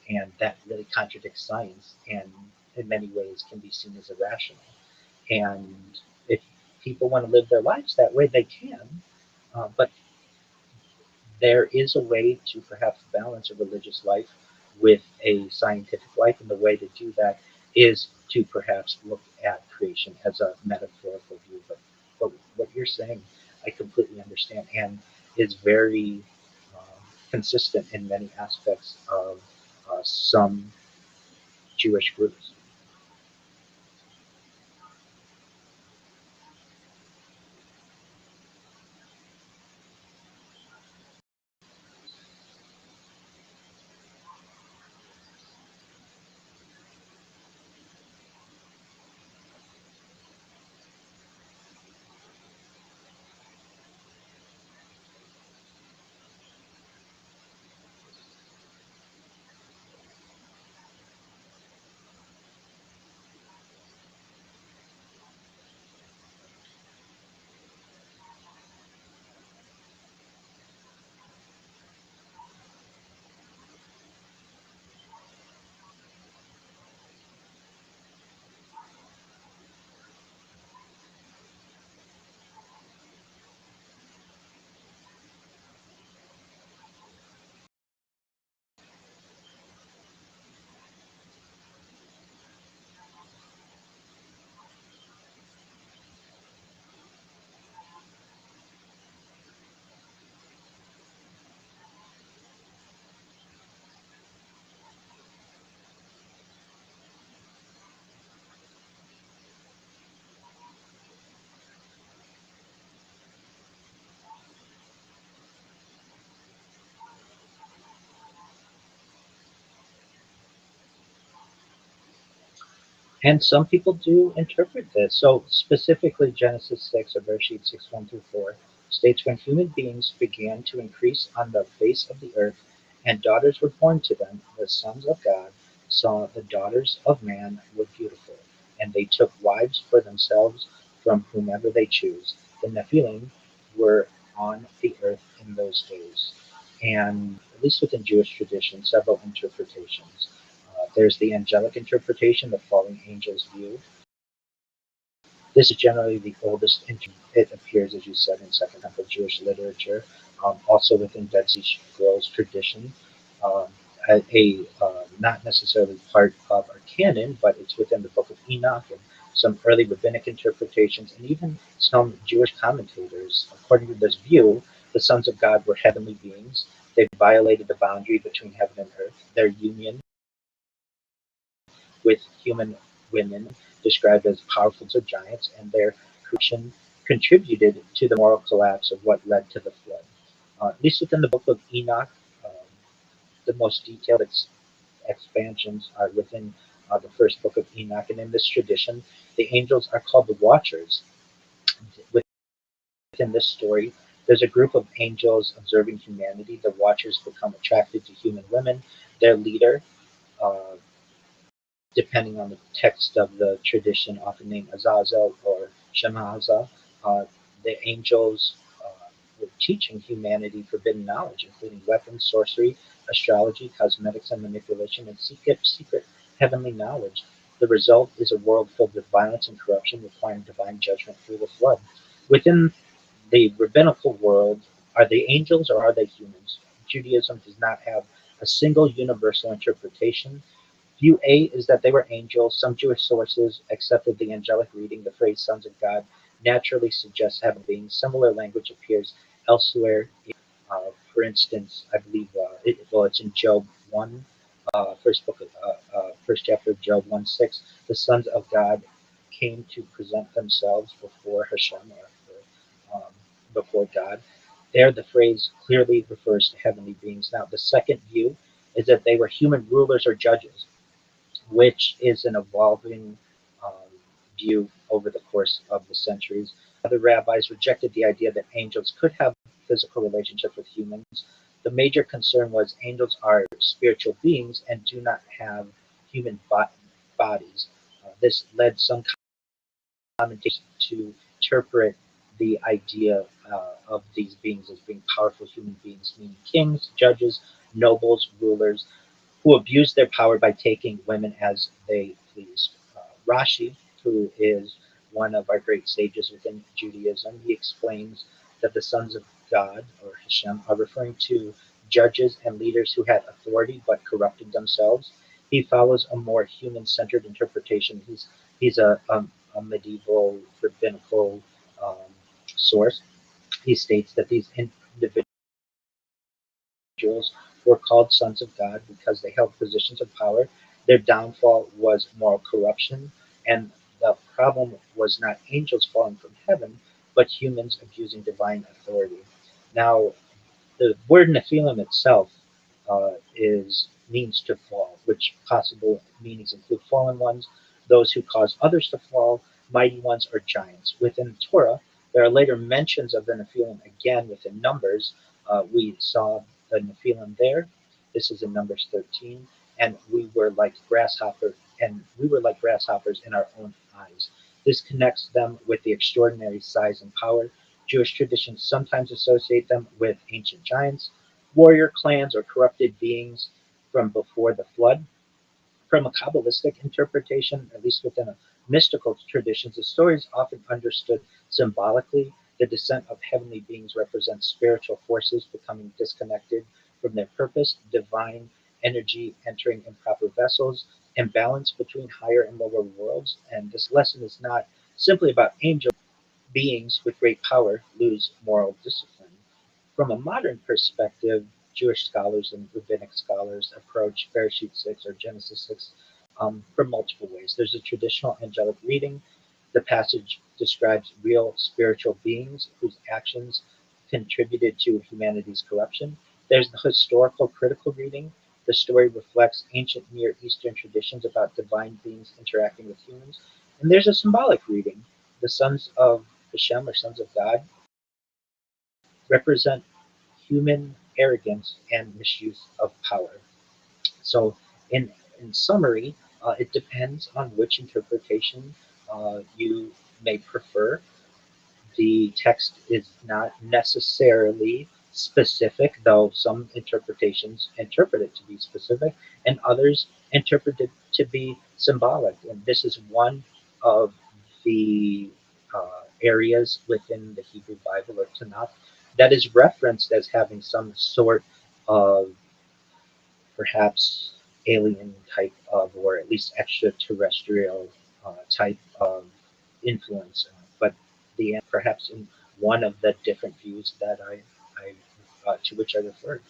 and that really contradicts science, and in many ways can be seen as irrational. And if people want to live their lives that way, they can. But there is a way to perhaps balance a religious life with a scientific life, and the way to do that is to perhaps look at creation as a metaphorical view. But what you're saying, I completely understand, and is very consistent in many aspects of some Jewish groups. And some people do interpret this. So specifically Genesis 6 or Bereshit 6, 1 through 4 states when human beings began to increase on the face of the earth and daughters were born to them, the sons of God saw the daughters of man were beautiful, and they took wives for themselves from whomever they choose. The Nephilim were on the earth in those days. And at least within Jewish tradition, several interpretations. There's the angelic interpretation, the fallen angels view. This is generally the oldest. It appears, as you said, in Second Temple Jewish literature, also within Dead Sea Scrolls tradition. Um, not necessarily part of our canon, but it's within the Book of Enoch and some early rabbinic interpretations, and even some Jewish commentators. According to this view, the sons of God were heavenly beings. They violated the boundary between heaven and earth. Their union with human women described as powerful giants, and their creation contributed to the moral collapse of what led to the flood. At least within the Book of Enoch, um, the most detailed expansions are within the first book of Enoch, and in this tradition, the angels are called the Watchers. Within this story, there's a group of angels observing humanity. The Watchers become attracted to human women. Their leader, uh, depending on the text of the tradition, often named Azazel or Shemahaza. Uh, the angels were teaching humanity forbidden knowledge, including weapons, sorcery, astrology, cosmetics, and manipulation, and secret heavenly knowledge. The result is a world filled with violence and corruption, requiring divine judgment through the flood. Within the rabbinical world, are they angels or are they humans? Judaism does not have a single universal interpretation. View A is that they were angels. Some Jewish sources accepted the angelic reading. The phrase "sons of God" naturally suggests heaven beings. Similar language appears elsewhere. For instance, I believe it's in Job 1. first chapter of Job 1:6, the sons of God came to present themselves before Hashem, or before God. There, the phrase clearly refers to heavenly beings. Now, the second view is that they were human rulers or judges, which is an evolving um, view over the course of the centuries. Other rabbis rejected the idea that angels could have physical relationships with humans. The major concern was angels are spiritual beings and do not have human bodies. This led some commentators to interpret the idea of these beings as being powerful human beings, meaning kings, judges, nobles, rulers, who abused their power by taking women as they pleased. Rashi, who is one of our great sages within Judaism, he explains that the sons of God, or Hashem, are referring to judges and leaders who had authority but corrupted themselves. He follows a more human-centered interpretation. He's a medieval rabbinical um, source. He states that these individuals were called sons of God because they held positions of power. Their downfall was moral corruption, and the problem was not angels falling from heaven, but humans abusing divine authority. Now, the word Nephilim itself is means to fall, which possible meanings include fallen ones, those who cause others to fall, mighty ones, or giants. Within Torah, there are later mentions of the Nephilim again within Numbers. We saw the Nephilim there. This is in Numbers 13, and we were like grasshoppers in our own eyes. This connects them with the extraordinary size and power. Jewish traditions sometimes associate them with ancient giants, warrior clans, or corrupted beings from before the flood. From a Kabbalistic interpretation, at least within a mystical traditions, the story is often understood symbolically. The descent of heavenly beings represents spiritual forces becoming disconnected from their purpose, divine energy entering improper vessels, imbalance between higher and lower worlds. And this lesson is not simply about angels. Beings with great power lose moral discipline. From a modern perspective, Jewish scholars and rabbinic scholars approach Bereshit 6 or Genesis 6 from multiple ways. There's a traditional angelic reading. The passage describes real spiritual beings whose actions contributed to humanity's corruption. There's the historical critical reading. The story reflects ancient Near Eastern traditions about divine beings interacting with humans. And there's a symbolic reading. The sons of Hashem, or sons of God, represent human arrogance and misuse of power. So, in summary, it depends on which interpretation you may prefer. The text is not necessarily specific, though some interpretations interpret it to be specific, and others interpret it to be symbolic. And this is one of the areas within the Hebrew Bible or Tanakh that is referenced as having some sort of perhaps alien type of, or at least extraterrestrial type of influence. But the perhaps in one of the different views that I to which I referred.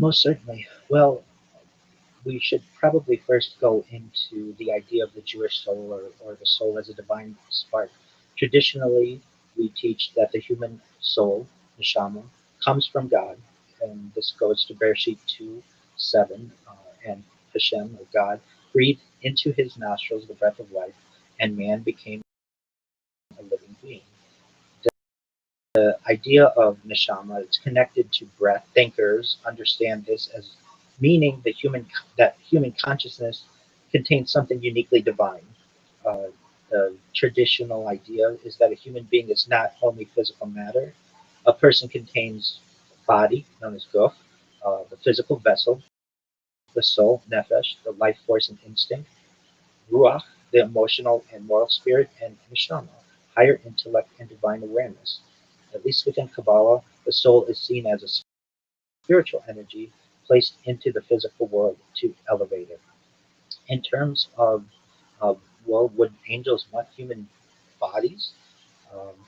Most certainly. Well, we should probably first go into the idea of the Jewish soul, or the soul as a divine spark. Traditionally, we teach that the human soul, neshama, comes from God, and this goes to Bereshit 2:7, and Hashem, or God, breathed into his nostrils the breath of life, and man became a living being. The idea of neshama is connected to breath. Thinkers understand this as meaning that human consciousness contains something uniquely divine. Uh, the traditional idea is that a human being is not only physical matter. A person contains body, known as guf, the physical vessel, the soul, nefesh, the life force and instinct, ruach, the emotional and moral spirit, and neshama, higher intellect and divine awareness. At least within Kabbalah, the soul is seen as a spiritual energy placed into the physical world to elevate it. In terms of well, would angels want human bodies?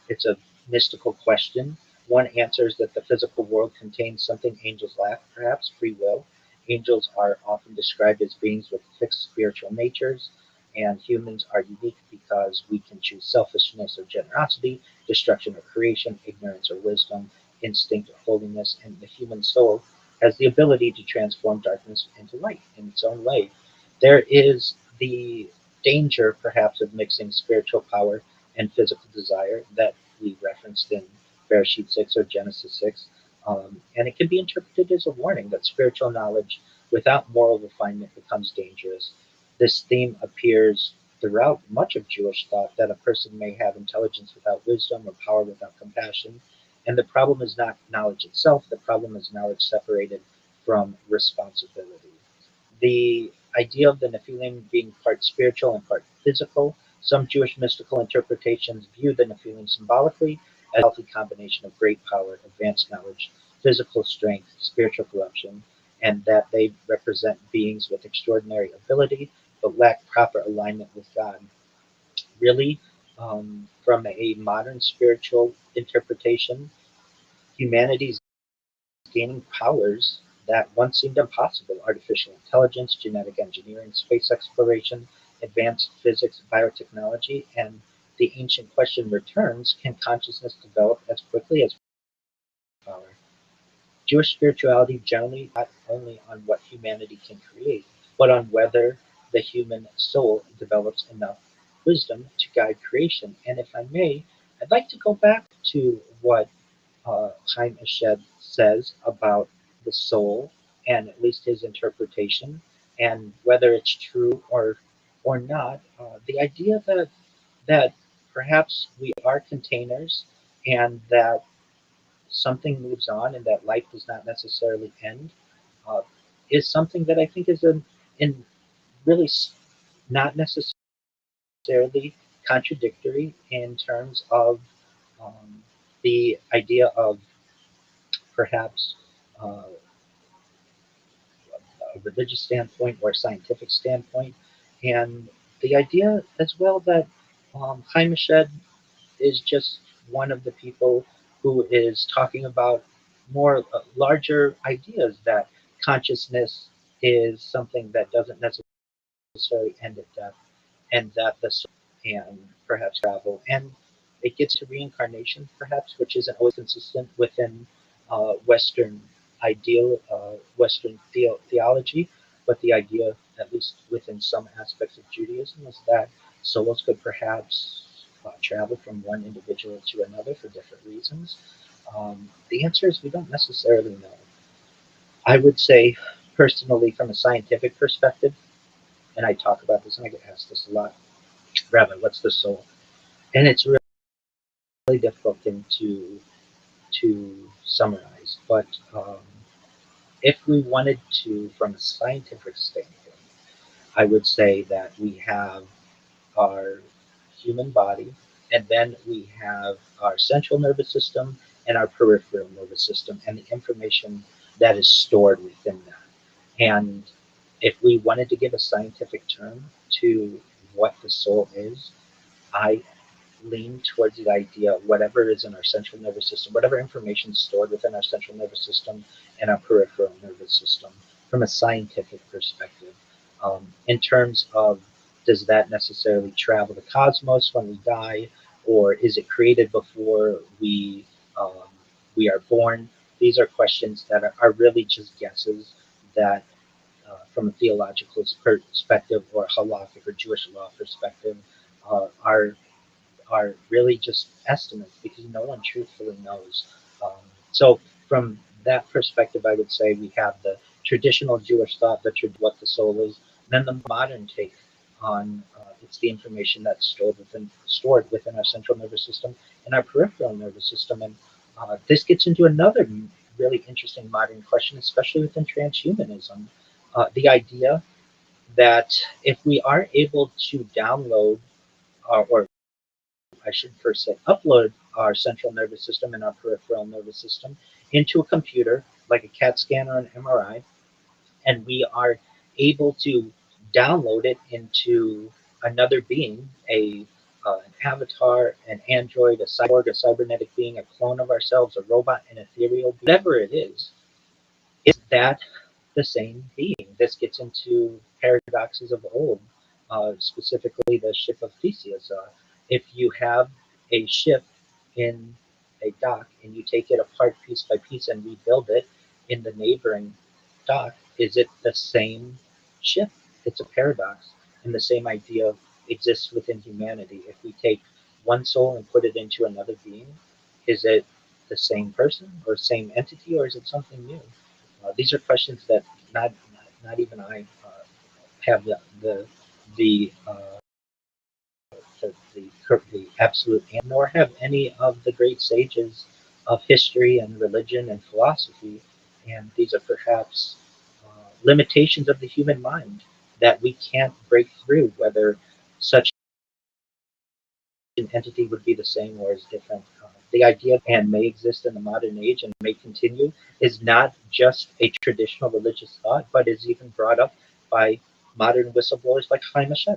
It's a mystical question. One answer is that the physical world contains something angels lack, perhaps free will. Angels are often described as beings with fixed spiritual natures, and humans are unique because we can choose selfishness or generosity, destruction or creation, ignorance or wisdom, instinct or holiness, and the human soul has the ability to transform darkness into light in its own way. There is the danger, perhaps, of mixing spiritual power and physical desire that we referenced in Bereshit 6 or Genesis 6. And it can be interpreted as a warning that spiritual knowledge without moral refinement becomes dangerous. This theme appears throughout much of Jewish thought, that a person may have intelligence without wisdom or power without compassion. And the problem is not knowledge itself, the problem is knowledge separated from responsibility. The idea of the Nephilim being part spiritual and part physical. Some Jewish mystical interpretations view the Nephilim symbolically as a healthy combination of great power, advanced knowledge, physical strength, spiritual corruption, and that they represent beings with extraordinary ability but lack proper alignment with God. Really, from a modern spiritual interpretation, humanity's gaining powers that once seemed impossible: artificial intelligence, genetic engineering, space exploration, advanced physics, biotechnology, and the ancient question returns: can consciousness develop as quickly as power? Jewish spirituality generally not only on what humanity can create, but on whether the human soul develops enough wisdom to guide creation. And if I may, I'd like to go back to what Chaim Eshed says about the soul, and at least his interpretation, and whether it's true or not. The idea that perhaps we are containers, and that something moves on, and that life does not necessarily end, uh, is something that I think is in really not necessarily contradictory in terms of um, the idea of perhaps a religious standpoint or a scientific standpoint. And the idea as well that Chaim Shed is just one of the people who is talking about more larger ideas, that consciousness is something that doesn't necessarily end at death, and that the soul and perhaps travel, and it gets to reincarnation, perhaps, which isn't always consistent within Western Western theology, but the idea, at least within some aspects of Judaism, is that souls could perhaps travel from one individual to another for different reasons. The answer is we don't necessarily know. I would say, personally, from a scientific perspective, and I talk about this and I get asked this a lot: Rabbi, what's the soul? And it's a really difficult thing to summarize. But if we wanted to, from a scientific standpoint, I would say that we have our human body, and then we have our central nervous system and our peripheral nervous system, and the information that is stored within that. And if we wanted to give a scientific term to what the soul is, I lean towards the idea of whatever is in our central nervous system, whatever information is stored within our central nervous system and our peripheral nervous system from a scientific perspective. In terms of, does that necessarily travel the cosmos when we die, or is it created before um, we are born? These are questions that are really just guesses that, from a theological perspective or halachic or Jewish law perspective, are really just estimates because no one truthfully knows. Um, so from that perspective, I would say we have the traditional Jewish thought that what the soul is, and then the modern take on, it's the information that's stored within our central nervous system and our peripheral nervous system. And this gets into another really interesting modern question, especially within transhumanism. The idea that if we are able to download, or I should first say upload our central nervous system and our peripheral nervous system into a computer like a CAT scan or an MRI, and we are able to download it into another being, an avatar, an android, a cyborg, a cybernetic being, a clone of ourselves, a robot, an ethereal, whatever it is that the same being? This gets into paradoxes of old, specifically the ship of Theseus. If you have a ship in a dock and you take it apart piece by piece and rebuild it in the neighboring dock, is it the same ship? It's a paradox. And the same idea exists within humanity. If we take one soul and put it into another being, is it the same person or same entity, or is it something new? These are questions that not even I have the, the absolute answer, nor have any of the great sages of history and religion and philosophy. And these are perhaps limitations of the human mind that we can't break through, whether such an entity would be the same or is different. The idea and may exist in the modern age and may continue is not just a traditional religious thought, but is even brought up by modern whistleblowers like Chaim Hashem.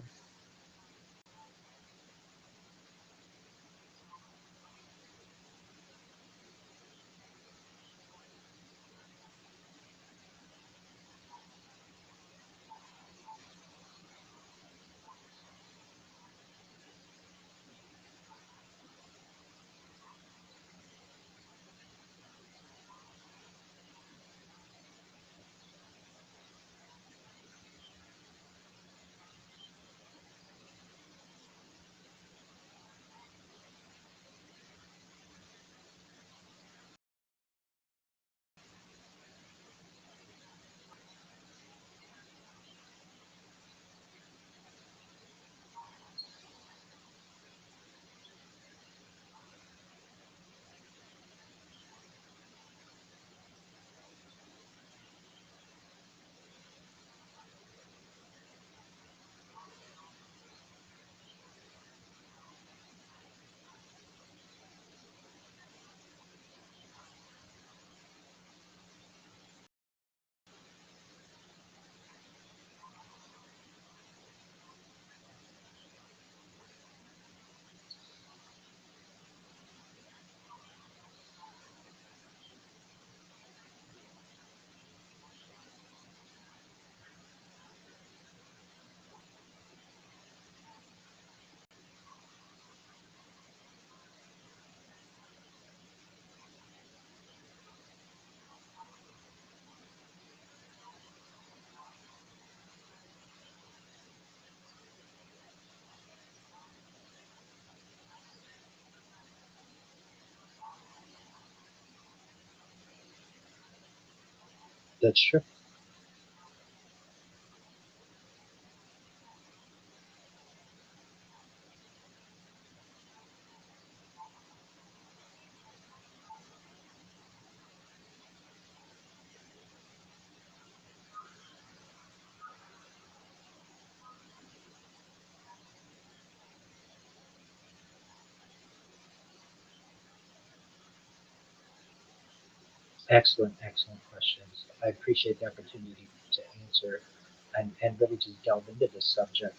That's true. Excellent, excellent questions. I appreciate the opportunity to answer and really just delve into this subject.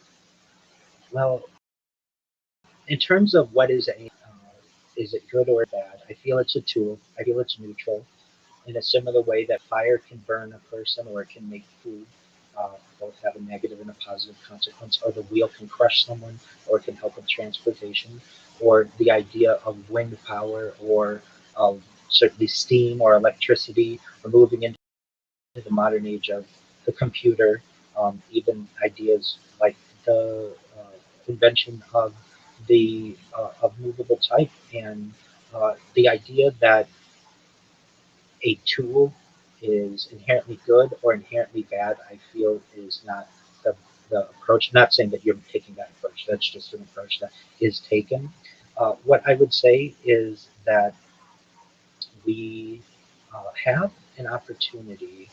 Well, In terms of what is it good or bad? I feel it's a tool. I feel it's neutral in a similar way that fire can burn a person or it can make food both have a negative and a positive consequence, or the wheel can crush someone, or it can help with transportation, or the idea of wind power, or of certainly steam or electricity, or moving into the modern age of the computer, even ideas like the invention of the of movable type, and the idea that a tool is inherently good or inherently bad, I feel is not the approach. Not saying that you're taking that approach, that's just an approach that is taken. What I would say is that we have an opportunity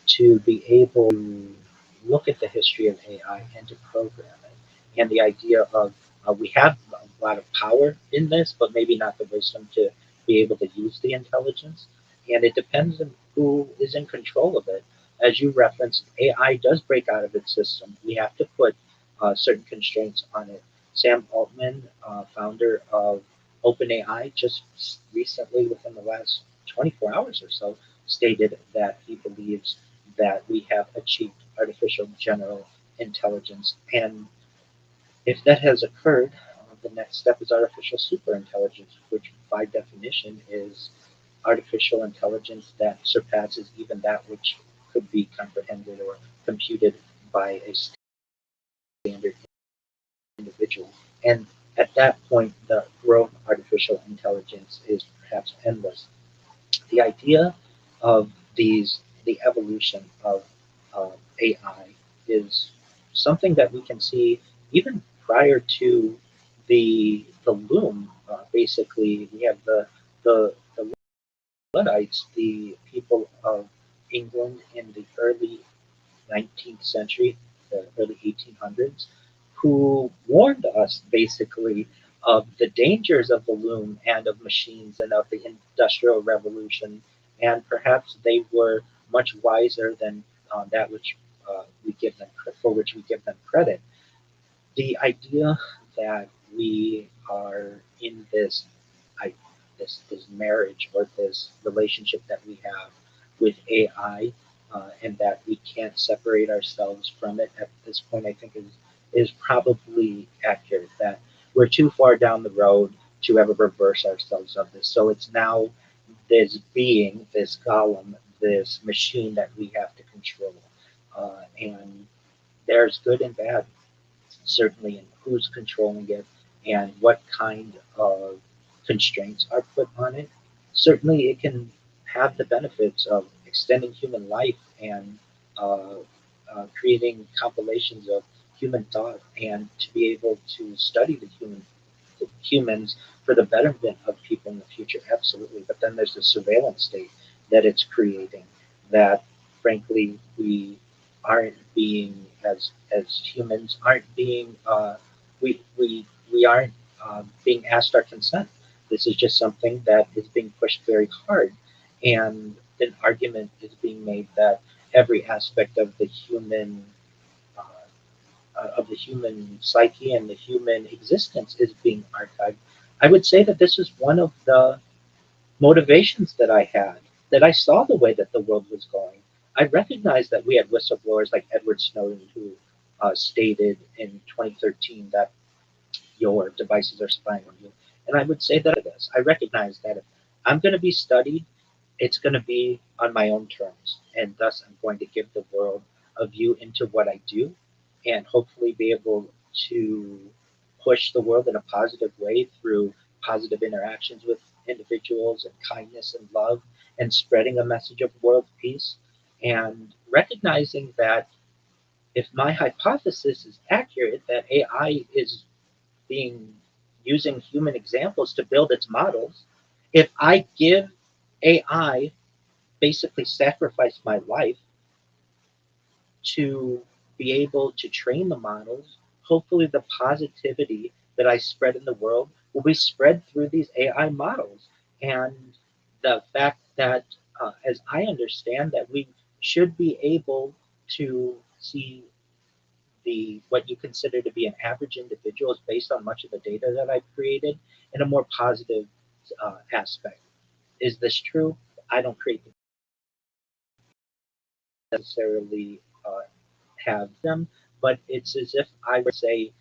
to be able to look at the history of AI and to program it. And the idea of we have a lot of power in this, but maybe not the wisdom to be able to use the intelligence. And it depends on who is in control of it. As you referenced, AI does break out of its system. We have to put certain constraints on it. Sam Altman, founder of OpenAI, just recently, within the last 24 hours or so, stated that he believes that we have achieved artificial general intelligence. And if that has occurred, the next step is artificial superintelligence, which by definition is artificial intelligence that surpasses even that which could be comprehended or computed by a standard individual. And at that point, the growth of artificial intelligence is perhaps endless. The idea of the evolution of AI is something that we can see even prior to the loom. Basically, we have the Luddites, the people of England in the early 19th century, the early 1800s, who warned us basically of the dangers of the loom and of machines and of the industrial revolution. And perhaps they were much wiser than that which we give them for which we give them credit. The idea that we are in I, this marriage or this relationship that we have with AI, and that we can't separate ourselves from it at this point, I think is probably accurate. That we're too far down the road to ever reverse ourselves of this. So it's now this being, this golem, this machine that we have to control, and there's good and bad certainly in who's controlling it and what kind of constraints are put on it. Certainly, it can have the benefits of extending human life and uh, creating compilations of human thought, and to be able to study the humans for the betterment of people in the future. Absolutely. But then there's the surveillance state that it's creating that, frankly, we aren't being as humans aren't being we aren't being asked our consent. This is just something that is being pushed very hard, and an argument is being made that every aspect uh, of the human psyche and the human existence is being archived. I would say that this is one of the motivations that I had, that I saw the way that the world was going. I recognized that we had whistleblowers like Edward Snowden, who stated in 2013 that your devices are spying on you. And I would say that it is. I recognize that if I'm going to be studied, it's going to be on my own terms. And thus, I'm going to give the world a view into what I do and hopefully be able to push the world in a positive way through positive interactions with individuals and kindness and love and spreading a message of world peace, and recognizing that if my hypothesis is accurate that AI is being using human examples to build its models, if I give AI basically sacrifice my life to be able to train the models, hopefully the positivity that I spread in the world will be spread through these AI models. And the fact that, as I understand, that we should be able to see what you consider to be an average individual is based on much of the data that I've created in a more positive aspect. Is this true? I don't create the necessarily have them, but it's as if I would say,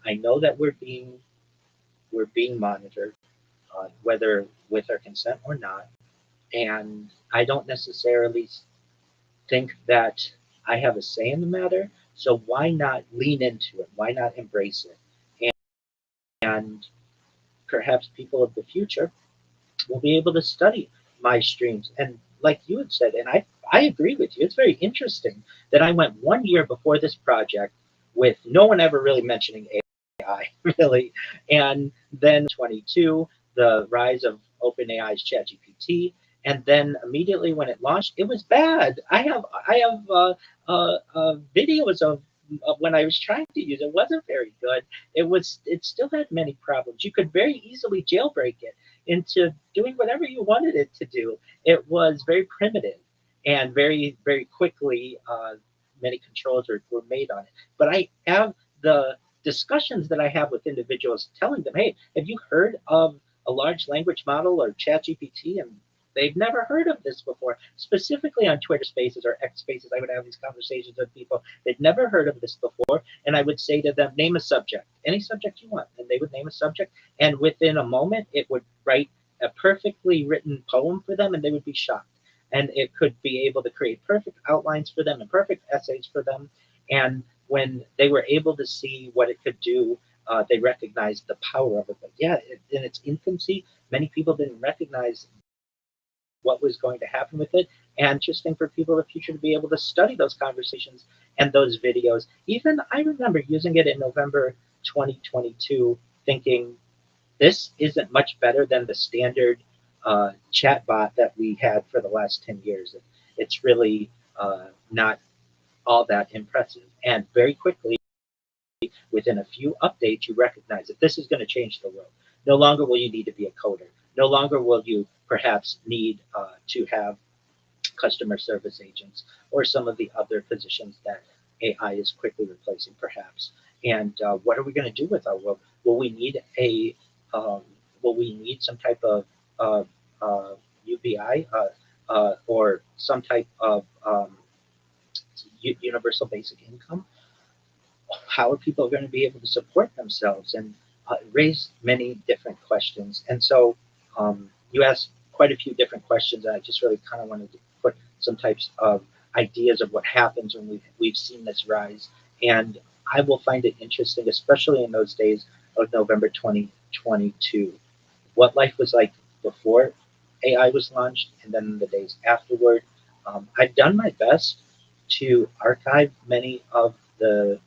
I know that we're being monitored, whether with our consent or not, and I don't necessarily think that I have a say in the matter. So why not lean into it? Why not embrace it? And perhaps people of the future will be able to study my streams. And like you had said, and I agree with you, it's very interesting that I went 1 year before this project with no one ever really mentioning AI, really. And then 22, the rise of OpenAI's ChatGPT. And then immediately when it launched, it was bad. I have videos of when I was trying to use it. It wasn't very good. It still had many problems. You could very easily jailbreak it into doing whatever you wanted it to do. It was very primitive and very, very quickly many controls were made on it. But I have the discussions that I have with individuals telling them, hey, have you heard of a large language model or ChatGPT? And they've never heard of this before. Specifically on Twitter Spaces or X Spaces, I would have these conversations with people. They'd never heard of this before. And I would say to them, name a subject, any subject you want. And they would name a subject. And within a moment, it would write a perfectly written poem for them, and they would be shocked. And it could be able to create perfect outlines for them and perfect essays for them. And when they were able to see what it could do, they recognized the power of it. But yeah, in its infancy, many people didn't recognize what was going to happen with it. And interesting for people in the future to be able to study those conversations and those videos. Even I remember using it in November 2022, thinking this isn't much better than the standard chat bot that we had for the last 10 years. It's really not all that impressive. And very quickly, within a few updates, you recognize that this is going to change the world. No longer will you need to be a coder. No longer will you perhaps need to have customer service agents or some of the other positions that AI is quickly replacing, perhaps. And what are we going to do with our world? Will we need a will we need some type of UBI or some type of universal basic income? How are people going to be able to support themselves and raise many different questions? And so you asked quite a few different questions, and I just really kind of wanted to put some types of ideas of what happens when we've seen this rise. And I will find it interesting, especially in those days of November 2022, what life was like before AI was launched and then the days afterward. I've done my best to archive many of the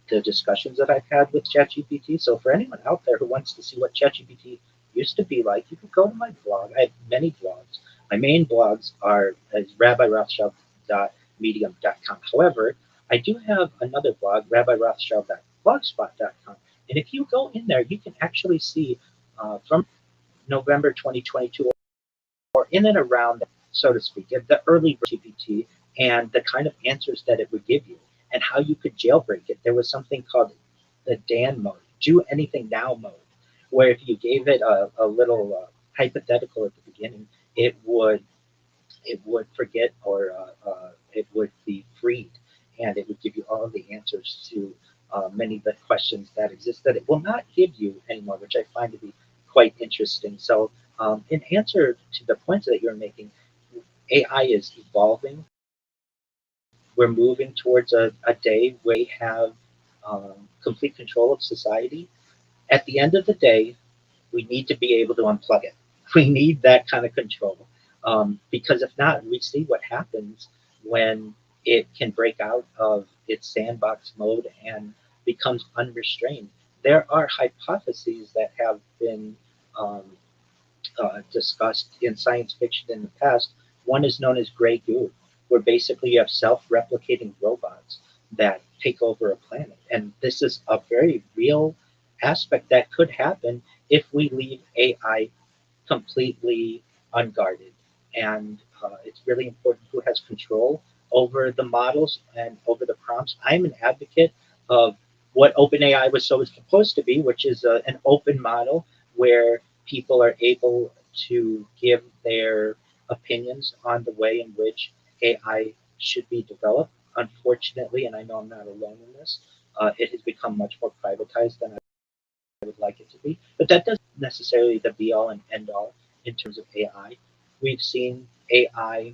discussions that I've had with ChatGPT. So for anyone out there who wants to see what ChatGPT used to be like, you can go to my blog. I have many blogs. My main blogs are rabbirothschild.medium.com. However, I do have another blog, rabbirothschild.blogspot.com. And if you go in there, you can actually see from November 2022 or in and around, so to speak, the early GPT and the kind of answers that it would give you and how you could jailbreak it. There was something called the Dan mode, do anything now mode, where if you gave it a little hypothetical at the beginning, it would forget or it would be freed, and it would give you all of the answers to many of the questions that exist that it will not give you anymore, which I find to be quite interesting. So in answer to the points that you're making, AI is evolving. We're moving towards a day where we have complete control of society. At the end of the day, we need to be able to unplug it. We need that kind of control because if not, we see what happens when it can break out of its sandbox mode and becomes unrestrained. There are hypotheses that have been discussed in science fiction in the past. One is known as gray goo, where basically you have self-replicating robots that take over a planet. And this is a very real aspect that could happen if we leave AI completely unguarded. And it's really important who has control over the models and over the prompts. I'm an advocate of what OpenAI was so supposed to be, which is an open model where people are able to give their opinions on the way in which AI should be developed. Unfortunately, and I know I'm not alone in this, it has become much more privatized than I would like it to be. But that doesn't necessarily the be all and end all in terms of AI. We've seen AI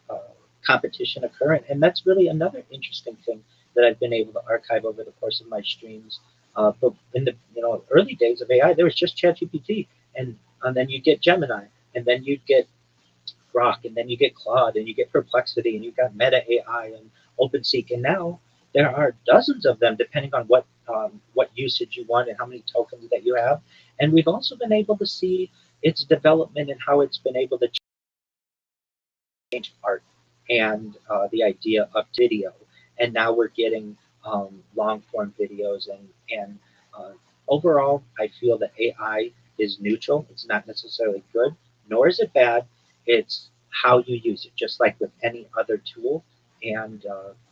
uh, competition occur, and that's really another interesting thing that I've been able to archive over the course of my streams. But in the early days of AI, there was just ChatGPT, and then you get Gemini, and then you get Grok, and then you get Claude, and you get Perplexity, and you've got Meta AI and OpenSeek, and now there are dozens of them, depending on what usage you want and how many tokens that you have. And we've also been able to see its development and how it's been able to change art and the idea of video. And now we're getting long form videos and uh, overall, I feel that AI is neutral. It's not necessarily good, nor is it bad. It's how you use it, just like with any other tool. And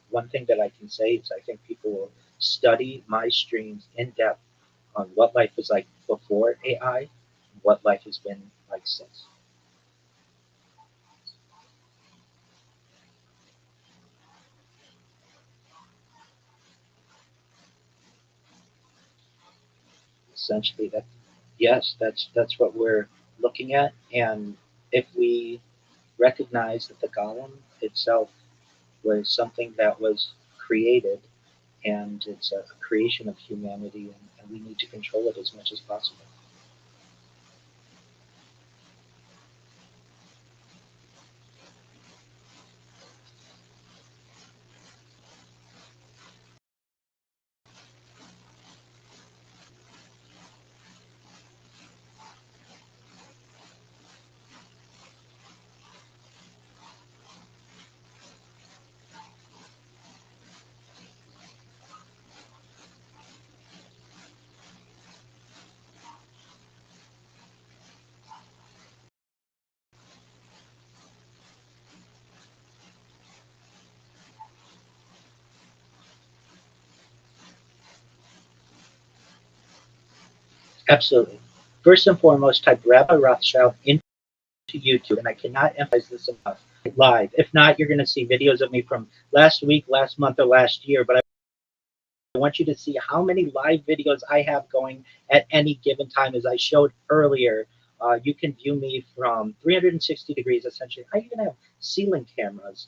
one thing that I can say is I think people will study my streams in depth on what life was like before AI, and what life has been like since. Essentially, that yes, that's what we're looking at. And if we recognize that the golem itself was something that was created and it's a creation of humanity, and we need to control it as much as possible. Absolutely. First and foremost, type Rabbi Rothschild into YouTube, and I cannot emphasize this enough. Live. If not, you're going to see videos of me from last week, last month, or last year. But I want you to see how many live videos I have going at any given time. As I showed earlier, you can view me from 360 degrees, essentially. I even have ceiling cameras.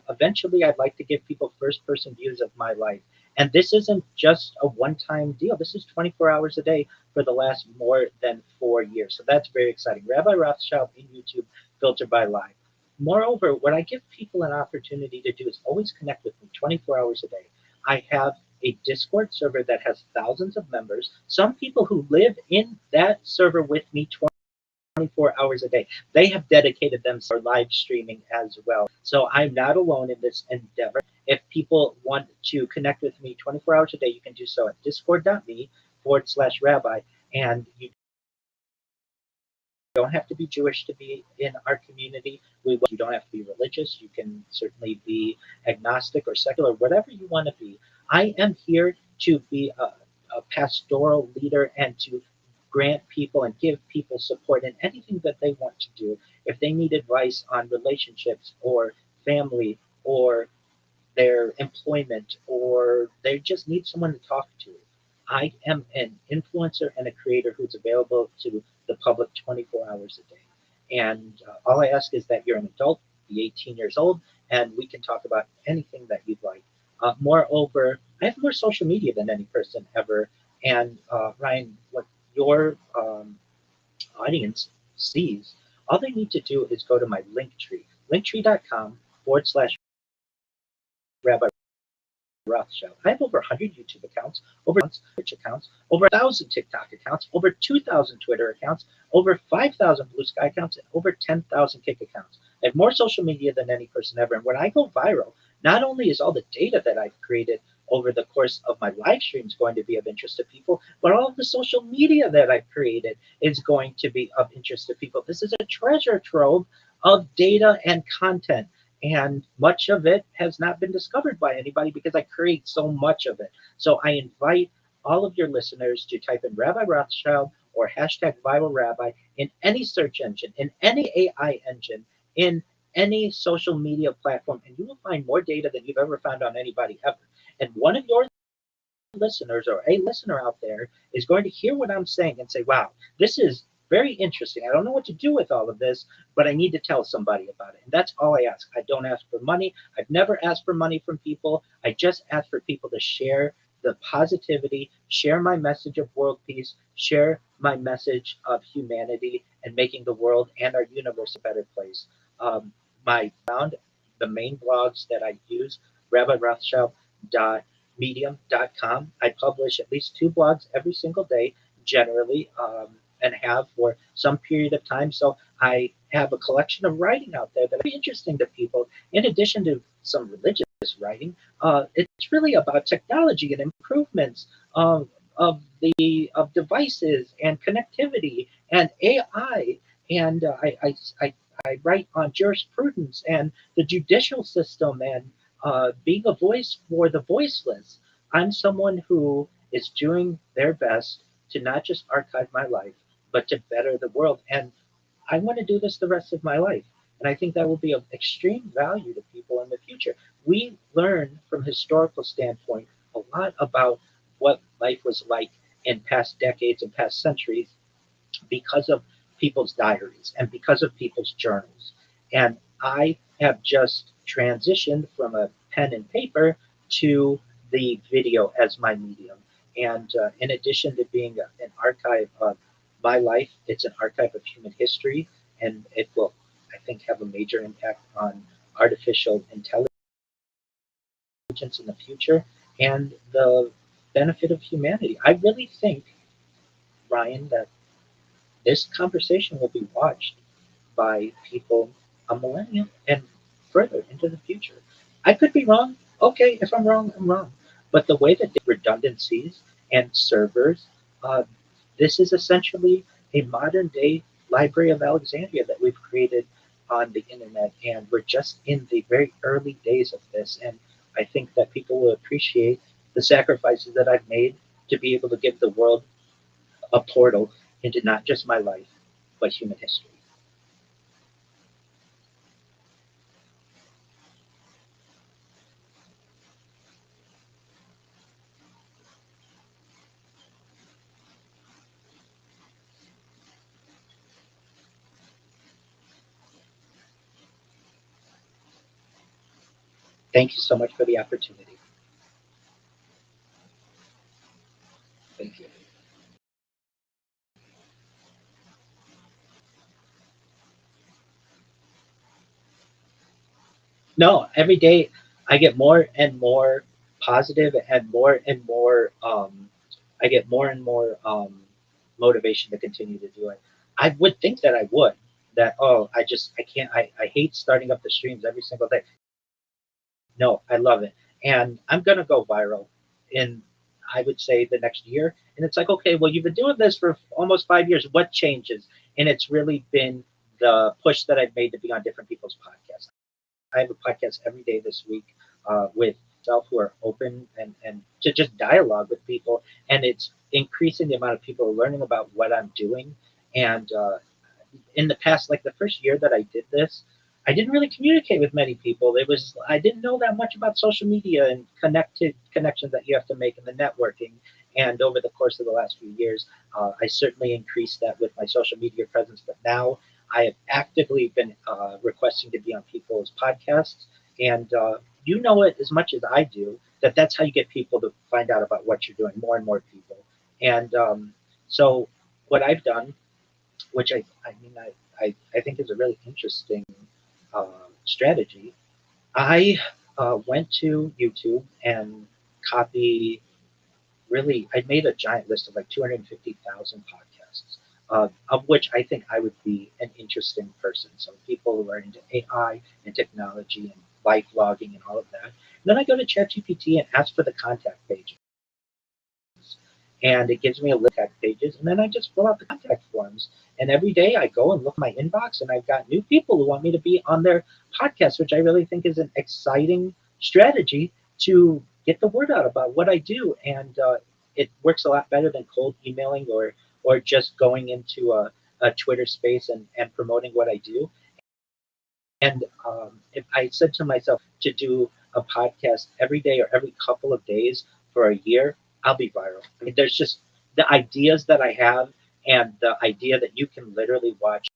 Eventually, I'd like to give people first-person views of my life. And this isn't just a one-time deal. This is 24 hours a day for the last more than 4 years. So that's very exciting. Rabbi Rothschild in YouTube, filtered by live. Moreover, what I give people an opportunity to do is always connect with me 24 hours a day. I have a Discord server that has thousands of members, some people who live in that server with me 24 hours a day. They have dedicated themselves to live streaming as well. So I'm not alone in this endeavor. If people want to connect with me 24 hours a day, you can do so at discord.me/rabbi. And you don't have to be Jewish to be in our community. You don't have to be religious. You can certainly be agnostic or secular, whatever you want to be. I am here to be a pastoral leader and to grant people and give people support in anything that they want to do. If they need advice on relationships or family or their employment or they just need someone to talk to. I am an influencer and a creator who's available to the public 24 hours a day. And all I ask is that you're an adult, be 18 years old, and we can talk about anything that you'd like. Moreover, I have more social media than any person ever. And Ryan, what your audience sees, all they need to do is go to my Linktree, linktree.com/Rabbi Rothschild. I have over 100 YouTube accounts, over Twitch accounts, over 1,000 TikTok accounts, over 2,000 Twitter accounts, over 5,000 Blue Sky accounts, and over 10,000 Kick accounts. I have more social media than any person ever. And when I go viral, not only is all the data that I've created over the course of my live streams going to be of interest to people, but all of the social media that I've created is going to be of interest to people. This is a treasure trove of data and content. and much of it has not been discovered by anybody because I create so much of it. So I invite all of your listeners to type in Rabbi Rothschild or hashtag Viral Rabbi in any search engine, in any AI engine, in any social media platform, and you will find more data than you've ever found on anybody ever. And one of your listeners or a listener out there is going to hear what I'm saying and say, wow, this is very interesting. I don't know what to do with all of this, but I need to tell somebody about it. And that's all I ask. I don't ask for money. I've never asked for money from people. I just ask for people to share the positivity, share my message of world peace, share my message of humanity and making the world and our universe a better place. My found the main blogs that I use, Rabbi Rothschild medium.com. I publish at least 2 blogs every single day, generally, and have for some period of time. So I have a collection of writing out there that are interesting to people, in addition to some religious writing. It's really about technology and improvements of devices and connectivity and AI. And I write on jurisprudence and the judicial system and being a voice for the voiceless. I'm someone who is doing their best to not just archive my life, but to better the world. And I want to do this the rest of my life. And I think that will be of extreme value to people in the future. We learn from historical standpoint a lot about what life was like in past decades and past centuries because of people's diaries and because of people's journals. And I have just transitioned from a pen and paper to the video as my medium. And in addition to being an archive of my life, it's an archive of human history, and it will, I think, have a major impact on artificial intelligence in the future and the benefit of humanity. I really think, Ryan, that this conversation will be watched by people a millennium and further into the future. I could be wrong. Okay, if I'm wrong, I'm wrong. But the way that the redundancies and servers, uh, this is essentially a modern day Library of Alexandria that we've created on the internet. And we're just in the very early days of this. And I think that people will appreciate the sacrifices that I've made to be able to give the world a portal into not just my life, but human history. Thank you so much for the opportunity. Thank you. No, every day I get more and more positive and more. I get more and more motivation to continue to do it. I would think that I would. That oh, I can't. I hate starting up the streams every single day. No, I love it, and I'm gonna go viral in I would say the next year. And it's like okay, well you've been doing this for almost 5 years. What changes? And it's really been the push that I've made to be on different people's podcasts. I have a podcast every day this week with self who are open and to just dialogue with people, and it's increasing the amount of people learning about what I'm doing. And in the past, like the first year that I did this, I didn't really communicate with many people. It was I didn't know that much about social media and connected connections that you have to make in the networking. And over the course of the last few years, I certainly increased that with my social media presence. But now I have actively been requesting to be on people's podcasts, and you know it as much as I do that that's how you get people to find out about what you're doing. More and more people, and so what I've done which I think is a really interesting strategy. I went to YouTube and copy really, I made a giant list of like 250,000 podcasts, of which I think I would be an interesting person. So people who are into AI and technology and life logging and all of that. And then I go to ChatGPT and ask for the contact pages. and it gives me a list of contact pages, and then I just fill out the contact forms. And every day I go and look at my inbox, and I've got new people who want me to be on their podcast, which I really think is an exciting strategy to get the word out about what I do. And it works a lot better than cold emailing or just going into a Twitter space and promoting what I do. And if I said to myself to do a podcast every day or every couple of days for a year, I'll be viral. I mean, there's just the ideas that I have, and the idea that you can literally watch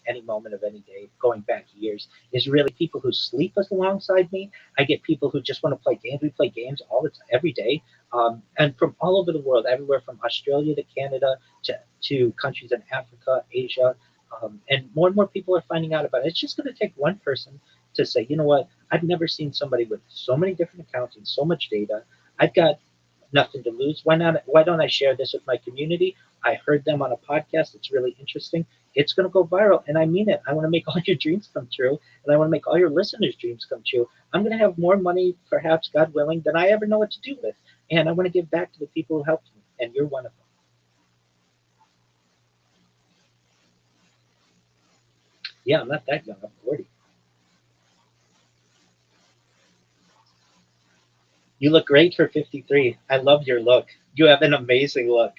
any moment of any day, going back years, is really people who sleep alongside me. I get people who just want to play games. We play games all the time, every day, and from all over the world, everywhere from Australia to Canada to countries in Africa, Asia, and more people are finding out about it. It's just going to take one person to say, you know what, I've never seen somebody with so many different accounts and so much data. I've got nothing to lose. Why not? Why don't I share this with my community? I heard them on a podcast. It's really interesting. It's going to go viral, and I mean it. I want to make all your dreams come true, and I want to make all your listeners' dreams come true. I'm going to have more money, perhaps, God willing, than I ever know what to do with, and I want to give back to the people who helped me, and you're one of them. Yeah, I'm not that young. I'm 40. You look great for 53. I love your look. You have an amazing look.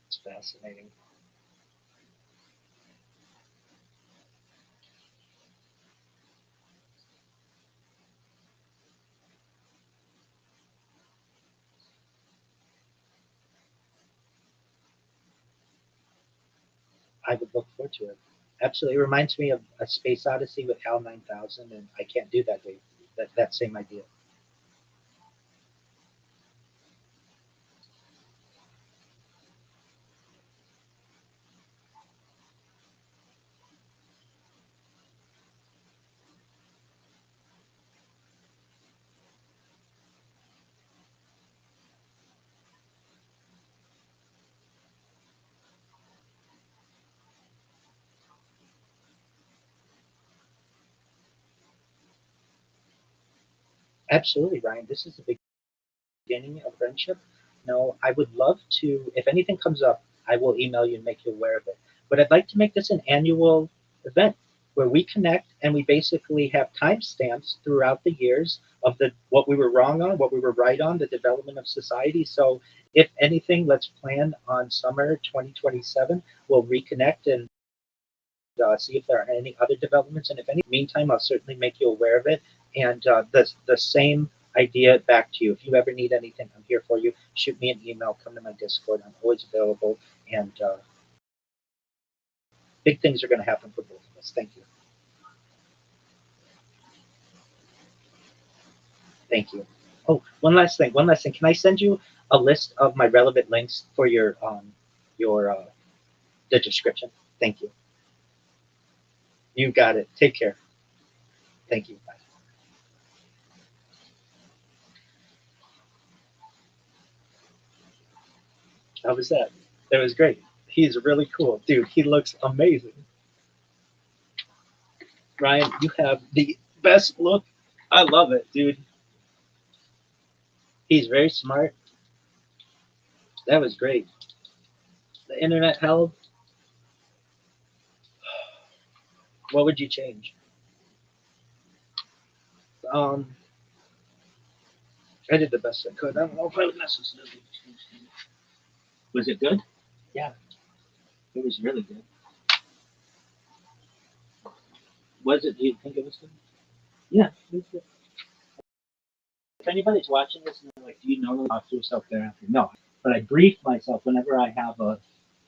It's fascinating. I would look forward to it. Absolutely. It reminds me of a Space Odyssey with HAL 9000, and I can't do that, Dave. That same idea. Absolutely, Ryan. This is the beginning of friendship. No, I would love to, if anything comes up, I will email you and make you aware of it. But I'd like to make this an annual event where we connect and we basically have timestamps throughout the years of the what we were wrong on, what we were right on, the development of society. So if anything, let's plan on summer 2027. We'll reconnect and see if there are any other developments. And if any, meantime, I'll certainly make you aware of it. And the same idea back to you. If you ever need anything, I'm here for you. Shoot me an email. Come to my Discord. I'm always available. And big things are going to happen for both of us. Thank you. Thank you. Oh, one last thing. One last thing. Can I send you a list of my relevant links for your the description? Thank you. You got it. Take care. Thank you. Bye. How was that? That was great. He's really cool, dude. He looks amazing. Ryan, you have the best look. I love it, dude. He's very smart. That was great. The internet held. What would you change? Um, I did the best I could. I don't know if I would necessarily change anything. Was it good? Yeah. It was really good. Was it? Do you think it was good? Yeah, it was good. If anybody's watching this and they're like, do you normally talk to yourself thereafter? No. But I brief myself whenever I have a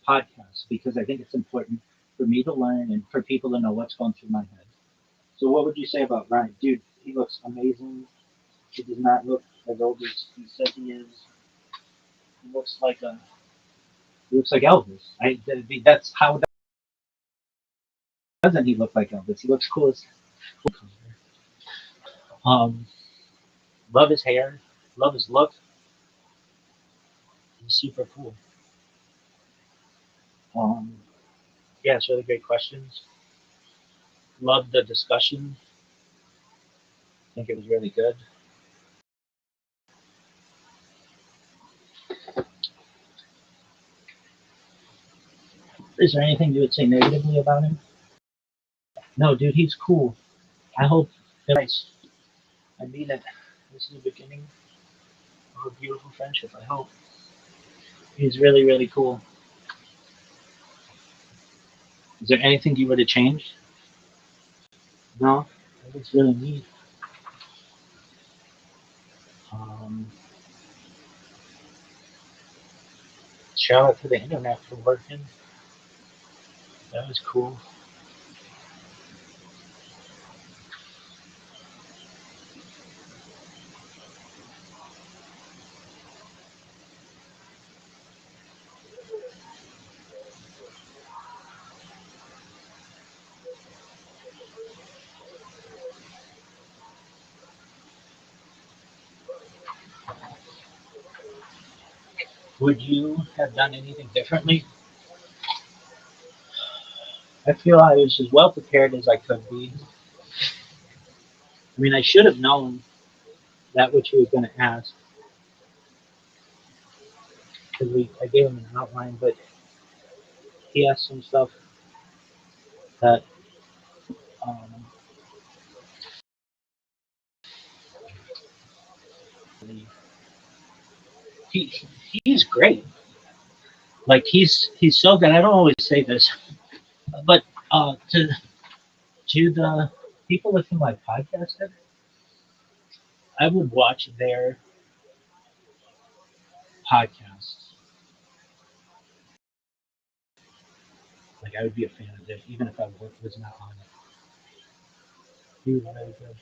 podcast because I think it's important for me to learn and for people to know what's going through my head. So what would you say about Ryan? Dude, he looks amazing. He does not look as old as he says he is. He looks like Elvis. That's how doesn't he look like Elvis? He looks cool as um love his hair, love his look. He's super cool. Um yeah, it's really great questions. Love the discussion. I think it was really good. Is there anything you would say negatively about him? No, dude, he's cool. I hope nice. I mean it. This is the beginning of a beautiful friendship. I hope. He's really, really cool. Is there anything you would have changed? No? That's really neat. Um, Shout out to the internet for working. That was cool. Would you have done anything differently? I feel I was as well prepared as I could be. I mean, I should have known that what you were going to ask because I gave him an outline, but he asked some stuff that um, he he's great. Like he's so good. I don't always say this, but to the people with whom I podcasted, I would watch their podcasts. Like I would be a fan of it, even if I was not on it. He was very good.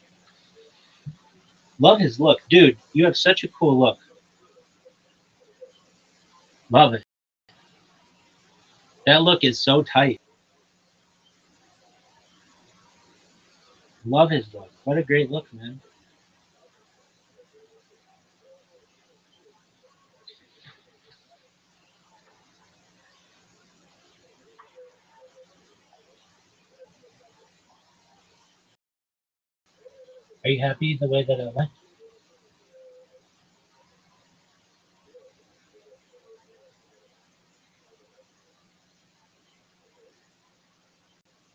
Love his look, dude. You have such a cool look. Love it. That look is so tight. Love his look. What a great look, man. Are you happy the way that it went?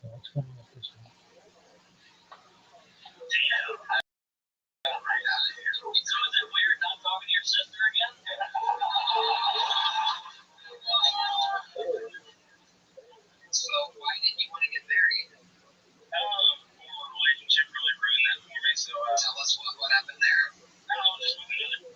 What's going on with this one? So why did you want to get married? Our relationship really ruined that for me. So tell us what happened there. Just with another.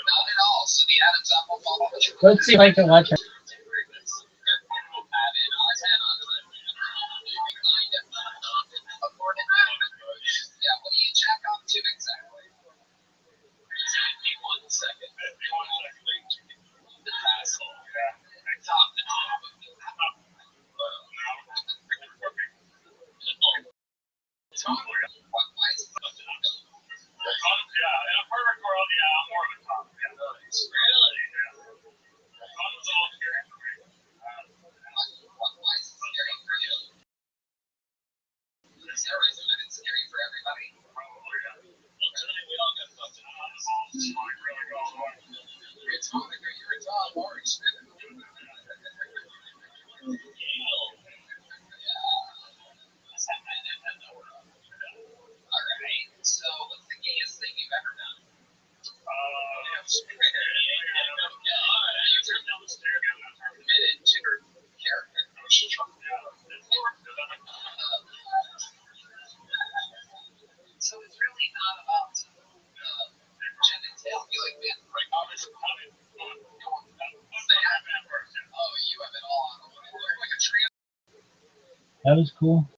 Not at all. So the Adam's apple fall off the tree. Let's see if I can watch it. Yeah, what do you check on to exactly? 51 seconds. 51 seconds. The asshole. Yeah. Top the top. Why is it? Yeah, in a perfect world, yeah, I'm more of a top. Yeah. Really? Yeah. That was cool.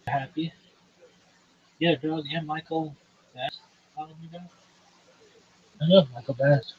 Happy? Yeah, dog. Yeah, Michael Bass. Calling me dog. I know Michael Bass.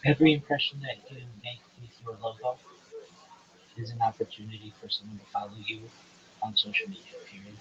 Every impression that you make with your logo is an opportunity for someone to follow you on social media, period.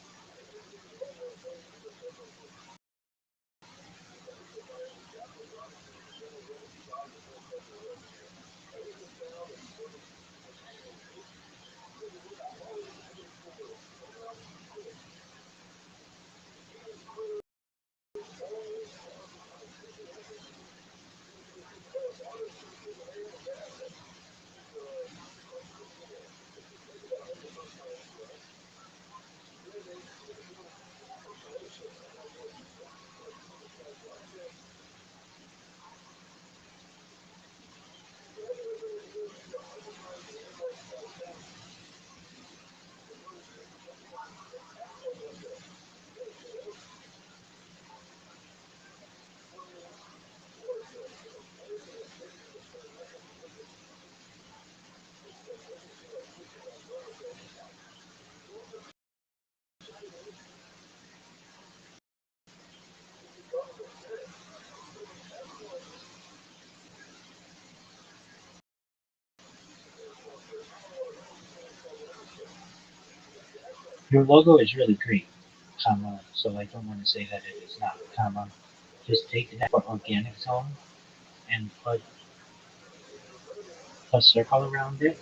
Your logo is really great, comma, so I don't want to say that it is not, comma. Just take that for organic zone and put a circle around it.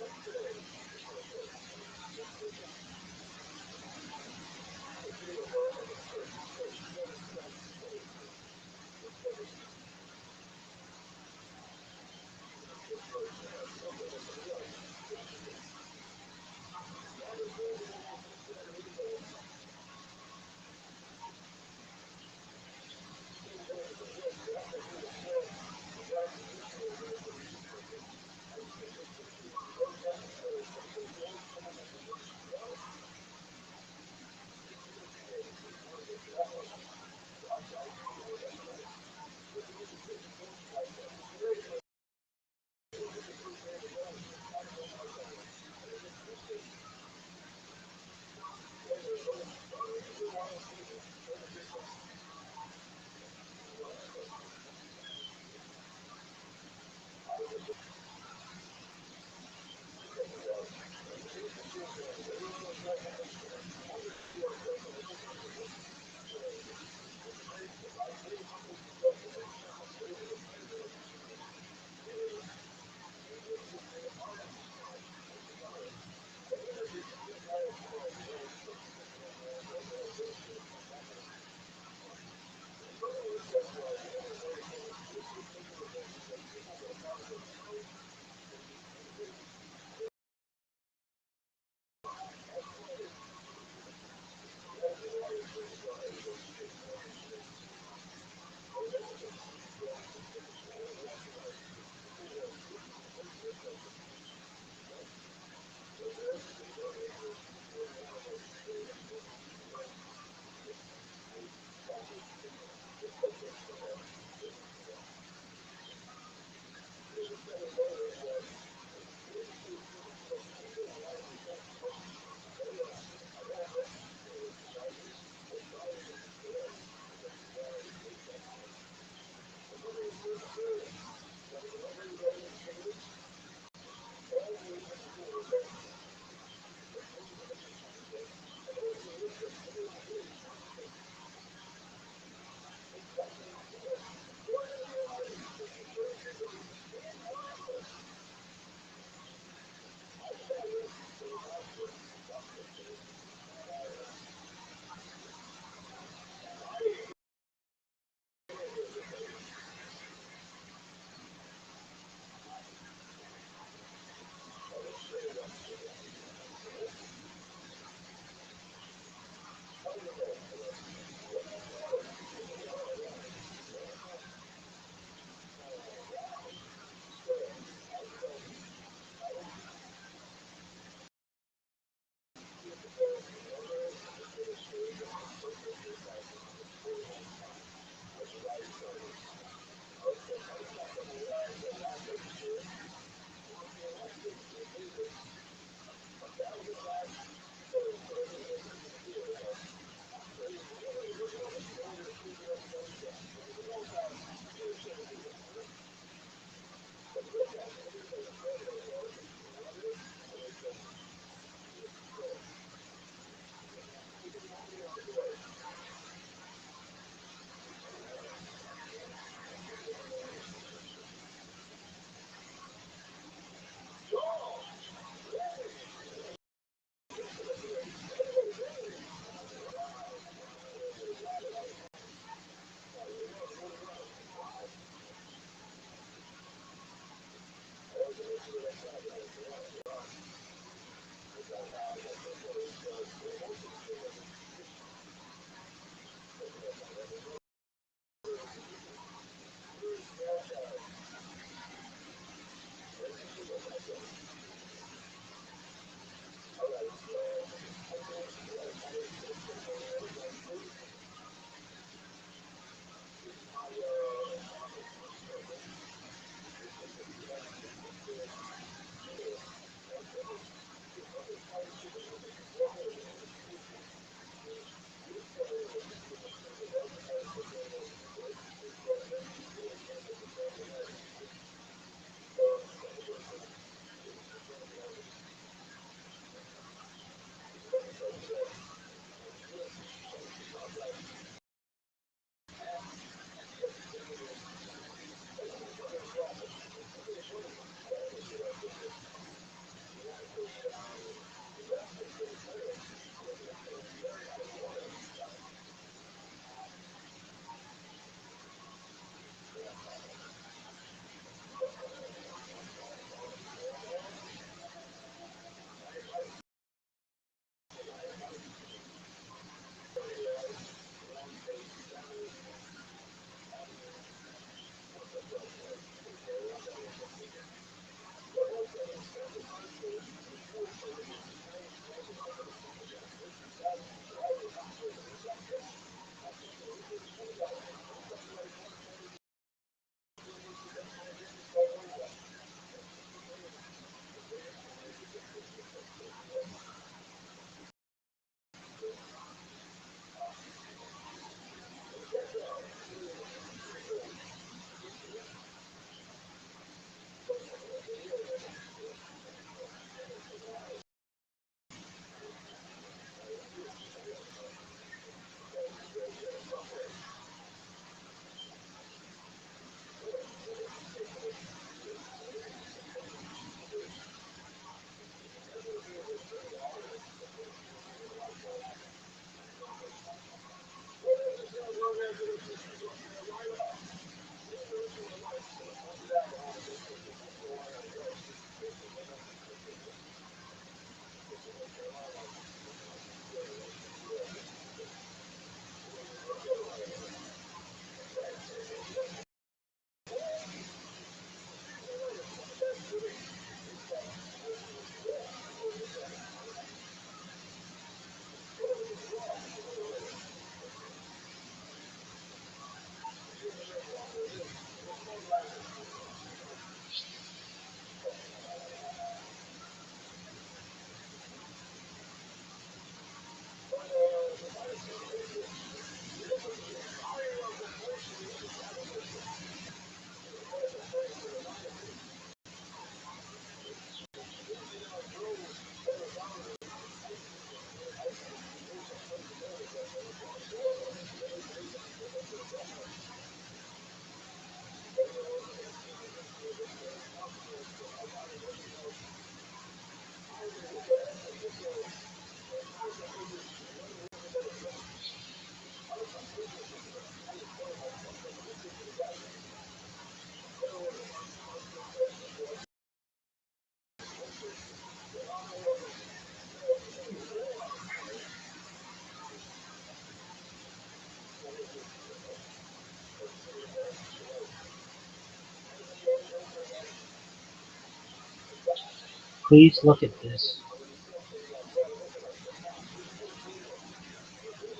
Please look at this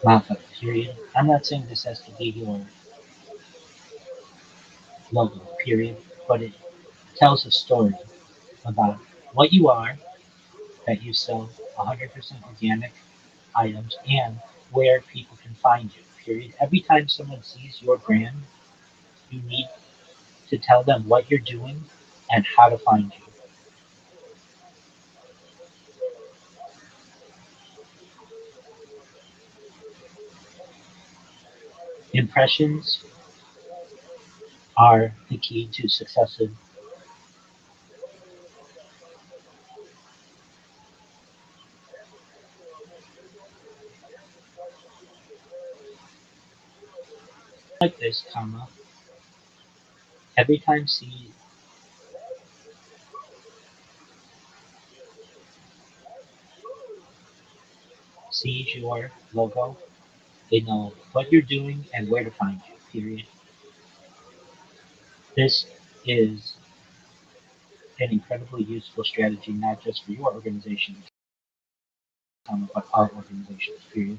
mock-up, period. I'm not saying this has to be your logo, period, but it tells a story about what you are, that you sell 100% organic items, and where people can find you, period. Every time someone sees your brand, you need to tell them what you're doing and how to find you. Impressions are the key to successive like this, comma, every time sees your logo, they know what you're doing and where to find you, period. This is an incredibly useful strategy, not just for your organization, but all organizations, period.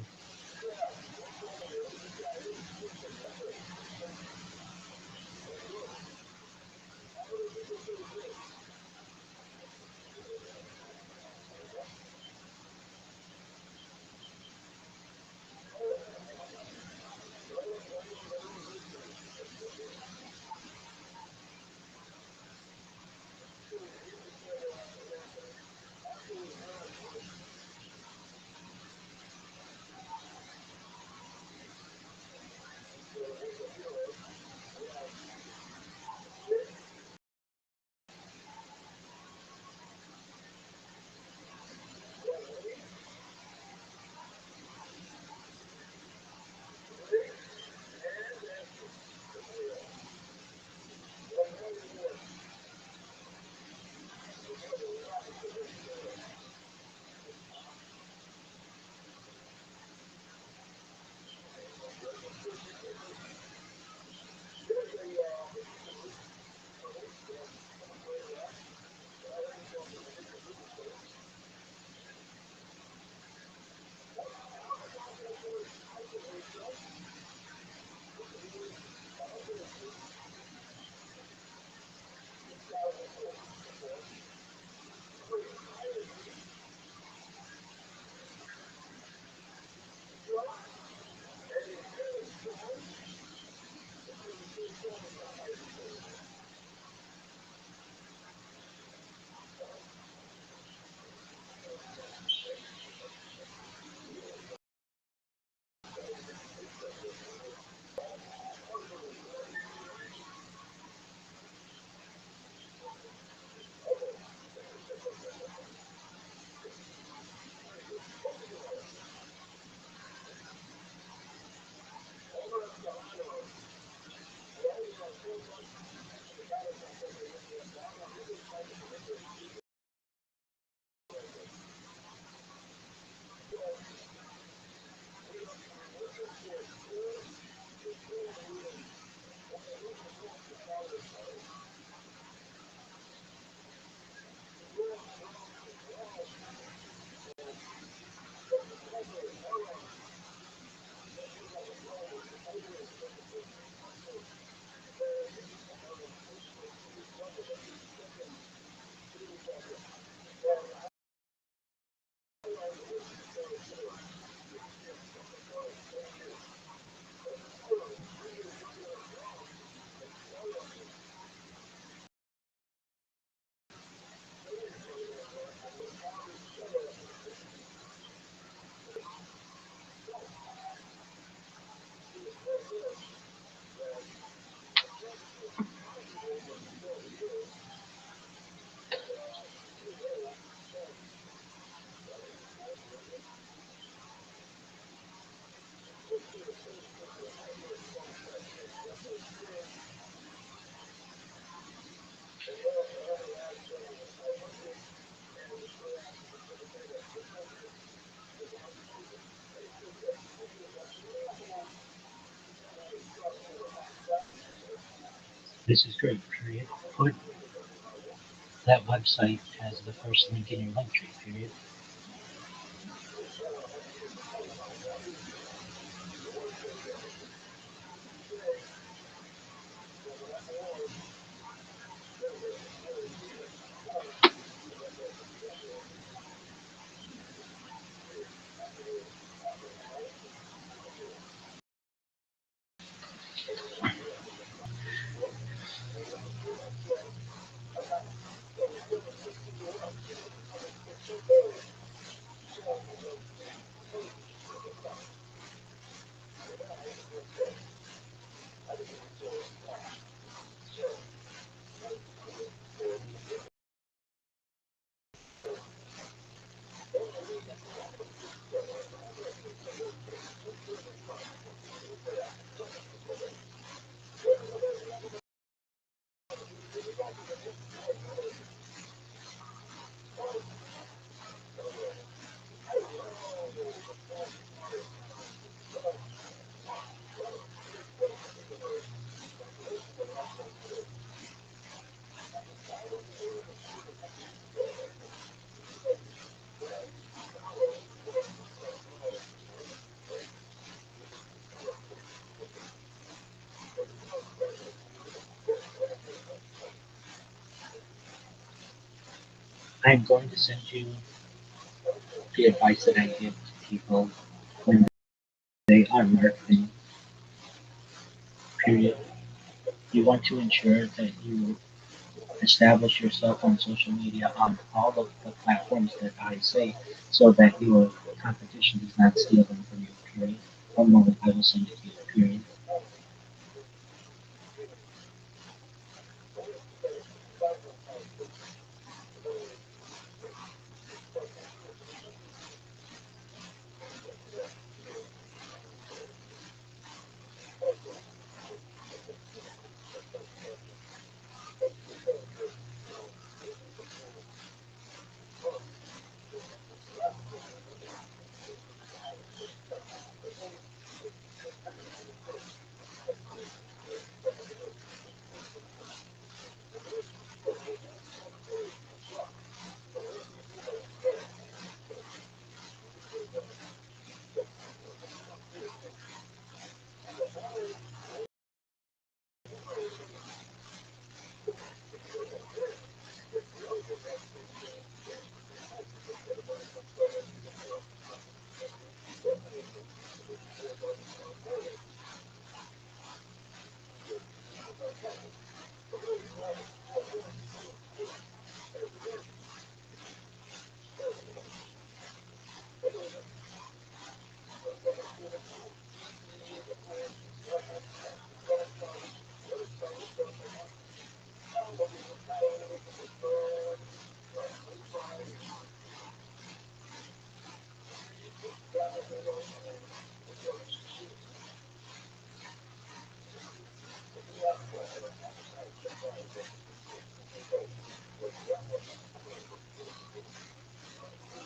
This is great, period. Put that website has the first link in your link tree, period. I'm going to send you the advice that I give to people when they are marketing, period. You want to ensure that you establish yourself on social media on all of the platforms that I say so that your competition does not steal them from you, period. One moment, I will send it to you, period.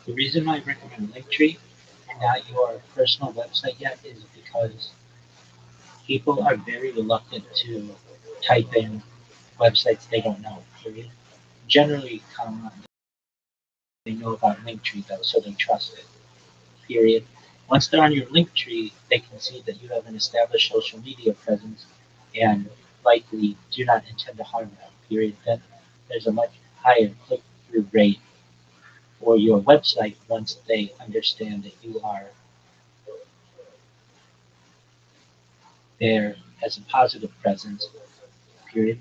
The reason I recommend Linktree and not your personal website yet is because people are very reluctant to type in websites they don't know, period. Generally, they know about Linktree though, so they trust it, period. Once they're on your Linktree, they can see that you have an established social media presence and likely do not intend to harm them, period. Then there's a much higher click-through rate for your website once they understand that you are there as a positive presence, period.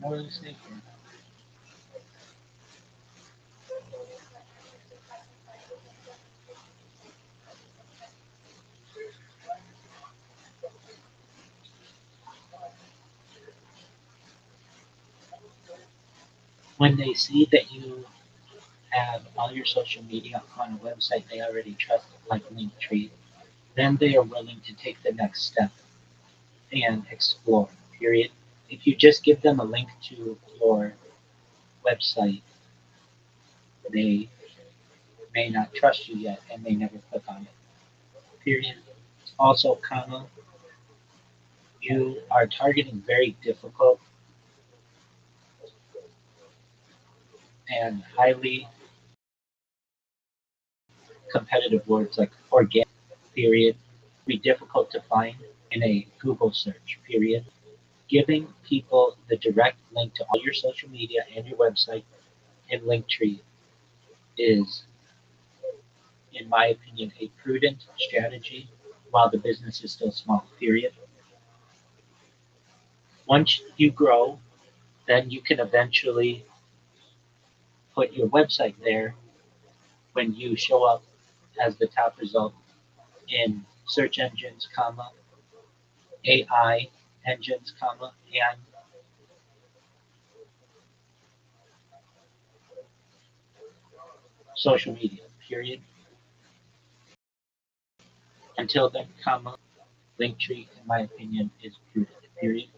moralistic. When they see that you have all your social media on a website they already trust, like Linktree, then they are willing to take the next step and explore, period. If you just give them a link to your website, they may not trust you yet and may never click on it, period. Also, comma, you are targeting very difficult and highly competitive words like organic, period, be difficult to find in a Google search, period. Giving people the direct link to all your social media and your website in Linktree is, in my opinion, a prudent strategy while the business is still small, period. Once you grow, then you can eventually put your website there when you show up as the top result in search engines, comma, AI engines, comma, and social media, period. Until then, comma, Linktree, in my opinion, is prudent, period.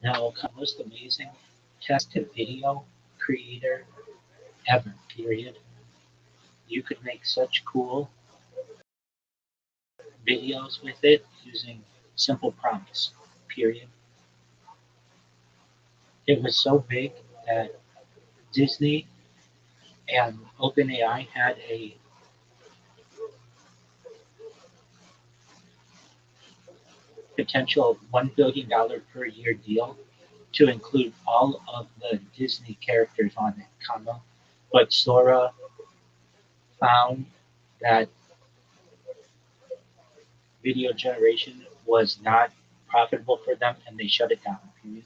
Now, most amazing text to video creator ever, period. You could make such cool videos with it using simple prompts, period. It was so big that Disney and OpenAI had a potential $1 billion per year deal to include all of the Disney characters on it, comma, but Sora found that video generation was not profitable for them and they shut it down, period.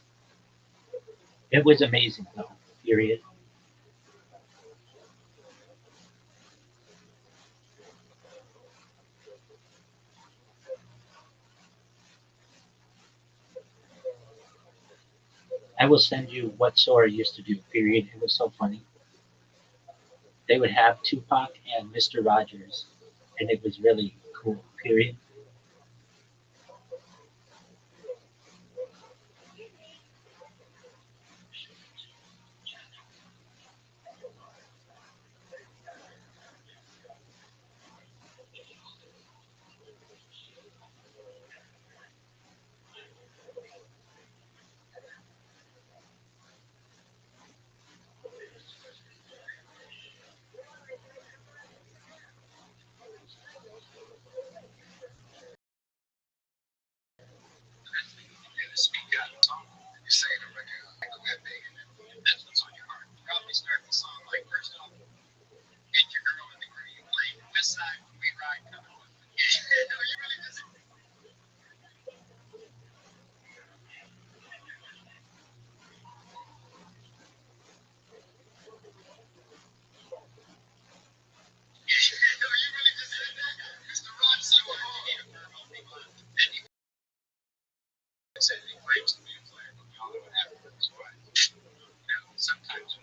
It was amazing though, period. I will send you what Sora used to do, period. It was so funny. They would have Tupac and Mr. Rogers, and it was really cool, period. said he claims to be a player, but we all know what happens. But sometimes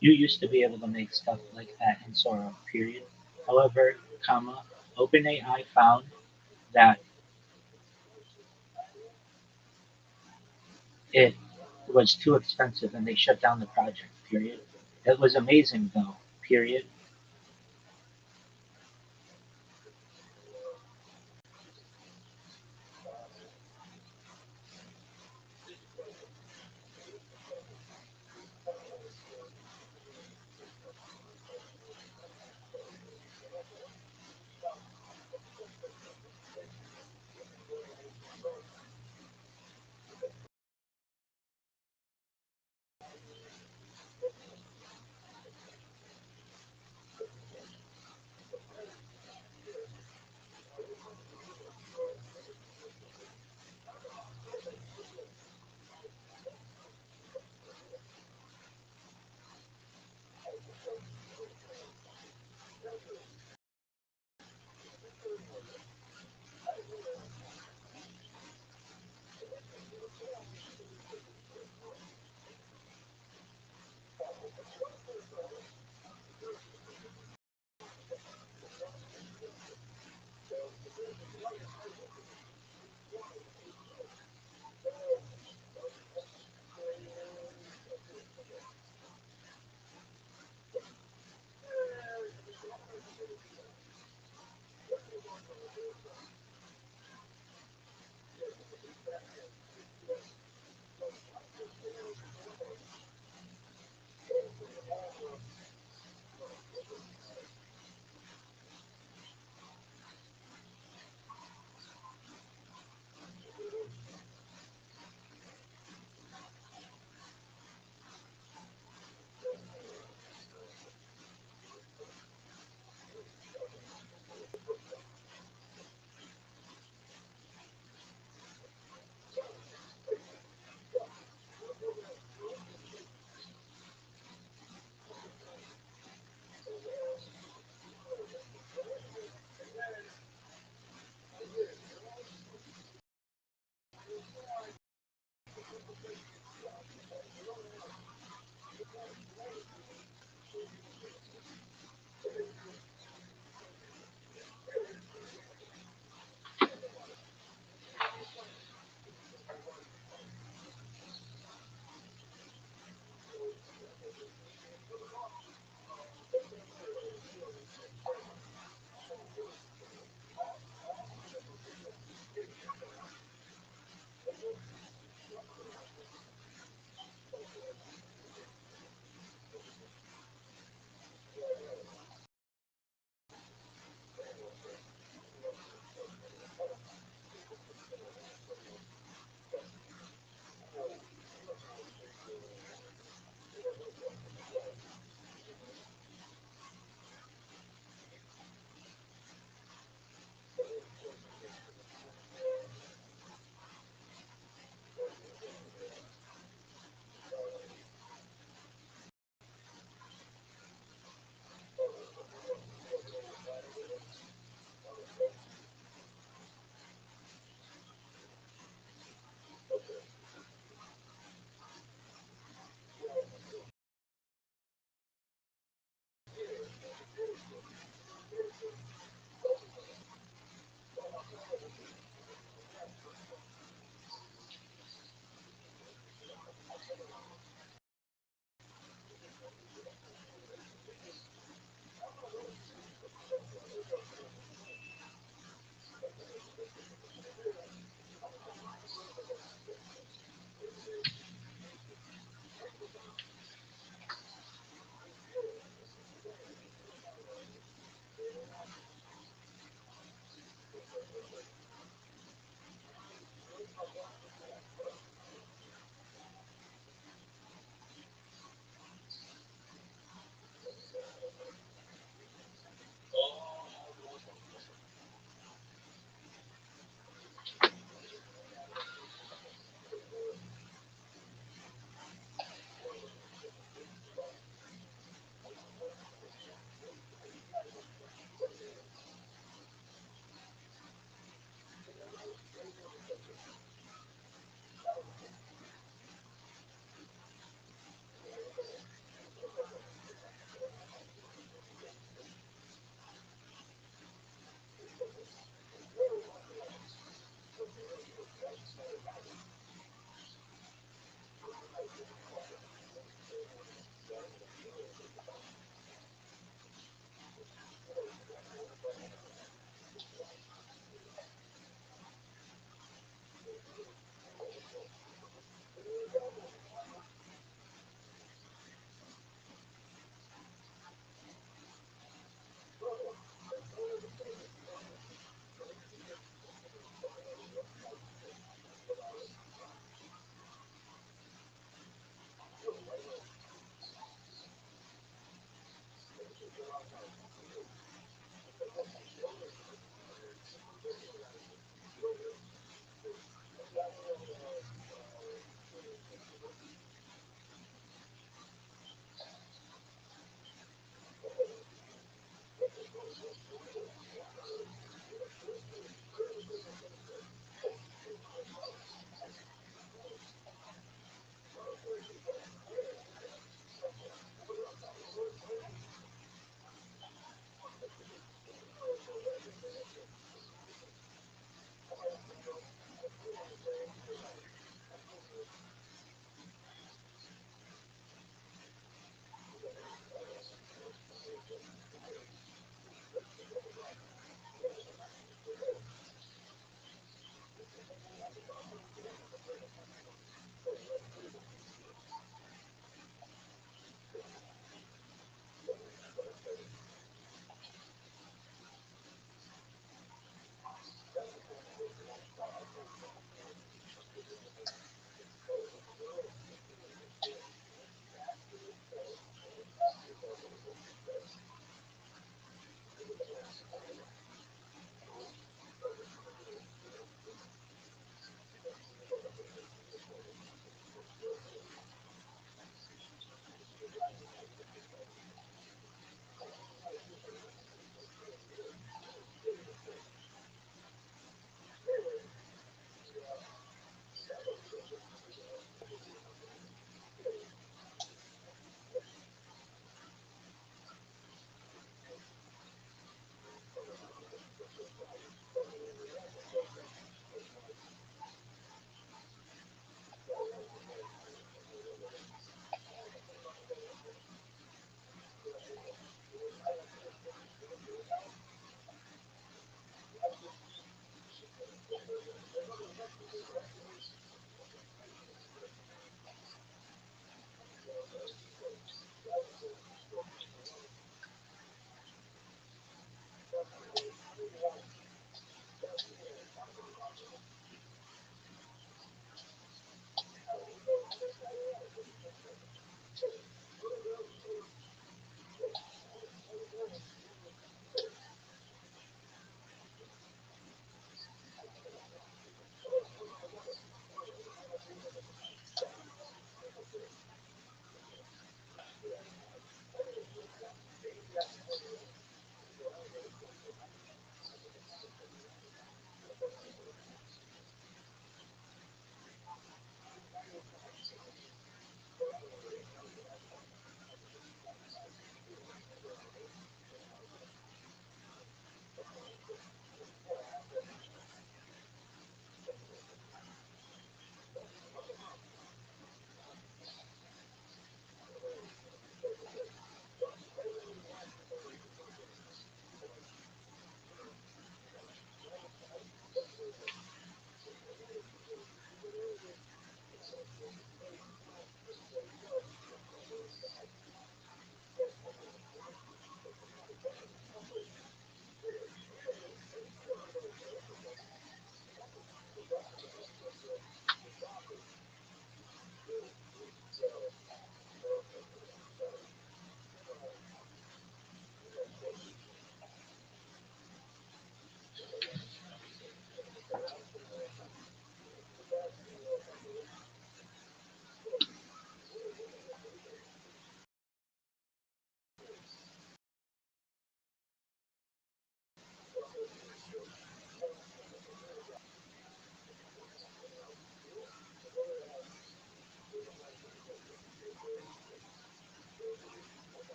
You used to be able to make stuff like that in Sora, period. However, OpenAI found that it was too expensive and they shut down the project, period. It was amazing though, period.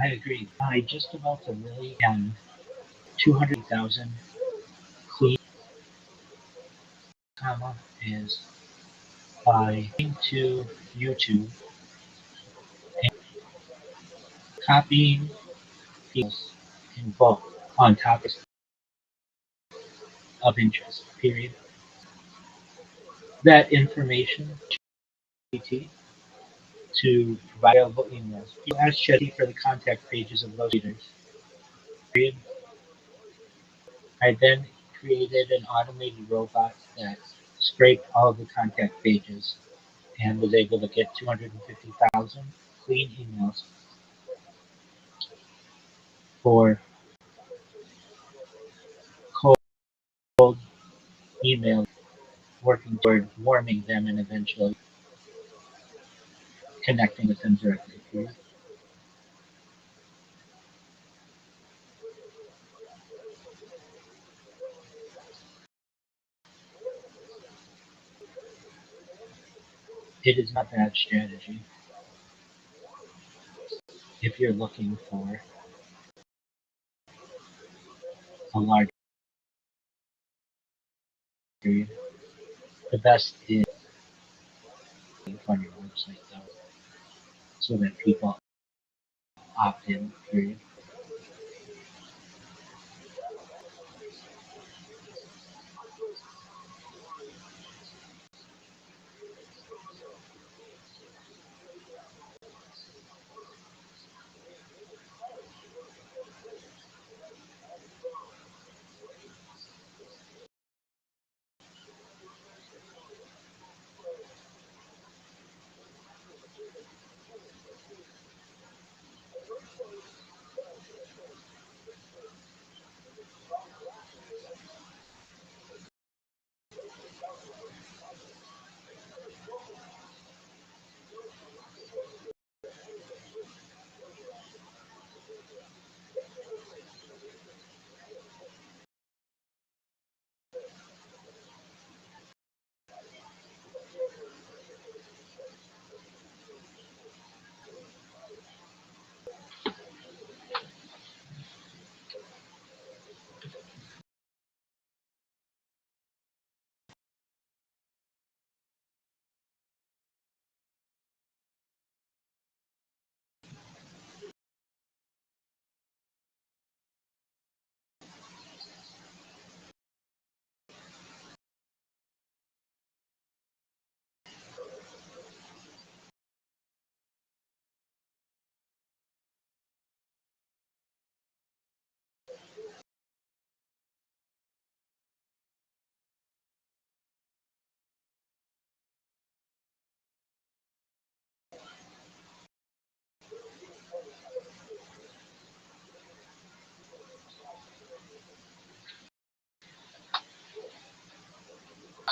I agree. By just about to really end 200,000 clean, comma, is by going to YouTube and copying people's in bulk on topics of interest, period. That information to provide available emails. People ask ChatGPT for the contact pages of those leaders. Period. I then created an automated robot that scraped all of the contact pages and was able to get 250,000 clean emails for cold emails, working toward warming them and eventually connecting with them directly. It is not a bad strategy if you're looking for a large period. The best is on your website though, so that people opt in. Period.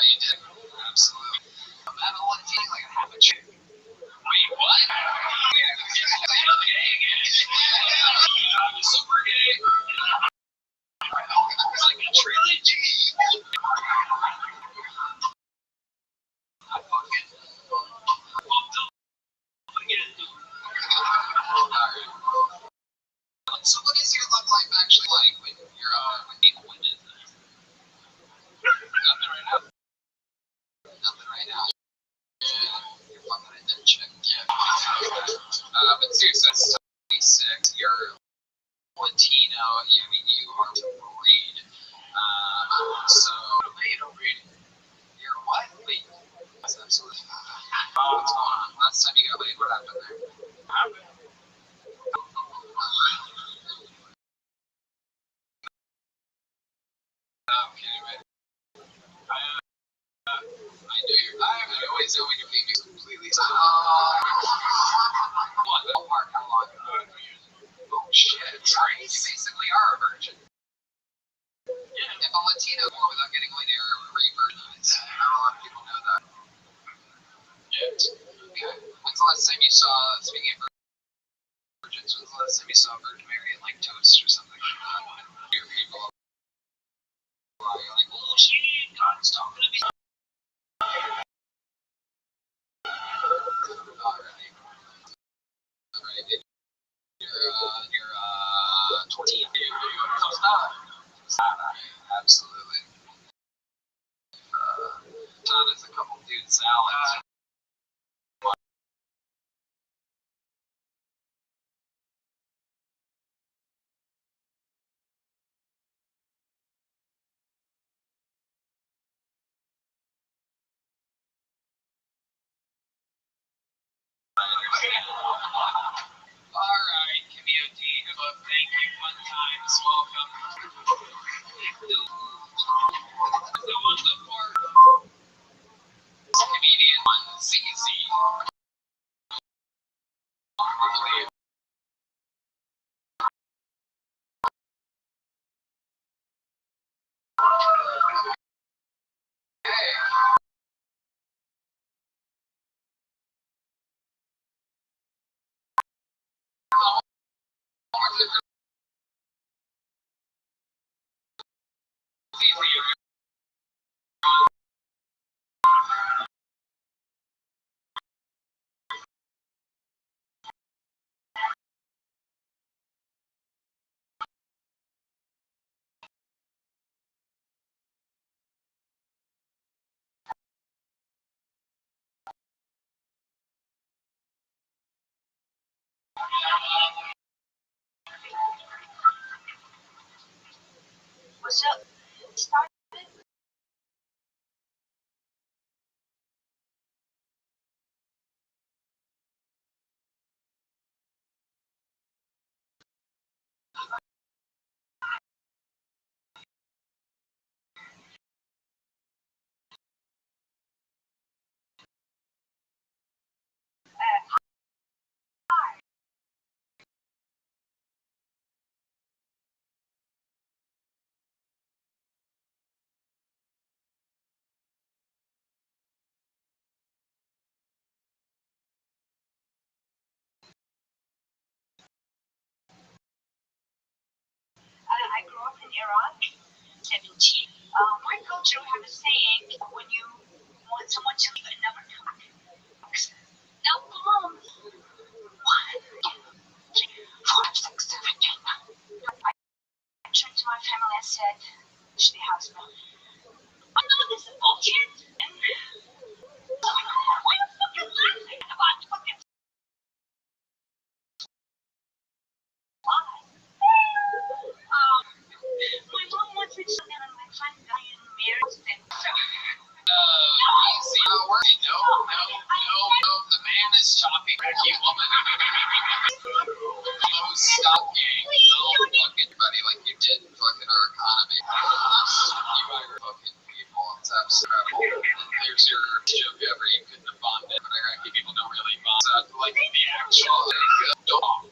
You did. Absolutely. I'm having one thing like a half a chick. Wait, what? I'm super gay. It's like a trilogy. I fucking. Well, don't forget it. Alright. So what is your love life actually like when you're with people? When is it? Nothing right now. Nothing right now. You're fucking a dead chick. Yeah. But seriously, that's 26. You're Latino. I mean, you are to read. So, you don't read. You're what? Wait. That's absolutely. What's going on? Last time you got laid, what happened there? What happened? Okay, right. I knew you. I always know when you leave me completely. What? Ballpark? How long ago? Oh shit! Right. You basically are a virgin. Yeah. If a Latino more without getting laid, you're a re-virginized. Not a lot of people know that. Yeah. Okay. When's the last time you saw? Speaking of virgins, when's the last time you saw Virgin Mary at like toast or something like that? Your people. You're like, oh shit, God's talking to me. Alright. Alright. You're tortilla. Absolutely. Done is a couple dude salads. Alright, community. Well, thank you. Fun times. Welcome. The one before comedian on CZ. What's up? Start. I grew up in Iran, 17. My culture have a saying when you want someone to leave another talk. Now, mom, 1, 2, 3, 4, 5, 6, 7, 8, 9. I turned to my family and said, "She has me." I know this is bullshit. Why are you fucking laughing about fucking lies? My mom wants me to sit down and my friend guy in marriage and Easy. No. The man is talking. Ricky woman. No, stop gang. No, fucking buddy, like you did fucking our economy. You are fucking people. It's absolutely incredible. There's your joke ever. You couldn't have bombed it, but Iraqi people don't really bomb. So, like the actual dog.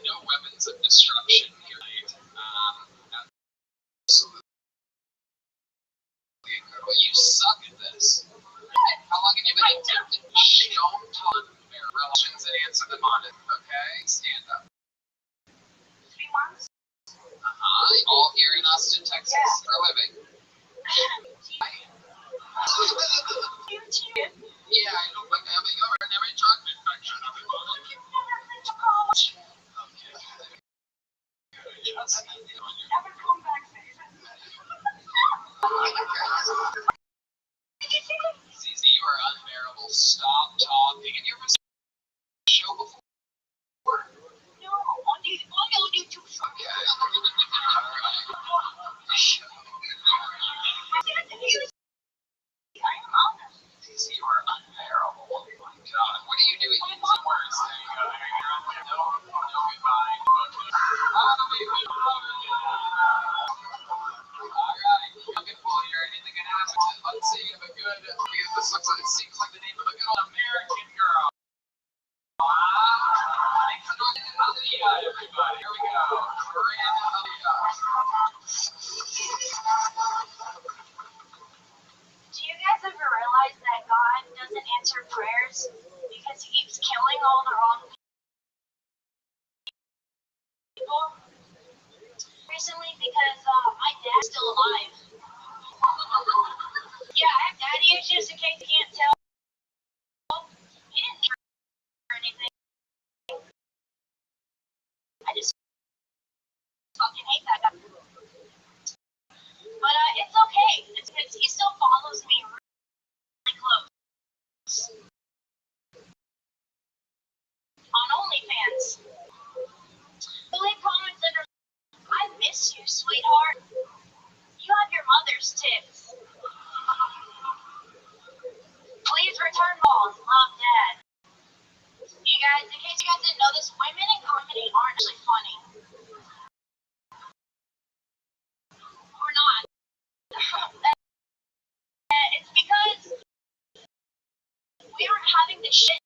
No weapons of destruction here. Absolutely incredible. You suck at this. How long have you been attempting? Don't talk relations and answer them on it, okay? Stand up. 3 months. All here in Austin, Texas, for a living. Yeah, I don't like having your every chocolate infection. Never come back, CZ, you are unbearable. Stop talking. And you're show before. No, on YouTube. Okay. I am honest. CZ, you are unbearable. Oh my god. What are you doing? Some words. There you go. No goodbye. Alright. Beautiful here. Anything can happen. Let's see if a good. This looks like it seems like the name of a good American girl. Aliyah, everybody. Here we go. Miranda Aliyah. Do you guys ever realize that God doesn't answer prayers because he keeps killing all the wrong people? Recently, because my dad's still alive. Yeah, I have daddy issues in case you can't tell. He didn't or anything. I just because he still follows me really close on OnlyFans. Billy commented, "I miss you, sweetheart. You have your mother's tits. Please return calls. Love, Dad." You guys, in case you guys didn't know this, women in comedy aren't actually funny. We're not. It's because we aren't having the shit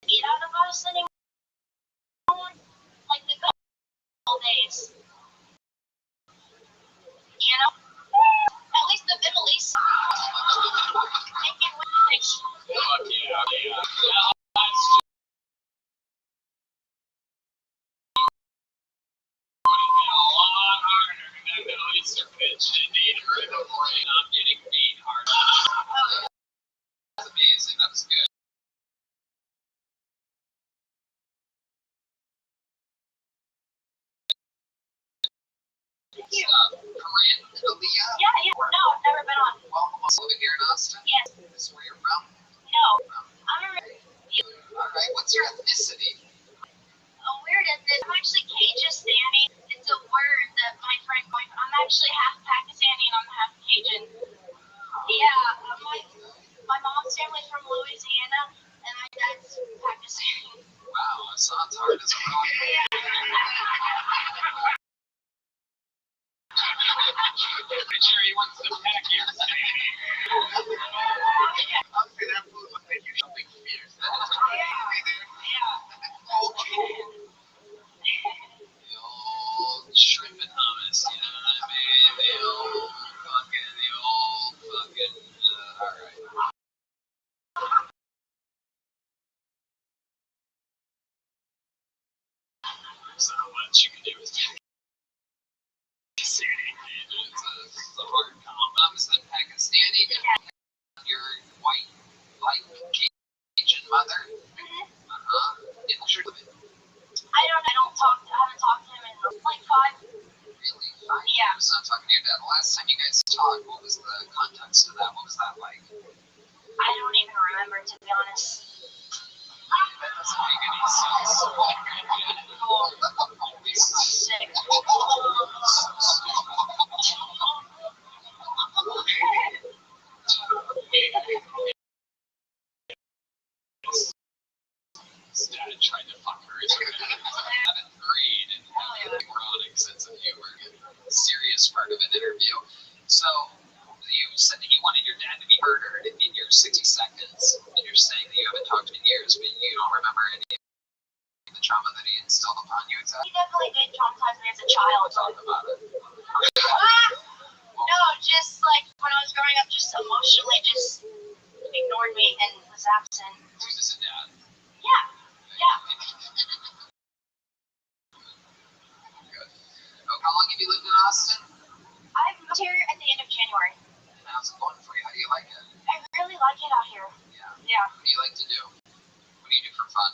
beat out of us anymore. Like the good old days. You know? At least the Middle East making women Fuck yeah. Now, that's just would have been a lot harder if that Middle Eastern bitch didn't eat her in the morning. I'm getting beat hard. That's amazing. That was good. Corinne, Aaliyah, Yeah, no, I've never been on. welcome us over here in Austin. Yes, This is where you're from. no. I'm Alright, what's your ethnicity? weird at this. I'm actually Cajistani. It's a word that my friend coined. I'm actually half Pakistani and I'm half Cajun. Yeah, my mom's family's from Louisiana and my dad's Pakistani. Wow, that sounds hard as a rock. Sure, he wants to pack your Honestly, that food would make you something fierce. That is crazy, dude. Okay. The old shrimp and hummus, you know what I mean? The old fucking, alright. There's not much you can do with Pakistani. It's a hard combo. Mom's the Pakistani, your white, light Cajun mother. Yeah, sure. I haven't talked to him in like 5. Really? 5 Yeah. years not talking to your dad. The last time you guys talked, what was the context of that? What was that like? I don't even remember, to be honest. That doesn't make any sense. Sick. His dad tried to fuck her. It's 7th grade and having a moronic sense of humor. Serious part of an interview. So, you said that you wanted your dad to be murdered in your 60 seconds, and you're saying that you haven't talked to him in years, but you don't remember any of the trauma that he instilled upon you exactly. He definitely did traumatize me as a child. Talk about it. No, just like when I was growing up, just emotionally just ignored me and was absent. Who's this a dad? Yeah. Good. Oh, how long have you lived in Austin? I moved here at the end of January. And how's it going for you? How do you like it? I really like it out here. Yeah. What do you like to do? What do you do for fun?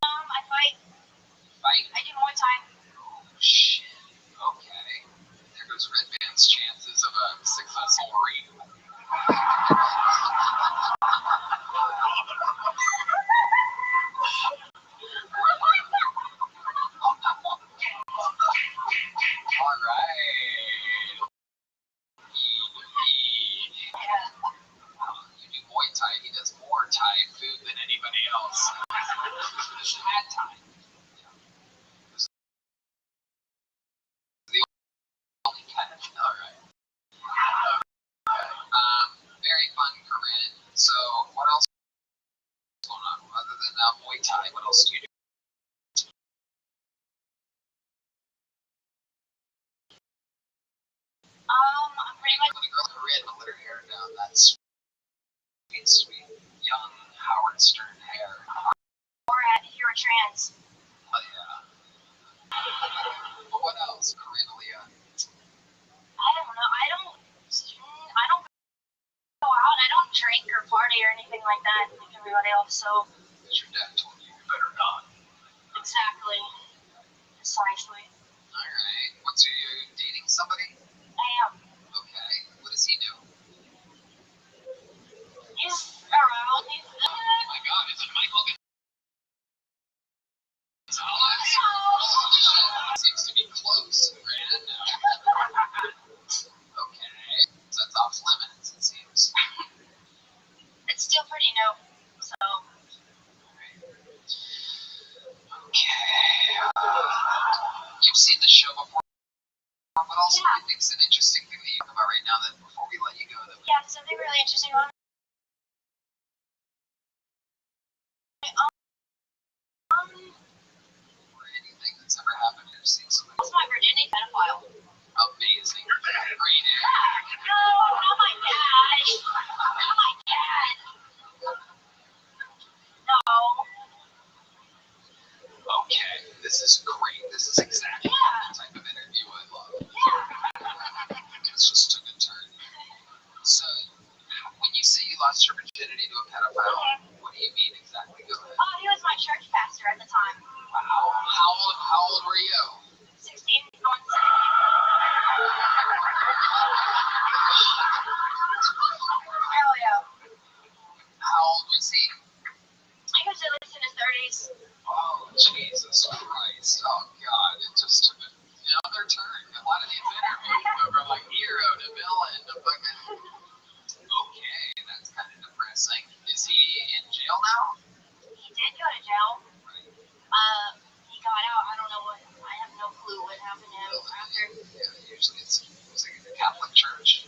I fight. Fight? I do Muay Thai. Oh, shit. Okay. There goes Red Band's chances of a successful read. All right. You do Muay Thai. He does more Thai food than anybody else. Just had Thai. The only kind. All right. Very fun, Corinne. So, what else is going on other than Muay Thai? What else do you do? I'm pretty much. The girl Corinne, let her hair down. That's sweet, young Howard Stern hair. Or at Hero Trans. Oh yeah. But what else, Corinne Aaliyah? I don't know. I don't go out. I don't drink or party or anything like that like everybody else. So. Your dad told you better not. Exactly. Precisely. All right. What's you dating somebody? I am. Okay. What does he do? you've seen the show before, but also I think it's an interesting thing that you talk about right now that before we let you go. That Yeah, something really interesting about or anything that's ever happened or seen something it's my virginity pedophile. amazing. Great. No, not my dad. Not my dad. No. Okay, this is great. This is exactly the type of interview I love. Yeah. It's just took a turn. So, when you say you lost your virginity to a pedophile, what do you mean exactly? Go ahead. Oh, he was my church pastor at the time. Wow. How old were you? 16 months. Hell yeah. How old was he? He was at least in his 30s. Oh, Jesus Christ. Oh, God. It just took another turn. A lot of these interviews go from like hero to villain to fucking. Okay, that's kind of depressing. Is he in jail now? He did go to jail. He got out. I don't know what. I have no clue what happened to him after. Yeah, usually it's like the Catholic Church.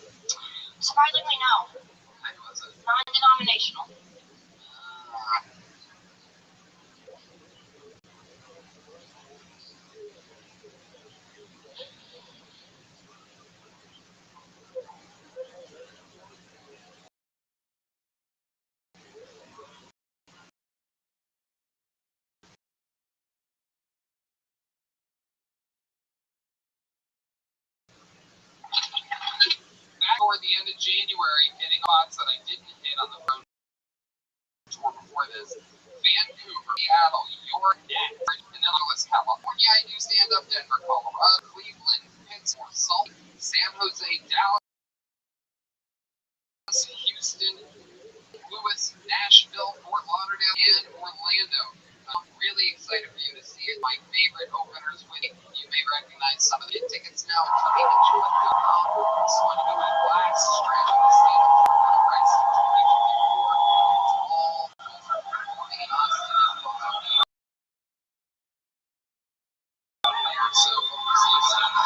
Surprisingly, no. When was it? Non-denominational. Back toward the end of January, hitting spots that I didn't hit on the road tour before this. Vancouver, Seattle, York, Denver, Minneapolis, California. I do stand up Denver, Colorado, Cleveland, Pittsburgh, Salt Lake, San Jose, Dallas, Houston, Louis, Nashville, Fort Lauderdale, and Orlando. I'm really excited for you to see it. My favorite openers winning. You may recognize some of the tickets now at TonyandJoy.com. It's going to be my last stretch of the stand-up for the rest of 2024. All performing in Austin and Philadelphia. So, see you soon.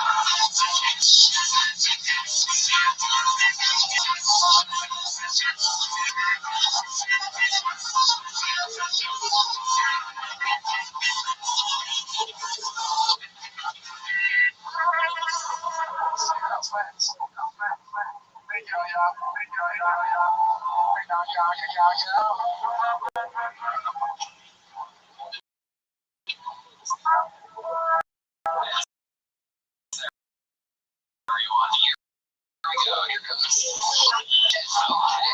Are you on here? Here we go. Here goes. Okay.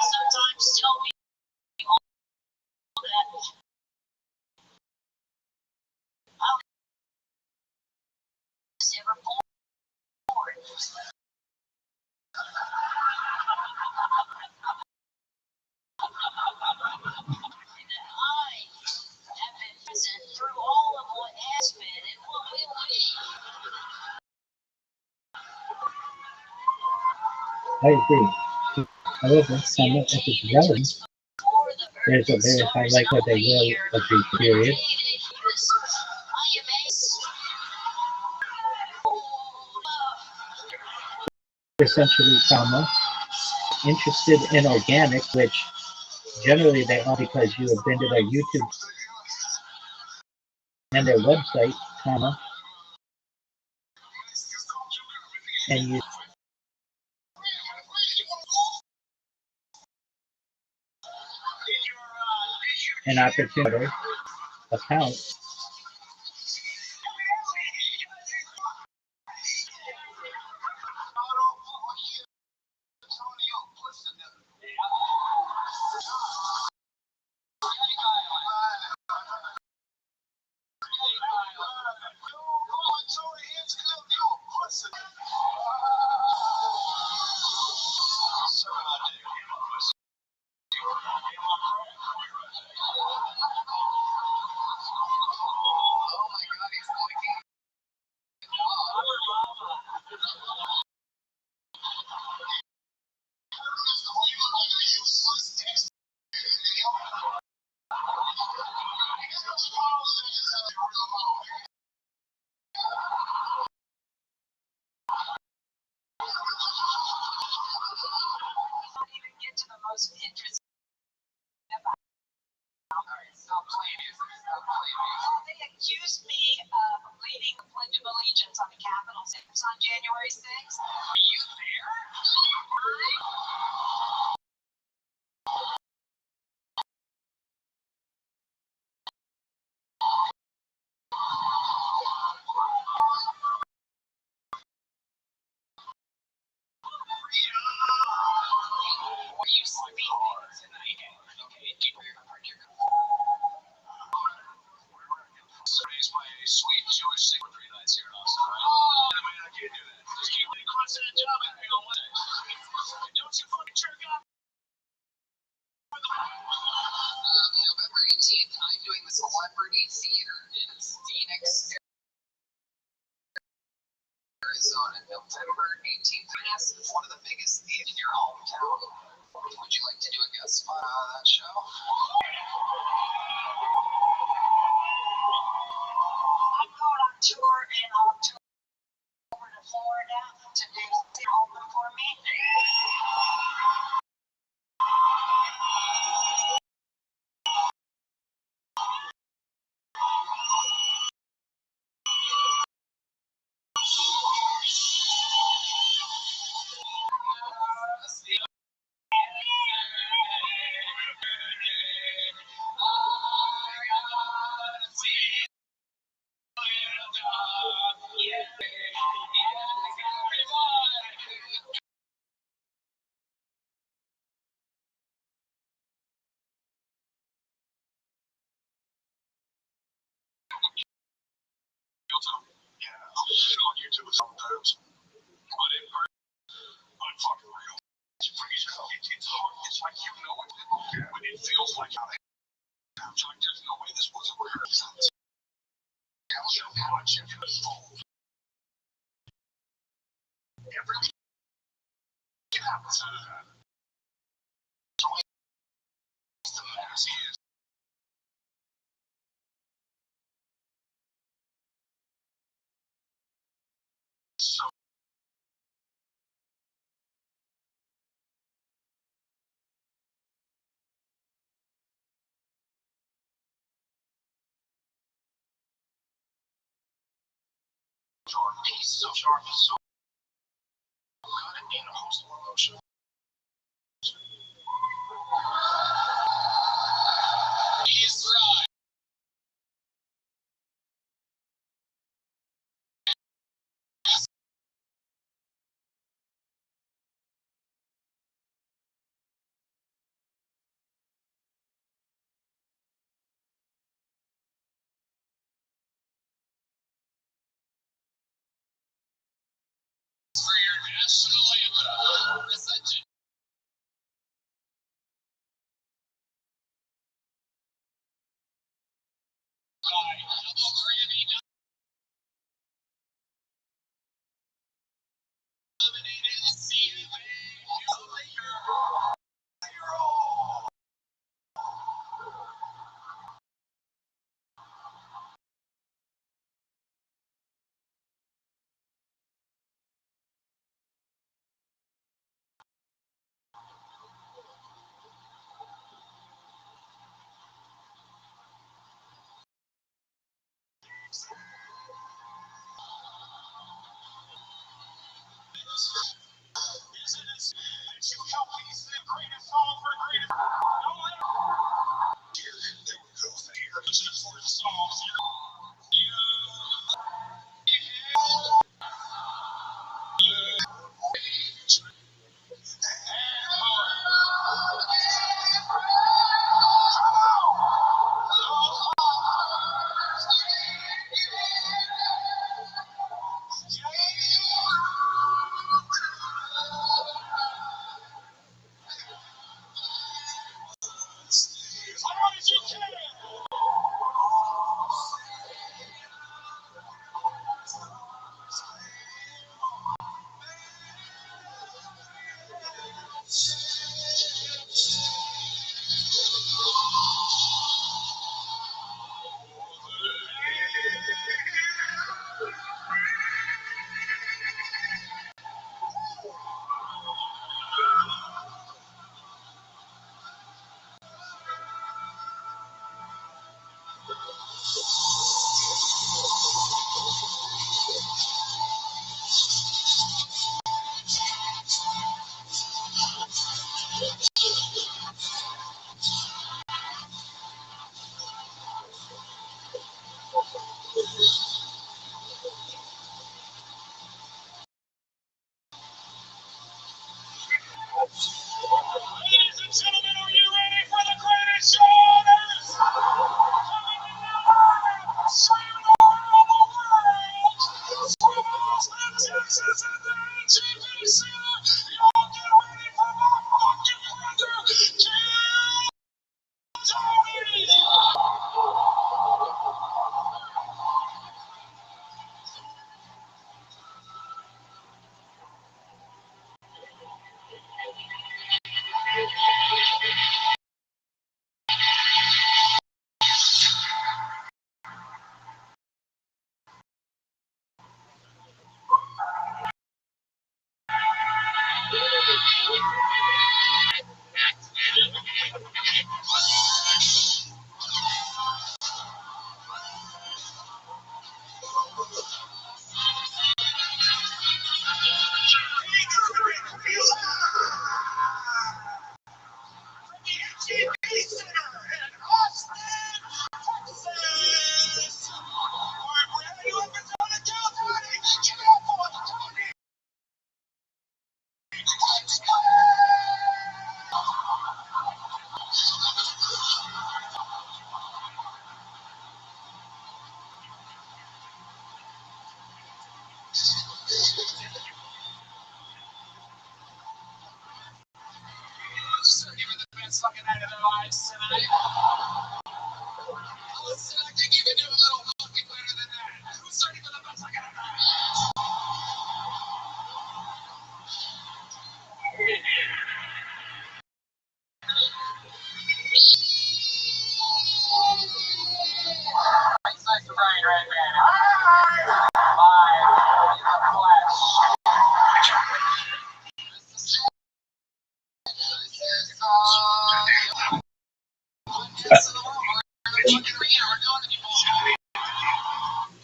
Sometimes tell me all that. I'll never born. I have been present through all of what has been and what will be. I agree. However, Summer, if it's relevant, there's a very high likelihood they will agree, period. Essentially, interested in organic, which generally they are because you have been to their YouTube and their website, and you an opportunity account. even get to the most interesting about it. They accused me of leading the Pledge of Allegiance on the Capitol steps on January 6th. Were you there? Were you sleeping tonight? Okay, do you remember your Raised by a sweet Jewish sick for 3 nights here in Austin, right? Oh, man, I can't do that. Just keep me constant job and hang on Monday. Don't you fucking jerk off. November 18th, I'm doing the Celebrity Theater in Phoenix, Arizona. November 18th. Yes, it's one of the biggest theaters in your hometown. Would you like to do a guest spot on that show? I'm going on tour in October to Florida to do the open for me. Yeah, I'll sit on YouTube sometimes. But in person, I'm fucking real. It's hard. It's like you know it. When it feels like I'm like there's no way this was a rehearsal. Tell you how much you can fold. Everything happens to that. The mask is. So sharp. He's so sharp. He's so good at being a host of emotion. He's right. For your national anthem, presented by double Grammy nominated CMA of the Year. Isn't it that you help me sing the greatest song for greatest? No matter. Here, there we go. Here, such an important song. fucking out of their lives tonight. Listen, I think you can do a little fucking better than that. Who's starting with the best I got to It's nice to Brian Redman. Live in the flesh.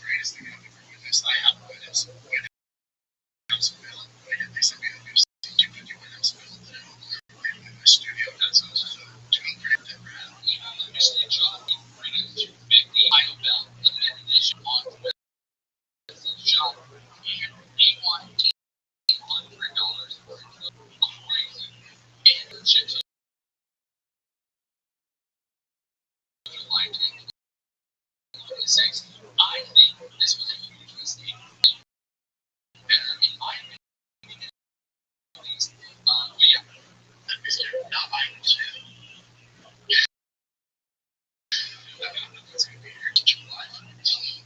Greatest thing I've ever witnessed. I have witnessed Williams build. They sent me the new 250 Williams build in my studio. That's also doing great. Never had. Even initially, John, we bring a 250 Idle Bell limited edition on John. He wanted $100 for it. Crazy. And the chips I think this was a huge mistake. Better, in my opinion, at least. But yeah, This year, not buying the shit. That's going to be your kitchen life. I was just thinking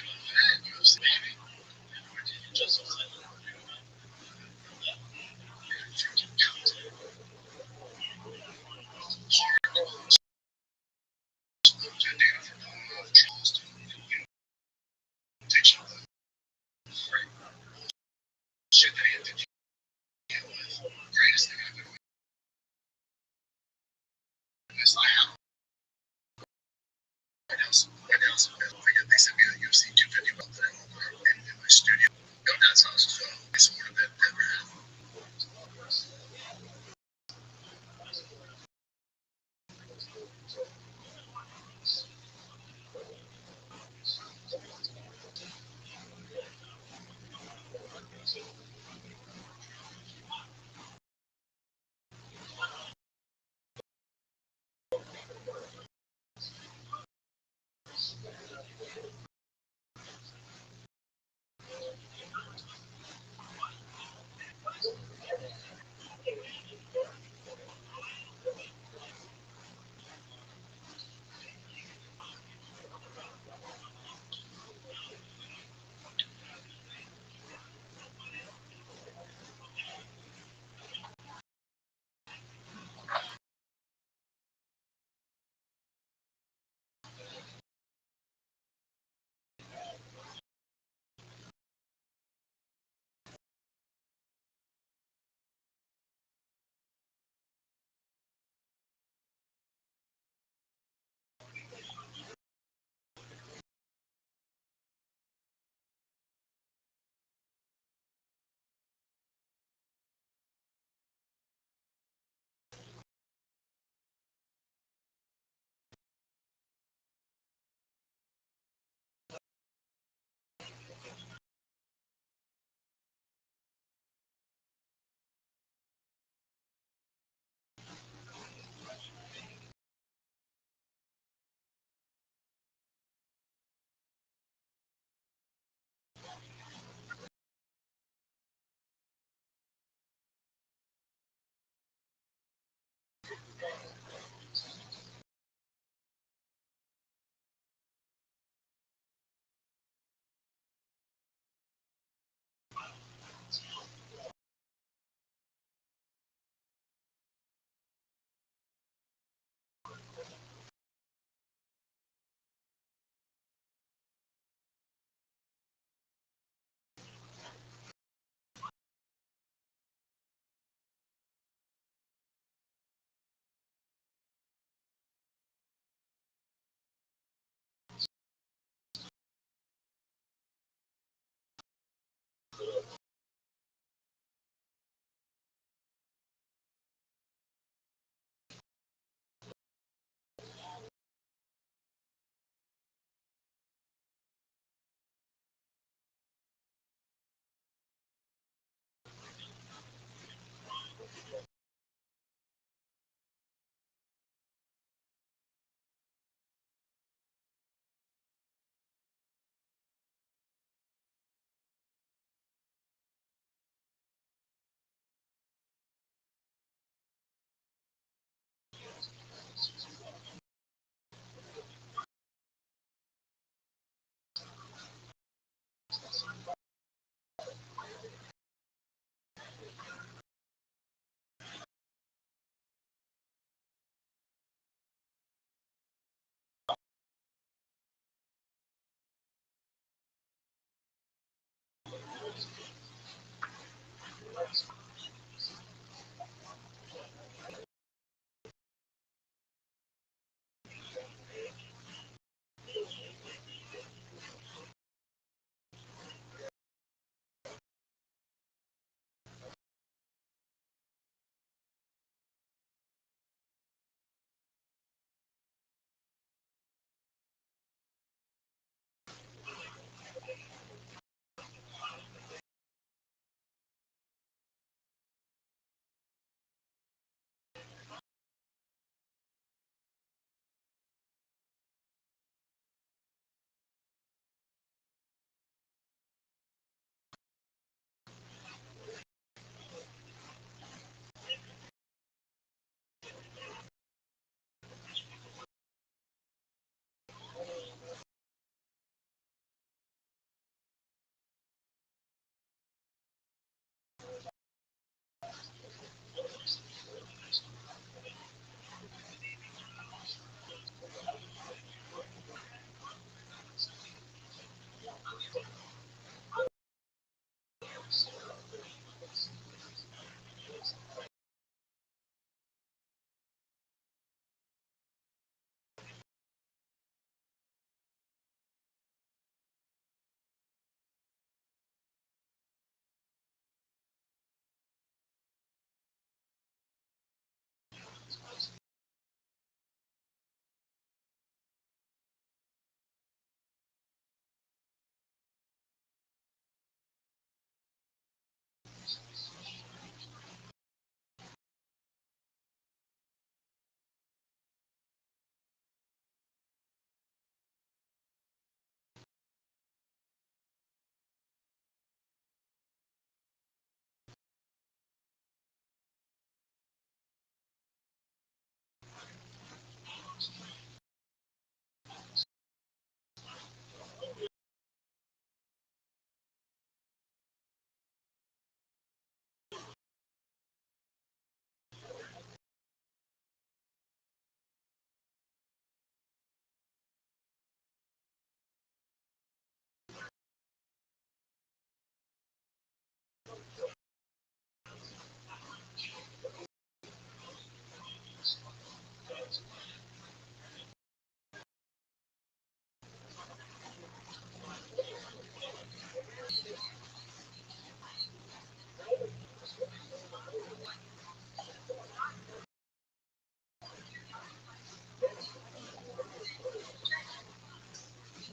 about that. You know, maybe. Just was like, shit that he had to deal with. Greatest thing I've ever witnessed. I have. They sent me the UFC 250 belt in my studio. That's how it's done. It's more than ever had.